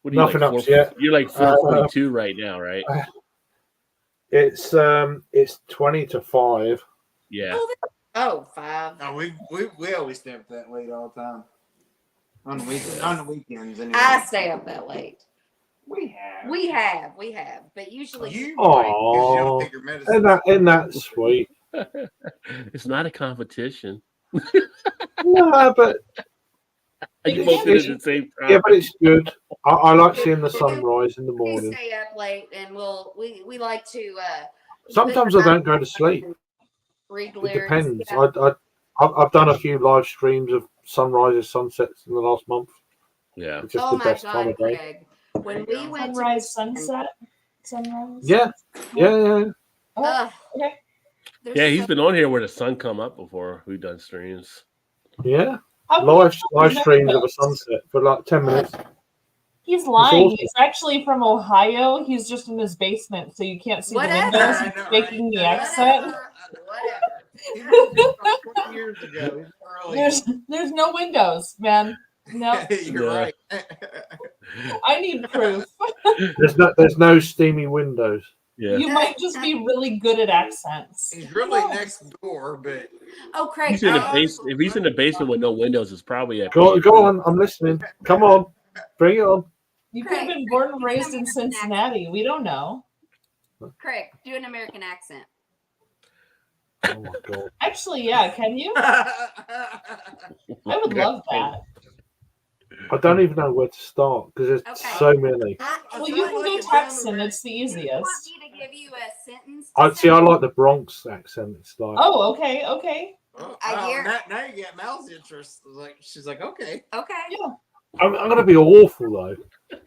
what are you Nothing like, up yet. You're like 4:42 right now, right? It's 20 to 5. Yeah. Oh, 5. No, we always stay up that late all the time. On the weekends anyway. I stay up that late. We have. We have. But usually. You Aw. might, 'cause you don't take your medicine. Isn't that sweet? It's not a competition. No, but You both did it at the same time. yeah, but it's good. I like seeing the sunrise in the We morning. stay up late and we like to. Sometimes I don't go to sleep. Read It lyrics. depends. Yeah. I've done a few live streams of sunrises, sunsets in the last month. Yeah. It's just Oh the my best time God, of day. Craig! When we went Sunrise, sunset, sunrise. Yeah. Oh, okay. Yeah, he's been on here where the sun come up before. We've done streams. Yeah. How come Live he's streams of a windows? sunset for like 10 minutes. He's lying. awesome. He's actually from Ohio. He's just in his basement, so you can't see Whatever. the windows. I He's know, making right? the accent. Whatever. He was just like 20 years ago. He's early. There's no windows, man. No, You're Yeah. right. I need proof. There's no steamy windows. Yeah. You might just be really good at accents. He's really next door, but Oh, Craig. He's in the I- base. If he's in the basement with no windows, it's probably at Go on. I'm listening. Come on. Bring it on. You could have been born and raised in Cincinnati. We don't know. Craig, do an American accent. Oh my god. Actually, yeah. Can you? I would love that. I don't even know where to start because there's Okay. so many. Well, you can do Texan. It's the I want easiest. me to give you a sentence. I like the Bronx accent. It's like Oh, okay, okay. I hear- now you get Mal's interest. Like she's like, okay. Okay, I'm going to be awful though.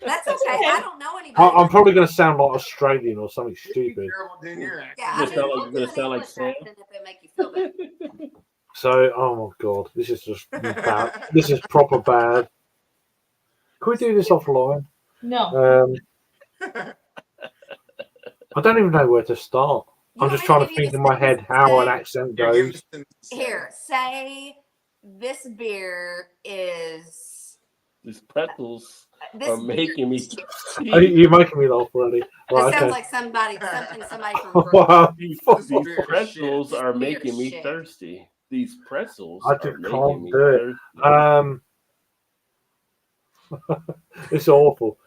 that's okay. okay. I don't know anybody. I'm probably going to sound like Australian or something Be stupid. careful doing your accent. Yeah, You're gonna sound like- we'll you're gonna do an sound like English Sam? accent if it make you feel better. So, oh my god, this is just bad. This is proper bad. Can we do this offline? No. I don't even know where to start. I'm just trying to think in my head how an accent You're giving goes. us some- Here, say this beer is. These pretzels This are beer- making me. Oh, you're making me laugh already. That Right, sounds okay. like somebody from. Brooklyn. Wow. These Beer pretzels shit. are Beer making me shit. thirsty. These pretzels I are just making can't me do it. thirsty. It's awful.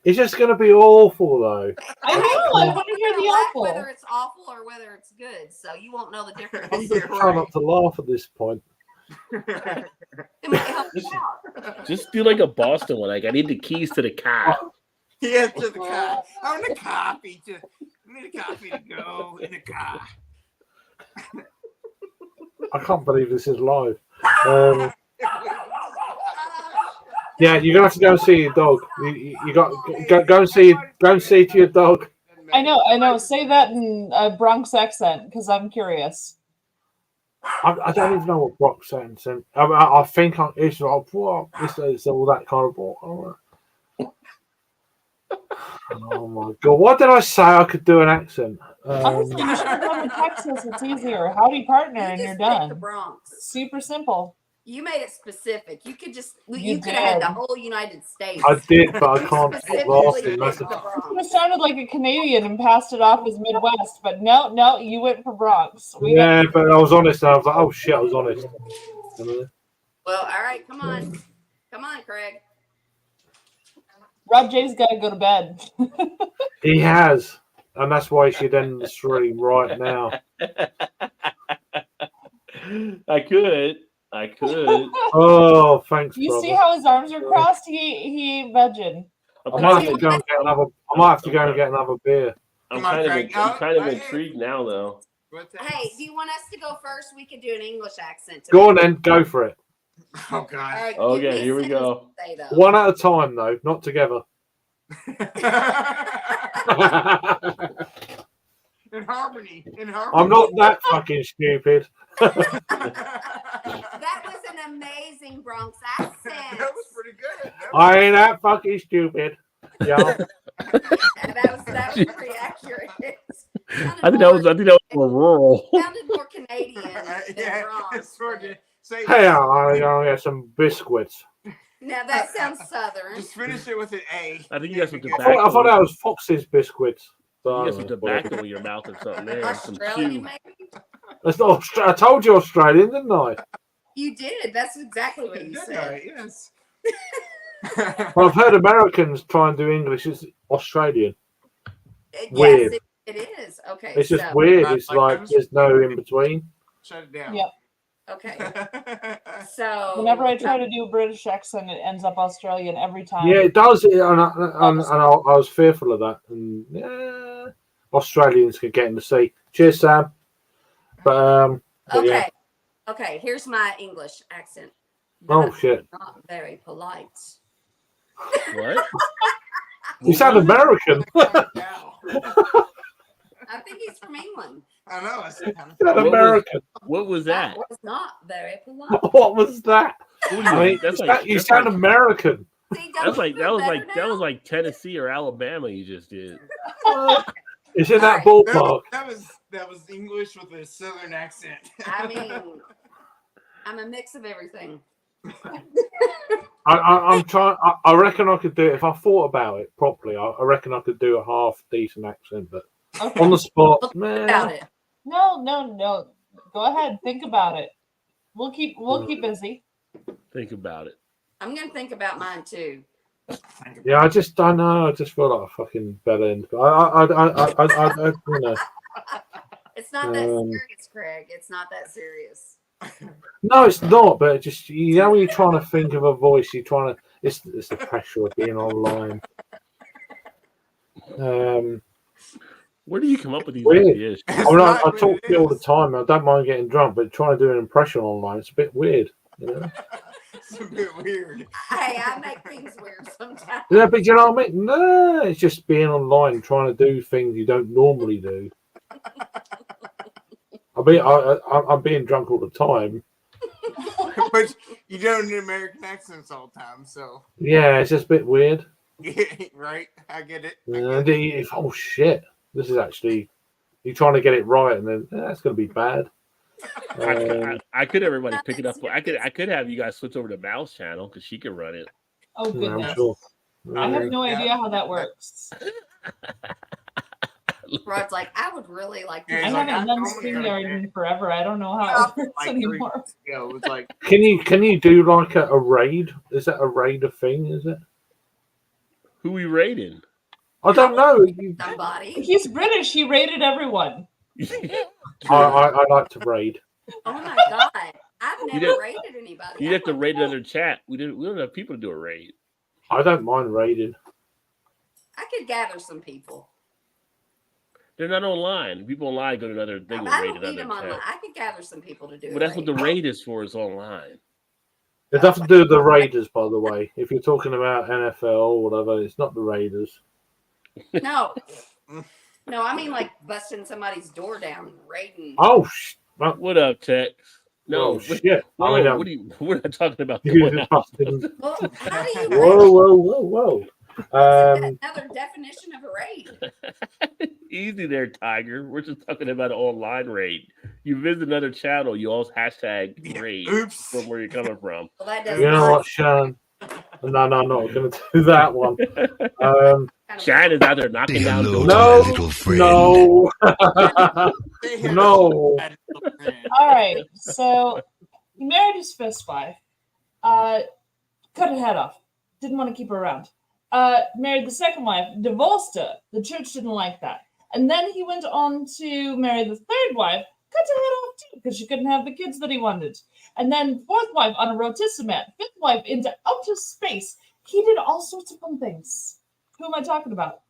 It's just going to be awful, though. I know. I You're want to hear gonna the laugh awful. whether it's awful or whether it's good, so you won't know the difference. I'm just trying not to laugh at this point. It might help you out. Just do like a Boston one. Like, I need the keys to the car. Yeah, to the car. I want a coffee. I need a coffee to go in the car. I can't believe this is live. Yeah, you're gonna have to go and see your dog. You got go and see to your dog. I know. Say that in a Bronx accent because I'm curious. I don't even know what Brock's saying. I think it's like what it's all that kind of. Oh my god! Why did I say I could do an accent? Honestly, you should have gone to Texas. It's easier. Howdy partner, and You you're just picked the done. Bronx. Super simple. You made it specific. You could just You you could have had did. the whole United States. I did, but I You can't stop specifically laughing. picked That's the You Bronx. sounded like a Canadian and passed it off as Midwest, but no, you went for Bronx. yeah, but I was honest. And I was like, oh shit, I was honest. Well, all right, come on, Craig. Rob J's got to go to bed. He has, and that's why he should end the stream right now. I could. Oh, thanks, You brother. see how his arms are crossed? He ain't budging. I might have to go and get another. I might have to go and get another beer. I'm Come on, Craig. kind of intrigued now, though. Hey, do you want us to go first? We could do an English accent. today. Go on then, go for it. Oh All god. right, Okay, give me a here we sentence go. to say, though. One at a time, though, not together. In harmony. I'm not that fucking stupid. That was an amazing Bronx accent. That was pretty good. I ain't that fucking stupid. Yeah. That was pretty accurate. I think that was more rural. Sounded more Canadian than Yeah, Bronx. it's sort of say Hey, I'm gonna get some biscuits. Now that sounds southern. just finish it with an A. I think you got some I thought that was Fox's biscuits. You So, got some tobacco in your mouth or something there. Some Australian, chew. maybe? that's not I told you Australian, didn't I? You did. That's exactly what you Good said. guy, yes. Well, I've heard Americans try and do English. It's Australian. Yes, Weird. it is. Okay. It's just so, weird. It's like there's no in between. Shut it down. Yep. Okay. So Whenever I try to do a British accent, it ends up Australian every time. Yeah, it does. And I was fearful of that. And yeah, Australians can get in the sea. Cheers, Sam. But okay. yeah. Okay, here's my English accent. Oh shit! Not very polite. What? You sound American. Now. I think he's from England. I know. It's kind of You sound What American. What was that? was not very polite. What was that? What do you I mean, mean? That's you sound American. See, don't you feel better that was now? like Tennessee or Alabama. You just did. It's in that All ballpark. that was English with a southern accent. I mean, I'm a mix of everything. I'm trying. I reckon I could do it if I thought about it properly. I reckon I could do a half decent accent, but Okay. on the spot, About man. it. No. Go ahead. Think about it. We'll keep busy. Think about it. I'm gonna think about mine too. Yeah, I just don't know. I just feel like a fucking bell end. I you know. It's not that Um, serious, Craig. It's not that serious. No, it's not. But it just when you're trying to think of a voice, you're trying to. It's the pressure of being online. Where do you come up with these Weird. ideas? I talk to you all the time. I don't mind getting drunk, but trying to do an impression online, it's a bit weird. You know? It's a bit weird. Hey, I make things weird sometimes. Yeah, but you know what I mean? No, it's just being online, trying to do things you don't normally do. I'm being drunk all the time. But you don't do American accents all the time, so Yeah, it's just a bit weird. right? I get it. And oh shit, this is actually you're trying to get it right, and then that's going to be bad. I could have everybody pick it up. I could have you guys switch over to Mouse channel because she could run it. Oh Yeah, goodness. I'm sure. I have no idea how that works. Rod's like, I would really like to. Yeah, I he's do like, haven't that. done StreamYard in forever. I don't know how it works Like 3 anymore. weeks ago, it was like Can you do like a raid? Is that a raid a thing? Is it? Who we rating? I don't know. Somebody. He's British. He rated everyone. I like to raid. Oh my God. I've You never did- rated anybody. You I have to don't rate know. another chat. We don't have people to do a raid. I don't mind raiding. I could gather some people. They're not online. People online go to another. They can I raid don't need them another online. chat. I could gather some people to do But that's what the raid is for. Is online. It doesn't do the Raiders, by the way. If you're talking about NFL or whatever, it's not the Raiders. No. No, I mean like busting somebody's door down and raiding. Oh, What up, Tex? No, oh shit! Whoa, I mean, what do you? We're not talking about you going just out. busted. Well, how do you Whoa, raid? whoa, whoa, whoa! What's another definition of a raid? Easy there, Tiger. We're just talking about an online raid. You visit another channel, you always hashtag raid Oops. from where you're coming from. Well, that You doesn't know what, Shannon? No, I'm not going to do that one. Shine is out there knocking down Hello, doors. No, my little friend. no, Say hello, no. my little friend. All right. So he married his first wife. Cut her head off. Didn't want to keep her around. Married the second wife. Divorced her. The church didn't like that. And then he went on to marry the third wife. Cut her head off too because she couldn't have the kids that he wanted. And then fourth wife on a rotisserie. Fifth wife into outer space. He did all sorts of fun things. Who am I talking about?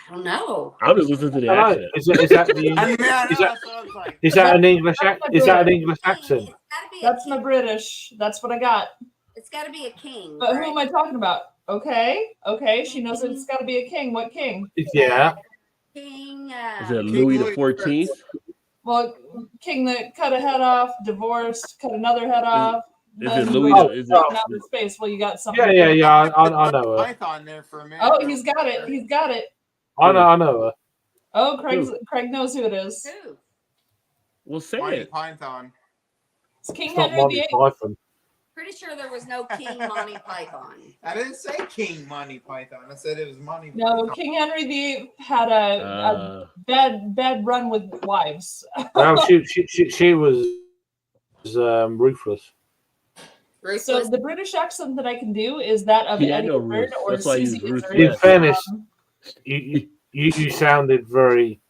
I don't know. I'm just listening to the Hello. accent. Is that the? I mean, I know, Is that- that's what I was like. Is that an English? That's my Is that an brother. English accent? It's gotta be a That's my king. British. That's what I got. It's gotta be a king. But right? who am I talking about? Okay. She knows it's got to be a king. What king? Yeah. King. Is it Louis the Louis 14th? Well, king that cut a head off, divorced, cut another head off. Is then it Louis? Oh, Is went it, out in space. Well, you got something. Yeah. I know her. Python there for a minute. Oh, he's got it. He's got it. I know her. Oh, Craig knows who it is. Who? well, say Monty it. Python. It's King It's not Henry Monty VIII. Python. Pretty sure there was no King Monty Python. I didn't say King Monty Python. I said it was Monty No, Python. King Henry VIII had a bad run with wives. No, she was ruthless. So Ruthless. the British accent that I can do is that of Yeah, I Eddie know Izzard Ruth. or That's why I Susie use Ruth. Izzard. In fairness, you sounded very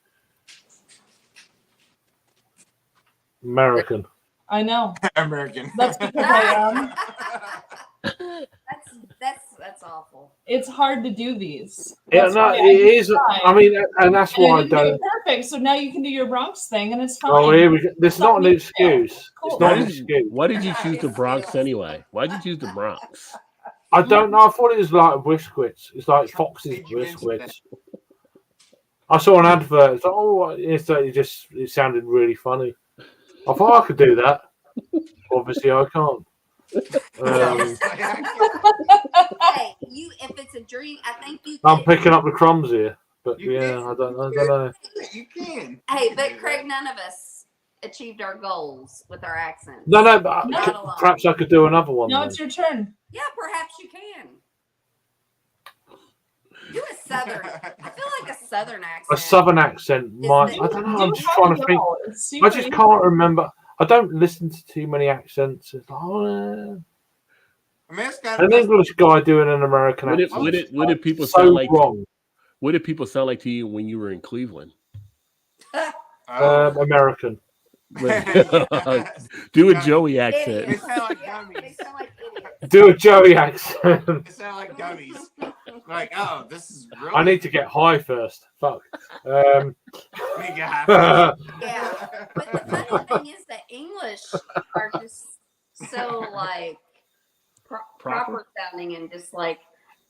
American. I know. American. That's because I am. That's awful. It's hard to do these. Yeah, That's no, why it I is. tried. I mean, and that's And why I it didn't do don't. it perfect. So now you can do your Bronx thing, and it's fine. Oh, here we go. This is not an excuse. Cool. It's not an Why excuse. why did you choose the Bronx anyway? Why did you choose the Bronx? I don't know. I thought it was like Biscuits. It's like Fox's Biscuits. I saw an advert. It's like, oh, it sounded really funny. I thought I could do that. Obviously, I can't. Hey, if it's a dream, I think you I'm can. picking up the crumbs here, but You yeah, can. I don't know. You can. Hey, but Craig, none of us achieved our goals with our accents. No, but Not alone. perhaps I could do another one. Now then. it's your turn. Yeah, perhaps you can. Do a southern. I feel like a southern accent. A southern accent might. I don't know. I'm just trying to think. I just can't remember. I don't listen to too many accents. It's like, oh, I mean, it's got an English guy doing an American What accent. did people so sound like? wrong. What did people sound like to you when you were in Cleveland? American. Do a Joey They accent. sound like They gummies. sound like idiots. Do a Joey accent. They sound like gummies. Like, oh, this is really. I need to get high first. Fuck. Yeah. Yeah. But the funny thing is that English are just so like proper sounding and just like.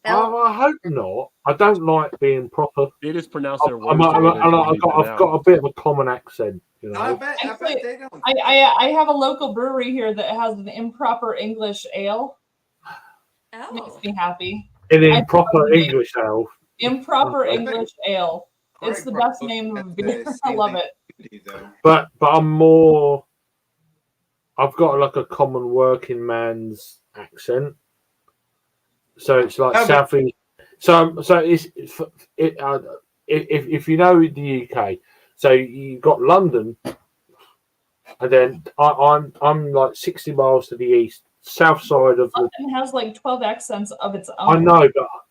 I hope not. I don't like being proper. They just pronounce their words. I've got a bit of a common accent, you No, I know. bet they don't. I have a local brewery here that has an improper English ale. Makes Oh. me happy. In improper English ale. Improper Okay. English ale. It's the best name of a beer. I love it. But I'm more. I've got like a common working man's accent, so it's like southeast. So it's if you know the UK, so you've got London, and then I'm like 60 miles to the east, south side of the. London has like 12 accents of its own. I know,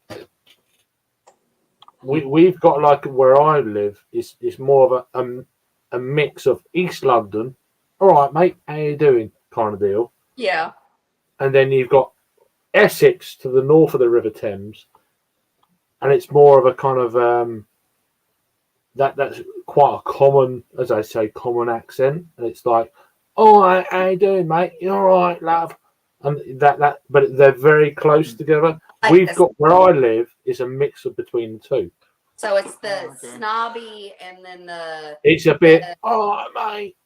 but we've got like where I live is more of a mix of East London. All right, mate, how you doing? Kind of deal. Yeah. And then you've got Essex to the north of the River Thames, and it's more of a kind of that's quite a common, as I say, common accent, and it's like, "Oh, how you doing, mate? You all right, love?" And but they're very close together. Like We've this- got where I live is a mix of between the two. So it's the Oh, okay. snobby and then the It's a bit, "All right, mate.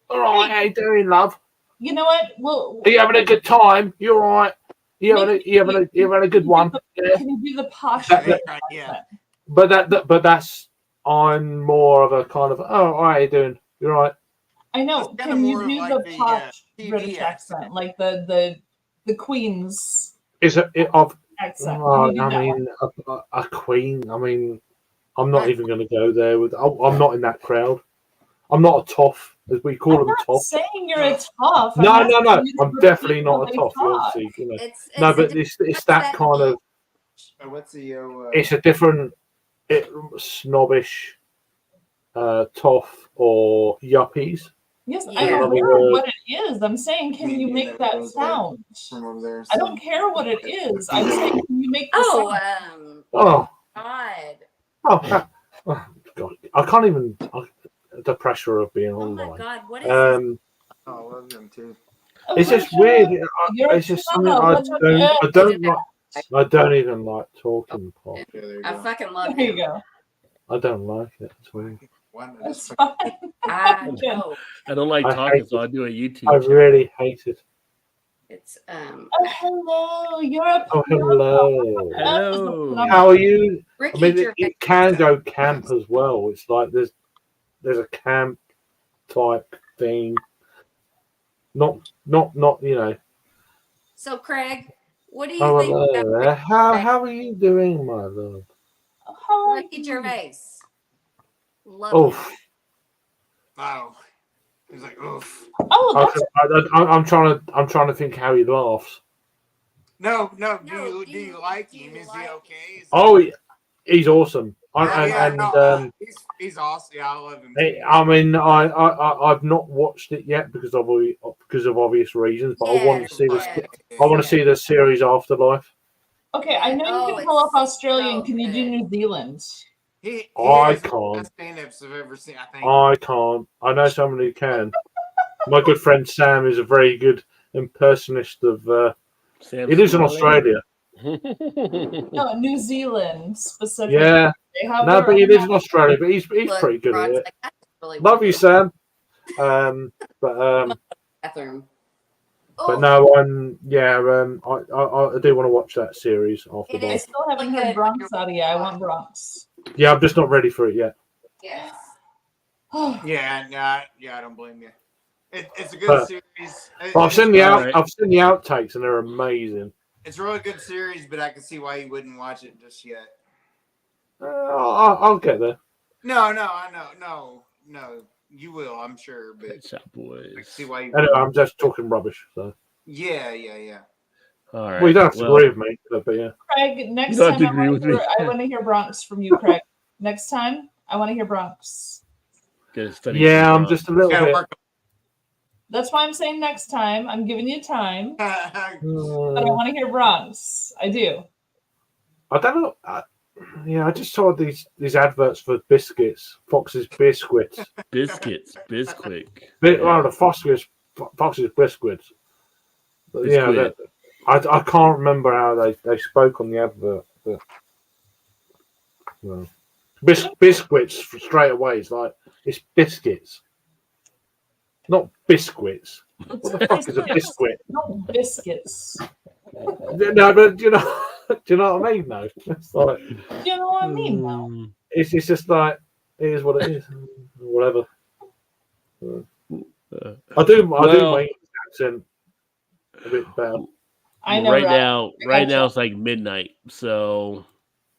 All right, how you doing, love? You know what? Well, Are you having a good time? You all right? You having a good one?" Yeah. can you do the posh? That- British Yeah. accent? But that's I'm more of a kind of, "Oh, how you doing? You all right?" I know. That's kinda Can you more of do like the the, posh TV British accent, accent. like the Queen's Is it of? accent? Oh, Can you do I that mean, one? a queen. I mean, I'm not even going to go there with. I'm not in that crowd. I'm not a toff, as we call I'm them, not toff. saying you're a tough. No. asking you to I'm repeat definitely how not a they toff. talk. Obviously, you know. it's No, a but different it's that set kind of. What's the It's a different, snobbish, toff or yuppies. Yes, Yeah. I don't Another care word. what it is. I'm saying, can you make that sound? from over there? I don't care what it is. I'm saying, can you make the Oh, sound? Oh, God. oh, God! I can't even. The pressure of being Oh my online. God. What is this? Oh, I love them too. Oh, It's just Richard, weird. you're It's just a something tough. I What's your- don't like. I don't even like talking pop. Yeah, there you I go. fucking love There you him. go. I don't like it. It's weird. Why not That's just fine. I know. I don't like I talking, hate so it. I do a YouTube I channel. really hate it. It's Oh, hello. You're a Oh, hello. Hello. How are you? I Ricky mean, Gervais. it can go camp as well. It's like there's a camp type thing. Not you know. So, Craig, what do you Oh, think hello about there. How are you doing, my love? How are Ricky you? Gervais? Love Oh, him. wow. He's like, oof. Oh, that's I'm trying to think how he laughs. No. No, Do you like him? Is he okay? Is Oh, he's awesome. he's awesome. Yeah, I love him. I mean, I've not watched it yet because of obvious reasons, but I want to see this. I want to see the series Afterlife. okay. I know you Oh, can pull up it's Australian. so Can you do good. New Zealand? He I is one of the can't. best stand-ups I've ever seen. I think. I can't. I know someone who can. My good friend Sam is a very good impersonist of. Sam He lives in Smiley. Australia. No, New Zealand specifically. Yeah. They have No, their but he own- lives in Australia. But he's Look, pretty good at Ron's it. like, "That's really Love you, weird." Sam. But Bathroom. But Oh, no, I do want to watch that series after It I is. that. still haven't heard Bronx out of you. I want Bronx. Yeah, I'm just not ready for it yet. yes. Yeah, I don't blame you. It's a good But- series. But I've seen the All right. I've seen the outtakes and they're amazing. It's a really good series, but I can see why you wouldn't watch it just yet. I'll get there. No, I know, no. You will, I'm sure, but Pet Shop I can Boys. see why you. Anyway, wouldn't. I'm just talking rubbish. So Yeah. All right. well, you don't have to agree with me, but yeah. Craig, next You don't have time to agree with me. I want to hear Bronx from you, Craig. Next time, I want to hear Bronx. Gotta study Yeah, some I'm Bronx. just a little Gotta bit. work. That's why I'm saying next time. I'm giving you time, but I I want to hear Bronx. I do. don't know. I just saw these adverts for biscuits, Fox's biscuits. Biscuits. Bisquick. Well, the Fox's biscuits. But, yeah, Biscuit. I can't remember how they spoke on the advert. But, well. Biscuits straight away. It's like it's biscuits, not biscuits. What the fuck is a biscuit? No biscuits. No, but do you know what I mean? No, it's like Do you know what I mean, though? Mm. it's just like it is what it is. Whatever. I do my English accent a bit better. I know. Right Rob. now it's like midnight, so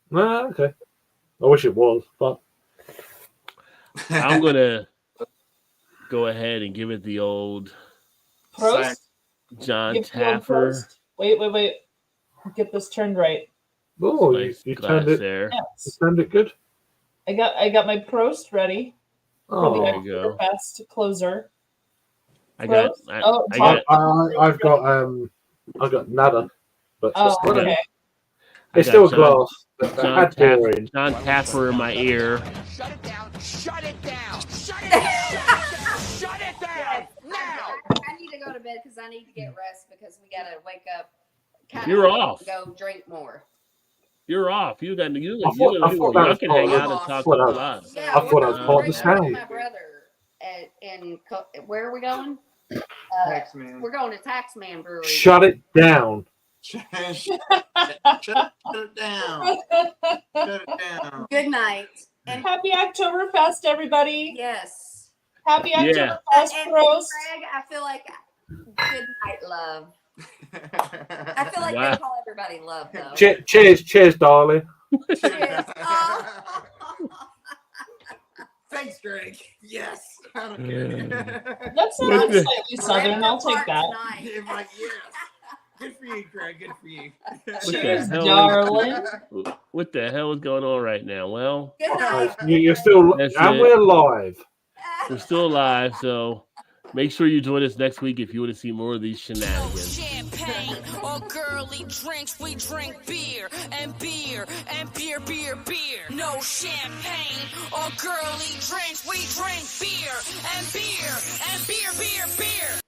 No, okay. I wish it was, but I'm gonna go ahead and give it the old Prost. John Give the old Taffer. Prost. Wait. Get this turned right. Oh, Nice you glass turned it. there. You Yes. turned it good. I got my Prost ready for the Oh, There you go. Oktoberfest closer. I got. Prost. Oh, I Tom- got. I've got nada, but Oh, I got- okay. I it's got still a John- glass. That John, had beer in. John Tapper in my ear. Shut it down. Shut it down. Shut it down. Shut it down. Now. I need to go to bed because I need to get rest because we got to wake up. You're off. Go drink more. You're off. You got you. I thought that Y'all was can part hang of- out and I talk thought a that- lot. Yeah, I thought we're I was going part of the to drink with sound. my brother where are we going? Tax man. We're going to Taxman Brewery. Shut it down. Shut it down. Shut it down. Good night. And Happy Oktoberfest, everybody. yes. Happy Yeah. Oktoberfest, And Prost. Greg, I feel like good night, love. I feel like Wow. they call everybody love though. Cheers, darling. Cheers. Oh. Thanks, Greg. Yes. I don't care. That What's sounds the- slightly southern. I'll take that. Tonight. Yeah, like, yes. Good for you, Greg. Good for you. the Cheers, hell? darling. What the hell is going on right now? Well, Good night. You're still, That's and it. we're live. we're still alive, so make sure you join us next week if you want to see more of these No shenanigans. champagne or girly drinks, we drink beer and beer and beer, beer, beer. No champagne or girly drinks, we drink beer and beer and beer, beer, beer.